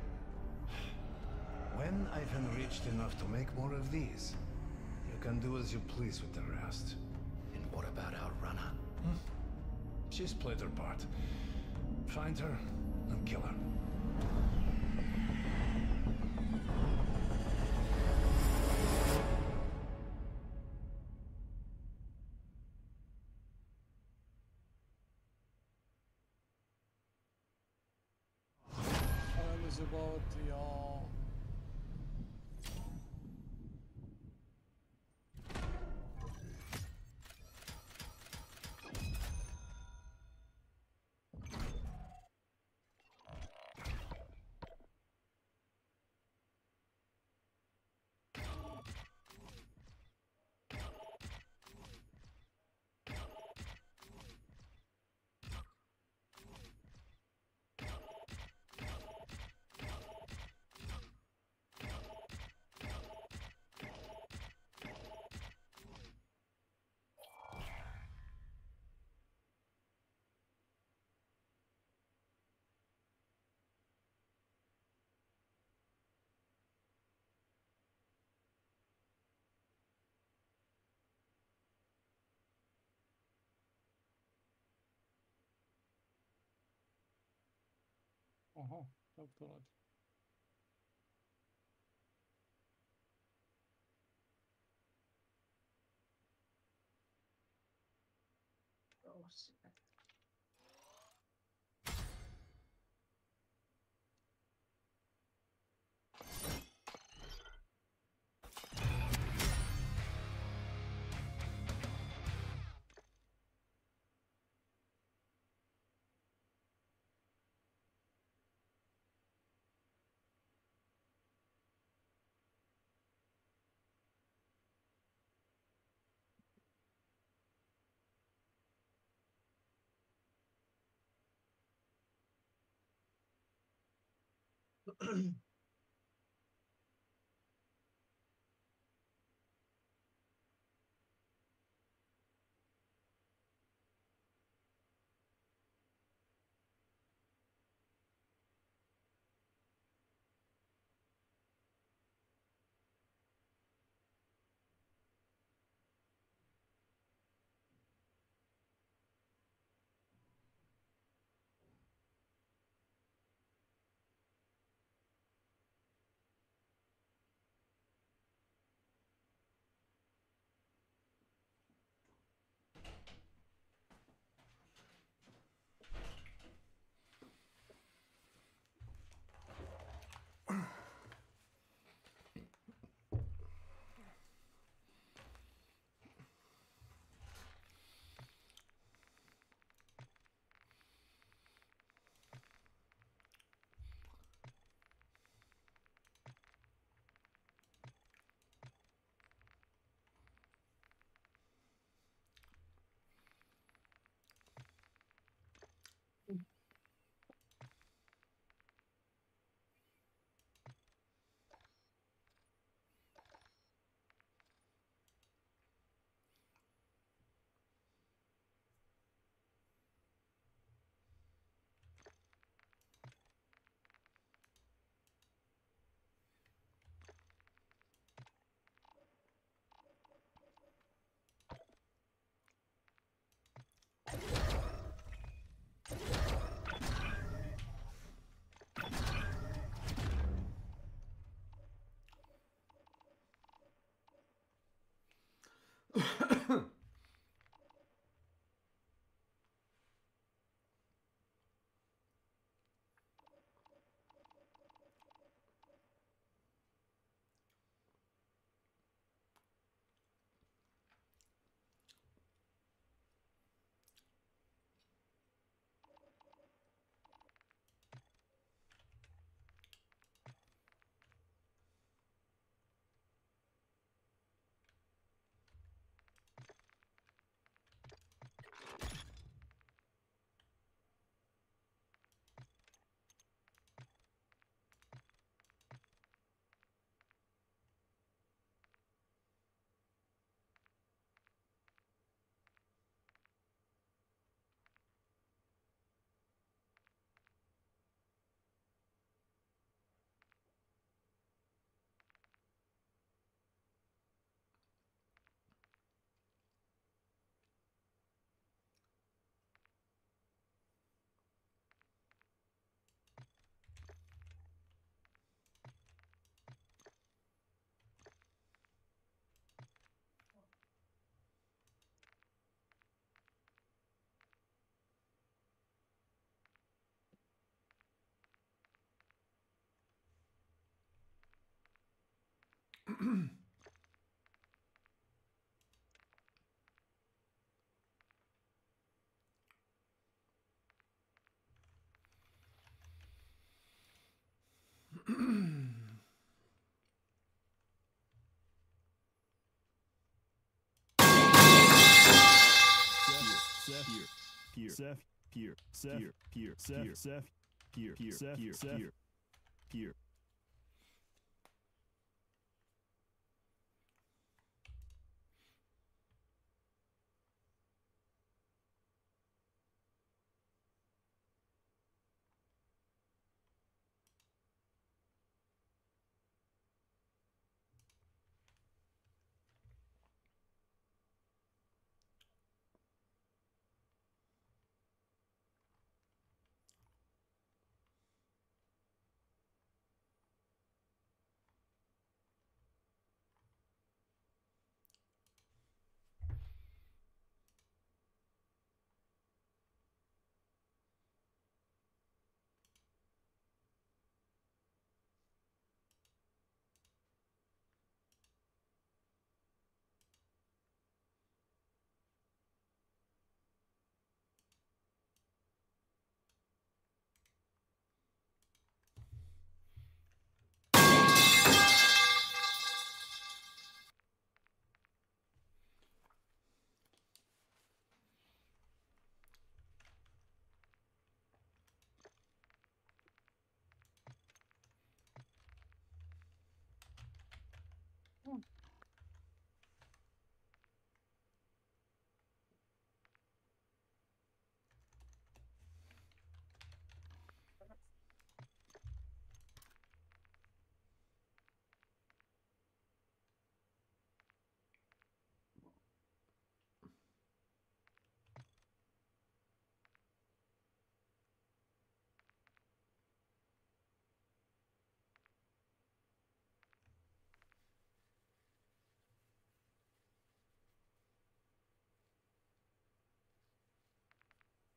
When I've enriched enough to make more of these, you can do as you please with the rest. And what about our runner? She's played her part. Find her and kill her. Time is about the Aha, kako to radi?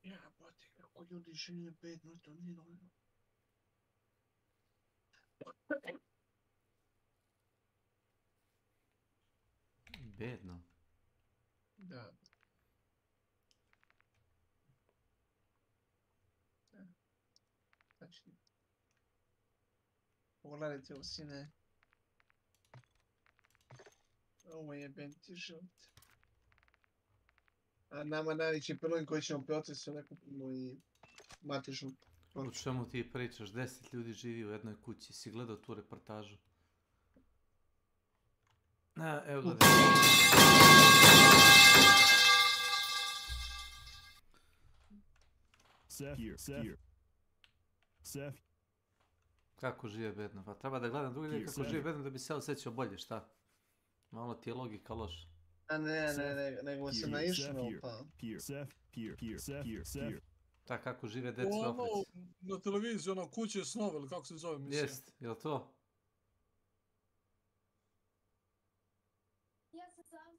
Jebote, kako ljudi žive bedno, to nije normalno. Bedno. Da. Znači, pogledajte ovo, sine. Ovo je benti život. A nama najveći problem koji ćemo proces da kupimo i matičnu. O čemu ti pričaš? 10 ljudi živi u jednoj kući. Si gledao tu reportažu? Evo gledaj. Seth. Kako žive bedno? Pa treba da gledam drugi ljudi kako žive bedno da bi se osjećao bolje, šta? Malo ti je logika loša. A ne, nego se naišao pa. Ta kako žive deca u Africi. Na televiziji, ono kuće snova, ili kako se zove misija? Jest, je li to? Ja se sam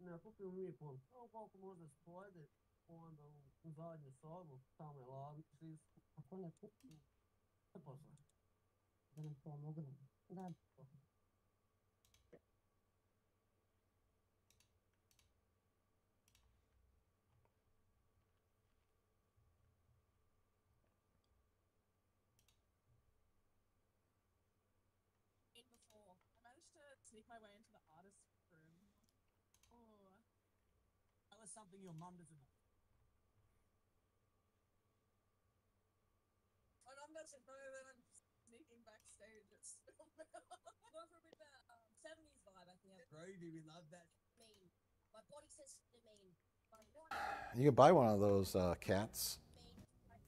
Ne, kupimo mi pol. Evo koliko možda spojede, onda u zadnje sobu, tamo je lavić, ako ne kupimo, ne posle. Da nam pomogne. Da. Before, I managed to sneak my way into the artist's room. Oh, that was something your mum doesn't know. My mum doesn't know that I'm sneaking backstage at Spillmill. Going for a bit of a 70s vibe, I think. Groovy, we love that. Mean. My body says to mean. You can buy one of those cats.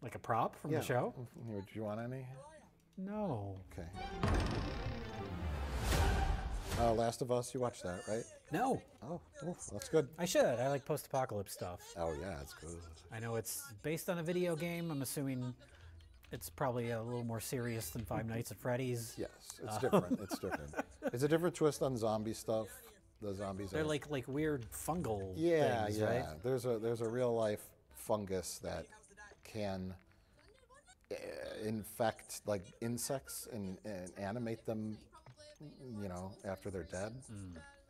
Like a prop from the show? Do you want any? No. Okay. Last of Us, you watched that, right? No. Oh, that's good. I should. I like post-apocalypse stuff. Oh, yeah, it's good. I know it's based on a video game. I'm assuming it's probably a little more serious than Five Nights at Freddy's. Yes, it's different. It's different. It's a different twist on zombie stuff. The zombies They're are like weird fungal things, things, right? There's a real life fungus that can infect like insects and animate them, you know, after they're dead,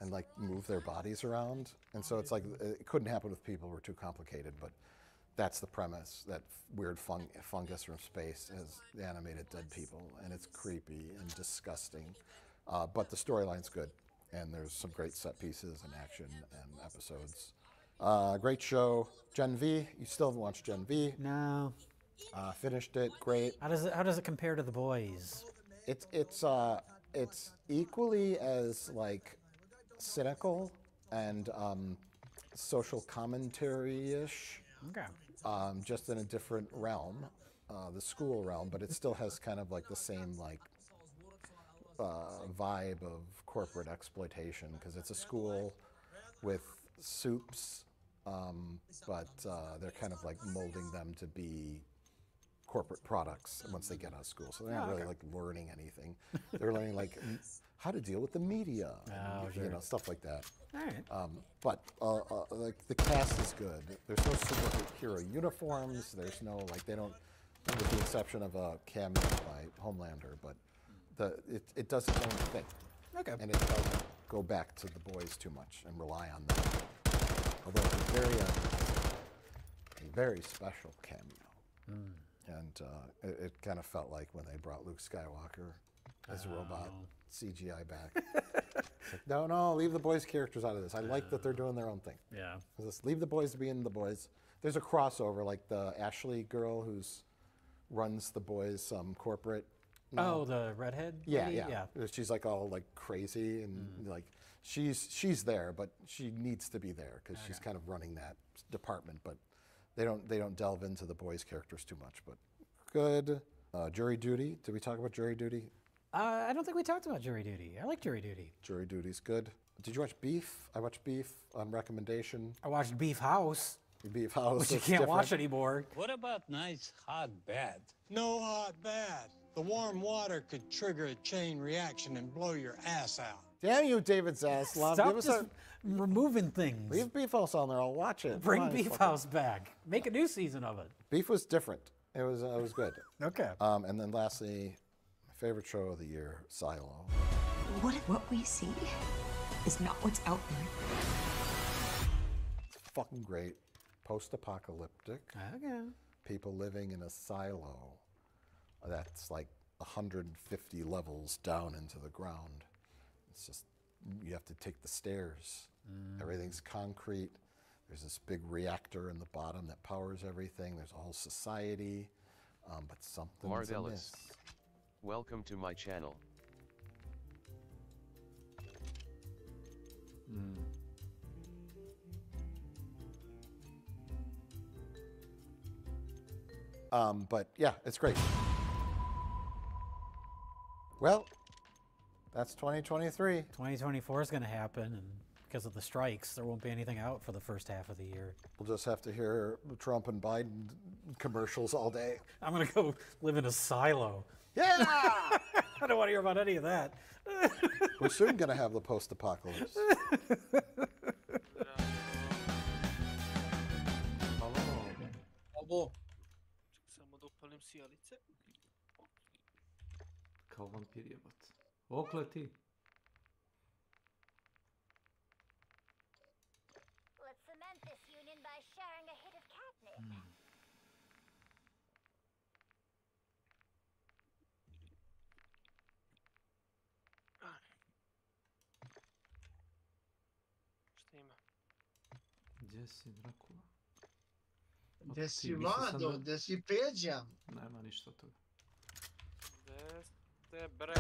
and like move their bodies around. And so it's like it couldn't happen with people who are too complicated, but that's the premise. That weird fungus from space has animated dead people, and it's creepy and disgusting. But the storyline's good, and there's some great set pieces and action and episodes. Great show. Gen V. You still haven't watched Gen V? No. Finished it. Great. How does it compare to The Boys? It's equally as like cynical and social commentary-ish. Okay. Just in a different realm, the school realm, but it still has kind of like the same like vibe of corporate exploitation, because it's a school with soups, but they're kind of like molding them to be corporate products once they get out of school. So they're not really like learning anything. They're learning like how to deal with the media, you know, stuff like that. All right. But like the cast is good. There's no superhero uniforms. There's no like they don't, with the exception of a cameo by Homelander, but it does its own thing. Okay. And it doesn't go back to The Boys too much and rely on them. Although it's a very special cameo. And it kind of felt like when they brought Luke Skywalker as a robot CGI back. Like, no, leave the boys' characters out of this. I like that they're doing their own thing. Yeah. Just leave the boys to be in The Boys. There's a crossover, like the Ashley girl who's runs The Boys corporate. Oh, the redhead? Yeah, lady? yeah. She's like all like crazy and like she's there, but she needs to be there because she's kind of running that department. But they don't delve into the boys' characters too much. But good. Jury Duty. Did we talk about Jury Duty? I don't think we talked about Jury Duty. I like Jury Duty. Jury Duty's good. Did you watch Beef? I watched Beef on recommendation. I watched Beef House. Beef House. Which you can't watch anymore. What about nice hot bath? No hot bath. The warm water could trigger a chain reaction and blow your ass out. Damn you, David Zaslav. Stop just removing things. Leave Beef House on there. I'll watch it. Bring Beef House back. Make a new season of it. Beef was different. It was good. Okay. And then lastly, my favorite show of the year, Silo. What we see is not what's out there. It's fucking great. Post-apocalyptic. Okay. People living in a silo that's like 150 levels down into the ground. It's just, you have to take the stairs. Everything's concrete. There's this big reactor in the bottom that powers everything. There's a whole society, but something's amiss. Welcome to my channel. But yeah, it's great. Well, That's 2023. 2024 is going to happen, and because of the strikes, there won't be anything out for the first half of the year. We'll just have to hear Trump and Biden commercials all day. I'm going to go live in a silo. Yeah! I don't want to hear about any of that. We're soon going to have the post-apocalypse. Alo. Samo da upalim sijalice. Kao vampir jebot. Okle ti? Let's cement this union by sharing a hit of catnip. Šta ima? Gdje si, Drakula? Gdje si Vlado, gdje si Peđa? Nema ništa od toga. Gdje ste bre?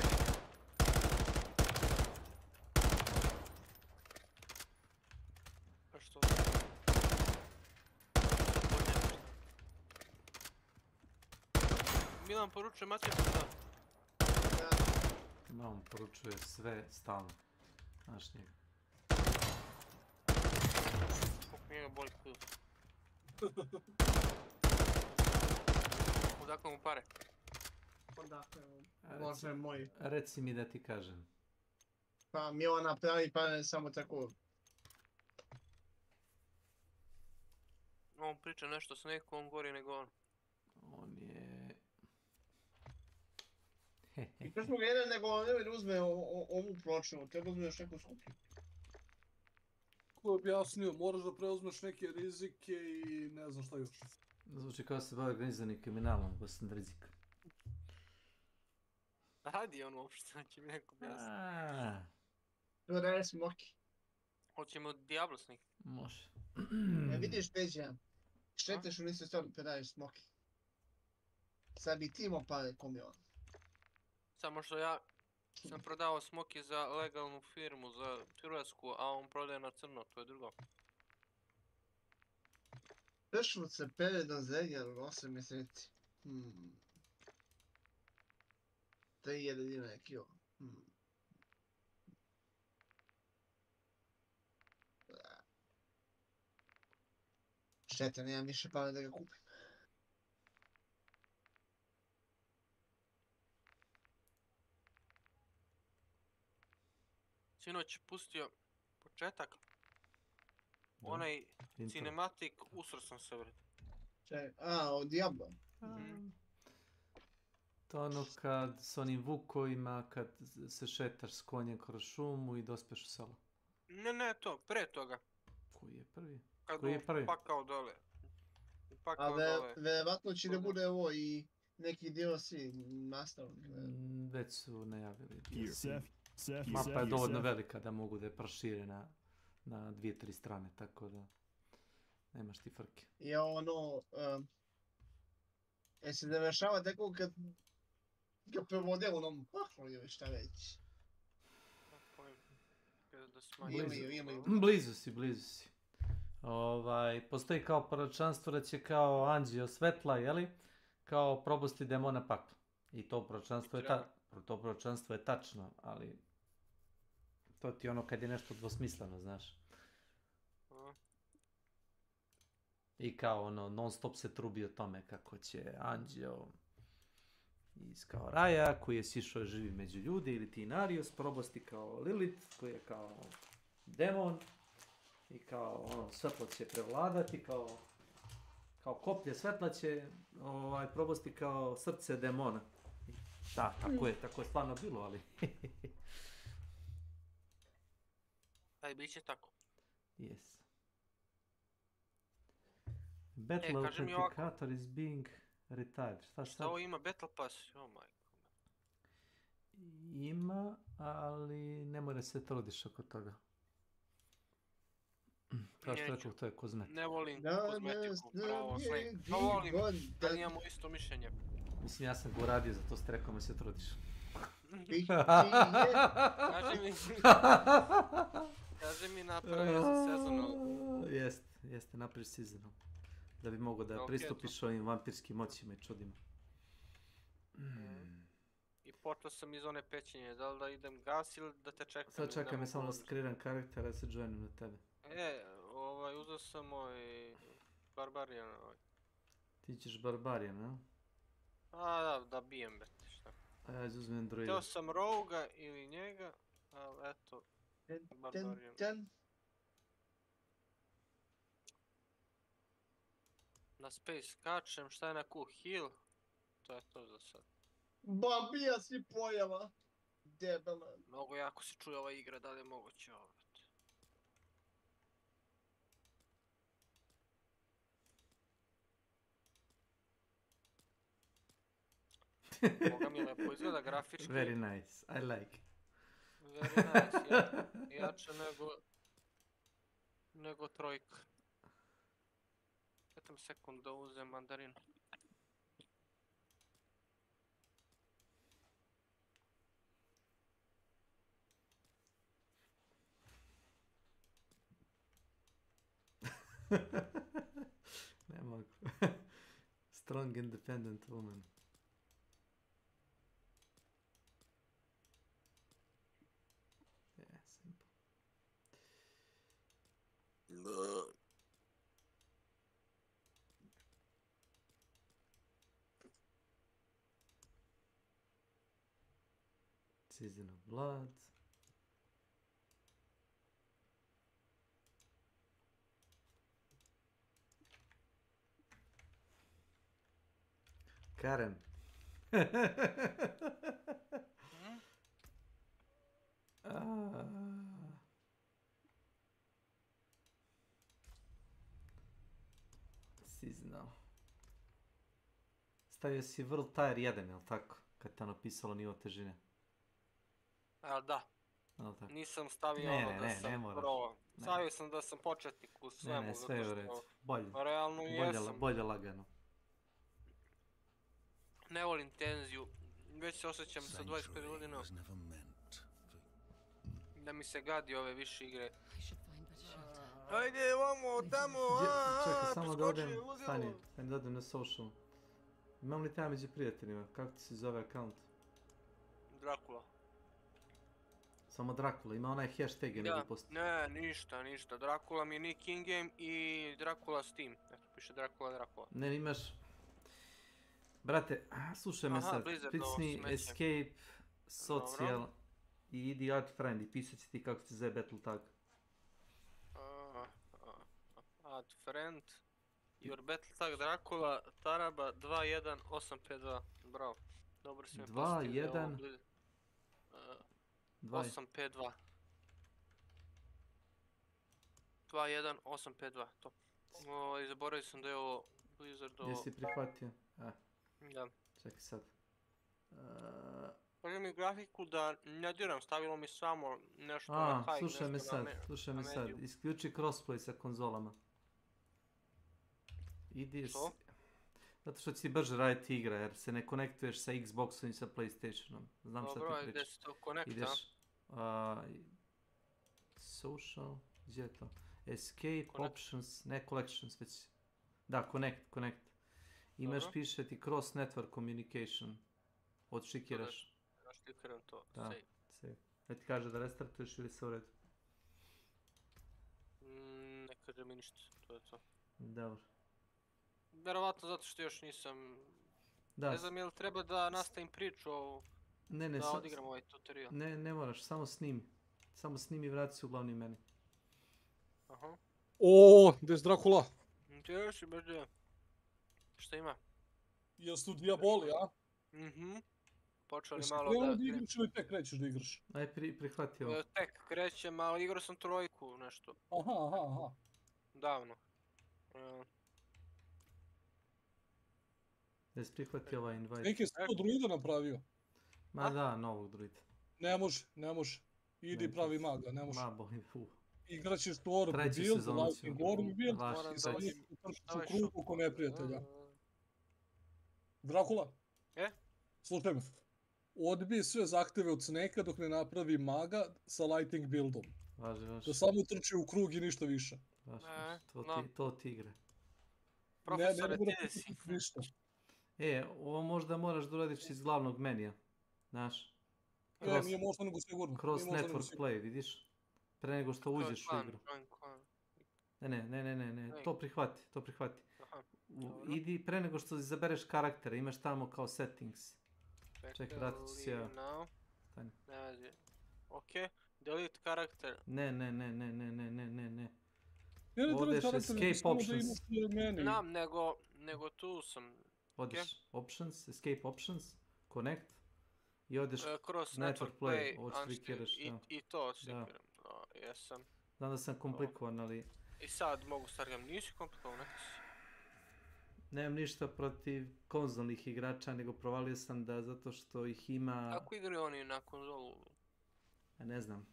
A što? Milan poručuje Matija Pisa. On poručuje sve stalno. Znaš njega. Kako njega boli pil. Odakle mu pare? Odakle mu? Bože moj. Reci mi da ti kažem. Pa mi ona pravi pare samo tako. On priča nešto s nekom, gori nego on. On je... I kad smo ga jedan nego on ne uzme ovu ploču, treba uzme još neku skuplju. Ko je objasnio, moraš da preuzmeš neke rizike i ne znam šta još. Zvuči kao se bavi organizovanim kriminalom, baš rizik. Radi on uopšte, znači mi neko objasni. To daje smoki. Hoćemo Diablo s njih. Može. Vidiš Peđa, štete što nisi stvarno predaješ smoki. Sad bi ti imao pare kom je on. Samo što ja sam prodavao smoki za legalnu firmu, za Hrvatsku, a on prodaje na crno, to je drugo. Pršut se pere na zeljer 8 mjeseci. 3.000 dinara kilo. Šteta, nemam više para da ga kupim. Sinoć pustio početak. Onaj cinematik, usro sam se vred. Od Diablo? To ono kad s onim vukovima, kad se šetaš s konjem kroz šumu i dospeš u selo. Ne, to, pre toga. Koji je prvi? Kad Koji je prvi? Pakao dole. A verovatno će da bude ovo i neki DLC nastavak. Već su najavili. Seth, mapa je dovoljno velika da mogu da je prošire na 2-3 strane, tako da nemaš ti frke. I ono, se završava tako kad ga prevode onom paklu ili šta već. Blizu si. Postoji kao proročanstvo da će kao anđeo svetla, jeli, kao probusti demona pakla. I to proročanstvo je tačno, ali to ti ono kad je nešto dvosmisleno, znaš. I kao ono, non stop se trubi o tome kako će anđeo iz kao raja, koji je sišao živi među ljudi, ili Tinarius, probosti kao Lilith, koji je kao demon, i kao ono, svetlo će prevladati, kao koplje svetla će probosti kao srce demona. Da, tako je stvarno bilo, ali... Aj, bit će tako. Yes. Battle Authenticator is being retired. Šta ovo ima Battle Pass? Oh my god. Ima, ali ne mora se trudiš oko toga. Kao što rekao, to je kozmetika. Ne volim kozmetiku, pravo slang. Pa volim da nijemo isto mišljenje. Mislim, ja sam go uradio, zato ste rekao me se trudiš. Kaži mi napravio za sezonal. Jeste, napraviš sezonal. Da bi mogao da pristupiš ovim vampirskim moćima i čudima. I počeo sam iz one pećinje, da li da idem gas ili da te čekam? Sad čekaj me samo da skreiram karakter, da se joinim na tebe. Uzeo sam Barbarian. Ti ćeš Barbarian, a? Da bijem, bete, šta. A ja izuzmem druida. Htio sam Roga ili njega, ali eto, Barbarian. Na space skačem, šta je na Q? Heal? To je to za sad. Bambija si pojava. Debela. Mnogo jako se čuje ova igra, da li je moguće ovo? Boga mi lepo izgleda grafički. Very nice, I like. Very nice, jače nego trojka. Etam sekund da uzem mandarin. Ne mogu. Strong independent woman. Simple. Season of Blood. Karen. Seasonal. Stavio si World Tier 1, jel tako? Kad te napisalo nivo težine. Da. Nisam stavio da sam pro. Stavio sam da sam početnik u svemu. Ne, sve je u redu. Realno jesam. Bolje lagano. Ne volim tenziju. Već se osjećam sa 25 godina. Da mi se gadi ove više igre. Ajde, ovamo, tamo, čekaj, samo da odem, stani, da odem na social. Imam li tamo među prijateljima? Kako ti se zove account? Dracula. Samo Dracula, ima onaj hashtag je nego postoji. Ne, ništa. Dracula mi je nick in-game i Dracula Steam. Eto, piše Dracula. Ne, imaš... Brate, slušaj me sad, pricni escape, social i idi add friend i pisat će ti kako ti zove battle tag. Add friend, your battle tag Dracula, Taraba 21852, bravo. Dobro si me postavio. 852. 21852, to. Zaboravio sam da je ovo Blizzardovo. Jesi prihvatio? Da. Čekaj sad. Kažem mi grafiku da ne diram, stavilo mi samo nešto na high, nešto na medium. Slušaj me sad, isključi crossplay sa konzolama. Idi... Zato što će ti brže raditi igra, jer se ne konektuješ sa Xboxom i sa PlayStationom. Znam šta ti pričam. Dobro, gdje se to konekta? Ideš... Social... Gdje je to? Escape, options, ne collections, već... Da, connect. Imaš, piše ti cross network communication. Odštikiraš. Odštikiram to, save. Da ti kaže da restartuješ ili se u redu? Ne kaže mi ništa, to je to. Dobro. Vjerovatno zato što još nisam... Ne znam je li treba da nastavim priču da odigram ovaj tutorial. Ne moraš, samo snimi. Samo snimi i vrati se u glavni meni. Aha. O, gdje je Dracula? Gdje si beđe? Šta ima? Jesu tu Diaboli, a? Počeli malo da... Jesi krenuo da igraš ili tek krećeš da igraš? Aj, prihvati ovo. Tek krećem, ali igrao sam trojku, nešto. Aha. Davno. Jesi prihvati ovaj invite? Neki je to druida napravio. Ma da, novog druida. Ne može. Idi pravi maga, ne može. Ma boli, Igraćeš tu orb build, lightning orb build i sad trčiš u krug oko neprijatelja. Dracula? Slušaj me. Odbij sve zahteve od Snake-a dok ne napravi maga sa lightning buildom. Važi. Da samo trči u krug i ništa više. To ti igre. Profesore, ti si. Ovo možda moraš da uradiš iz glavnog menija. Znaš? Nije možda nego sigurno. Cross network play, vidiš? Pre nego što uđeš u igru. Ne, to prihvati. Idi pre nego što izabereš karaktere, imaš tamo kao settings. Čekaj, vratit ću se ja. Stani. Ok, delete karakter. Ne. Odeš escape options. Znam, nego tu sam. Odeš options, escape options, connect. I odeš Cross network play, odslikiraš. I to odslikiram, jesam. Znam da sam komplikovan, ali... I sad mogu stargam, nisi komplikovan, neka si. Nemam ništa protiv konzolnih igrača, nego provalio sam da zato što ih ima... Kako igraju oni na konzolu? Ne znam.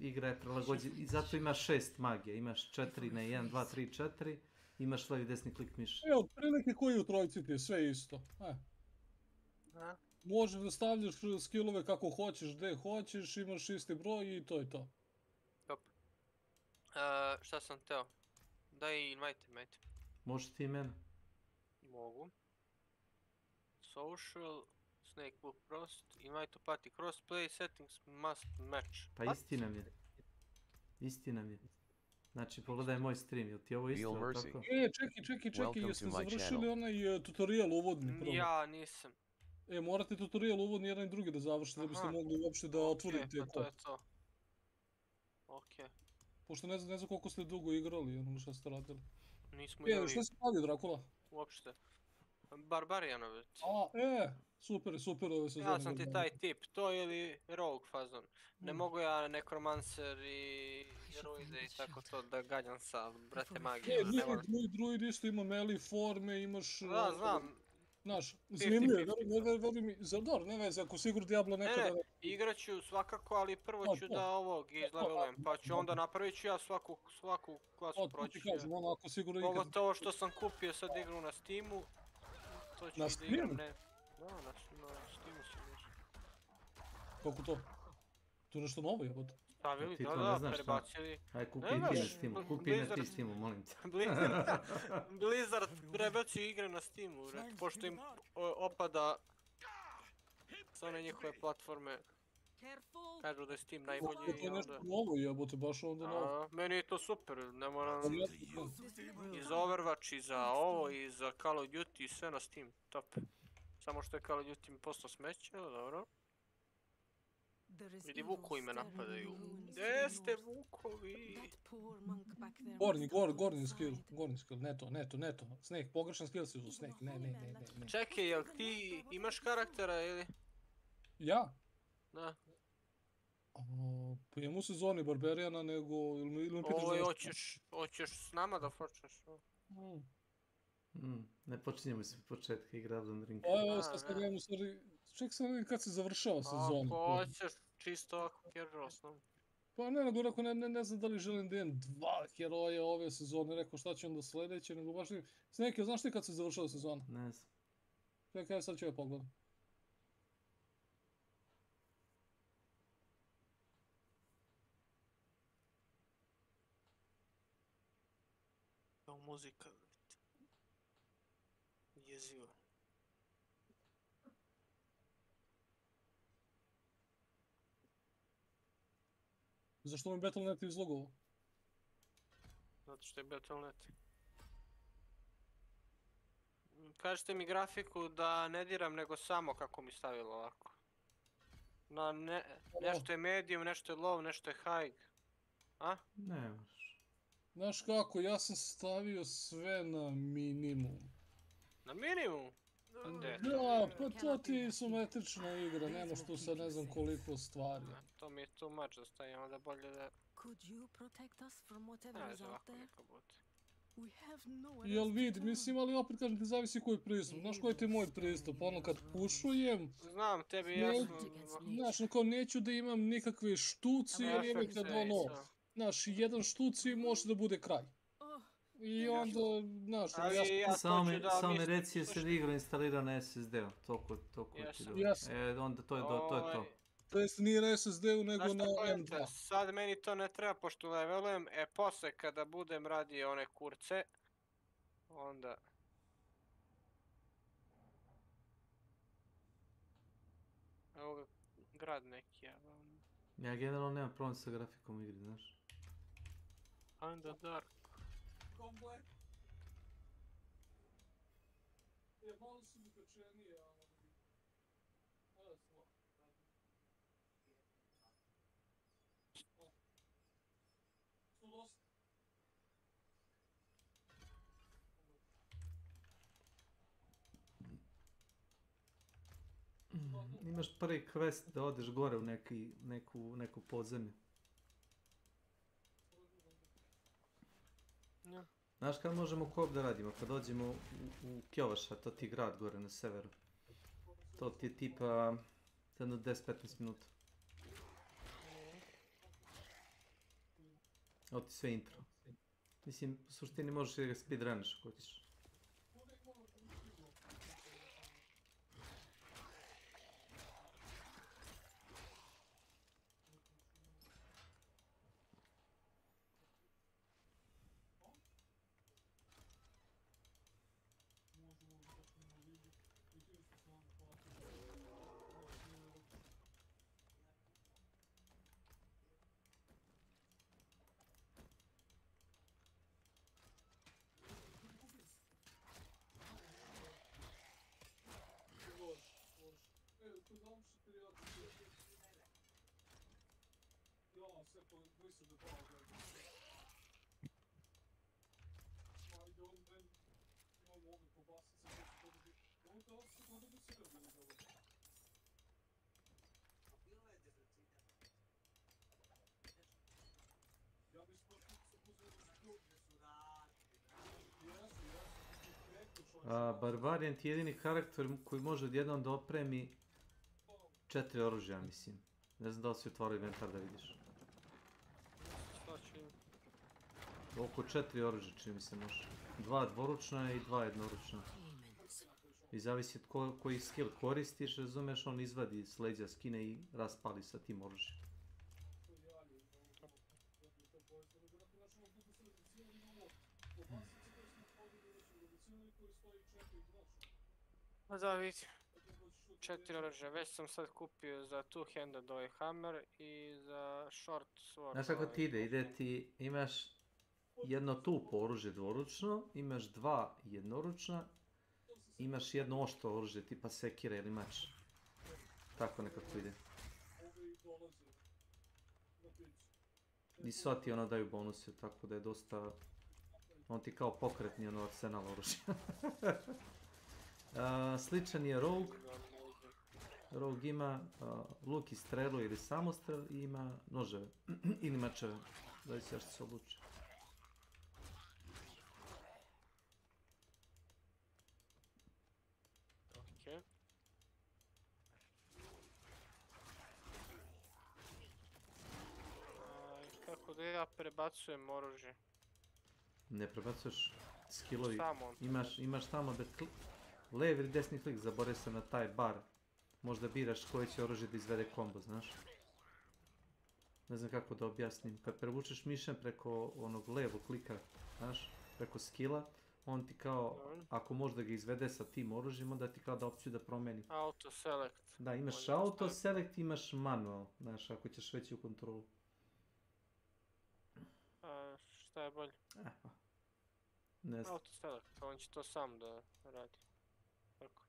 Igra je prilagođena i zato imaš 6 magija. Imaš 4 na 1, 2, 3, 4. Imaš levi desni klik miša. Evo, prilike koji u trojci ti je sve isto. Možeš da stavljaš skillove kako hoćeš, gde hoćeš, imaš isti broj i to je to. Top. Šta sam teo? Daj invite. Možeš ti i mene? Mogu. Social, S.W.Frost, invite to party, crossplay settings must match. Pa isti nam je. Znači, pogledaj moj stream, jel ti ovo isto, tako? Čekaj, jeste završili onaj tutorial uvodni prvo? Ja nisam. Morate tutorial uvodni jedan i drugi da završite da biste mogli uopšte da otvorite to. To je to. Okej. Pošto ne znam koliko ste dugo igrali, ono šta ste radili. Nismo igrali. Šta si radio, Drakula? Uopšte. Barbarijanović. Super ove sezone. Ja sam ti taj tip, to ili rogue fazon. Ne mogu ja nekromancer i druide i tako to da gađam sa brate magije. Druid isto ima melee forme, imaš... Da, znam. Znaš, zanimljivo, veruj mi, dobro, ne veze, ako si igru Diablo nekada... Ne, igraću svakako, ali prvo ću da ovog izlevelujem, pa ću onda napravit ću ja svaku klasu proći. Pogotovo što sam kupio sad igru na Steamu, to ću da igram ne... Da, na Steamu sam još. Kako to? To je nešto novo jebote? Stavili, da, prebacili. Aj, kupi ti na Steamu, kupi na ti Steamu, molim te. Blizzard prebacio igre na Steamu, pošto im opada sa one njihove platforme. Kažu da je Steam najbolji i onda... To je nešto novo jebote, baš onda novo. Meni je to super, ne moram... I za Overwatch, i za ovo, i za Call of Duty, sve na Steam, top. Samo što je Call of Duty mi postao smeće, dobro. Vidi, vukovi me napadaju. Gde ste vukovi? Gornji skill, neto. Snake, pogrešan skill si uzeo, Snake, ne. Čekaj, jel ti imaš karaktera ili? Ja? Da. Pa imam u sezoni Barbarijana, nego... Ovo hoćeš s nama da počneš? Ne počinjemo se od početka igra Elden Ring. Evo, sad imam u stvari... Ček sam vidim kad se završava sezon. Ako hoćeš čisto ovako casual s nama. Pa ne, nego rekao ne znam da li želim da imam 2 heroja ove sezone, rekao šta će onda sledeće, nego baš vidim... Snake, znaš ti kad se završava sezona? Ne znam. Čekaj, sad ću ja pogledam. Kao muzika. Jezivo. Zašto mi Battle.net izlogovao? Zato što je Battle.net. Kažete mi grafiku da ne diram nego samo kako mi stavilo ovako. Nešto je medium, nešto je low, nešto je high. A? Ne možeš. Znaš kako, ja sam stavio sve na minimum. Na minimum? Da, pa to ti je isometrična igra, nemaš tu sad ne znam koliko stvari. To mi je too much da stavim, onda bolje da... Ne znam ovako neka bude. Jel vidi, mislim, ali opet kažem ti zavisi koji pristup. Znaš koji ti je moj pristup, ono kad pušujem... Znam, tebi jasno... Znaš, kao neću da imam nikakve štuci ili nekad ono... Znaš, jedan štuci može da bude kraj. I onda, znaš... Samo mi reci je se igra instalira na SSD-u, toliko ti dobro. Onda to je to. To jest nije na SSD-u nego na M2. Sad meni to ne treba pošto levelujem, posle kada budem radio one kurce, onda... Evo ga, grad neki, ja. Ja generalno nemam problem sa grafikom u igri, znaš. Kinda dark. Komplet. Je, malo su mi pečenije, ali... Ovo slo. Su dosta. Imaš prvi quest da odeš gore u neku podzemlju. Ja. Znaš kad možemo koop da radimo? Kad dođemo u Kjovaša, to ti je grad gore na severu. To ti je tipa 10-15 minuta. Ovo ti sve intro. Mislim, u suštini možeš i ga speedruniš ako hoćeš. Barbarian ti je jedini karakter koji može odjednom da opremi 4 oružja, mislim. Ne znam da li si otvorio inventar da vidiš. Oko 4 oružja čini mi se može. 2 dvoručna i 2 jednoručna. I zavisi od koji skill koristiš, razumeš, on izvadi s leđa, skine i raspali sa tim oružjem. Pa da vidi, 4 oružja, već sam sad kupio za two-handed ovaj hammer i za short sword. Znaš kako ti ide ti, imaš jedno tupo oružje dvoručno, imaš 2 jednoručna, imaš jedno oštro oružje tipa sekira ili mač. Tako nekako ide. I sva ti ona daju bonuse, tako da je dosta... On ti kao pokretni arsenal oružja. Sličan je Rogue. Rogue ima luk i strelu ili samostrel i ima noževe ili mačeve. Zavisi što se odluči. Ok. Kako da ja prebacujem oružje? Ne prebacuješ skillovi. Samo. Imaš tamo da levi ili desni klik, zaboravio sam na taj bar. Možda biraš koje će oružje da izvede kombo, znaš. Ne znam kako da objasnim. Kad prevučeš mišem preko onog levog klika, znaš, preko skilla, on ti kao, ako možda ga izvede sa tim oružjem, onda ti kao da opciju da promeni. Auto select. Da, imaš auto select, imaš manual, znaš, ako ćeš već u kontrolu. Šta je bolje? Ne znam. Auto select, on će to sam da radi. Tako.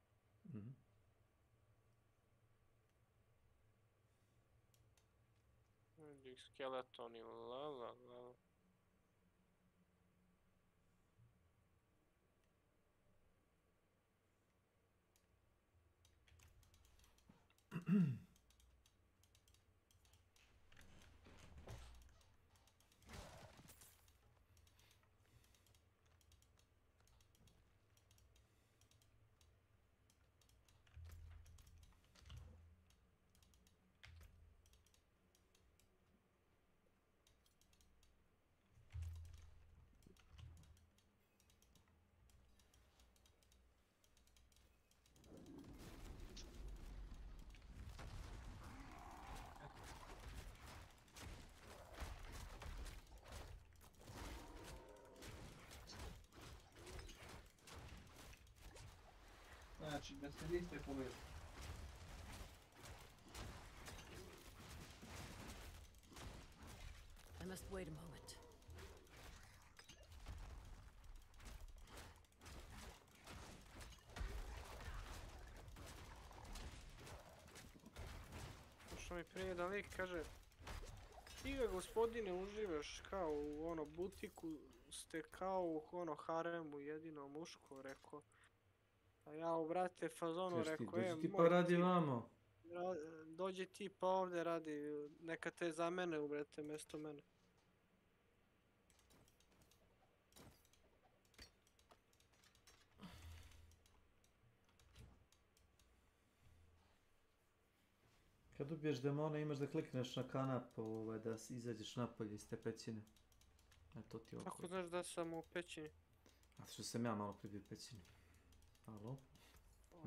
Skeleton i la. Znači, da se niste pomerili. wait a moment. Što mi prije jedan lik kaže, ti ga gospodine uživaš kao u ono butiku, ste kao u ono haremu jedino muško, rekao. A ja u brate fazonu rekao, dođi ti pa radi vamo. Dođi ti pa ovdje radi, neka te za mene ubrate mjesto mene. Kad ubiješ demona imaš da klikneš na kanap da izađeš napolje iz te pećine. To ti okolo. Kako znaš da sam u pećini? A što sam ja malo prije u pećini. Alo?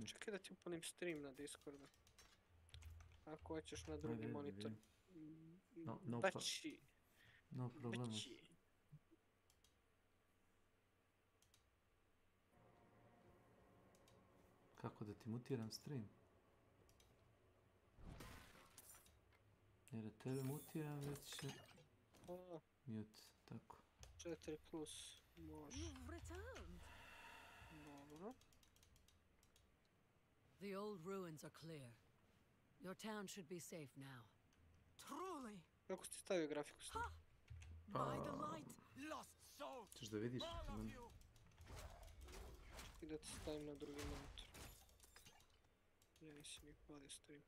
Čekaj da ti upalim stream na Discordu. Ako hoćeš na drugi monitor. Bači. No problema. Kako da ti mutiram stream? Jer da tebe mutiram već će... Mute, tako. 4+, može. Dobro. The old ruins are clear. Your town should be safe now. Truly. Kako si stavio grafiku s tim? By the light, lost soul. Ćeš da vidiš? Čekaj da ti stavim na drugi monitor. Ja nisam ni hvadio stream.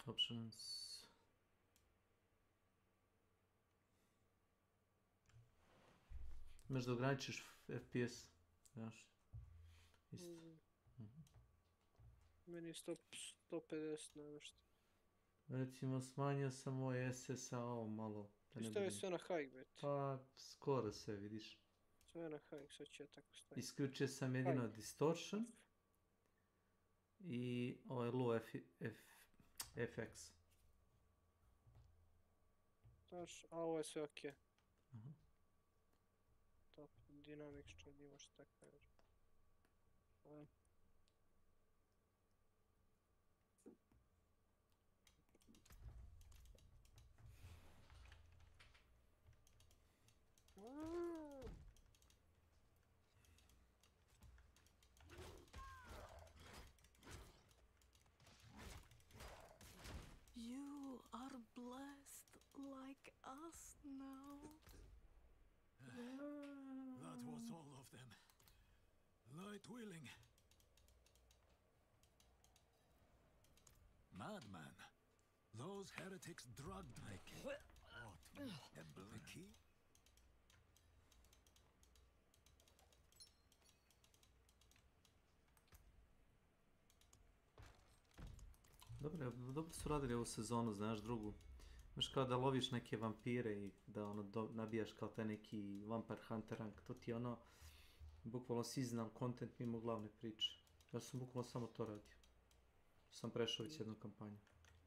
Options. Imaš da ograničiš FPS, znaš. Isto. Meni je 150 na nešto. Recimo smanjio sam moj SSAO malo. Stavio sve na high bet. Pa skoro sve vidiš. Sve na high, sad ću ja tako staviti. Isključio sam jedino distortion. I ovaj low FX. Znaš, a ovo je sve okej. Top dynamics što imaš tako kaže. You are blessed like us now. That was all of them. Light willing. Madman. Those heretics drugged my king. What? The key? Dobro su radili ovu sezonu, znaš, drugu. Imaš kao da loviš neke vampire i da nabijaš kao taj neki Vampire Hunter rank. To ti je ono, bukvalno seasonal content mimo glavne priče. Ja sam bukvalno samo to radio. Sam prešao već jednu kampanju.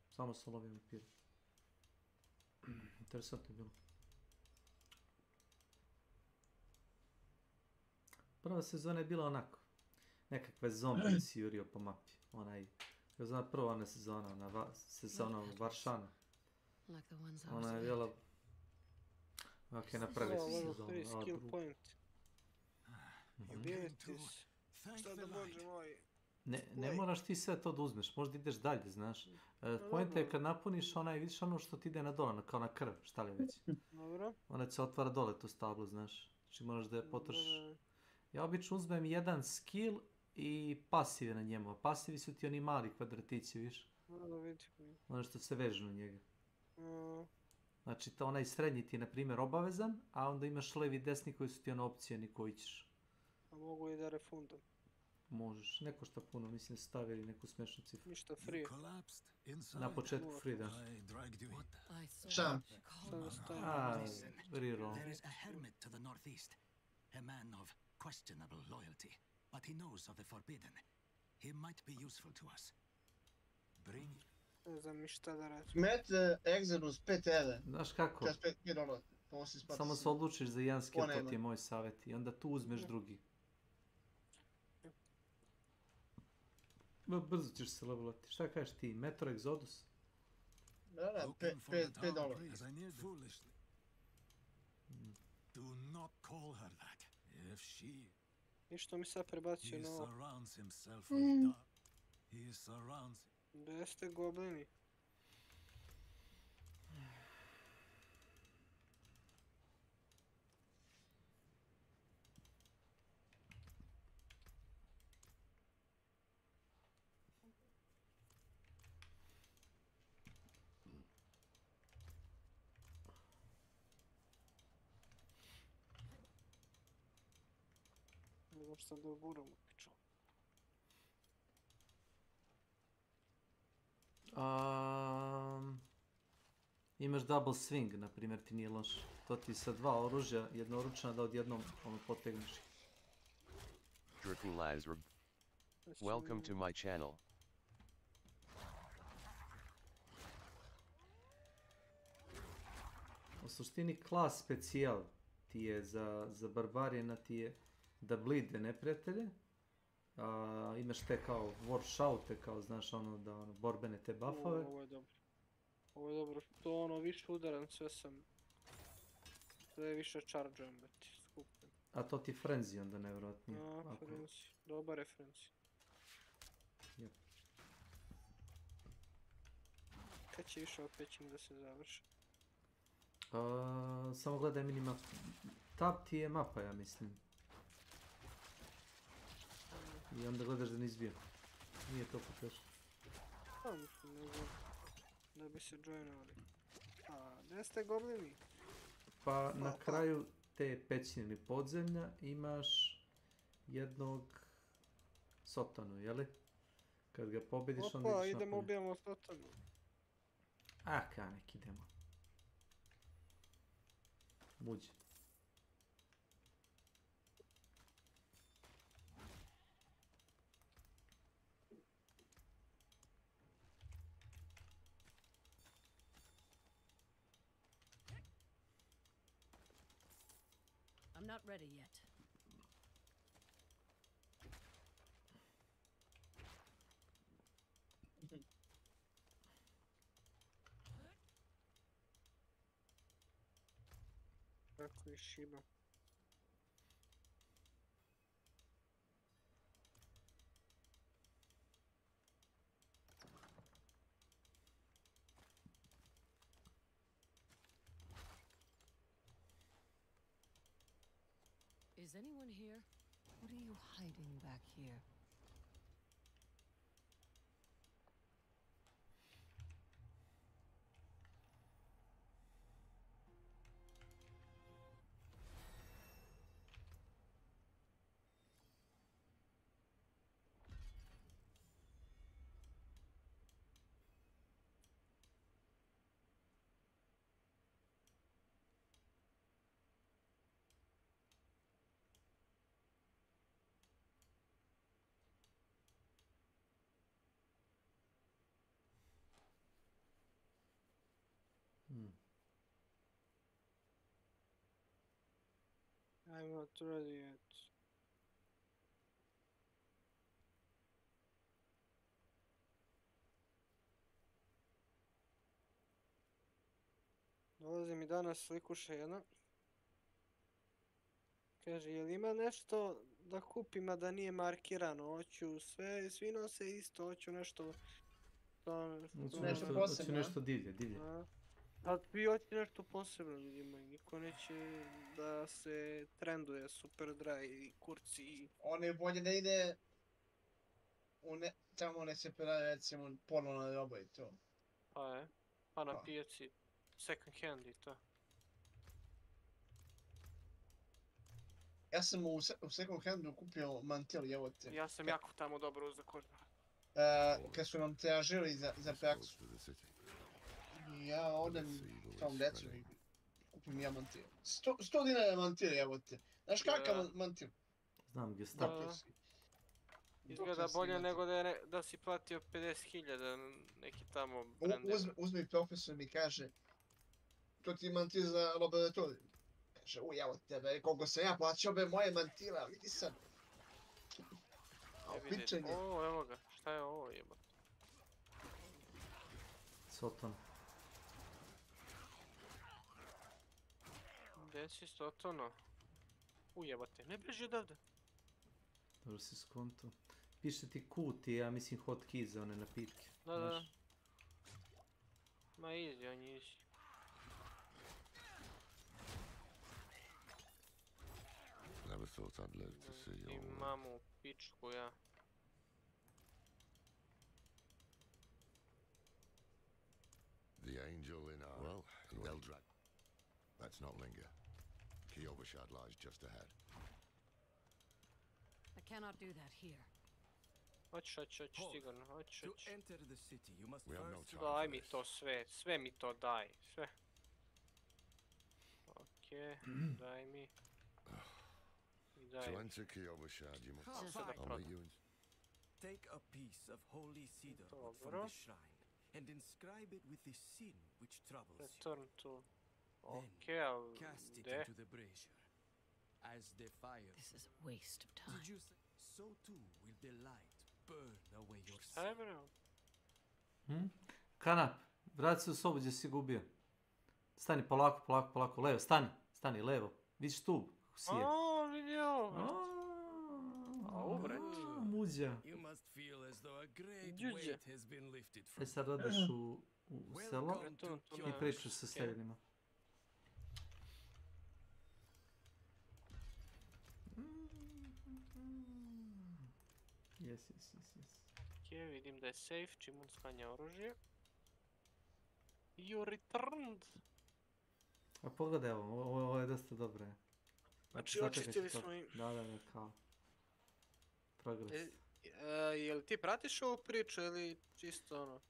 Samo sam lovio vampire. Interesantno je bilo. Prva sezona je bila onako. Nekakve zombije si jurio po mapi. Ja znam prva ona sezona Varšana. Ona je bila... Ok, napravi se sezonu. Skill point. Abilities. Šta da može moj... Ne moraš ti sve to da uzmeš, možda ideš dalje, znaš. Poenta je kad napuniš vidiš ono što ti ide na dole, kao na krv, šta li već. Dobro. Ona se otvara dole tu stablo, znaš. Znači moraš da je potrošiš. Ja obično uzmem jedan skill i pasive na njemu, a pasivi su ti oni mali kvadratići, viš? Ono što se vežu na njega. Znači onaj srednji ti je na primjer obavezan, a onda imaš levi i desni koji su ti ono opcijeni koji ćeš. A mogu i da refundam? Možeš, neko šta puno, mislim da stavili neku smešnu cifru. Ništa free. Na početku free, da. Šta? Reroll. There is a hermit to the northeast, a man of questionable loyalty, but he knows of the forbidden. He might be useful to us. Ne znam mi šta da radim. Met Exodus 5 eve. Znaš kako? Pa se isplati Samo se odlučiš za jedan skill, to nema. ti je moj savjet. I onda tu uzmeš drugi. Brzo ćeš se levelati. Šta kažeš ti? Metro Exodus? Da, $5. As I neared foolishly. Do not call her that. If she... Ništo mi sad prebacio He na ovo. surrounds himself with dark. He surrounds... Gdje ste goblini? Ne šta da buramo, pičo. Imaš double swing, na primjer, ti nije loš. To ti sa dva oružja, jednoručna, da odjednom potegneš. Welcome to my channel. U suštini klas specijal ti je za barbarijena ti je da blide neprijatelje. Imaš te kao war shoute, kao znaš ono da borbene te buffove. Ovo je dobro. Ovo je dobro, to ono više udaran, sve više charge-ujem, beti, skupim. A to ti frenzy onda nevjerojatnije. Frenzy, dobar je frenzy. Yep. Kad će više patching da se završi? Samo gledaj minimap. Tab ti je mapa, ja mislim. I onda gledaš da ne izbija. Nije to potešno. Pa mislim, ne znam. Da bi se joinovali. Gdje ste goblini? Pa na kraju te pećine ili podzemlja imaš jednog Sotonu, jeli? Kad ga pobediš onda ideš napolje. Idemo ubijamo Sotonu. Nek idemo. Muđi. I'm not ready yet. Kako je šiba. Is anyone here? What are you hiding back here? I'm not ready yet. Dolazi mi danas slikuša jedna. Kaže, jel ima nešto da kupim, a da nije markirano? Hoću sve, svi nose isto, hoću nešto... Hoću nešto divlje. A vi hoćete nešto posebno, ljudima, niko neće da se trenduje super dry i kurci i... On je bolje da ide tamo ne se predaje recimo ponovno roba i to. Pa na pijaci second hand i to. Ja sam u second handu kupio mantil, evo te. Ja sam jako tamo dobro uzeo kožu. Kad su nam tražili za praksu. Ja odem tom decu i kupim ja mantil. 100 dinara mantil, evo te. Znaš kakav mantil? Znam gdje stavio. Izgleda bolje nego da si platio 50.000 neki tamo brende. Uzmi profesor mi kaže to ti mantil za laboratoriju. Kaže, evo tebe, koliko sam ja plaćao ove moje mantile, vidi sad. A upičenje. O, evo ga, šta je ovo jebote? Soton. Gdje si Sotono? Ujebate, ne beži odavde. Dobro si skonto. Piše ti Q ti, ja mislim hotkey za one napitke. Da. Ma easy, on je easy. Never thought I'd live to see your Imam u pičku, ja. The angel in our... Well, they'll drag... Let's not linger. Kiyovershad lies just ahead. I cannot do that here. Hoć, sigurno, hoć. We have no time Daj for mi this. to sve mi to daj, sve. Okej, daj mi. To enter Kiyovershad, you must... I'll meet you in... Take a piece of holy cedar wood from the shrine and inscribe it with the sin which troubles you. Return to... Then cast it into the brazier. As the fire... This is a waste of time. Did you say? So too will the light burn away your Šta je, sin. bro? Kanap, vrati se u sobu gdje si gubio. Stani, polako, levo, stani, levo. Vidiš stup, sije. Vidio. Ubrać. Muđa. You must feel as though a great weight has been lifted from Sad odeš u selo i pričaš sa seljenima. Yes. Okej, vidim da je safe, čim on skanja oružje. You returned. A pogledaj ovo je dosta dobro. Znači očistili smo im. Da, kao. Progres. Jel ti pratiš ovu priču ili čisto ono?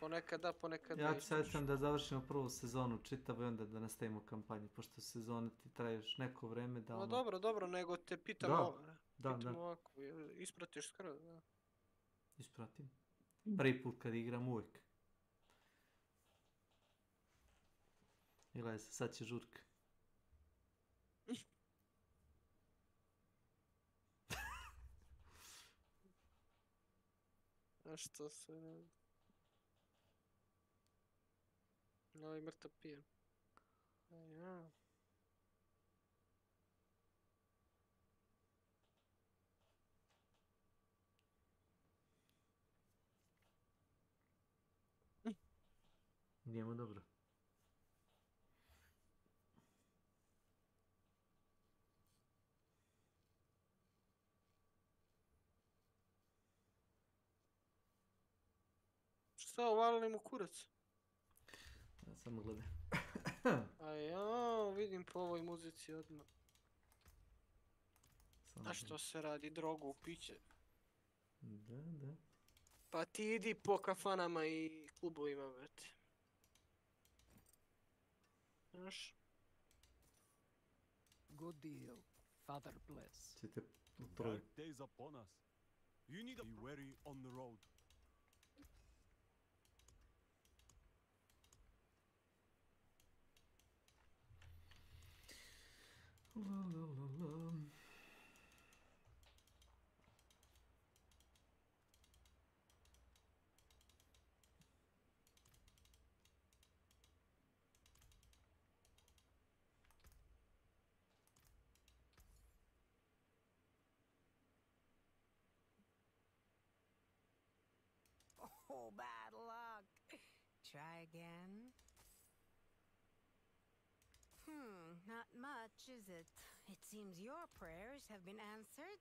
Ponekad da, ponekad ne. Ja ti savjetujem da završimo prvu sezonu čitavu i onda da nastavimo kampanju, pošto sezone ti traješ neko vreme da... No dobro, nego te pitam ovako, ispratiš skroz, da. Ispratim. Prvi put kad igram uvijek. I gledaj se, sad će žurka. A što se... No i mrtav pijem. Ja. Nijemo dobro. Šta, uvalili mu kurac? Ja samo gledam. A ja, vidim po ovoj muzici odmah. A što se radi, drogu u piće? Da. Pa ti idi po kafanama i klubovima, brate. Znaš? Good deal. Father bless. Ćete u troju. Dark days upon us. You need to be wary on the road. La. Oh, bad luck. Try again. Not much, is it? It seems your prayers have been answered.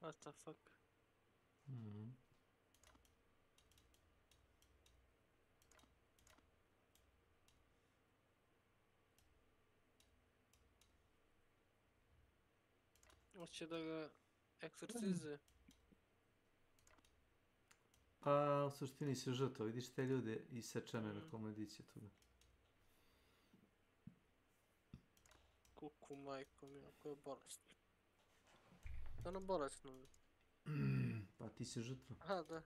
What the fuck? Hoće da ga eksorcize. Pa, u suštini si žrtva, vidiš te ljude isečene na komediće tuga. Kuku majko mi, ako je bolest. Stvarno bolesno. Pa ti si žrtva. Aha, da.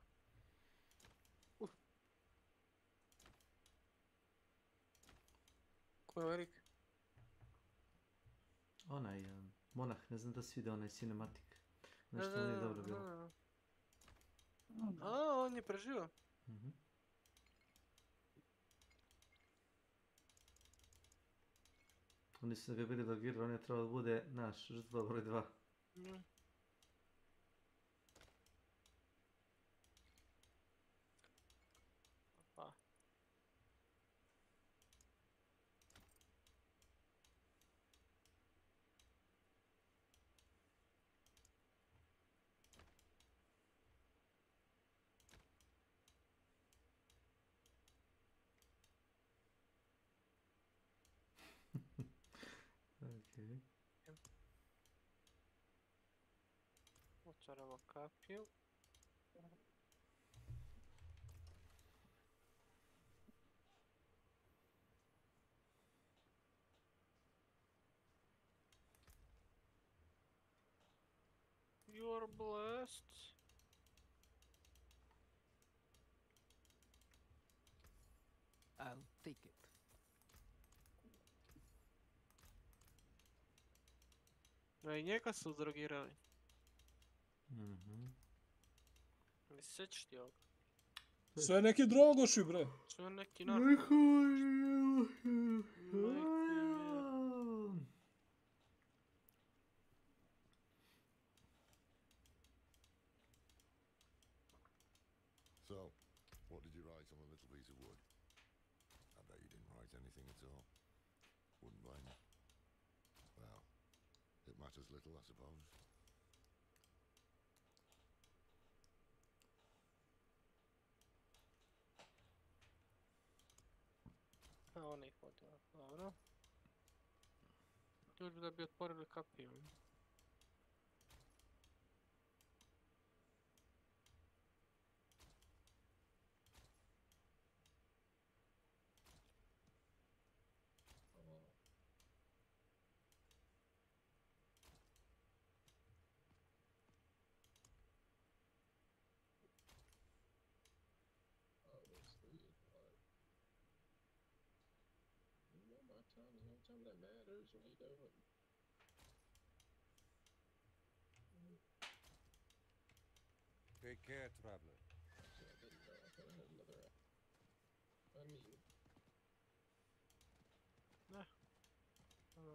Ko je Erik? Onaj monah, ne znam da si vidio onaj cinematik. Nešto nije dobro bilo. A, on je preživio. Oni su ga bili logirali, on je trebao da bude naš žrtva broj 2. Pa. Okej. Otvaramo kapiju. You're blessed. I'll take it. No i njega su drogirali. Ne sećaš ti ovoga? Sve neki drogoši, bre. Sve neki narko. So, what did you write on a little piece of wood? I bet you didn't write anything at all. Wouldn't blame you. Well, it matters little, I suppose. A on ih vodio, dobro. Ljudi da bi otvorili kapiju. Time that matters, what are you doing? Take care, traveler. I didn't know I could have another. I mean, nah.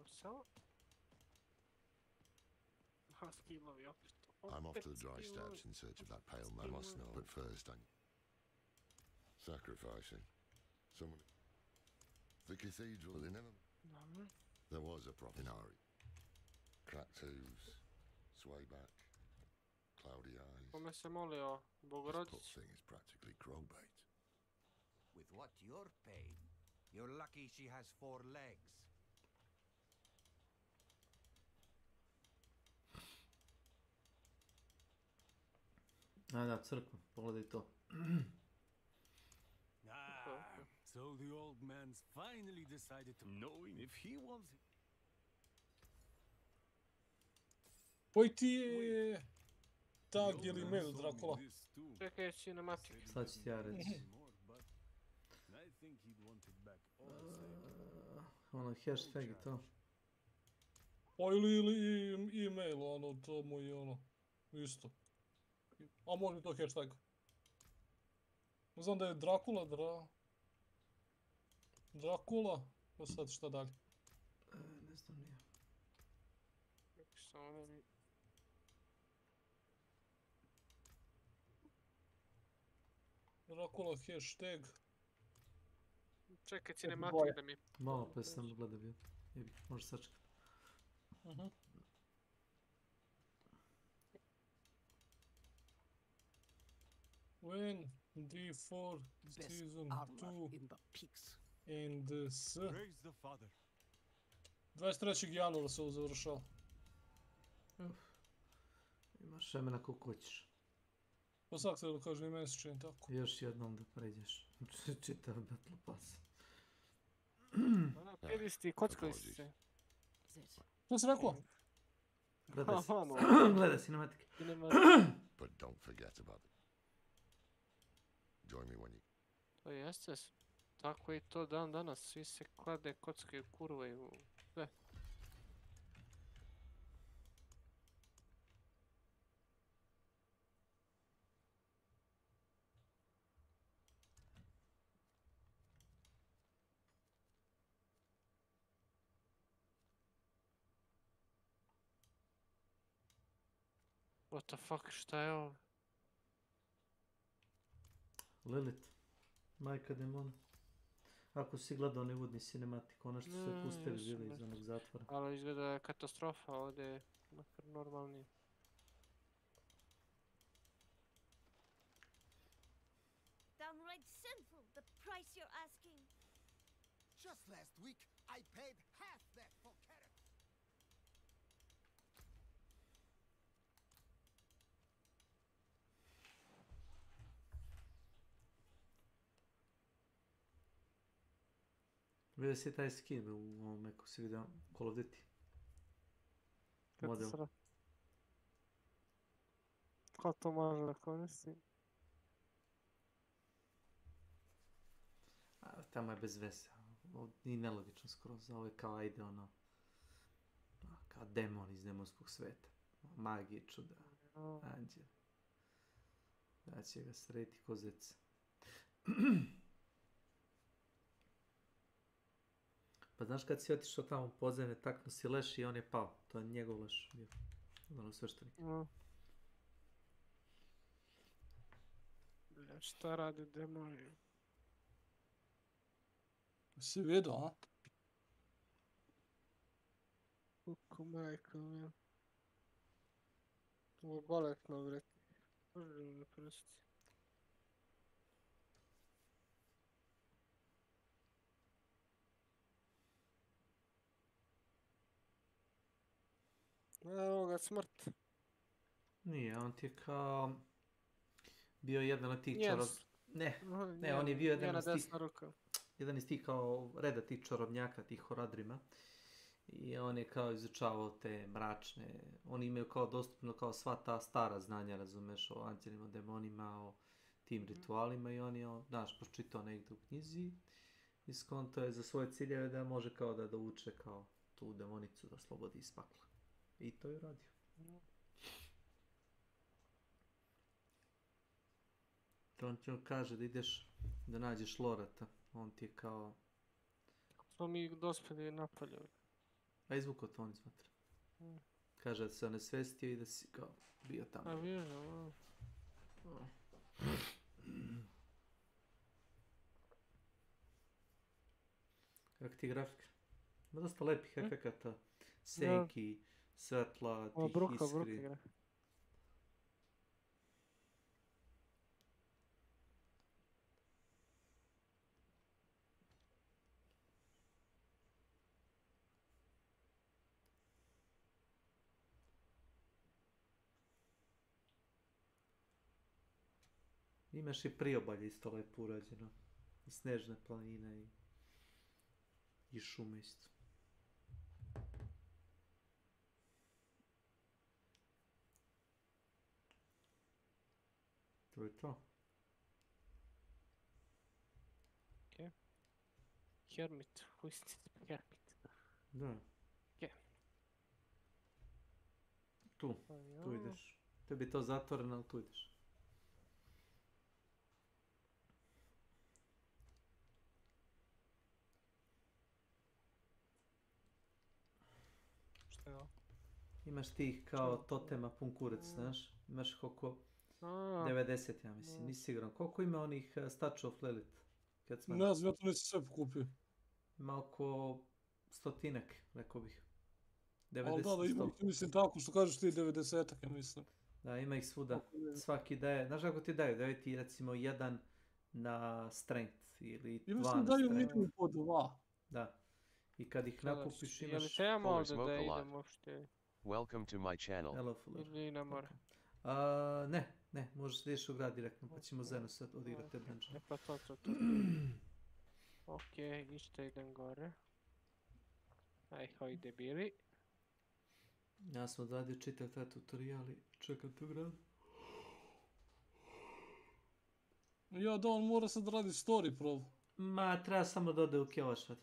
Sell it. Husky love you. I'm off to the dry steppes in search of that pale man must know. But first, I'm sacrificing someone. The cathedral, they never. There was a propinari. Cracked hooves, sway back, cloudy eyes. Come se molio, Bogorodic. This thing is practically crowbait. With what you're paid, you're lucky she has 4 legs. Da, crkva, pogledaj to. So the old man's finally decided to know if he wants it. Koji ti je tag ili mail, Dracula? Čekaj, cinematic. Sad ću ti ja reći. Ono, hashtag i to. Pa ili e-mail, ono, to mu je ono, isto. A može to hashtag. Znam da je Dracula, Dracula, pa sad šta dalje? Ne znam nije. Samo meni. Dracula hashtag. Čekaj, cinematik da mi... Malo pa sam gledao bio. Jebi, može sačekati. When D4 season 2 and S. 23. januara se ovo završava. Imaš vremena koliko hoćeš. Pa svak se da kažem mesečin, tako. Još jednom da pređeš. Čitav Battle Pass. Vidi si ti, kockali si se. Što si rekao? Gledaj cinematike. But don't forget about it. Join me when you... To jeste. Tako i to dan danas. Svi se klade, kockaju, kurvaju. Sve. What the fuck, šta je ovo? Lilith, majka demona. Ako si gledao onaj uvodni cinematik, ono što se pustili bili iz onog zatvora. Ali izgleda je katastrofa, ovdje je makar normalnije. Downright sinful, the price you're asking. Just last week, I paid half that for carrots. Vidio si taj skin u ovome ko si vidio Call of Duty. Model. Ko to može da koristi? Tamo je bez veze. Nije nelogično skroz. Ovo je kao ajde ono... Kao demon iz demonskog sveta. Magije, čuda, anđeli. Da će ga srediti ko zeca. Pa znaš kad si otišao tamo u podzemlje, takno si leš i on je pao. To je njegov leš bio. Ono sveštenik. Šta radi demoni? Si vidio, a? Kuku majka, mija. Ovo je baletno, bre. Može mi prsti. Evo ga, smrt. Nije, on ti je kao... Bio jedan od tih čarob... Ne, on je bio jedan iz tih kao reda tih čarobnjaka, tih horadrima. I on je kao izučavao te mračne... Oni imaju kao dostupno kao sva ta stara znanja, razumeš, o anđelima, demonima, o tim ritualima i on je, znaš, pročitao negdje u knjizi. I skonto je za svoje ciljeve da može kao da dovuče kao tu demonicu da slobodi iz pakla. I to je radio. To on ti kaže da ideš da nađeš lorata. On ti je kao... Smo mi dospjeli napaljali. A izvukao to on izvatra. Kaže da se onesvestio i da si kao bio tamo. A vježno, Kako ti je grafika? Ima dosta lepih efekata. Senki, svetla, tih iskri. Imaš i priobalje isto lepo urađeno. I snežne planine i šume isto. To je to. Okay. Hermit, who is this hermit? Da. Okay. Tu ideš. Tebi je to zatvoreno, ali tu ideš. Šta je ovo? Imaš tih kao totema pun kurac, znaš? Imaš koliko... 90, ja mislim, nisi siguran. Koliko ima onih Statue of Lilith? Ne znam, ja to nisi sve pokupio. Ima oko 100-ak, rekao bih. 90, ali da, ima, mislim tako što kažeš ti 90-ak, ja mislim. Da, ima ih svuda. Svaki daje, znaš kako ti daju? Daju ti recimo 1 na strength ili 2 na strength. I mislim daju minimum po 2. Da. I kad ih nakupiš imaš... Je li trebamo ovdje da idemo uopšte? Welcome to my channel. Hello, Fuller. Ili ne mora? Ne, možeš da ideš u grad direktno, pa ćemo zajedno sad odigrati te dungeon. Pa to. Okej, isto idem gore. Aj, hoj debili. Ja sam odradio čitav taj tutorial i čekam te u gradu. Ja, da, on mora sad radi story probu. Ma, treba samo da ode u Kjevašad.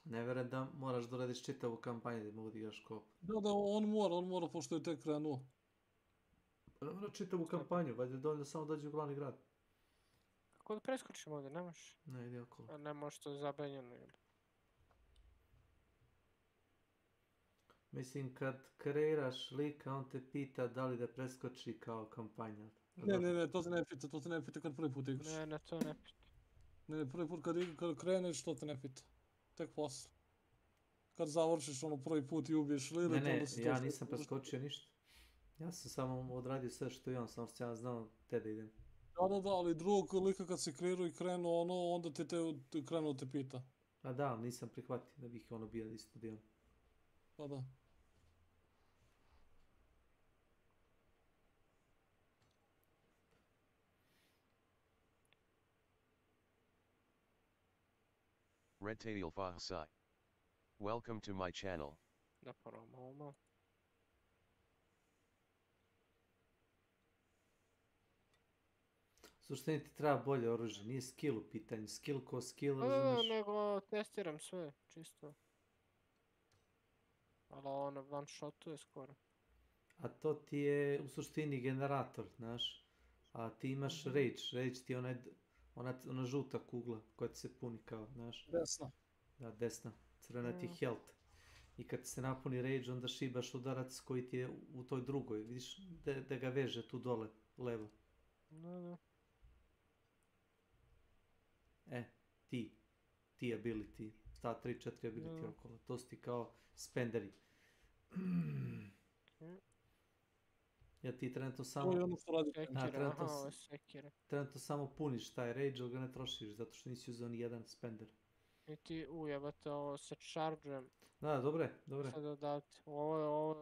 Ne vjerujem da moraš da radiš čitavu kampanju da mogu da igraš koop. Da, on mora, pošto je tek krenuo. Ne mora čitavu kampanju, valjda je dovoljno samo dođe u glavni grad. Kako da preskočimo ovdje, ne možeš? Ne, ide okolo. A ne možeš, to je zabranjeno. Mislim, kad kreiraš lika, on te pita da li da preskoči kao kampanja. Ne, to te ne pita kad prvi put igraš. Ne, to ne pita. Ne, prvi put kad kreneš, to te ne pita. Tek posle. Kad završiš ono prvi put i ubiješ Lilith, onda se to... Ja nisam preskočio ništa. Ja sam samo odradio sve što i on, samo što ja znao te da idem. Da, ali drugog lika kad si kreirao i krenuo ono, onda te krenuo te pita. A da, ali nisam prihvatio da bih ono bio isto dio. Pa da. S.W.Frost. Welcome to my channel. Da probamo ovo. Suštini ti treba bolje oružje, nije skill u pitanju. Skill ko skill, razumeš? Nego testiram sve, čisto. Ali ono one shotuje skoro. A to ti je u suštini generator, znaš. A ti imaš rage. Rage ti je ona žuta kugla koja ti se puni kao, znaš. Desna. Da, desna. Crvena ti je health. I kad se napuni rage, onda šibaš udarac koji ti je u toj drugoj. Vidiš da ga veže tu dole, levo. Da. Ti ability. Ta 3-4 ability okolo. To su ti kao spenderi. Ja ti trenutno samo... To je ono što radi. Trenutno samo puniš taj rage, ali ga ne trošiš, zato što nisi uzeo ni jedan spender. I ti ujebate, ovo se charge-ujem. Da, dobre. Sada dati. Ovo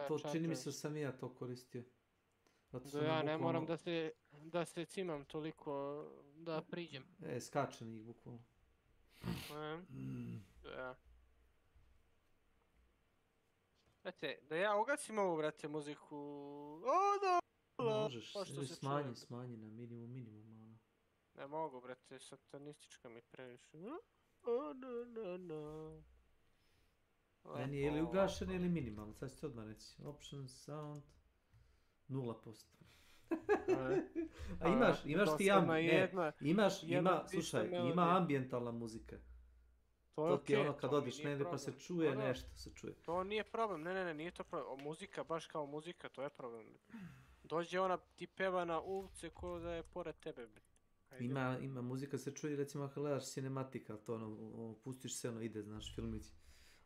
to čini mi se sam i ja to koristio. Da ja ne moram da se cimam toliko da priđem. Skače na njih bukvalno. Da. Brate, da ja ugasim ovu, brate, muziku. Možeš, smanji na minimum. Ne mogu, brate, satanistička mi previše. Meni je ili ugašen ili minimalno, sad ću ti odmah reći. Option, sound, 0%. A imaš ti ima ambijentalna muzika. To ti je ono kad odiš negdje pa se čuje nešto, se čuje. To nije problem, ne, nije to problem. Muzika, baš kao muzika, to je problem. Dođe ona ti peva na ulici ko da je pored tebe. Ima muzika se čuje, recimo ako gledaš cinematika, to ono, pustiš se ono ide, znaš, filmić.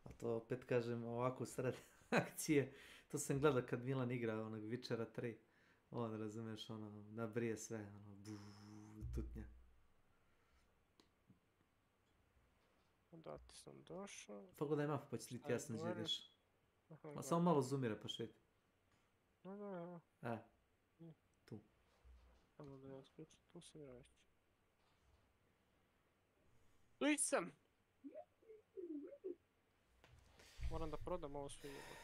A to opet kažem ovako sred akcije, to sam gledao kad Milan igra onog Witchera 3. On, razumeš, ono, nabrije sve, ono, tutnja. Da ti sam došao. Pogledaj mapu pa će ti jasno gdje ideš. Ma samo malo zoomira pa šveti. Da. Tu. Samo da ja sključim, tu sam ja već. Tu sam! Moram da prodam ovo sve jebote.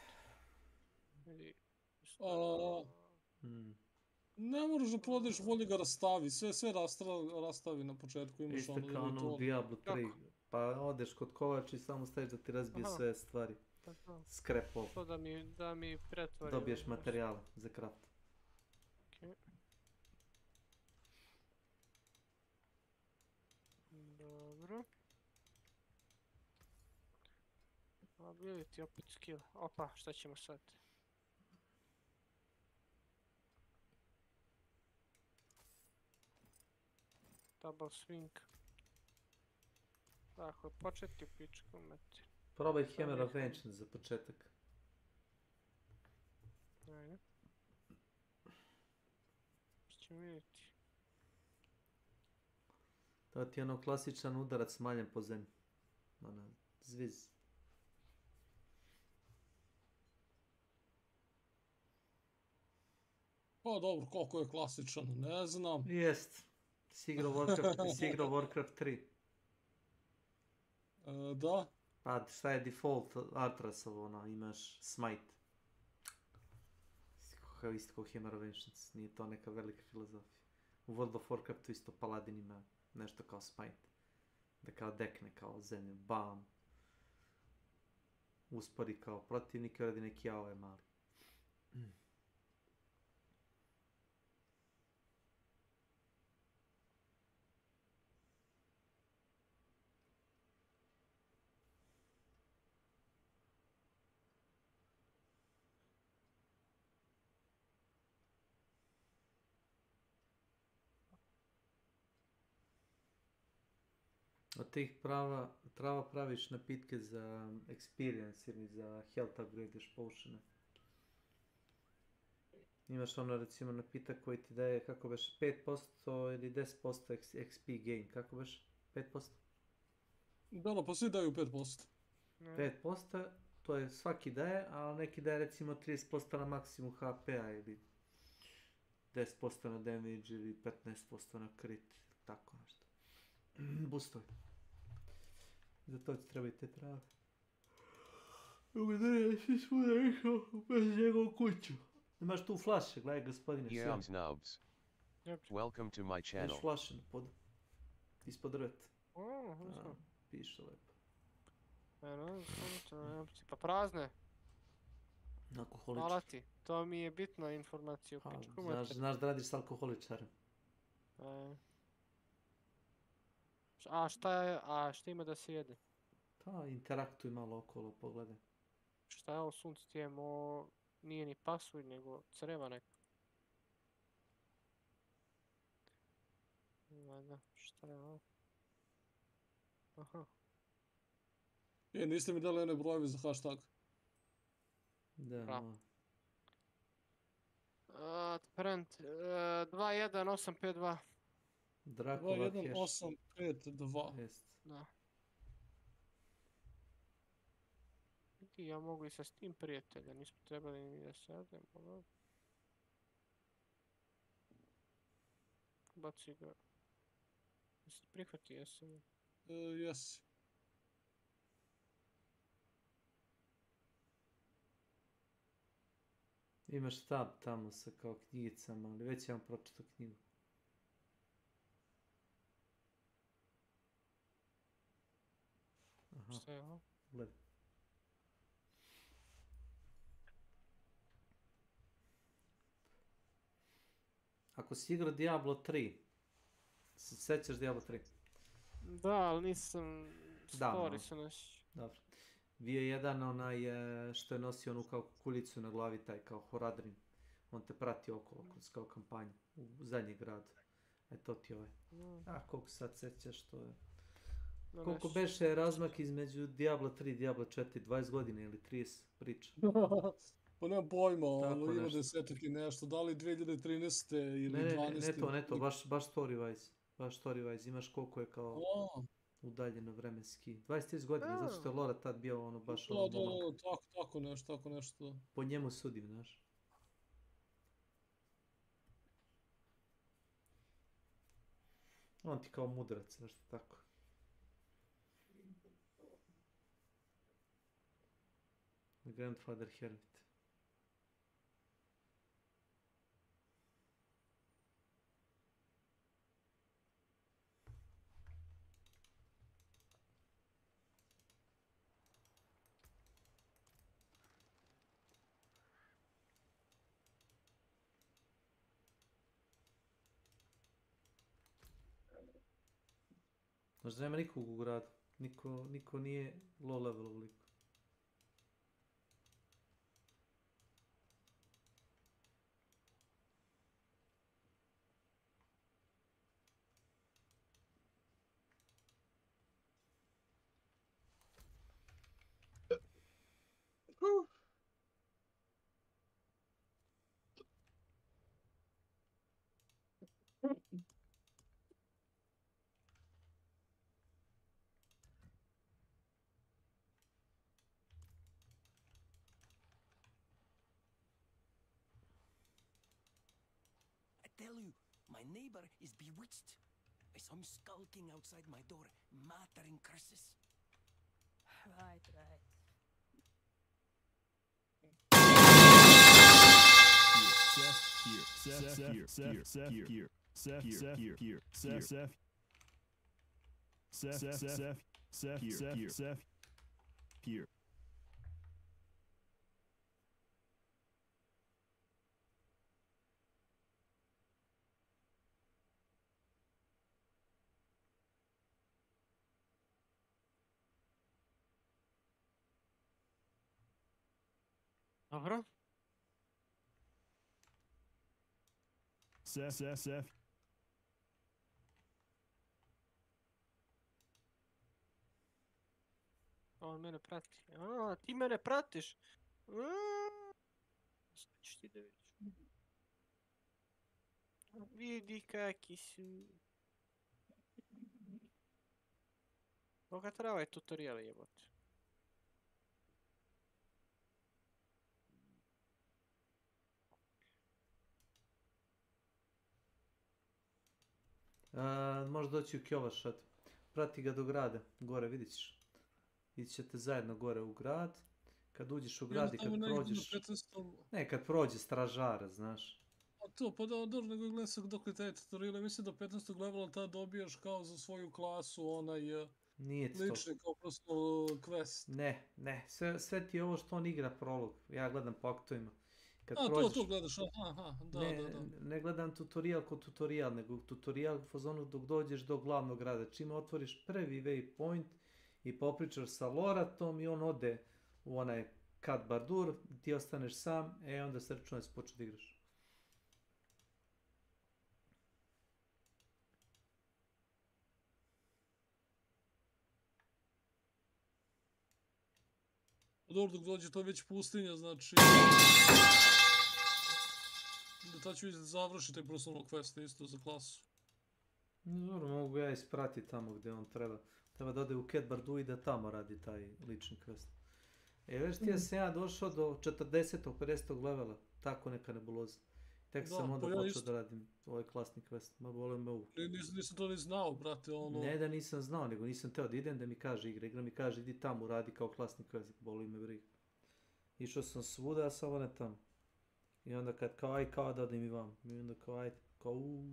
Ne moraš da prodaš, bolje ga rastavi, sve rastavi na početku, imaš ono... Isto kao ono u Diablo 3, pa odeš kod kovača i samo staviš da ti razbije sve stvari. Skrepov. To da mi pretvari. Dobiješ materijala za craft. Dobro. A bili ti opet skill. Opa, šta ćemo sad? Double swing. Tako, početi u pičku, meti. Probaj Hammer of Ancients za početak. Ajde. Ćemo vidjeti. To ti je ono klasičan udarac maljem po zemlji. Ono, zviz. Pa dobro, koliko je klasičan, ne znam. Jest. Si igrao Warcraft 3. Da. Pa šta je default Arthasov, ono, imaš Smite. Isto kao Hammer of Ancients, nije to neka velika filozofija. U World of Warcraftu isto Paladin ima nešto kao Smite. Da kao dekne kao zemlju, bam. Uspori kao protivnik i radi neki AOE mali. Od tih trava praviš napitke za experience ili za health upgradeš potione. Imaš ono recimo napitak koji ti daje kako beš 5% ili 10% XP gain, kako beš 5%? Da, pa svi daju 5%. 5%, to je svaki daje, a neki daje recimo 30% na maksimum HP-a ili 10% na damage ili 15% na crit, tako nešto. Boostovi. Za to ti trebaju te trave. Ugodaj, svi svuda išao bez njegovu kuću. Imaš tu flaše, gledaj gospodine. Yams nubs. Welcome to my channel. Imaš flaše na podu. Ispod drveta. Piše lepo. Pa prazne. Alkoholičar. Hvala ti, to mi je bitna informacija u pičku mater. Znaš da radiš s alkoholičarem. A šta ima da se jede? Pa, interaktuj malo okolo, pogledaj. Šta je ovo sunce tijemo, nije ni pasulj, nego creva neka. Da, šta je ovo? Aha. Niste mi dali one brojeve za hashtag? Da, Prent, 21852. Drakova hash. 21852. Jest. Da. Ja mogu i sa Steam prijatelja, nismo trebali ni da se radimo. Baci ga. Jesi prihvati, jesam? Jesi. Imaš tab tamo sa kao knjigicama, ali već ja vam pročitao knjigu. Aha. Šta je ovo? Gledaj. Ako si igrao Diablo 3, se sećaš Diablo 3? Da, ali nisam story se nešto. Dobro. Bio je jedan onaj što je nosio onu kao kukuljicu na glavi, taj kao Horadrim. On te prati okolo kroz kao kampanju u zadnji grad. To ti ovaj. A koliko sad sećaš što je. Koliko beše razmak između Diablo 3 i Diablo 4, 20 godina ili 30 priča? Pa nemam pojma, ali ima desetak i nešto, da li 2013. ili 12. Ne to, baš story wise. Baš story wise, imaš koliko je kao udaljeno vremenski. 20-30 godina, zato što je Lora tad bio ono baš ono momak. Tako nešto. Po njemu sudim, znaš. On ti kao mudrac, nešto tako. The Grandfather Hermit. Možda nema nikog u gradu. Niko nije low level ovoliko. tell you, my neighbor is bewitched. I saw him skulking outside my door, muttering curses. Right. Here. Dobro. Sef. On mene prati. A, ti mene pratiš? Sad ću ti da vidiš. Vidi kaki su. Koga treba ovaj tutorial jebote? Može doći u Kjovaš sad. Prati ga do grada, gore vidit ćeš. Ići ćete zajedno gore u grad. Kad uđeš u grad i kad prođeš... Ne, kad prođe stražara, znaš. A to, pa dobro, nego gledam se dok li taj tutorial, mislim da 15. levela tad dobijaš kao za svoju klasu onaj lični kao prosto quest. Ne, sve ti je ovo što on igra prolog, ja gledam po aktovima. To gledaš, da. Ne gledam tutorial ko tutorial, nego tutorial u fazonu dok dođeš do glavnog grada. Čim otvoriš prvi waypoint i popričaš sa Loratom i on ode u onaj Kat Bardur, ti ostaneš sam, onda se računa da se počne da igraš. Dobro, dok dođe to već pustinja, znači... Da ta ću završiti taj prostorno quest isto za klasu. Dobro, mogu ja ispratiti tamo gdje on treba. Treba da ode u Cat Bardu i da tamo radi taj lični quest. Već ti sam ja došao do 40. 50. levela, tako neka nebuloza. Tek sam onda počeo da radim ovaj klasni quest, ma volim me ovu. Nisam to ni znao, brate, ono... Ne da nisam znao, nego nisam teo da idem da mi kaže igra mi kaže idi tamo, radi kao klasni quest, boli me briga. Išao sam svuda, a samo ne tamo. I onda kad kao da odim i vam, i onda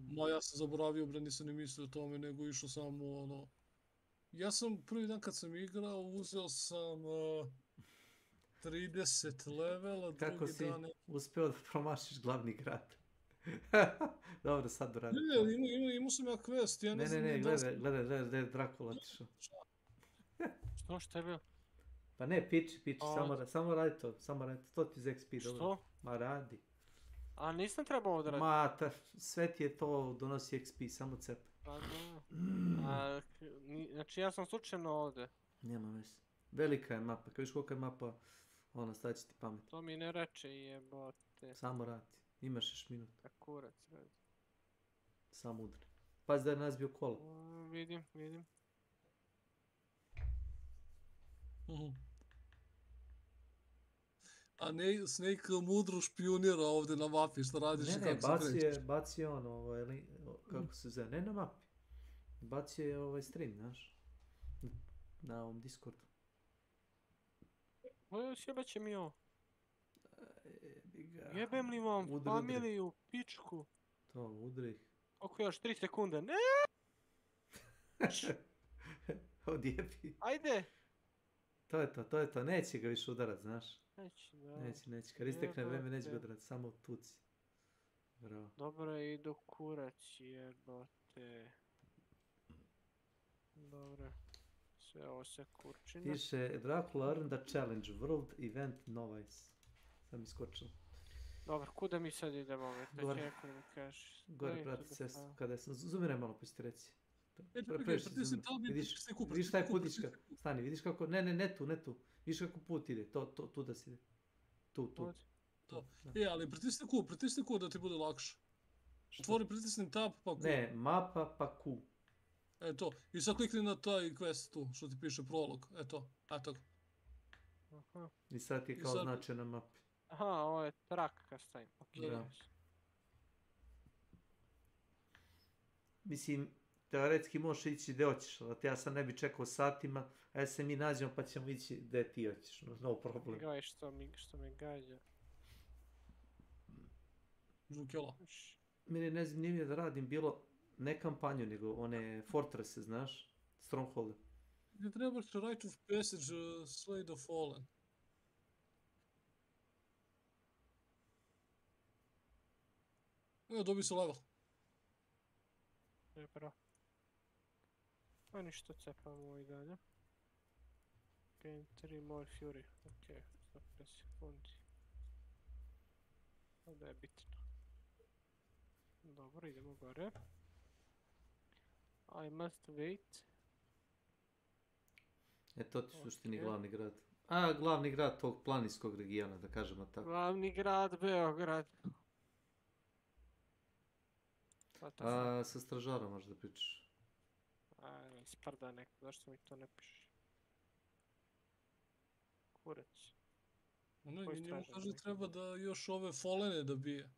Ma ja sam zaboravio, bre, nisam ni mislio o tome, nego išao samo ono... Ja sam prvi dan kad sam igrao, uzeo sam 30 levela, drugi dan... Kako si uspeo da promašiš glavni grad? Dobro, sad doradim. Ne, imao sam ja quest, ja ne znam... Ne, gledaj, Drakula otišao. Što je bilo? Pa ne, piči, samo radi to ti za XP, dobro. Što? Ma radi. A nisam trebao da radim? Ma, sve ti je to donosi XP, samo cep. Pa da. Znači ja sam slučajno ovdje. Nema veze. Velika je mapa, kad viš kolika je mapa, stavit će ti pamet. To mi ne reče jebote. Samo radi, imaš još minut. Da kurac radi. Samo udri. Pazi da je nas bio kola. Vidim. A Snake mudro špionira ovdje na mapi, što radiš i kako se krećeš. Baci on, kako se zove, ne na mapi. Baci je stream, znaš. Na ovom Discordu. Sjebaće mi ovo. Jebem li vam familiju, pičku. To, udri ih. Koliko još, 3 sekunde, ne! Odjebi. Ajde! To je to, neće ga više udarat, znaš. Neće, kad istekne vreme neće ga udarat, samo tuci. Bravo. Dobro, idu kurac, jebote. Dobro. Sve ovo se kurčina. Piše, Dracula earned a challenge, world event novice. Sam iskočio. Dobro, kuda mi sad idemo? Gore prati cestu, kada sam, zumiraj malo, pa ću ti reći. Vidiš taj putička, stani, vidiš kako, ne tu, vidiš kako put ide, tu da si ide, tu. Ali pritisni Q da ti bude lakše. Otvori, pritisni tab pa Q. Ne, mapa pa Q. Eto, i sad klikni na taj quest tu, što ti piše prolog, eto ga. I sad ti je kao značaj na mapi. Aha, ovo je trak kad stavim, okej. mislim, teoretski možeš ići gdje hoćeš, ali ja sam ne bi čekao satima, a ja se mi nađemo pa ćemo ići gdje ti hoćeš, no problem. Gledaj što me gađa. Žukjela. Meni je nezanimljivo da radim bilo ne kampanju, nego one fortresse, znaš, strongholde. Ti trebaš Rite of Passage, Slay the Fallen. Evo, dobi se level. Dobro. Pa ništa, cepamo i dalje. Gain 3 more fury. Ok, 150 sekundi. Onda je bitno. Dobro, idemo gore. I must wait. To ti suštini glavni grad. A, glavni grad tog planinskog regiona, da kažemo tako. Glavni grad, Beograd. A, sa stražarom možda pričaš. A, isprda neko, zašto mi to ne piše? Kurac. Ne, njemu kaže treba da još ove Fallene da bije.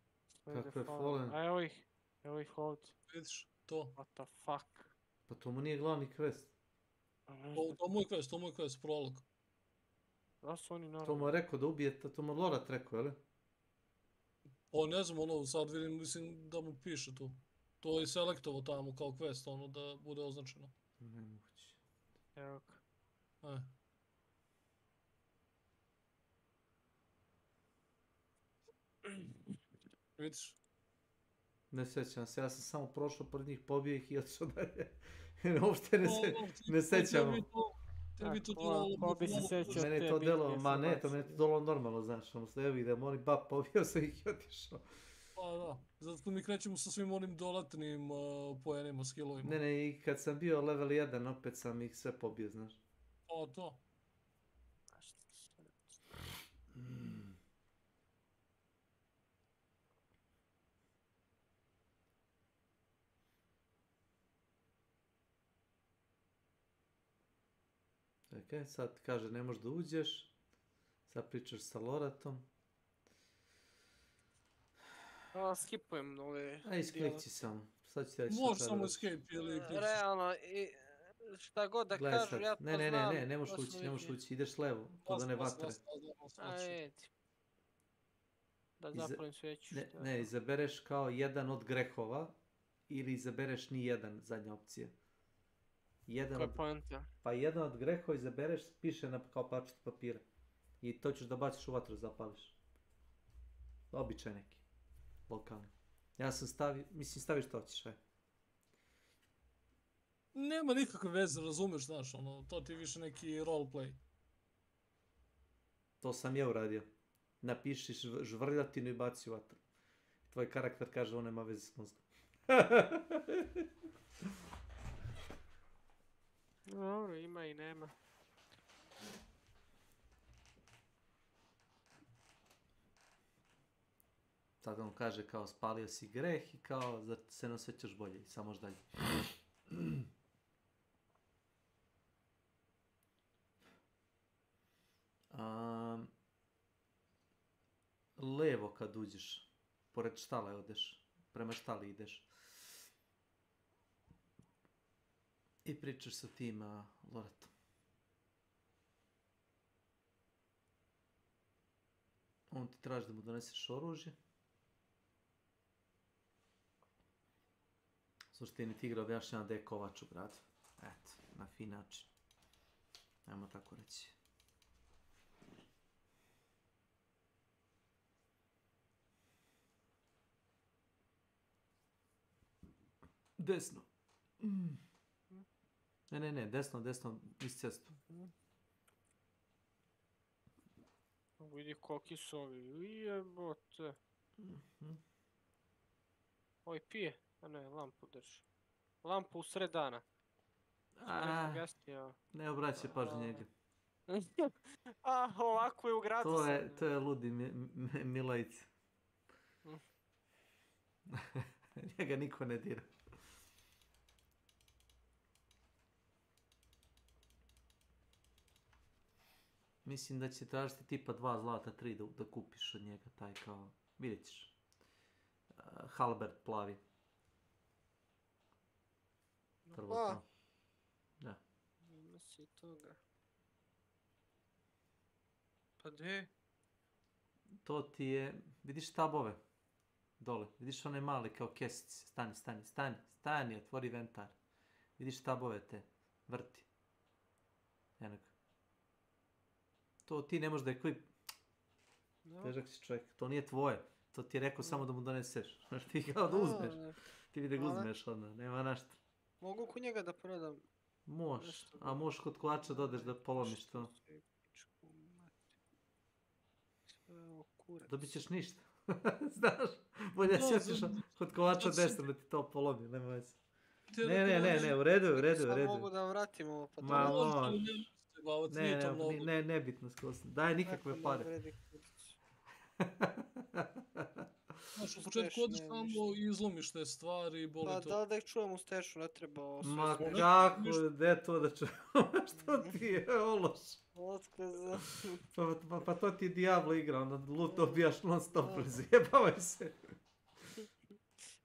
Kakve Fallen? A evo ih ovdje. Vidiš, to. What the fuck? Pa to mu nije glavni quest. To mu je quest, prolog. Da su oni naravno. To mu je rekao da ubijete, to mu Lorat rekao, jel? O, ne znam, ono, sad vidim, mislim da mu piše tu. To je selektovo tamo kao quest, ono, da bude označeno. Nemoguće. Evo ga. Vidiš? Ne sjećam se, ja sam samo prošao pored njih, pobio ih i otišao dalje. Uopšte ne sjećamo. Tebi to delo... Mene je to delo, ma ne, to mene je to delo normalno, znaš, ono ste evo idem, oni bap, pobio sam ih i otišao. Pa da, zato mi krećemo sa svim onim dodatnim poenima, skillovima. Ne, i kad sam bio level 1, opet sam ih sve pobio, znaš. O, to. Ok, sad kaže ne možeš da uđeš, sad pričaš sa Loratom. Skipujem ove... Aj, isklikći samo, sad ću ti reći što možeš samo escape ili klikći. Realno, šta god da kažu, ja to znam. Ne možeš ući, ideš levo, kod one vatre. Ajde. Da zapalim sveću. Ne, izabereš kao jedan od grehova, ili izabereš ni jedan, zadnja opcija. Koja je poenta? Pa jedan od grehova izabereš, piše kao parčet papira. I to ćeš da baciš u vatru, zapališ. Običaj neki. Lokalni. Ja sam staviš što hoćeš, aj. Nema nikakve veze, razumeš, znaš, ono, to ti je više neki roleplay. To sam ja uradio. Napiši žvrljatinu i baci u vatru. Tvoj karakter kaže, on nema veze s mozgom. Dobro, ima i nema. Sad on kaže kao spalio si greh i kao da se ne osjećaš bolje i samo još dalje. Levo kad uđeš, pored štale odeš, prema štali ideš. I pričaš sa tim Loratom. On ti traži da mu doneseš oružje. U suštini ti igra objašnjava da je kovač u gradu. Eto, na fin način. Ajmo tako reći. Desno. Ne, desno, iz cestu. Vidi koliki su ovi, jebote. Oj, pije, a ne, lampu drži. Lampu u sred dana. Ne obraćaj pažnju njega. Ovako je u gradu sad. To je ludi Milajci. Njega niko ne dira. Mislim da će tražiti tipa 2 zlata, 3 da kupiš od njega taj kao, vidjet ćeš. Halberd plavi. Prvotno. Da. Ima si toga. Pa gdje? To ti je, vidiš tabove dole, vidiš one male kao kesice, stani, otvori ventar. Vidiš tabove te, vrti. Eno ga. To ti ne možeš da je klip. Težak si čovjek, to nije tvoje. To ti je rekao samo da mu doneseš. Znaš ti kao da uzmeš. Ti bi da ga uzmeš onda, nema našta. Mogu kod njega da prodam? Možeš, a možeš kod kolača da odeš da polomiš to. Dobit ćeš ništa. Znaš, bolje da si otišao kod kolača desno da ti to polomi, nema veze. Ne, u redu. Sad mogu da vratim ovo pa to. Ne, nebitno skroz. Daj nikakve pare. Znaš, u početku odeš tamo i izlomiš te stvari i boli to. Pa da ih čuvam u stešu, ne treba sve. Ma kako, gdje to da čuvam? Što ti je, ološ? Otkaza. Pa to ti je Diablo igra, ono loot dobijaš non stop, zjebavaj se.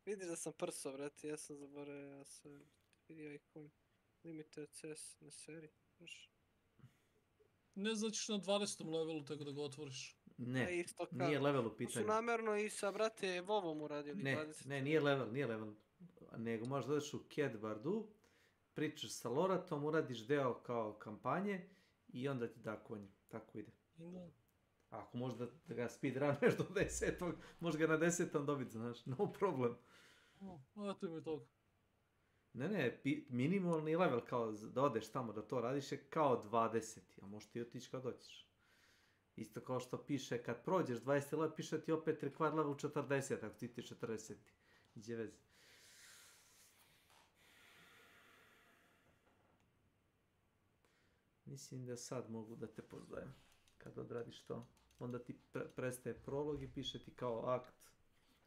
Vidiš da sam prso, brate, ja sam zaboravio, ja sam vidio ih koji limited CS na seriji, znaš. Ne značiš na 20. levelu tako da ga otvoriš. Ne, nije level u pitanju. Su namjerno i sa, brate, WoW-om uradili 20. Ne, nije level. Nego možeš da odeš u Kedvardu, pričaš sa Loratom, uradiš deo kao kampanje i onda ti da konje. Tako ide. Ako možeš da ga speedruneš do 10. možeš ga na 10. dobiti, znaš, no problem. Eto mi toga. Ne, minimalni level kao da odeš tamo da to radiš je kao 20. A možeš ti otići kad doćiš. Isto kao što piše, kad prođeš 20 level, piše ti opet required level 40, ako ti 40. Gdje veze. Mislim da sad mogu da te poznajem. Kad odradiš to. Onda ti prestaje prolog i piše ti kao akt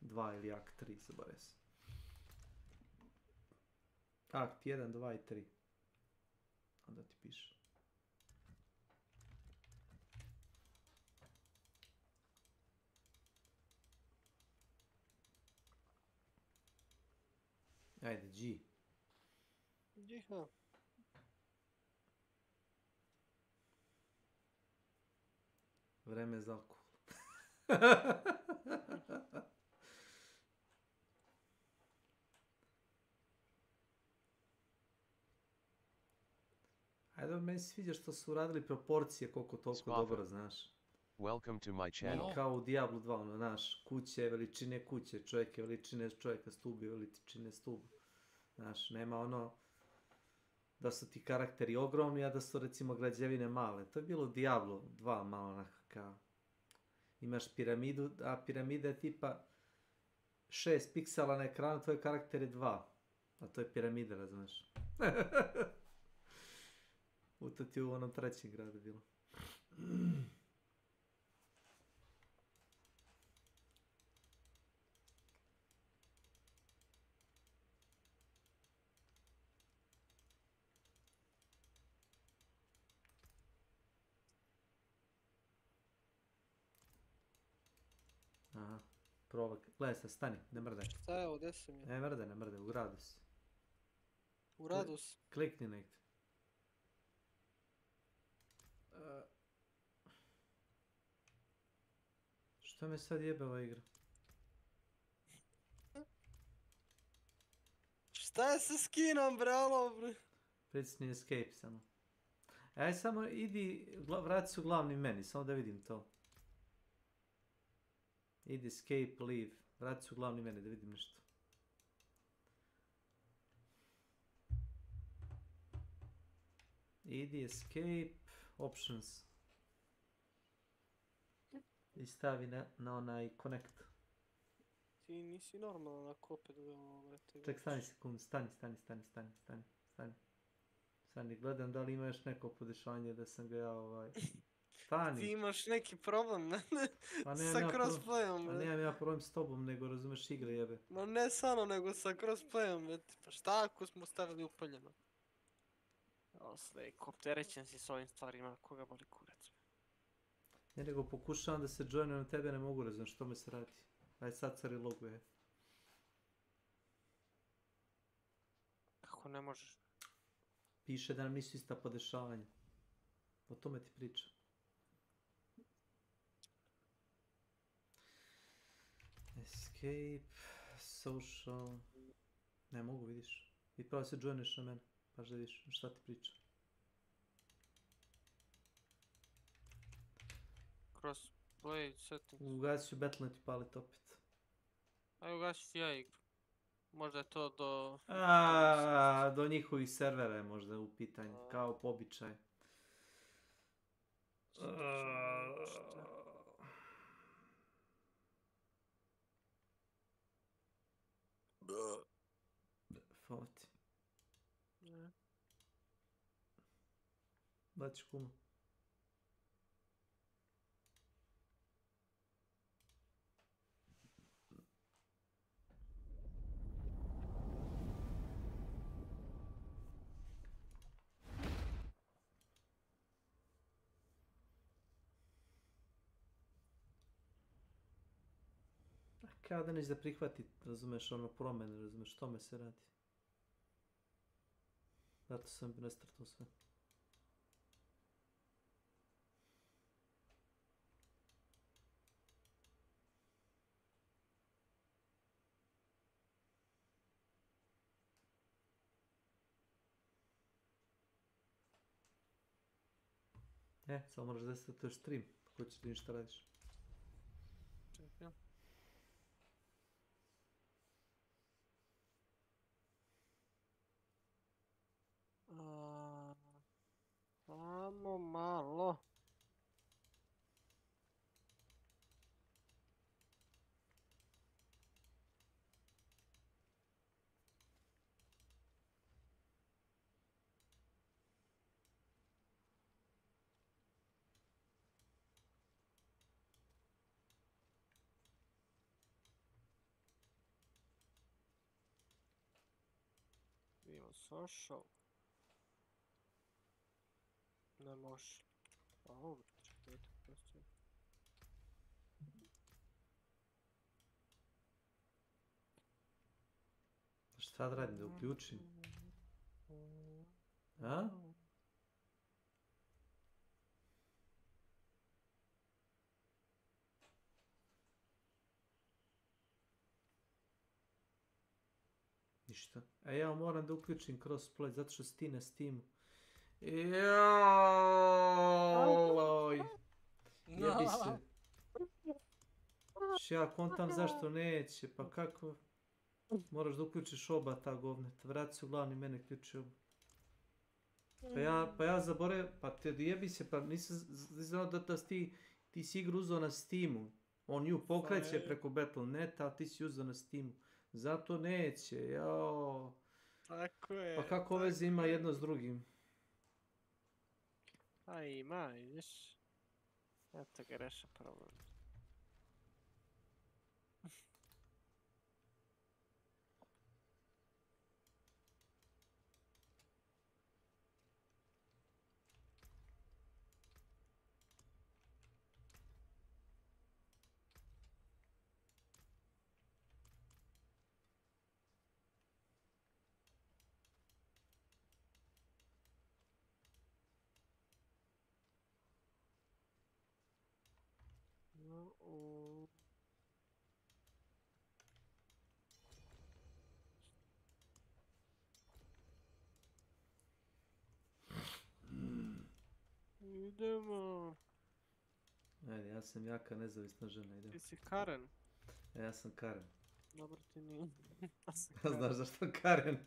2 ili akt 3, zaboravio se. Akt 1, 2 i 3. Onda ti piše. Ajde, G. G, Vreme za alkohol. Ajde, meni se sviđa što su uradili proporcije koliko toliko dobro, znaš. Welcome to my channel. Kao u Diablo 2, ono, znaš, kuće, veličine kuće, čovjeke, veličine čovjeka, stubi, veličine stubu. Znaš, nema ono da su ti karakteri ogromni, a da su recimo građevine male. To je bilo u Diablo 2 malo onako kao. Imaš piramidu, a piramida je tipa 6 piksela na ekranu, tvoj karakter je 2. A to je piramida, razumiješ? To ti u onom trećem gradu bilo. Aha, probak. Gledaj se, stani, ne mrdaj. Šta je ovo, gdje sam je? Ne mrdaj, u gradu si. U gradu si? Klikni negdje. Što me sad jebe ova igra? Šta je sa skinom, bralo, bre? Pritisni escape samo. Aj samo idi, vrati se u glavni meni, samo da vidim to. Idi escape, leave. Vrati se u glavni meni da vidim nešto. Idi escape, options. I stavi na onaj connect. Ti nisi normalan ako opet brate. Ček, stani sekund, stani. Stani, gledam da li ima još neko podešanje da sam ga ja Stani. Ti imaš neki problem, ne? Sa crossplayom, brate. Nemam ja problem s tobom, nego razumeš igre jebe. Ma ne samo, nego sa crossplayom, brate. Pa šta ako smo stavili upaljeno? Slejko, opterećen si s ovim stvarima, koga boli kurac. Ne, nego pokušavam da se joinujem na tebe, ne mogu razumjeti što me se radi. Aj sad se reloguje. Kako ako ne možeš? Piše da nam nisu ista podešavanja. O tome ti pričam. Escape, social... Ne mogu, vidiš. I pravo se joiniš na mene, paš da vidiš šta ti pričam. Crossplay settings. Ugasi ću Battle.net i palit opet. Aj ugasi ću ja igru. Možda je to do... Do njihovih servera je možda u pitanju, kao po običaju. Hvala ti. Da ću kuma. Kao da neće da prihvati, razumeš, ono promene, razumeš, tome se radi. Zato sam nestartao sve. Samo moraš desiti da to je stream, ako ćeš ti ništa radiš. Čekaj. Samo malo. Vidimo social. Ne može. A ovo čekaj, prosto. Šta da radim, da uključim? A? Ništa. A ja moram da uključim crossplay, zato što si ti na Steamu. Joj. Jebi se. Ja kontam zašto neće, pa kako? Moraš da uključiš oba ta govneta. Vrati se u glavni, mene ključi oba. Pa ja zaboravim, pa te jebi se, pa nisam znao da ti si igru uzao na Steamu. On nju pokreće preko Battle.neta, a ti si uzao na Steamu. Zato neće, jao. Tako je. Pa kako veze ima jedno s drugim? A ima, vidiš. Eto ga reša problem. Idemo. Ajde, ja sam jaka nezavisna žena, idemo. Ti si Karen. Ja sam Karen. Dobro ti nije. Znaš zašto Karen?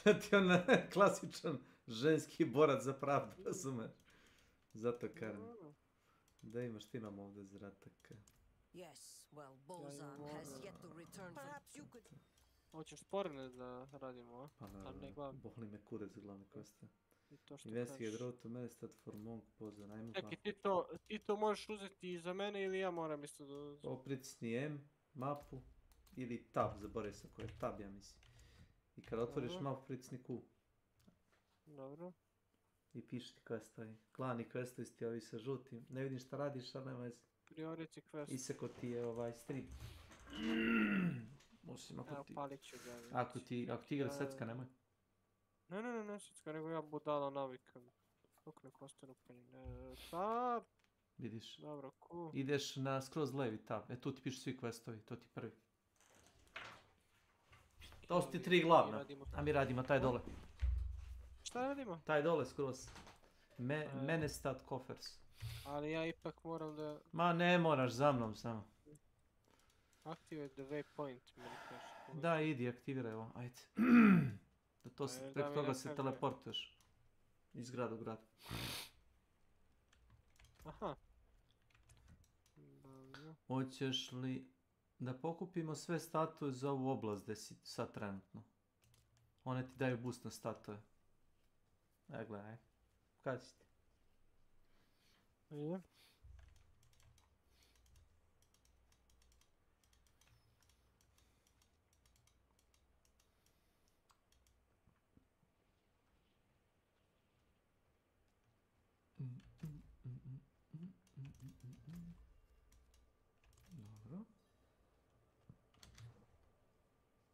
Ti je ona klasičan ženski borac za pravdu, razumeš? Zato Karen. Da imaš, ti imam ovdje zratak. Yes, well, Bolzan has yet to return. Perhaps you could... Hoćeš sporne da radimo, a? Pa naravno, boli me kurac za glavne koste. Investigate road to Mestat for Monk Pozan, ajmo pa. Čekaj, ti to možeš uzeti i za mene ili ja moram isto da... Ovo pritisni M, mapu, ili tab, zaboravio sam koji je tab, ja mislim. I kada otvoriš mapu, pritisni Q. Dobro. I piši ti questovi. Glavni questovi ti ovi sa žutim. Ne vidim šta radiš, ali nema veze. Priority quest. Iseko ti je stream. Mislim, ako ti... Evo, palit ću ga. Ako ti igra secka, nemoj. Ne, sitska, nego ja budala navikam. Kako neko ostane penjen. Tab! Vidiš. Dobro, cool. Ideš na skroz levi tab. Tu ti pišu svi questovi, to ti prvi. To su ti 3 glavna. A mi radimo taj dole. Šta radimo? Taj dole skroz. Menestat Coffers. Ali ja ipak moram da... Ma ne moraš, za mnom samo. Activate the waypoint, mi kaže. Da, idi, aktiviraj ovo, ajde. Preko toga se teleportuješ. Iz grada u grad. Aha. Hoćeš li da pokupimo sve statue za ovu oblast gdje si sad trenutno? One ti daju boost na statue. Gledaj. Kada si ti? Je.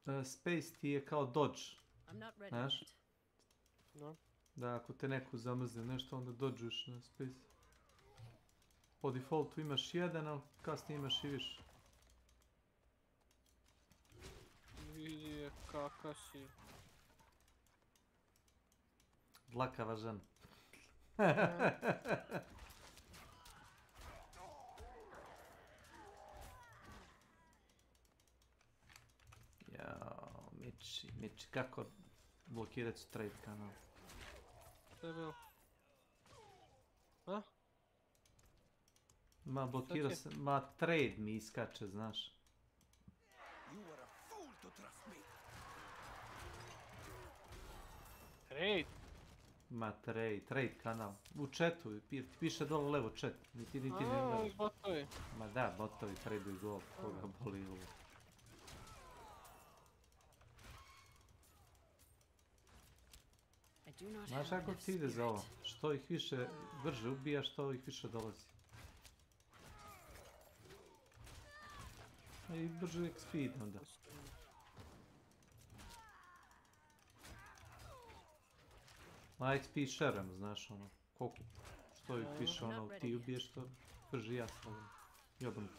Dobro. Space ti je kao dodge. Znaš? No. Da, ako te neko zamrzne nešto, onda dodžuješ na space. Po defaultu imaš jedan, ali kasnije imaš i više. Vidi kaka si. Dlakava žena. Jao, Miči, kako blokirati trade kanal? Šta je bilo? A? Ma blokirao se, ma trade mi iskače, znaš. Trade? Ma trade kanal. U chatu, ti piše dole levo chat. Niti ne gledaš. Botovi. Ma da, botovi traduju golf, koga boli ovo. Znaš kako ti ide za ovo? Što ih više brže ubijaš, što ih više dolazi. I brže XP ide onda. Na XP share'em, znaš ono, koliko, što ih više ono, ti ubiješ, što brže ja stavim. I obrnuto.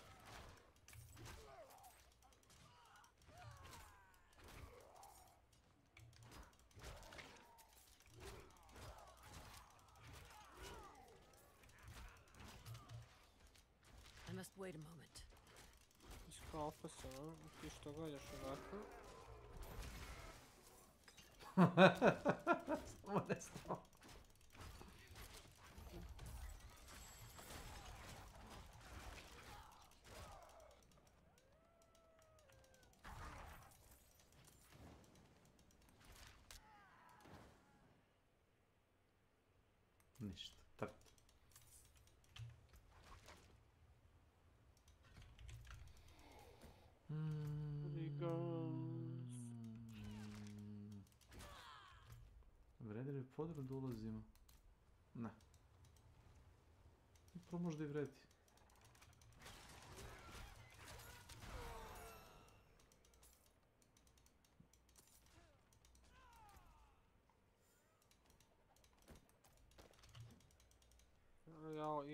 I must wait a moment. Skalpa se, no? Ti što gledaš ovako? Samo ne stao. Ništa, trt. Vredi li podru da ulazimo? Ne. Prvo možda i vredi.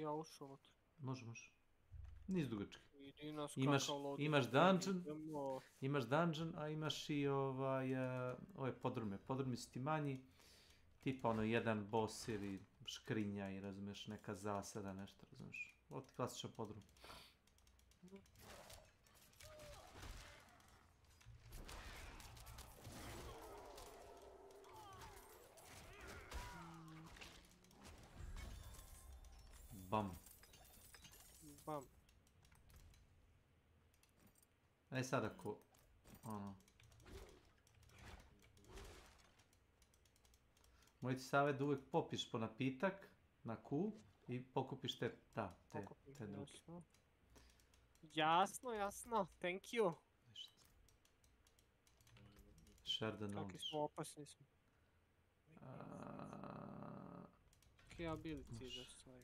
Ja ušao unutra. Može. Nis dugački. Imaš dungeon, a imaš i ove podrume. Podrumi su ti manji, tipa ono jedan boss ili škrinja i razumiješ neka zasada, nešto razumiješ. Ovo ti klasičan podrum. Bam. Aj sad ako, ono... Moj ti savjet da uvijek popiš po napitak na Q i pokupiš te druge. Jasno, thank you. Share the knowledge. Kakvi smo opasni smo. Kje ability da stvari?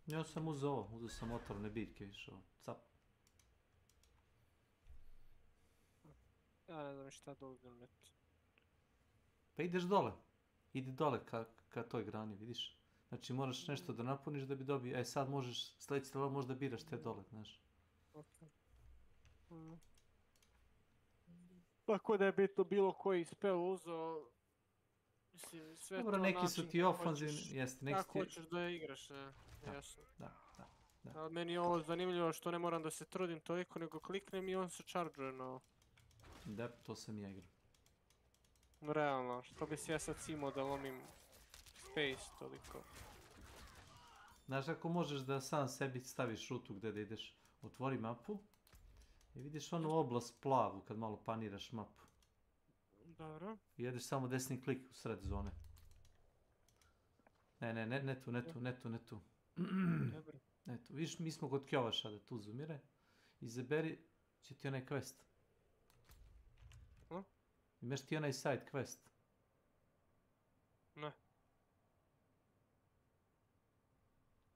Ja sam uzeo sam otvorne biljke više ovo, cap. Ja ne znam šta da uzmem net. Pa ideš dole. Idi dole ka toj grani, vidiš? Znači moraš nešto da napuniš da bi dobio. Sad možeš, sljedeći level možda biraš te dole, znaš. Tako da je bitno bilo koji spell uzeo. Mislim, sve dobro, to neki su ti ofanzivni, jeste, neki kako hoćeš da igraš, jasno. Da. Ali meni je ovo zanimljivo što ne moram da se trudim toliko, nego kliknem i on se chargeuje, no. Da, to sam ja igrao. Realno, što bi se ja sad cimao da lomim space toliko. Znaš, ako možeš da sam sebi staviš rutu gdje da ideš, otvori mapu i vidiš onu oblast plavu kad malo paniraš mapu. Dobro. I jedeš samo desni klik u sred zone. Ne tu. Dobro. Ne tu. Vidiš, mi smo kod Kjovaša da tu zoomire. Izaberi, će ti onaj quest. Imaš ti onaj side quest? Ne.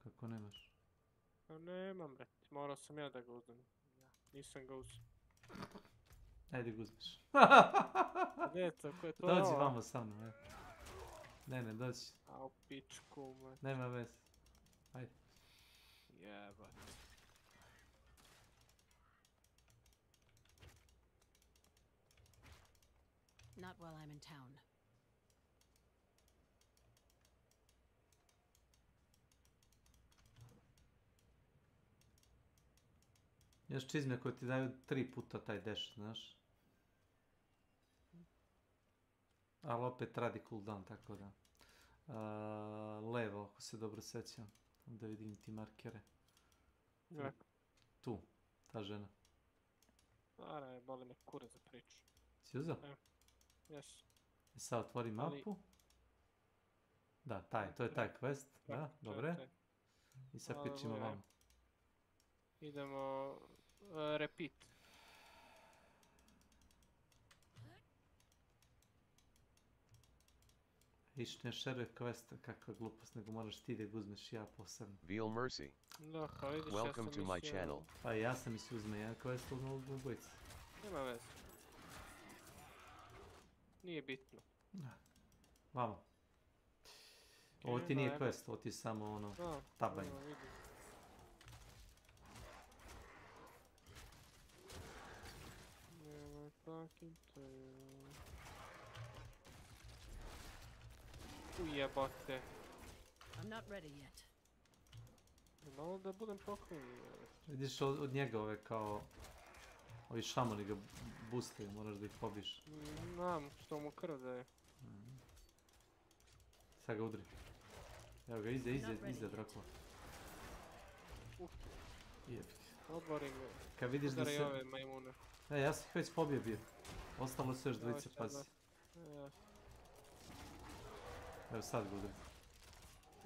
Kako nemaš? Nemam, bre. Morao sam ja da ga uzmem. Nisam ga uzem. Ajde ga uzmeš. Ne, tako je to. Dođi vamo sa mnom, evo. Ne, dođi. A u pičku, moj. Nema veze. Ajde. Jebat. Not while I'm in town. Još čizme koje ti daju 3 puta taj dash, znaš. Ali opet radi cooldown, tako da. Levo, ako se dobro sećam. Da vidim ti markere. Gdje? Tu, ta žena. Ara, boli me kura za priču. Si uzeo? Jes. I sad otvori mapu. Da, to je taj quest. Da, dobre. I sad pičimo vamo. Idemo repeat. Iš ne šeruje questa, kakva glupost, nego moraš ti da ga uzmeš ja posebno. Veal Mercy. Da, kao vidiš, Welcome to my channel. Pa ja sam si uzme jedan quest od novog ubojica. Nema veze. Nije bitno. Vamo. Ovo ti nije quest, ovo ti je samo ono, tabanje. Ujebate. I'm not ready yet. Malo da budem poklonjen. Vidiš od njega ove kao... Ovi šamoni ga boostaju, moraš da ih pobiš. Znam, što mu krv daje. Sad ga udri. Evo ga, iza Drakula. Jebik. Odbori me. Kad vidiš da se... ove majmune. Ja sam ih već pobio bio. Ostalo su još dvojice, pazi. Evo sad ga udri.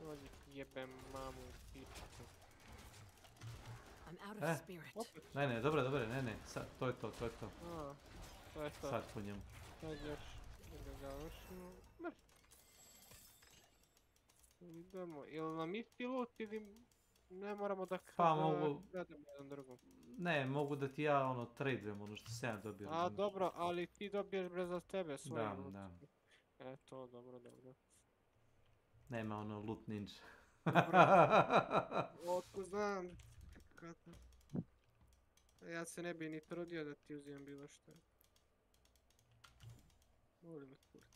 Ovdje jebem mamu pičku. Ne, dobro, ne, sad, to je to. To je to. Sad po njemu. Sad još da završimo. Idemo, ili nam isti loot ili ne moramo da krademo jedan drugom? Ne, mogu da ti ja tradujem ono što sam ja dobio. A dobro, ali ti dobiješ bre za tebe svoj loot. Da. Eto, dobro. Nema loot ninja. Otko znam. Ja se ne bi ni trudio da ti uzijem bilo što. Volim me kurac.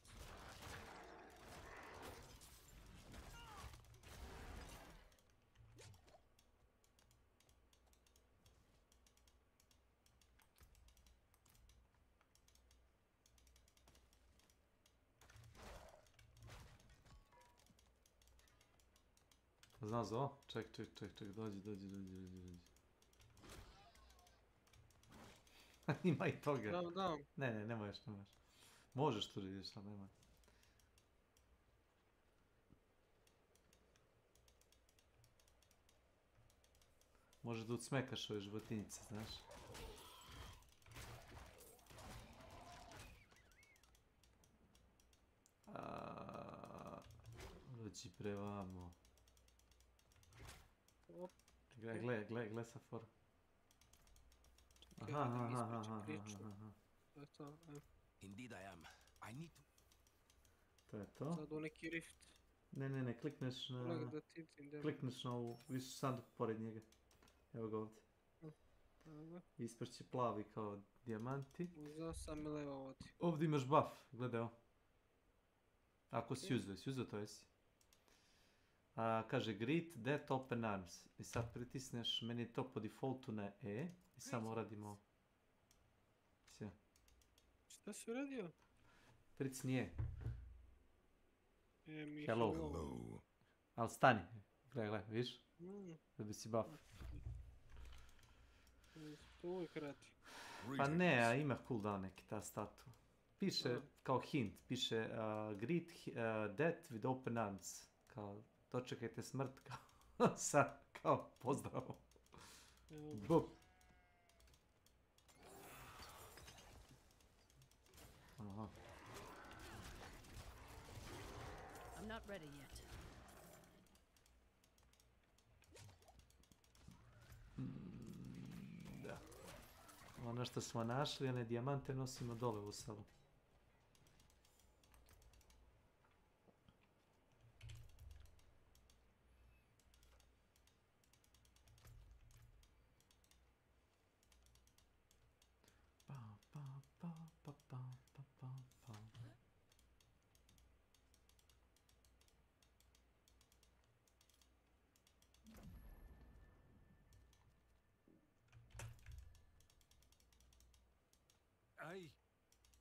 Znaš za ovo? Ček, dođi. Ima i toga. Da. Ne možeš. Možeš tu ideš, ali nema. Možeš da ucmekaš ove životinjice, znaš. Dođi prevamo. Gle sa fora. Indeed I am. I need to... To je to. Sad u neki rift. Ne, klikneš na ovu, vidiš sanduk pored njega. Evo ga ovdje. Isprći plavi kao dijamanti. Uzao sam i levo vodi. Ovdje imaš buff, gledaj ovo. Ako si uzeo to jesi. Kaže greet, death, open arms. I sad pritisneš, meni je to po defaultu na E. I samo radimo... Sve. Šta si uradio? Pricni E. Hello. Ali stani. Gledaj, vidiš? Da bi si buff. To uvijek radi. Pa ne, a ima cooldown neki ta statu. Piše kao hint, piše greet death with open arms. Kao dočekajte smrt kao pozdrav. Bup. Aha. I'm not ready yet. Da. Ono što smo našli, one dijamante nosimo dole u salu.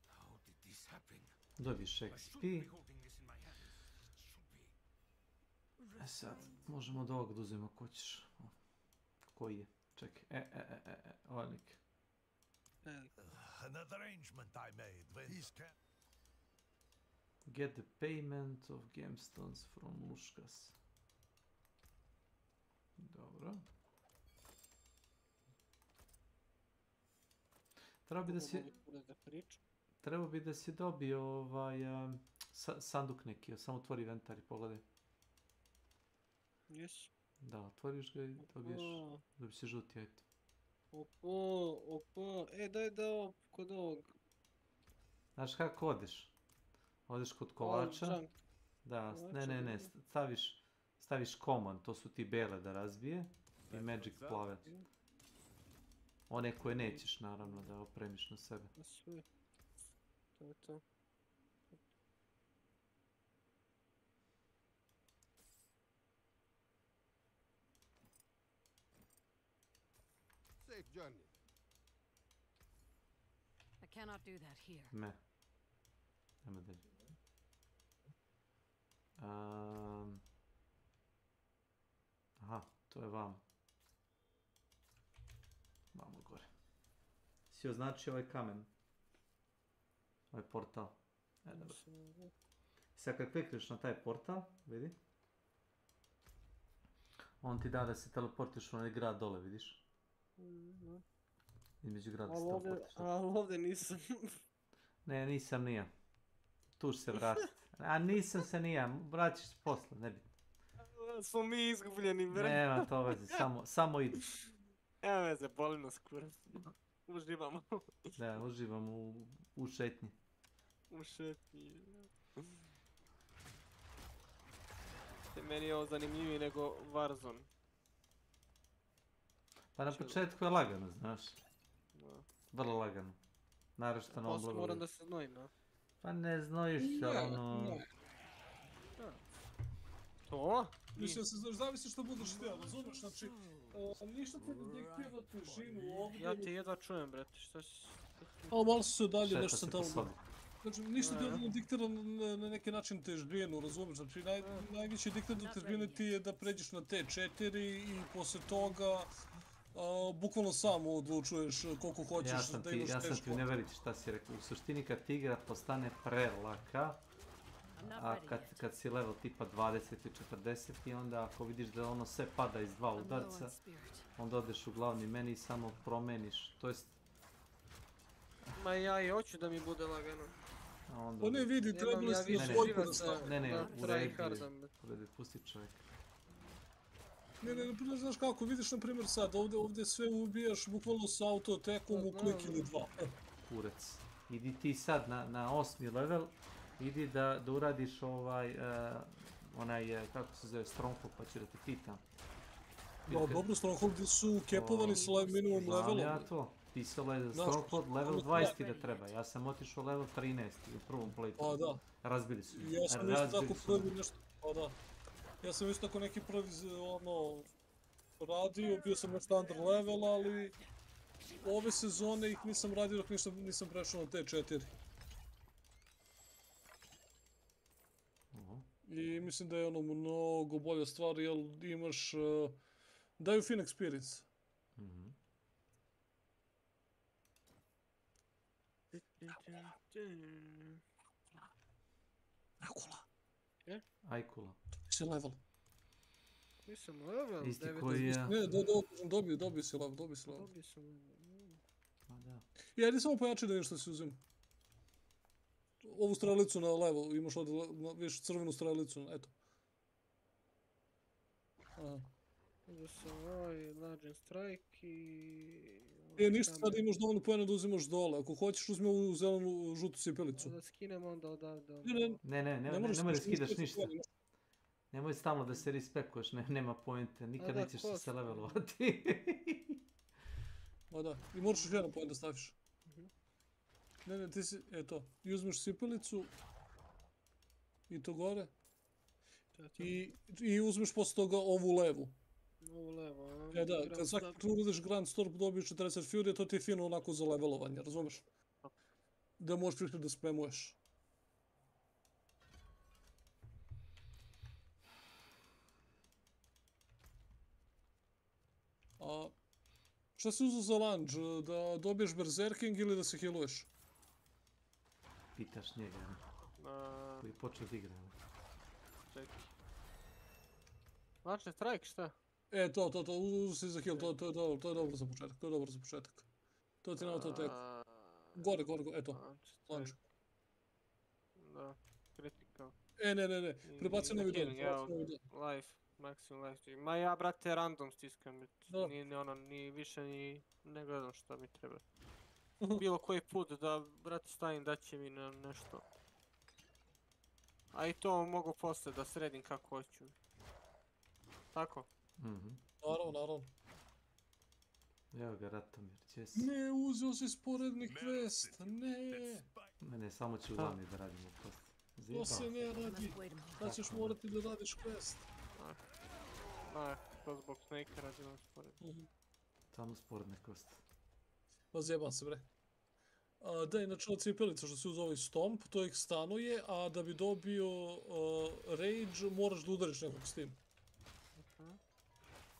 How did this happen? Dobiješ XP. E sad, možemo od ovog da uzmemo ko ćeš. Koji je? Čekaj, olik. Another arrangement I made with Get the payment of gemstones from Luškas. Dobro. Treba bi da si dobio sanduk neki, samo otvori inventar i pogledaj. Jesu. Da, otvoriš ga i dobiješ si žuti, ajto. Opa, daj da ovo kod ovog. Znaš kako odeš? Odeš kod kolača. Da, ne, staviš common, to su ti bele da razbije i magic plave. One koje nećeš naravno da opremiš na sebe. Sve. To je to. Safe journey. I cannot do that here. Ne. Nema dalje. Aha, to je vam. Vamo gore. Si označio ovaj kamen. Ovaj portal. Dobro. Sad kad klikneš na taj portal, vidi. On ti da da se teleportiš u onaj grad dole, vidiš? Između grada se teleportiš. Ali ovdje nisam. Ne, nisam nija. Tu ću se vratiti. A nisam se nija, vraćiš se posle, ne bi. Smo mi izgubljeni, bre. Nema to veze, samo idi. Evo veze, boli nas kurac. Uživamo. Da, uživam u šetnji. U šetnji. Meni je ovo zanimljiviji nego Warzone. Pa na početku je lagano, znaš. Vrlo lagano. Naravno na oblogu. Moram da se znojim, a? Pa ne znojiš se, ono... To? Mislim se, zavisi što budeš htio, razumeš, znači... Ništa ti ne diktira težinu ovdje... Ja te jedva čujem, brete, šta si... Ali malo su se dalje, nešto sam tamo... Znači, ništa ti ovdje ne diktira na neki način težbinu, razumeš, znači najveći diktat do težbine ti je da pređeš na T4 i posle toga... bukvalno samo odlučuješ koliko hoćeš da imaš teško. Ja sam ti ne veriti šta si rekao. U suštini kad ti igra postane prelaka, a kad si level tipa 20 i 40 i onda ako vidiš da ono sve pada iz dva udarca, onda odeš u glavni meni i samo promeniš, to jest... Ma ja i hoću da mi bude lagano. O ne vidi, trebali ste na svojku da stavim. Ne, u redu, pusti čovjek. Ne, znaš kako, vidiš na primjer sad, ovdje sve ubijaš bukvalno sa autotekom u klik ili dva. Kurec. Idi ti sad na 8. level Idi da uradiš onaj, kako se zove, Stronghold, pa ću da te pitam. No, dobro, Strongholdi su kepovani s minimum levelom. Znam ja to. Pisalo je Stronghold level 20 ti da treba. Ja sam otišao level 13 u prvom playthroughu. Pa da. Razbili su. Ja sam isto tako prvi nešto, pa da. Ja sam isto tako neki prvi, radio, bio sam nešto under level, ali ove sezone ih nisam radio dok nisam prešao na te 4. I mislim da je ono mnogo bolja stvar, jer imaš, daju fin experience. Ajkula. Ajkula. Si level. Nisam level. Isti koji je... Ne, dobio si level, dobio si level. Dobio sam level. Ma da. I ajde samo pojači da nešto si uzim. Ovu strelicu na level, imaš ovdje, vidiš crvenu strelicu, eto. Aha. Uzeo sam ovaj Legend Strike i... Ništa, sad imaš dovoljno pojena da uzimaš dole. Ako hoćeš, uzmi ovu zelenu žutu cipelicu. Da skinem onda odavde. Nemoj da skidaš ništa. Nemoj stalno da se respekuješ, nema pojente, nikad nećeš se levelovati. Ma da, i moraš još jedan point da staviš. Ne, ti si, eto, i uzmeš cipelicu i to gore. I uzmeš posle toga ovu levu. Ovu levu, a? Da, kad svaki put uradiš Grand Storm dobiješ 40 Fury, to ti je fino onako za levelovanje, razumeš? Da možeš prišli da spamuješ. A šta si uzeo za lunge? Da dobiješ berserking ili da se healuješ? Pitaš njega, koji je počeo da igra. Čekaj. Launch strike, šta? To, uzeo si za heal, to je dobro za početak, to ti na auto attack. Gore, eto, launch. Da, critical. Ne, prebaci novi dom. Life, maximum life. Ma ja, brate, random stiskam, ni više ni ne gledam šta mi treba. Bilo koji put da, brate, stavim da će mi na nešto. A i to mogu posle da sredim kako hoću. Tako? Naravno. Evo ga, Ratomir, čes. Ne, uzeo si sporedni quest, ne. Ne, samo ću vani da radimo post. To se ne radi, da ćeš morati da radiš quest. To zbog Snake radimo sporedni. Samo sporedne kosti. Pa zjebam se, bre. Da, inače od cipelica što si uz ovaj stomp, to ih stanuje, a da bi dobio rage moraš da udariš nekog s tim.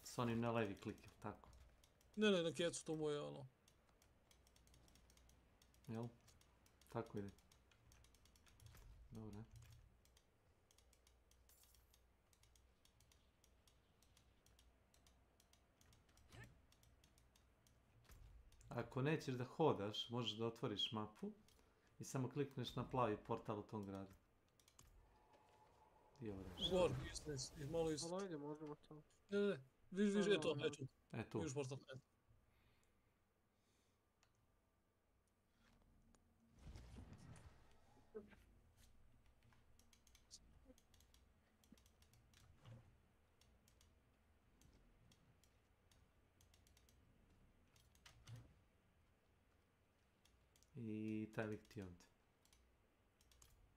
S onim na levi klik, tako? Ne, na kecu, to mu je ono. Jel? Tako ide. Dobre. Ako nećeš da hodaš, možeš da otvoriš mapu i samo klikneš na plavi portal u tom gradu. Gor, malo isto. Ali ajde, možemo to. Ne, vidiš, eto. Eto. Vidiš portal. I taj lik ti ovdje.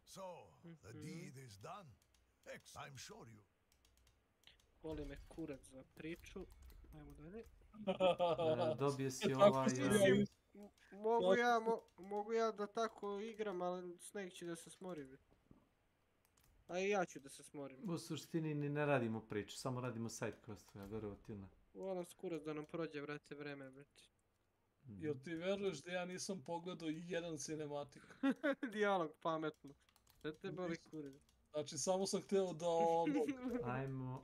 So, the deed is done. I'm sure you. Voli me kurac za priču. Ajmo dalje. Dobije si ovaj... Mogu ja da tako igram, ali Snake će da se smori. A i ja ću da se smorim. U suštini ni ne radimo priču, samo radimo side quest-ove, verujem ti ne. Volim skurac da nam prođe, vrate, vreme, brate. Jel ti veruješ da ja nisam pogledao jedan cinematik? Dijalog, pametno. Da te boli kurac. Znači, samo sam htio da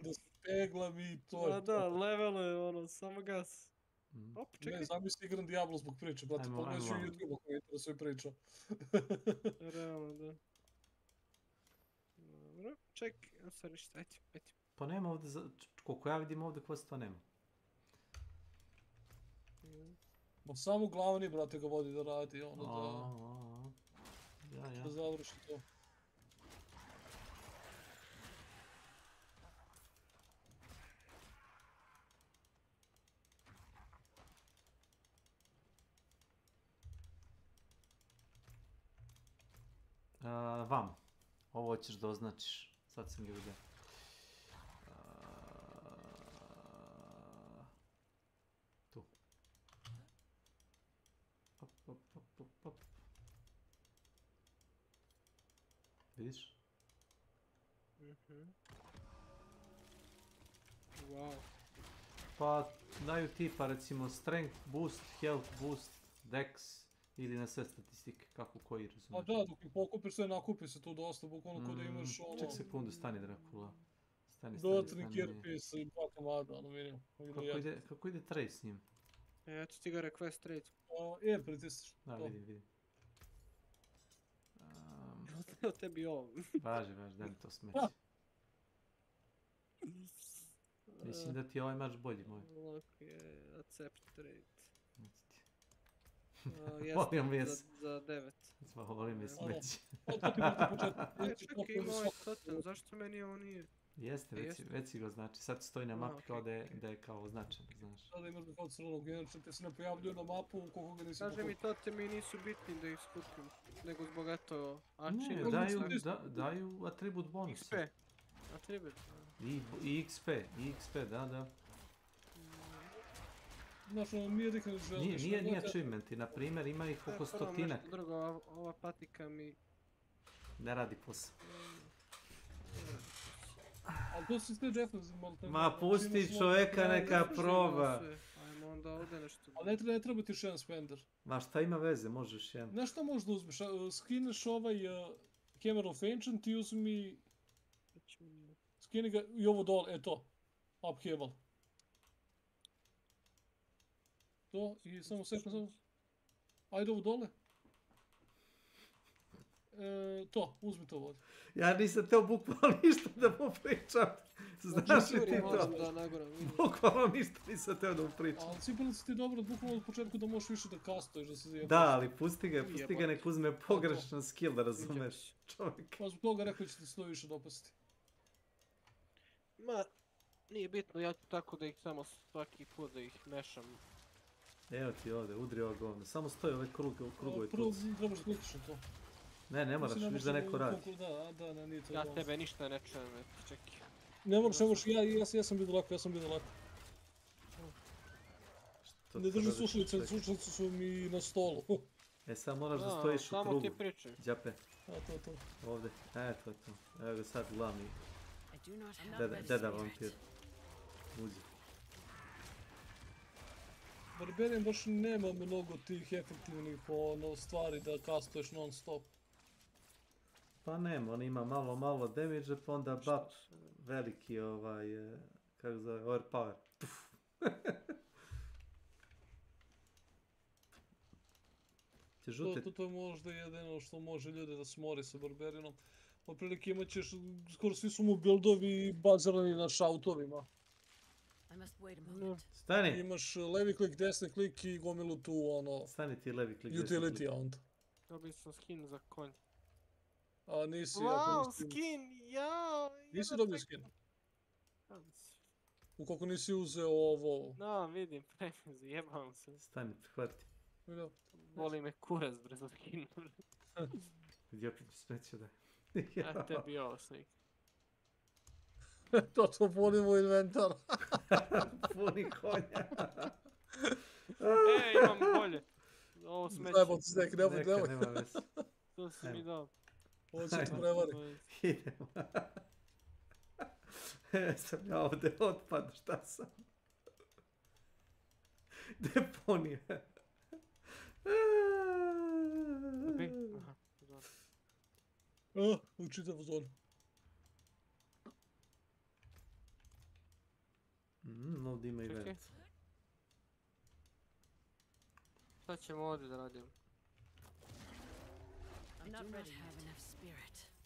da speglam i to. Ma da, level je samo gas. Op, čekaj. Ne, zamisli igram Diablo zbog priče, brate, pogledaj ću YouTube ako me interesuje priča. Realno, da. Dobro, čekaj, sad ništa, ajde. Pa nema ovdje, koliko ja vidim ovdje questa nema. Ma samo glavni, brate, ga vodi da radi, ono da... Ja. Da završi to. vam. Ovo ćeš da označiš. Sad sam ga vidio. Tu. Op. Vidiš? Wow. Pa daju tipa recimo strength boost, health boost, dex ili na sve statistike, kako koji razumiješ. A da, dok ih pokupiš sve nakupi se tu dosta, bukvalno kod da imaš ono... Ček sekundu, stani Dracula. Dodatni kirpis i 2 komada, ono minimum. Kako ide trej s njim? Ja ću ti ga request trade. Pritisneš. Da, vidim. Ostao tebi ovo. Važi, daj mi to smeći. Mislim da ti je ovaj mač bolji moj. Ok, accept trade. Volim je za 9. Volim je smeći. Čekaj, moj totem, zašto meni ovo nije? Jeste, već si ga znači. Sad stoji na mapi kao da je kao označen, znaš. Sada imaš ga kao crvenog, inače te se ne pojavljaju na mapu koliko ga nisi... Kaže mi totemi nisu bitni da ih skupim, nego zbog eto... Ne, daju atribut bonus. XP. Atribut. I XP, da. Znaš, ono nije nikad ne želiš. Nije achievementi, na primjer ima ih oko 100-tinak. Drugo, ova patika mi... Ne radi posao. Ali to si sve defensivno. Ma pusti čovjeka neka proba. Ajmo onda ovdje nešto... Ali ne treba ti još jedan spender. Ma šta ima veze, možeš jedan. Znaš šta možda uzmeš? Skineš ovaj Hammer of Ancient i uzmi... Skini ga i ovo dole, to. Upheaval. To, i samo sekund. Ajde ovo dole. To, uzmi to ovdje. Ja nisam teo bukvalno ništa da mu pričam. Znaš li ti to? Bukvalno ništa nisam teo da mu pričam. Ali sigurno si ti dobro bukvalno od početku da možeš više da kastoješ, da se zajebaš. Da, ali pusti ga nek uzme pogrešan skill, da razumeš čovjek. Pa zbog toga rekao će ti se to više dopasti. Ma, nije bitno, ja ću tako da ih samo svaki put da ih mešam. Evo ti ovdje, udri ovo govno. Samo stoji ove krugove puci. Prvo trebaš klikneš na to. Ne moraš, viš da neko radi. Da, nije to. Ja tebe ništa ne čujem, čekaj. Ne moraš, ja sam vidio lako, Ne drži slušalice su mi na stolu. Sad moraš da stojiš u krugu. Samo ti pričaj. Džape. To. Ovdje, to je to. Evo ga sad glavni. Deda vampir. Uđi. Barbarian baš nema mnogo tih efektivnih stvari da kastuješ non stop. Pa nema, on ima malo damage, pa onda bap veliki kako zove, overpower. To je možda jedino što može ljude da smori sa Barbarianom. Otprilike imat ćeš, skoro svi su mu buildovi bazirani na šautovima. Stani! Imaš levi klik, desni klik i gomilu tu Stani ti levi klik, desni klik. Utility onda. Dobio sam skin za konj. A nisi... Wow, skin, jao! Nisi dobio skin? Ukoliko nisi uzeo ovo... Da, vidim, jebavam se. Stani, prihvati. Voli me kurac, bre, za skin. Gdje opet mi smeću da... Ja tebi ovo snik. To punimo inventar. Puni konja. Imam bolje. Ovo smeće. Zajebam se nek, nemoj. Nema veze. To si mi dao. Ovo će ti prevari. Idemo. Sam ja ovdje otpad, šta sam? Deponija. U čitavu zonu. Ovdje ima event. Šta ćemo ovdje da radimo?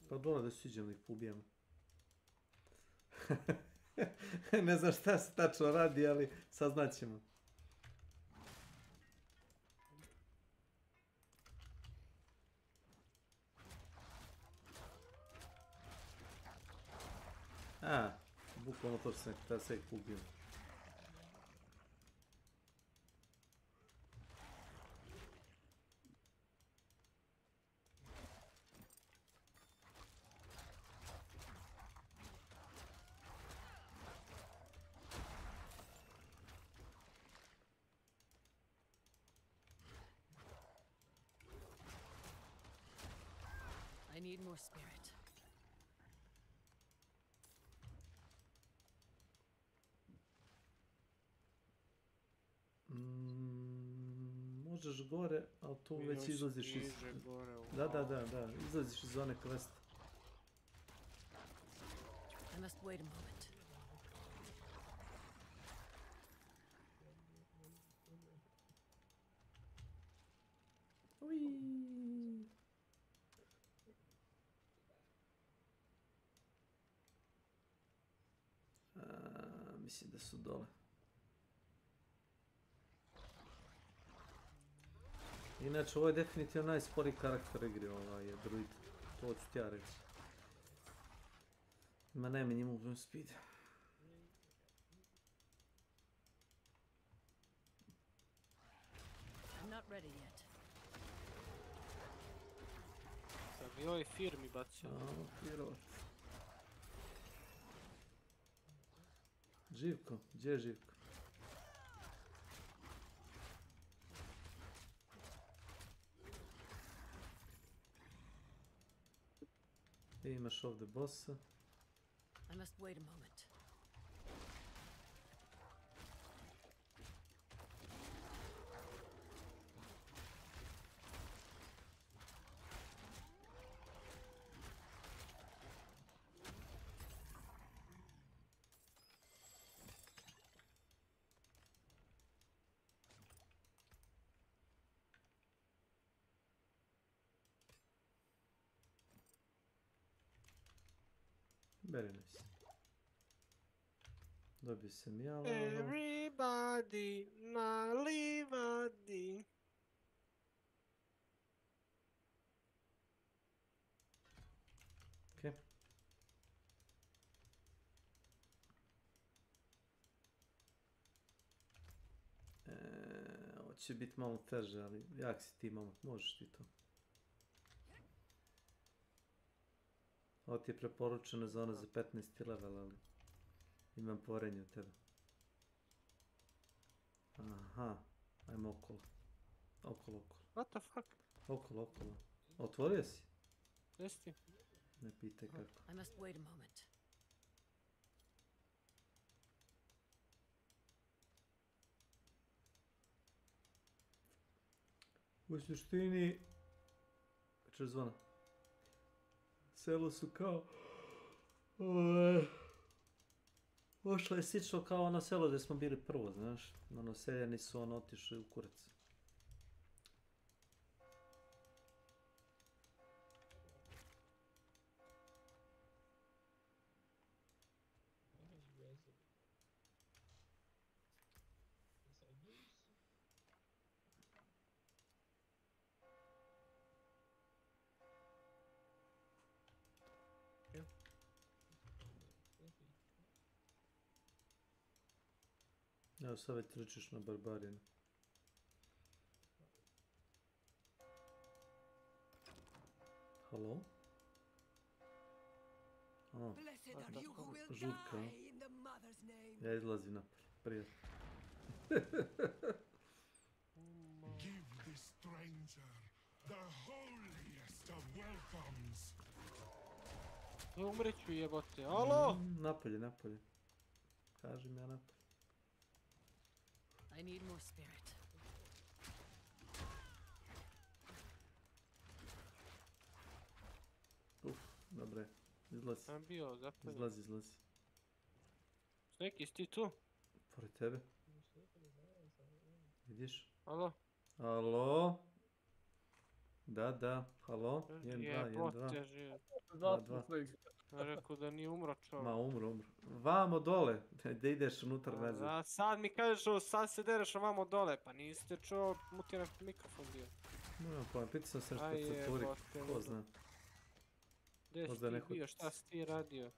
Pa dole da siđemo da ih pobijemo. Ne znam šta se tačno radi, ali saznat ćemo. Bukvalno to što sam da sve ih ubio. need more spirit. Možeš gore, ali tu već izlaziš iz... Da, izlaziš iz zone questa. I must wait a moment. Mislim da su dole. Inače, ovo je definitivno najsporiji karakter igri, ovaj je druid. To ću ti ja reći. Ima najmanji movement speed. I'm not ready yet. Sam i ovaj firmi bacio. Firovat. Živko, gdje je Živko? Imaš ovdje bossa. I must wait a moment. Very nice. Dobio sam jalo. Everybody na livadi. Okej. Ovo će biti malo teže, ali jak si ti momak, možeš ti to. Ovo ti je preporučena zona za 15. level, ali imam porenje od tebe. Aha, ajmo okolo. Okolo. What the fuck? Okolo. Otvorio si? Jesi? Ne pitaj kako. I must wait a moment. U suštini... Češ zvona? Selo su kao... Ošlo je slično kao ono selo gdje smo bili prvo, znaš. Ono, seljani su otišli u kurac. Evo sad već trčiš na barbarinu. Halo? Žurka. Ja izlazim napolje. Prijatno. Give the stranger the holiest of welcomes. Umreću jebote, alo! Napolje. Kažem ja napolje. I need more spirit. Dobre, izlazi. Sam bio zapaljen. Izlazi. Sneki, si ti tu? Pored tebe. Vidiš? Alo? Da, halo? 1, 2. 2. Rekao da nije umro čovjek. Ma umro. Vamo dole, da ideš unutar nazad. A sad mi kažeš ovo, sad se dereš ovamo dole, pa niste čuo, mutiran mikrofon bio. No, pa pitao sam se što se otvori, ko zna. Gdje si ti bio, šta si ti radio?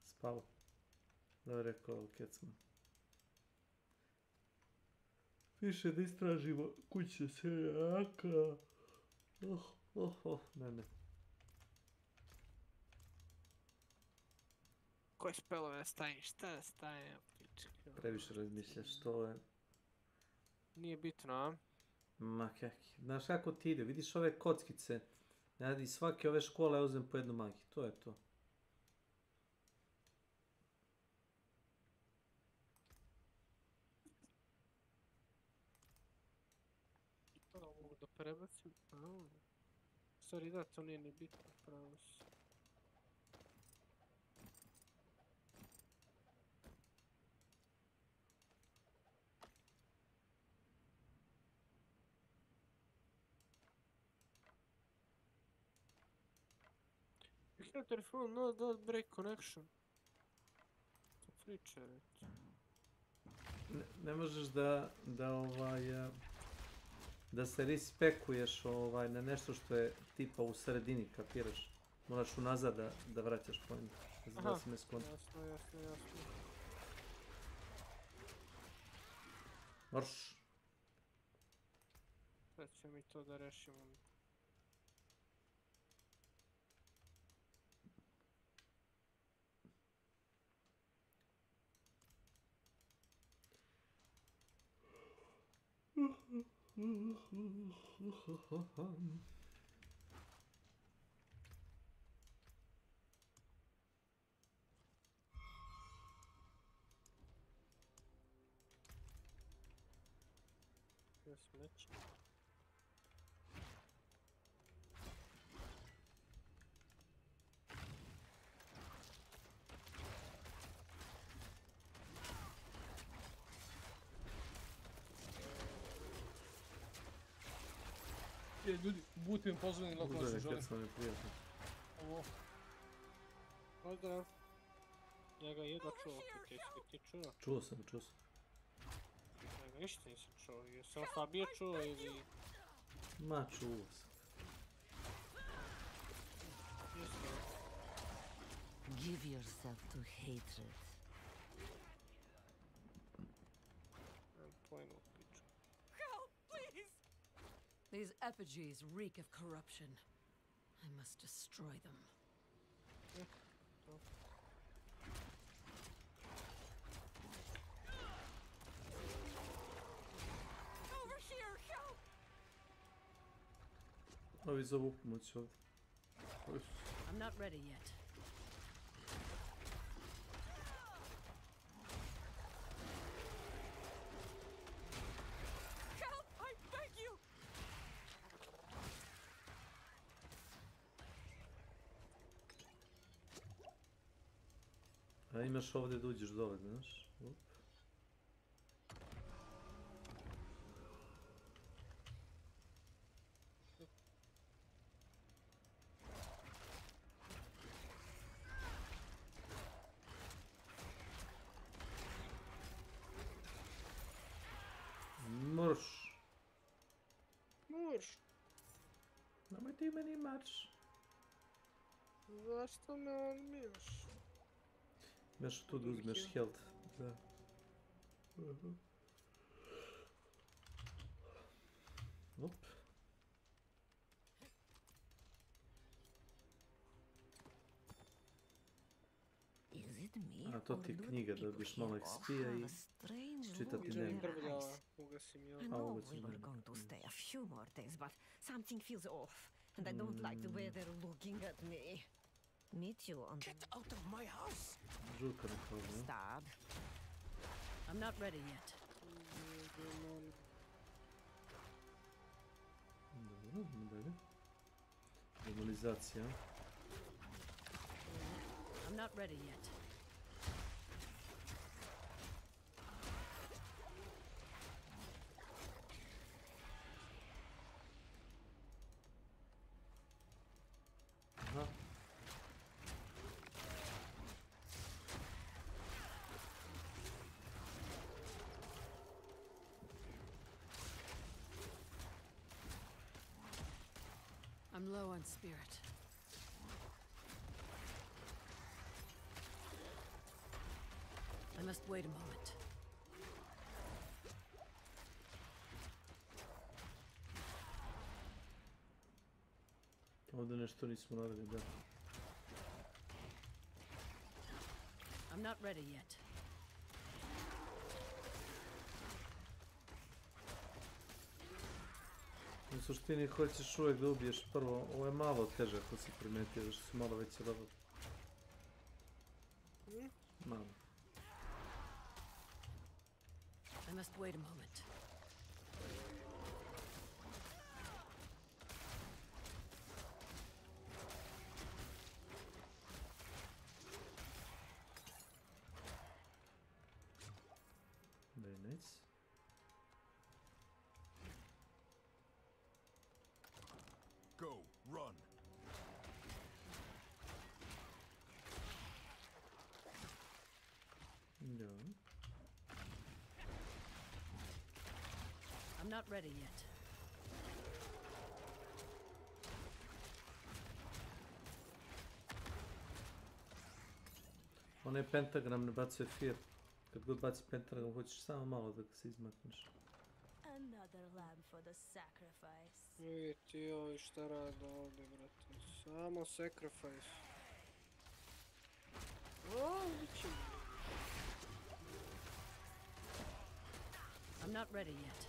Spavo. Da je rekao Kecman. Piše da istražimo kuće seljaka. Ne. Koje spelove staviš, šta stavim? Previše razmišljaš, to je... Nije bitno, a? Ma kaki, znaš kako ti ide, vidiš ove kockice Ja iz svake ove škole uzem po jednu magiju, to je to. Mogu da prebacim. Sorry, da, to nije ni bitno, pravo si. You have to phone, no, don't break connection. To free chat. Ne možeš da se respekuješ na nešto što je tipa u sredini, kapiraš? Moraš unazad da vraćaš point. Da si me skonto. Jasno. Marš. Sad ćemo mi to da rešimo. Smeće. Ljudi, budite im pozvani na to se želim. Ovo. Pozdrav. Ja ga jedva čuo, ti čuo? Čuo sam. Ja ga ništa nisam čuo, jesam Fabio čuo ili... Ma, čuo sam. Give yourself to hatred. Help, please! These effigies reek of corruption. I must destroy them. Over here, help! Ovi zovu pomoć ovdje. I'm not ready yet. Help! I beg you! A imaš ovdje da uđeš dole, znaš? Op. Mrš. Nemoj ti meni marš. Zašto me odmiješ? Imaš tu da uzmeš health. Da. Op. A to ti je knjiga, da dobiš malo XP-a i čitati dnevno. I know we were going to stay a few more days, but something feels off, and I don't like the way they're looking at me. Meet you on Get out of my house! Žurka na kao, ne? Stab. I'm not ready yet. Dobro, idemo dalje. Demonizacija. I'm not ready yet. Aha. I'm low on spirit. I must wait a moment. Ovdje nešto nismo radili, da. I'm not ready yet. suštini hoćeš uvijek da ubiješ prvo. Ovo je malo teže ako si primetio, što su malo veći level. Malo. I must wait a moment. Very nice. Go, run. No. I'm not ready yet. Onaj pentagram ne bacuje fear. Kad god baci pentagram, hoćeš samo malo da se izmakneš. Another lamb for the sacrifice. Vidite joj šta rada ovdje, brate. Samo sacrifice. I'm not ready yet.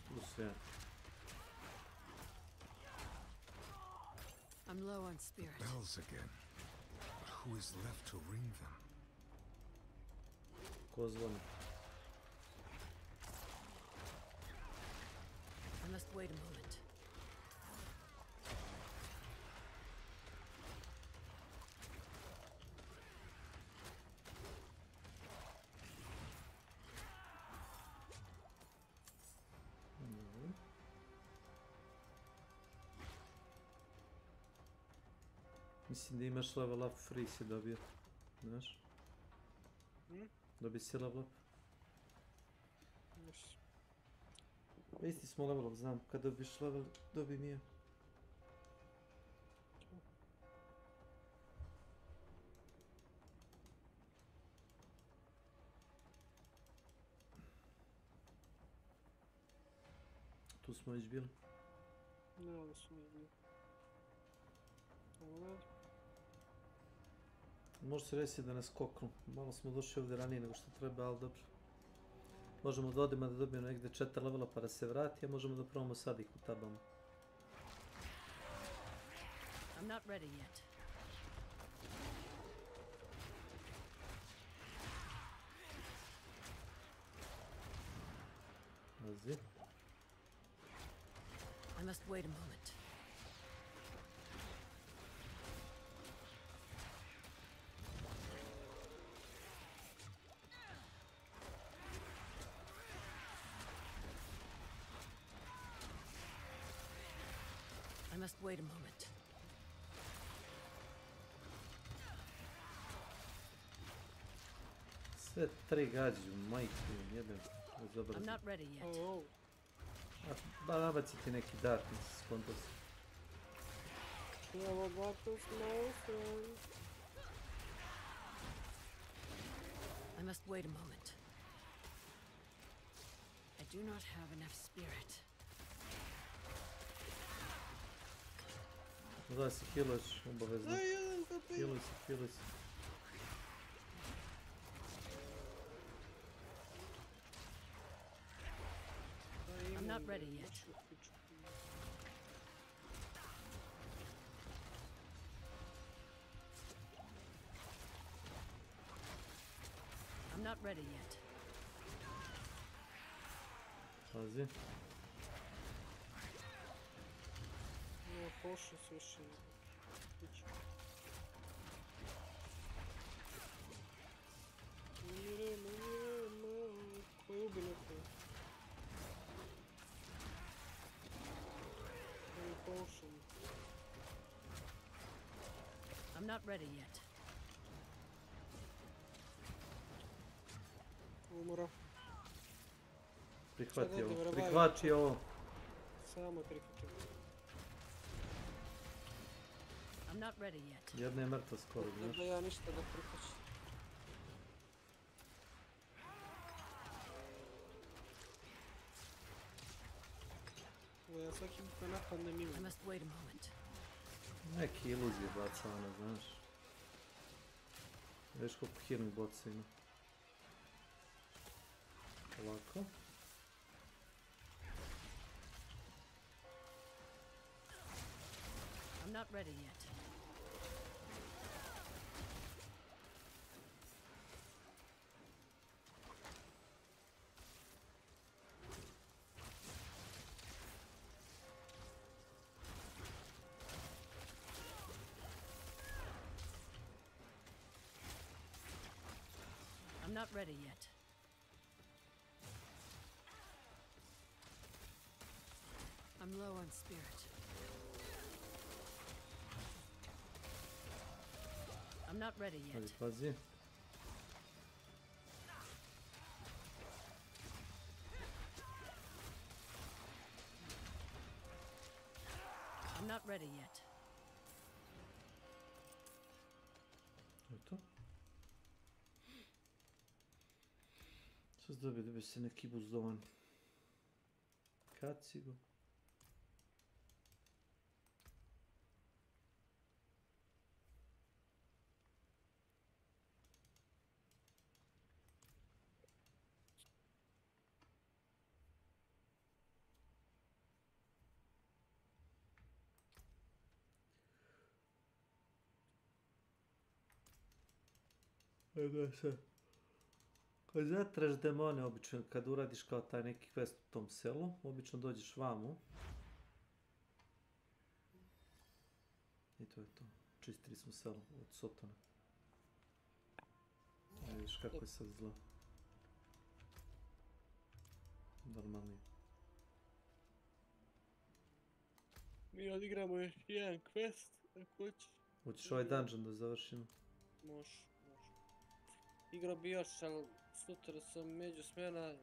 Plus ja. I'm low on spirit. Bells again. But who is left to ring them? Ko zvoni? I must wait a moment. Mislim da imaš level up free si dobio. Znaš? Dobio si level up. Pa isti smo level up, znam. Kad dobiješ level, dobijem i ja. Tu smo već bili. Ne, ovo smo već bili. Može se reći da nas koknu. Malo smo došli ovdje ranije nego što treba, ali dobro. Možemo da odemo da dobijemo negdje 4 levela pa da se vrati, a možemo da probamo sad ih utabamo. I'm not ready yet. Pazi. I must wait a moment. I must wait a moment. Sve 3 gađu, majke, jebem. I'm not ready yet. Ba nabaci ti neki darkness, skonto se. Evo batus motion. I must wait a moment. I do not have enough spirit. Da se healaš, obavezno. Healuj se, healuj se. I'm not ready yet. I'm not ready yet. Pazi. No, pošao se još i... Koji ubi neko? I'm not ready yet. Umora. Prihvati ovo, prihvati ovo. Samo prihvati. I'm not ready yet. Jedna je mrtva skoro, znaš. Da ja ništa da prihvaćam. Ja svaki put napadnem ima. I must wait a moment. Neki iluzije baca ona, znaš. Veš koliko healing boxa ima. Ovako. not ready yet. I'm not ready yet. I'm low on spirit. I'm not ready yet. Hadi pazi. I'm not ready yet. Eto. Sad dobili bi se neki buzdovan kacigu. Da se. Kad zatraš demone, obično kad uradiš kao taj neki quest u tom selu, obično dođeš vamo. I to je to. Čistili smo selo od Sotona. Vidiš kako je sad zlo. Normalnije. Mi odigramo još jedan quest, ako hoćeš. Hoćeš ovaj dungeon da završimo? Može. Igrao bi još, ali sutra sam među smjena.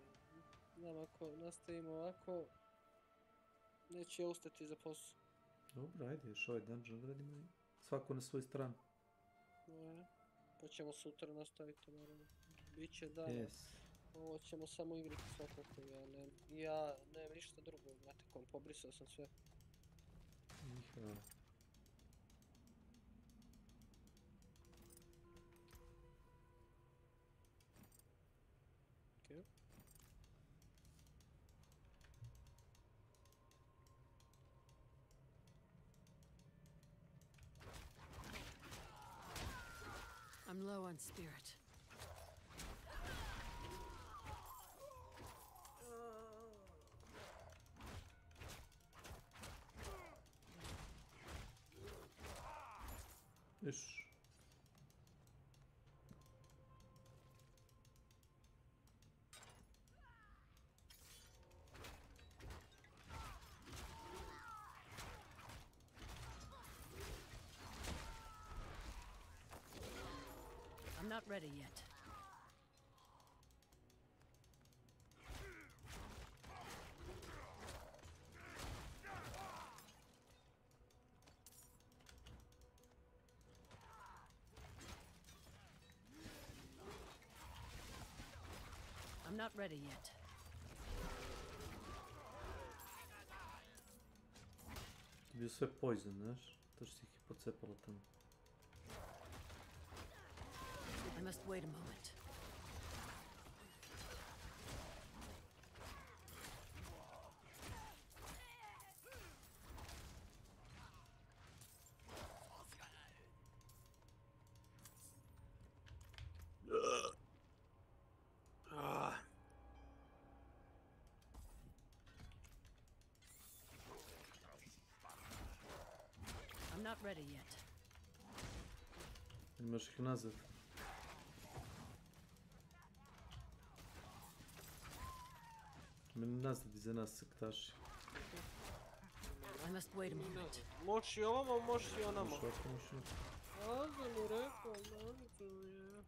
Znam, ako nastavimo ovako, neće ustati za posao. Dobro, ajde, još ovaj dungeon odradimo i svako na svoju stranu. Pa ćemo sutra nastaviti, naravno. Biće dan. Yes. Ovo ćemo samo igrati svakako. Ja nemam ništa drugo, znate kom, pobrisao sam sve. Iha. Okay. I'm low on spirit. Ish. I'm not ready yet. I'm not ready yet. Bio sve poison, znaš? To što si ih je pocepalo tamo. I must wait a moment. I'm not ready yet. Imaš ih nazad. Meni nazad iza nas sektaši. I must wait a moment. Možeš i ovamo, možeš i onamo. Možeš ovako, možeš i Ja sam mu rekao, navicu je.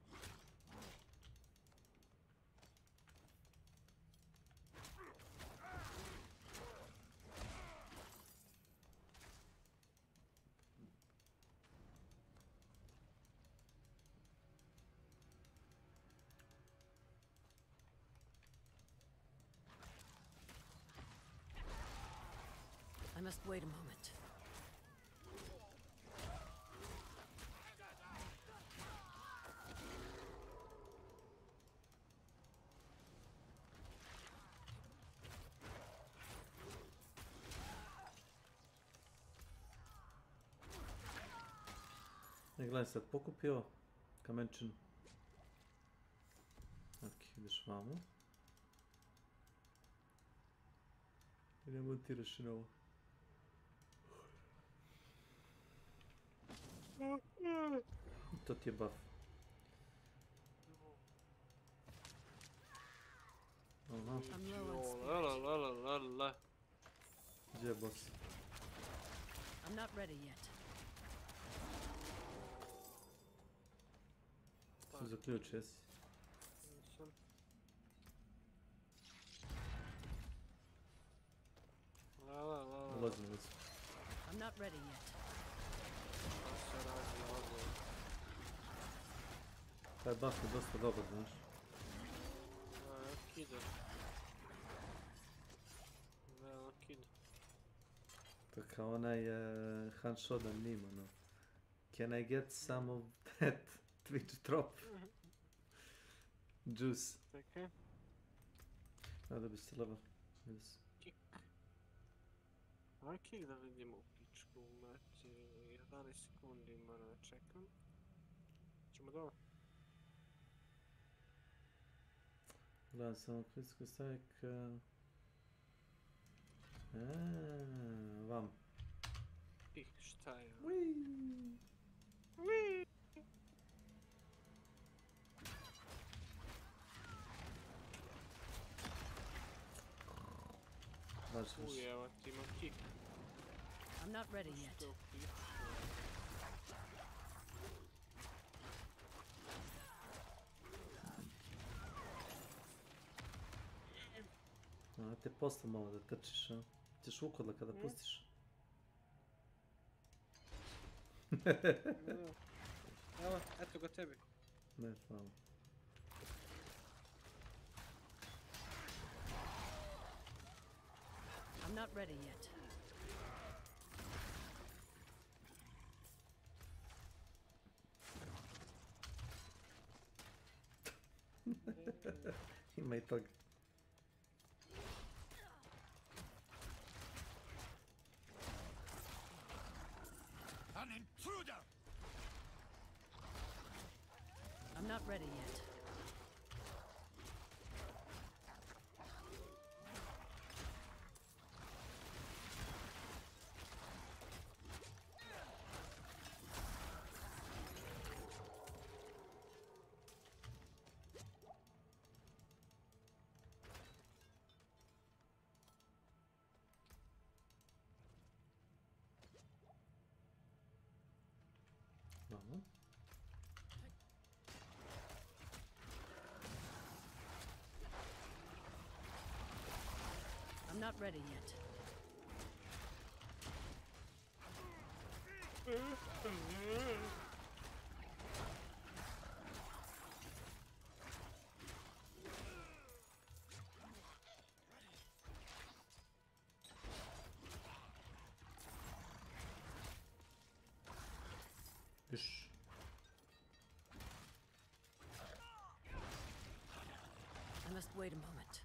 I must wait a moment. Ne gledam sad pokupio kamenčinu. Ok, ideš vamo. I ne montiraš i na ovo. To ti je buff. Aha. Gdje je boss? I'm not ready yet. Su zaključio si. Ulazim. I'm not ready yet. Taj buff je dosta dobar, znaš. Kida. Velo kida. To kao onaj Han Shodan meme, ono. Can I get some of that Twitch drop? Juice. Čekaj. Da bi se level. Yes. Kick. Aj kick da vidimo u pičku. Znači, 11 sekundi moram da čekam. Ćemo dole. Gledam samo critical strike. Vam. Ih, šta je? Ujeva ti ima kick. I'm not ready yet. A te posle malo da trčiš, a? Ćeš ukodla kada pustiš. Evo, eto ga tebi. Ne, hvala. I'm not ready yet. Ima i toga. An intruder! I'm not ready yet. Vamo. I'm not ready yet. Już. I must wait a moment.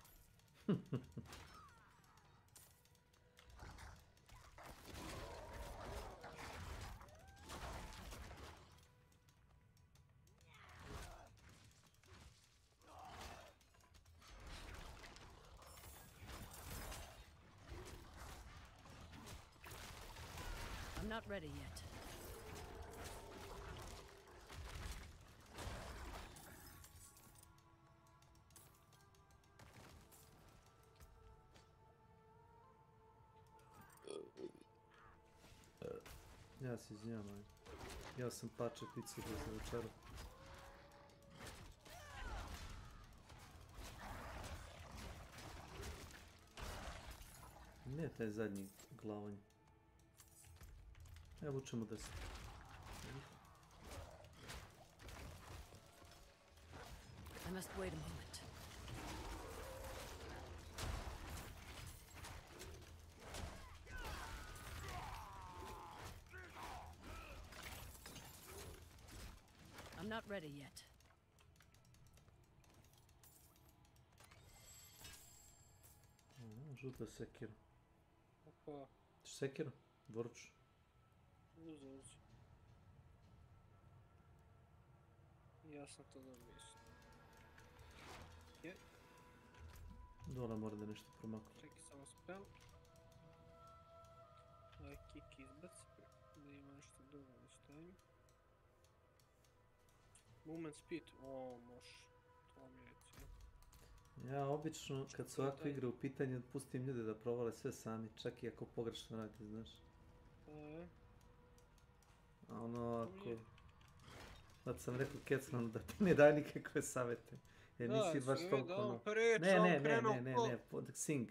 I'm not ready yet. Ja se izvinjavam. Ja sam pače picu za večeru. Nije taj zadnji glavanj. Evo učemo da se... I must wait a moment. I'm not ready yet. Žuta sekira. Opa. Sekira? Dvoruč. Uzi. Ja sam to dobio isto. Je. Dole mora da nešto promaknu. Čekaj samo spell. Ovaj kick izbaci. Da ima nešto drugo da stavim. Movement speed. O, može. To mi recimo. Ja obično, kad su ovakve igre u pitanju, pustim ljude da provale sve sami, čak i ako pogrešno radi, znaš. A ono, ako... Sad sam rekao Kecmanu da ti ne daj nikakve savjete, jer nisi baš toliko ono... Ne, Sing.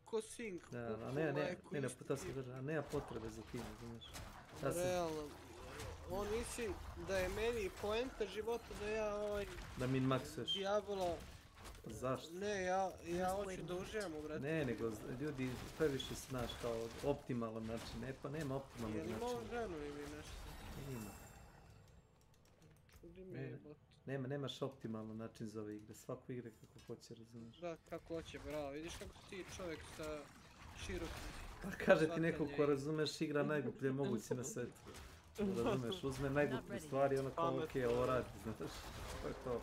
Ko Sing? Da, to sam kažem, a nema potrebe za tim, znaš. Realno, on misli da je meni poenta života da ja da min-maksuješ. Diablo... Zašto? Ne, ja hoću da uživam u bratu. Ne, nego ljudi previše znaš kao optimalan način, pa nema optimalnog načina. Je li malo ženu ili nešto? Ima. Čudi mi je, bot. Nemaš optimalan način za ove igre, svaku igre kako hoće, razumiješ. Da, kako hoće, bravo, vidiš kako ti čovjek sa širokim... Pa kaže ti neko ko razumeš igra najgluplje moguće na svetu. Razumeš, uzme najgluplje stvari i ono kao okej, ovo radi, znaš, to je to.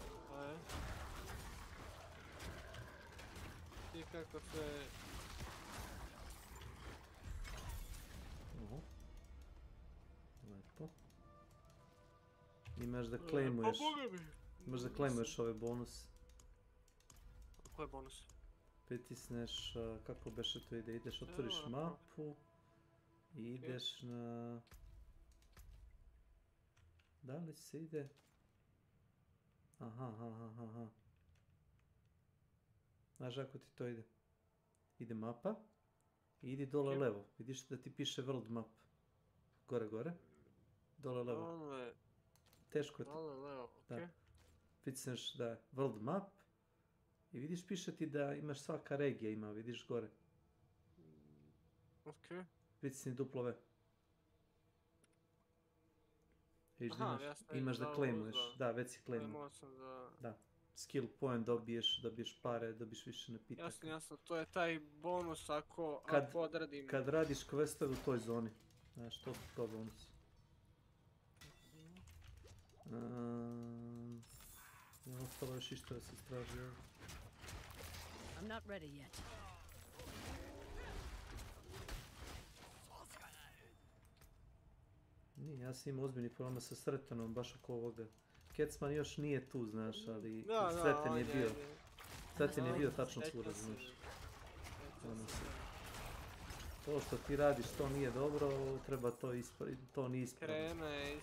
I kako se... Lepo. Imaš da claimuješ... Imaš da claimuješ ove bonus. Koje bonus? Pritisneš, kako beše to ide, ideš, otvoriš mapu i ideš na... Da li se ide? Aha. Znaš kako ti to ide? Ide mapa i idi dole levo. Vidiš da ti piše world map. Gore. Dole levo. Teško je to. Dole levo, okej. Pritisneš da je world map i vidiš piše ti da imaš svaka regija ima, vidiš gore. Okej. Pritisni duplo V. Imaš da claimuješ. Da, već si claimuo. Da. Skill point dobiješ pare, dobiješ više napitaka. Jasno, to je taj bonus ako odradim. Kad radiš questove u toj zoni. Znaš, to su to bonus. Ostalo još išta da se istraži. I'm not ready yet. Nije, ja sam imao ozbiljnih problema sa Sretanom, baš oko ovoga. Kecman još nije tu, znaš, ali Sreten je bio. Sreten je bio tačno tu, znaš. To što ti radiš, to nije dobro, treba to ispraviti, to nije ispravno. Krene,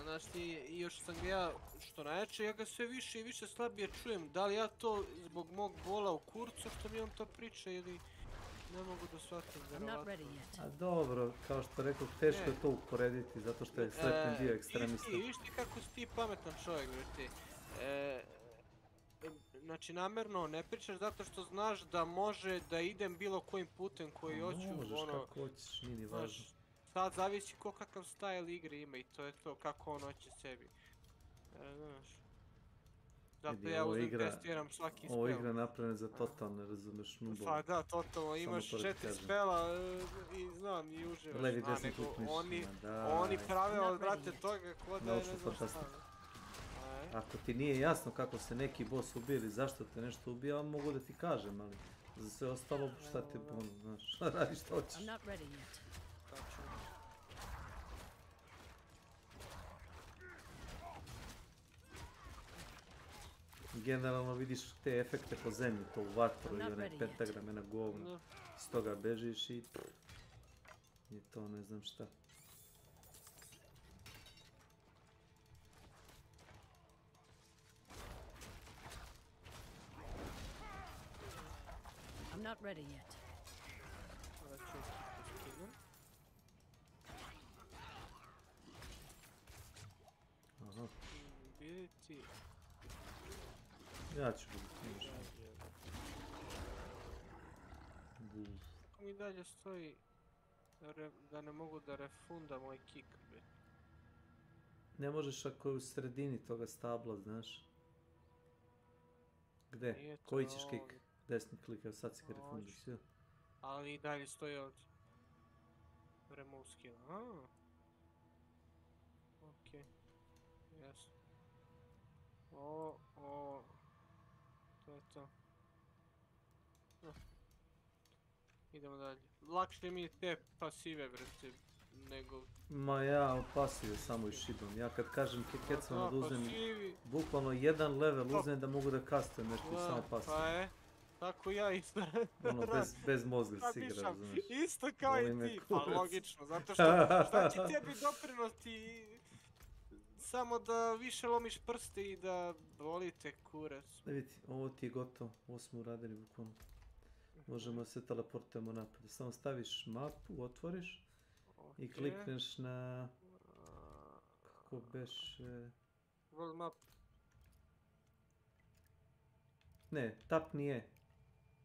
znaš ti, još sam ga ja, što najjače, ja ga sve više i više slabije čujem. Da li ja to zbog mog bola u kurcu što mi on to priča ili... Ne mogu da shvatim, vjerovatno. A dobro, kao što rekao, teško je to uporediti, zato što je Sreten bio ekstremista. Viš ti kako si ti pametan čovjek, ti. Znači, namjerno ne pričaš zato što znaš da može da idem bilo kojim putem koji hoću. Možeš kako hoćeš, nije ni važno. Sad zavisi ko kakav style igre ima i to je to, kako on hoće sebi. Znaš. Zato ja uzem testiram svaki spell. Ovo igra napravljena za totalne, razumeš, nubove. Pa da, totalno, imaš 4 spela i znam, i uživaš. Levi desni klik mišljima, da. Oni prave od brate toga ko da je ne znam šta. Ako ti nije jasno kako se neki boss ubije ili zašto te nešto ubija, mogu da ti kažem, ali za sve ostalo šta te ono, znaš, šta radiš, šta hoćeš. Generalno vidiš te efekte po zemlji, to u vatru i one pentagrame na govno. S toga bežiš i to ne znam šta. I'm not ready yet. Aha. Vidjeti... Ja ću biti. Kako mi dalje stoji da ne mogu da refunda moj kick, be? Ne možeš ako je u sredini toga stabla, znaš. Gde? Koji ćeš kick? Desni klik, evo sad si ga refundiš, sve. Ali i dalje stoji ovdje. Remove skill, Okej. Jasno. to. Idemo dalje. Lakše mi te pasive, brate, nego... Ma ja pasiju samo išibam. Ja kad kažem kekecom da uzmem bukvalno jedan level uzmem da mogu da kastujem nešto i samo pasiju. Pa tako ja isto. Ono, bez mozga si igra, razumiješ. Isto kao i ti, pa logično, zato što šta će tebi doprinosti samo da više lomiš prste i da boli te kurac. Vidi, ovo ti je gotovo, ovo smo uradili bukvalno. Možemo se teleportujemo napad. Samo staviš mapu, otvoriš i klikneš na... Kako beše... World map. Ne, tapni E.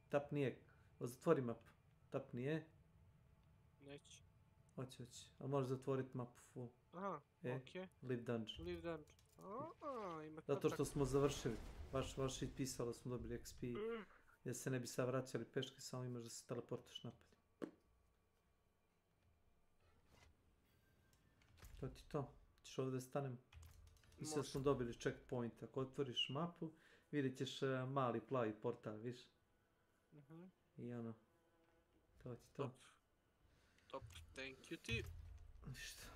Tapni E. Zatvori mapu. Tapni E. Neće. Hoće. A možeš zatvoriti mapu full. Aha, okej. Leave dungeon. Leave dungeon. Ima zato što smo završili. Baš i pisalo smo dobili XP. Jer se ne bi sad vraćali peške, samo imaš da se teleportaš napad. To ti to. Ćeš ovdje stanem. I sad smo dobili checkpoint. Ako otvoriš mapu, vidjet ćeš mali plavi portal, viš? I ono. To ti to. Top, thank you ti. Ništa.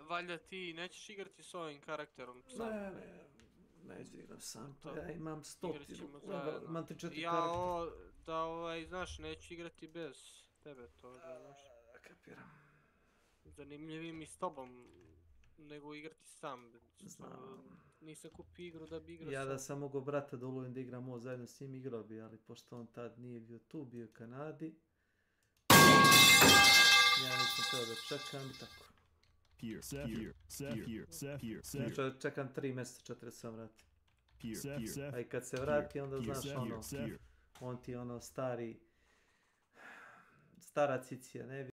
Valjda ti nećeš igrati s ovim karakterom sam? Neću igram sam, ja imam 100 level, imam 3-4 karaktera. Ja, znaš, neću igrati bez tebe, to znaš. Kapiram. Zanimljiviji mi s tobom, nego igrati sam. Znam. Nisam kupio igru da bi igrao sam. Ja da sam mogao brata da ulovim da igram ovo zajedno s njim, igrao bi, ali pošto on tad nije bio tu, bio u Kanadi. Ja nisam teo da čekam i tako. Znači čekam 3 mjeseca, 4 sam vrati. A i kad se vrati onda znaš ono, on ti ono stara cicija, ne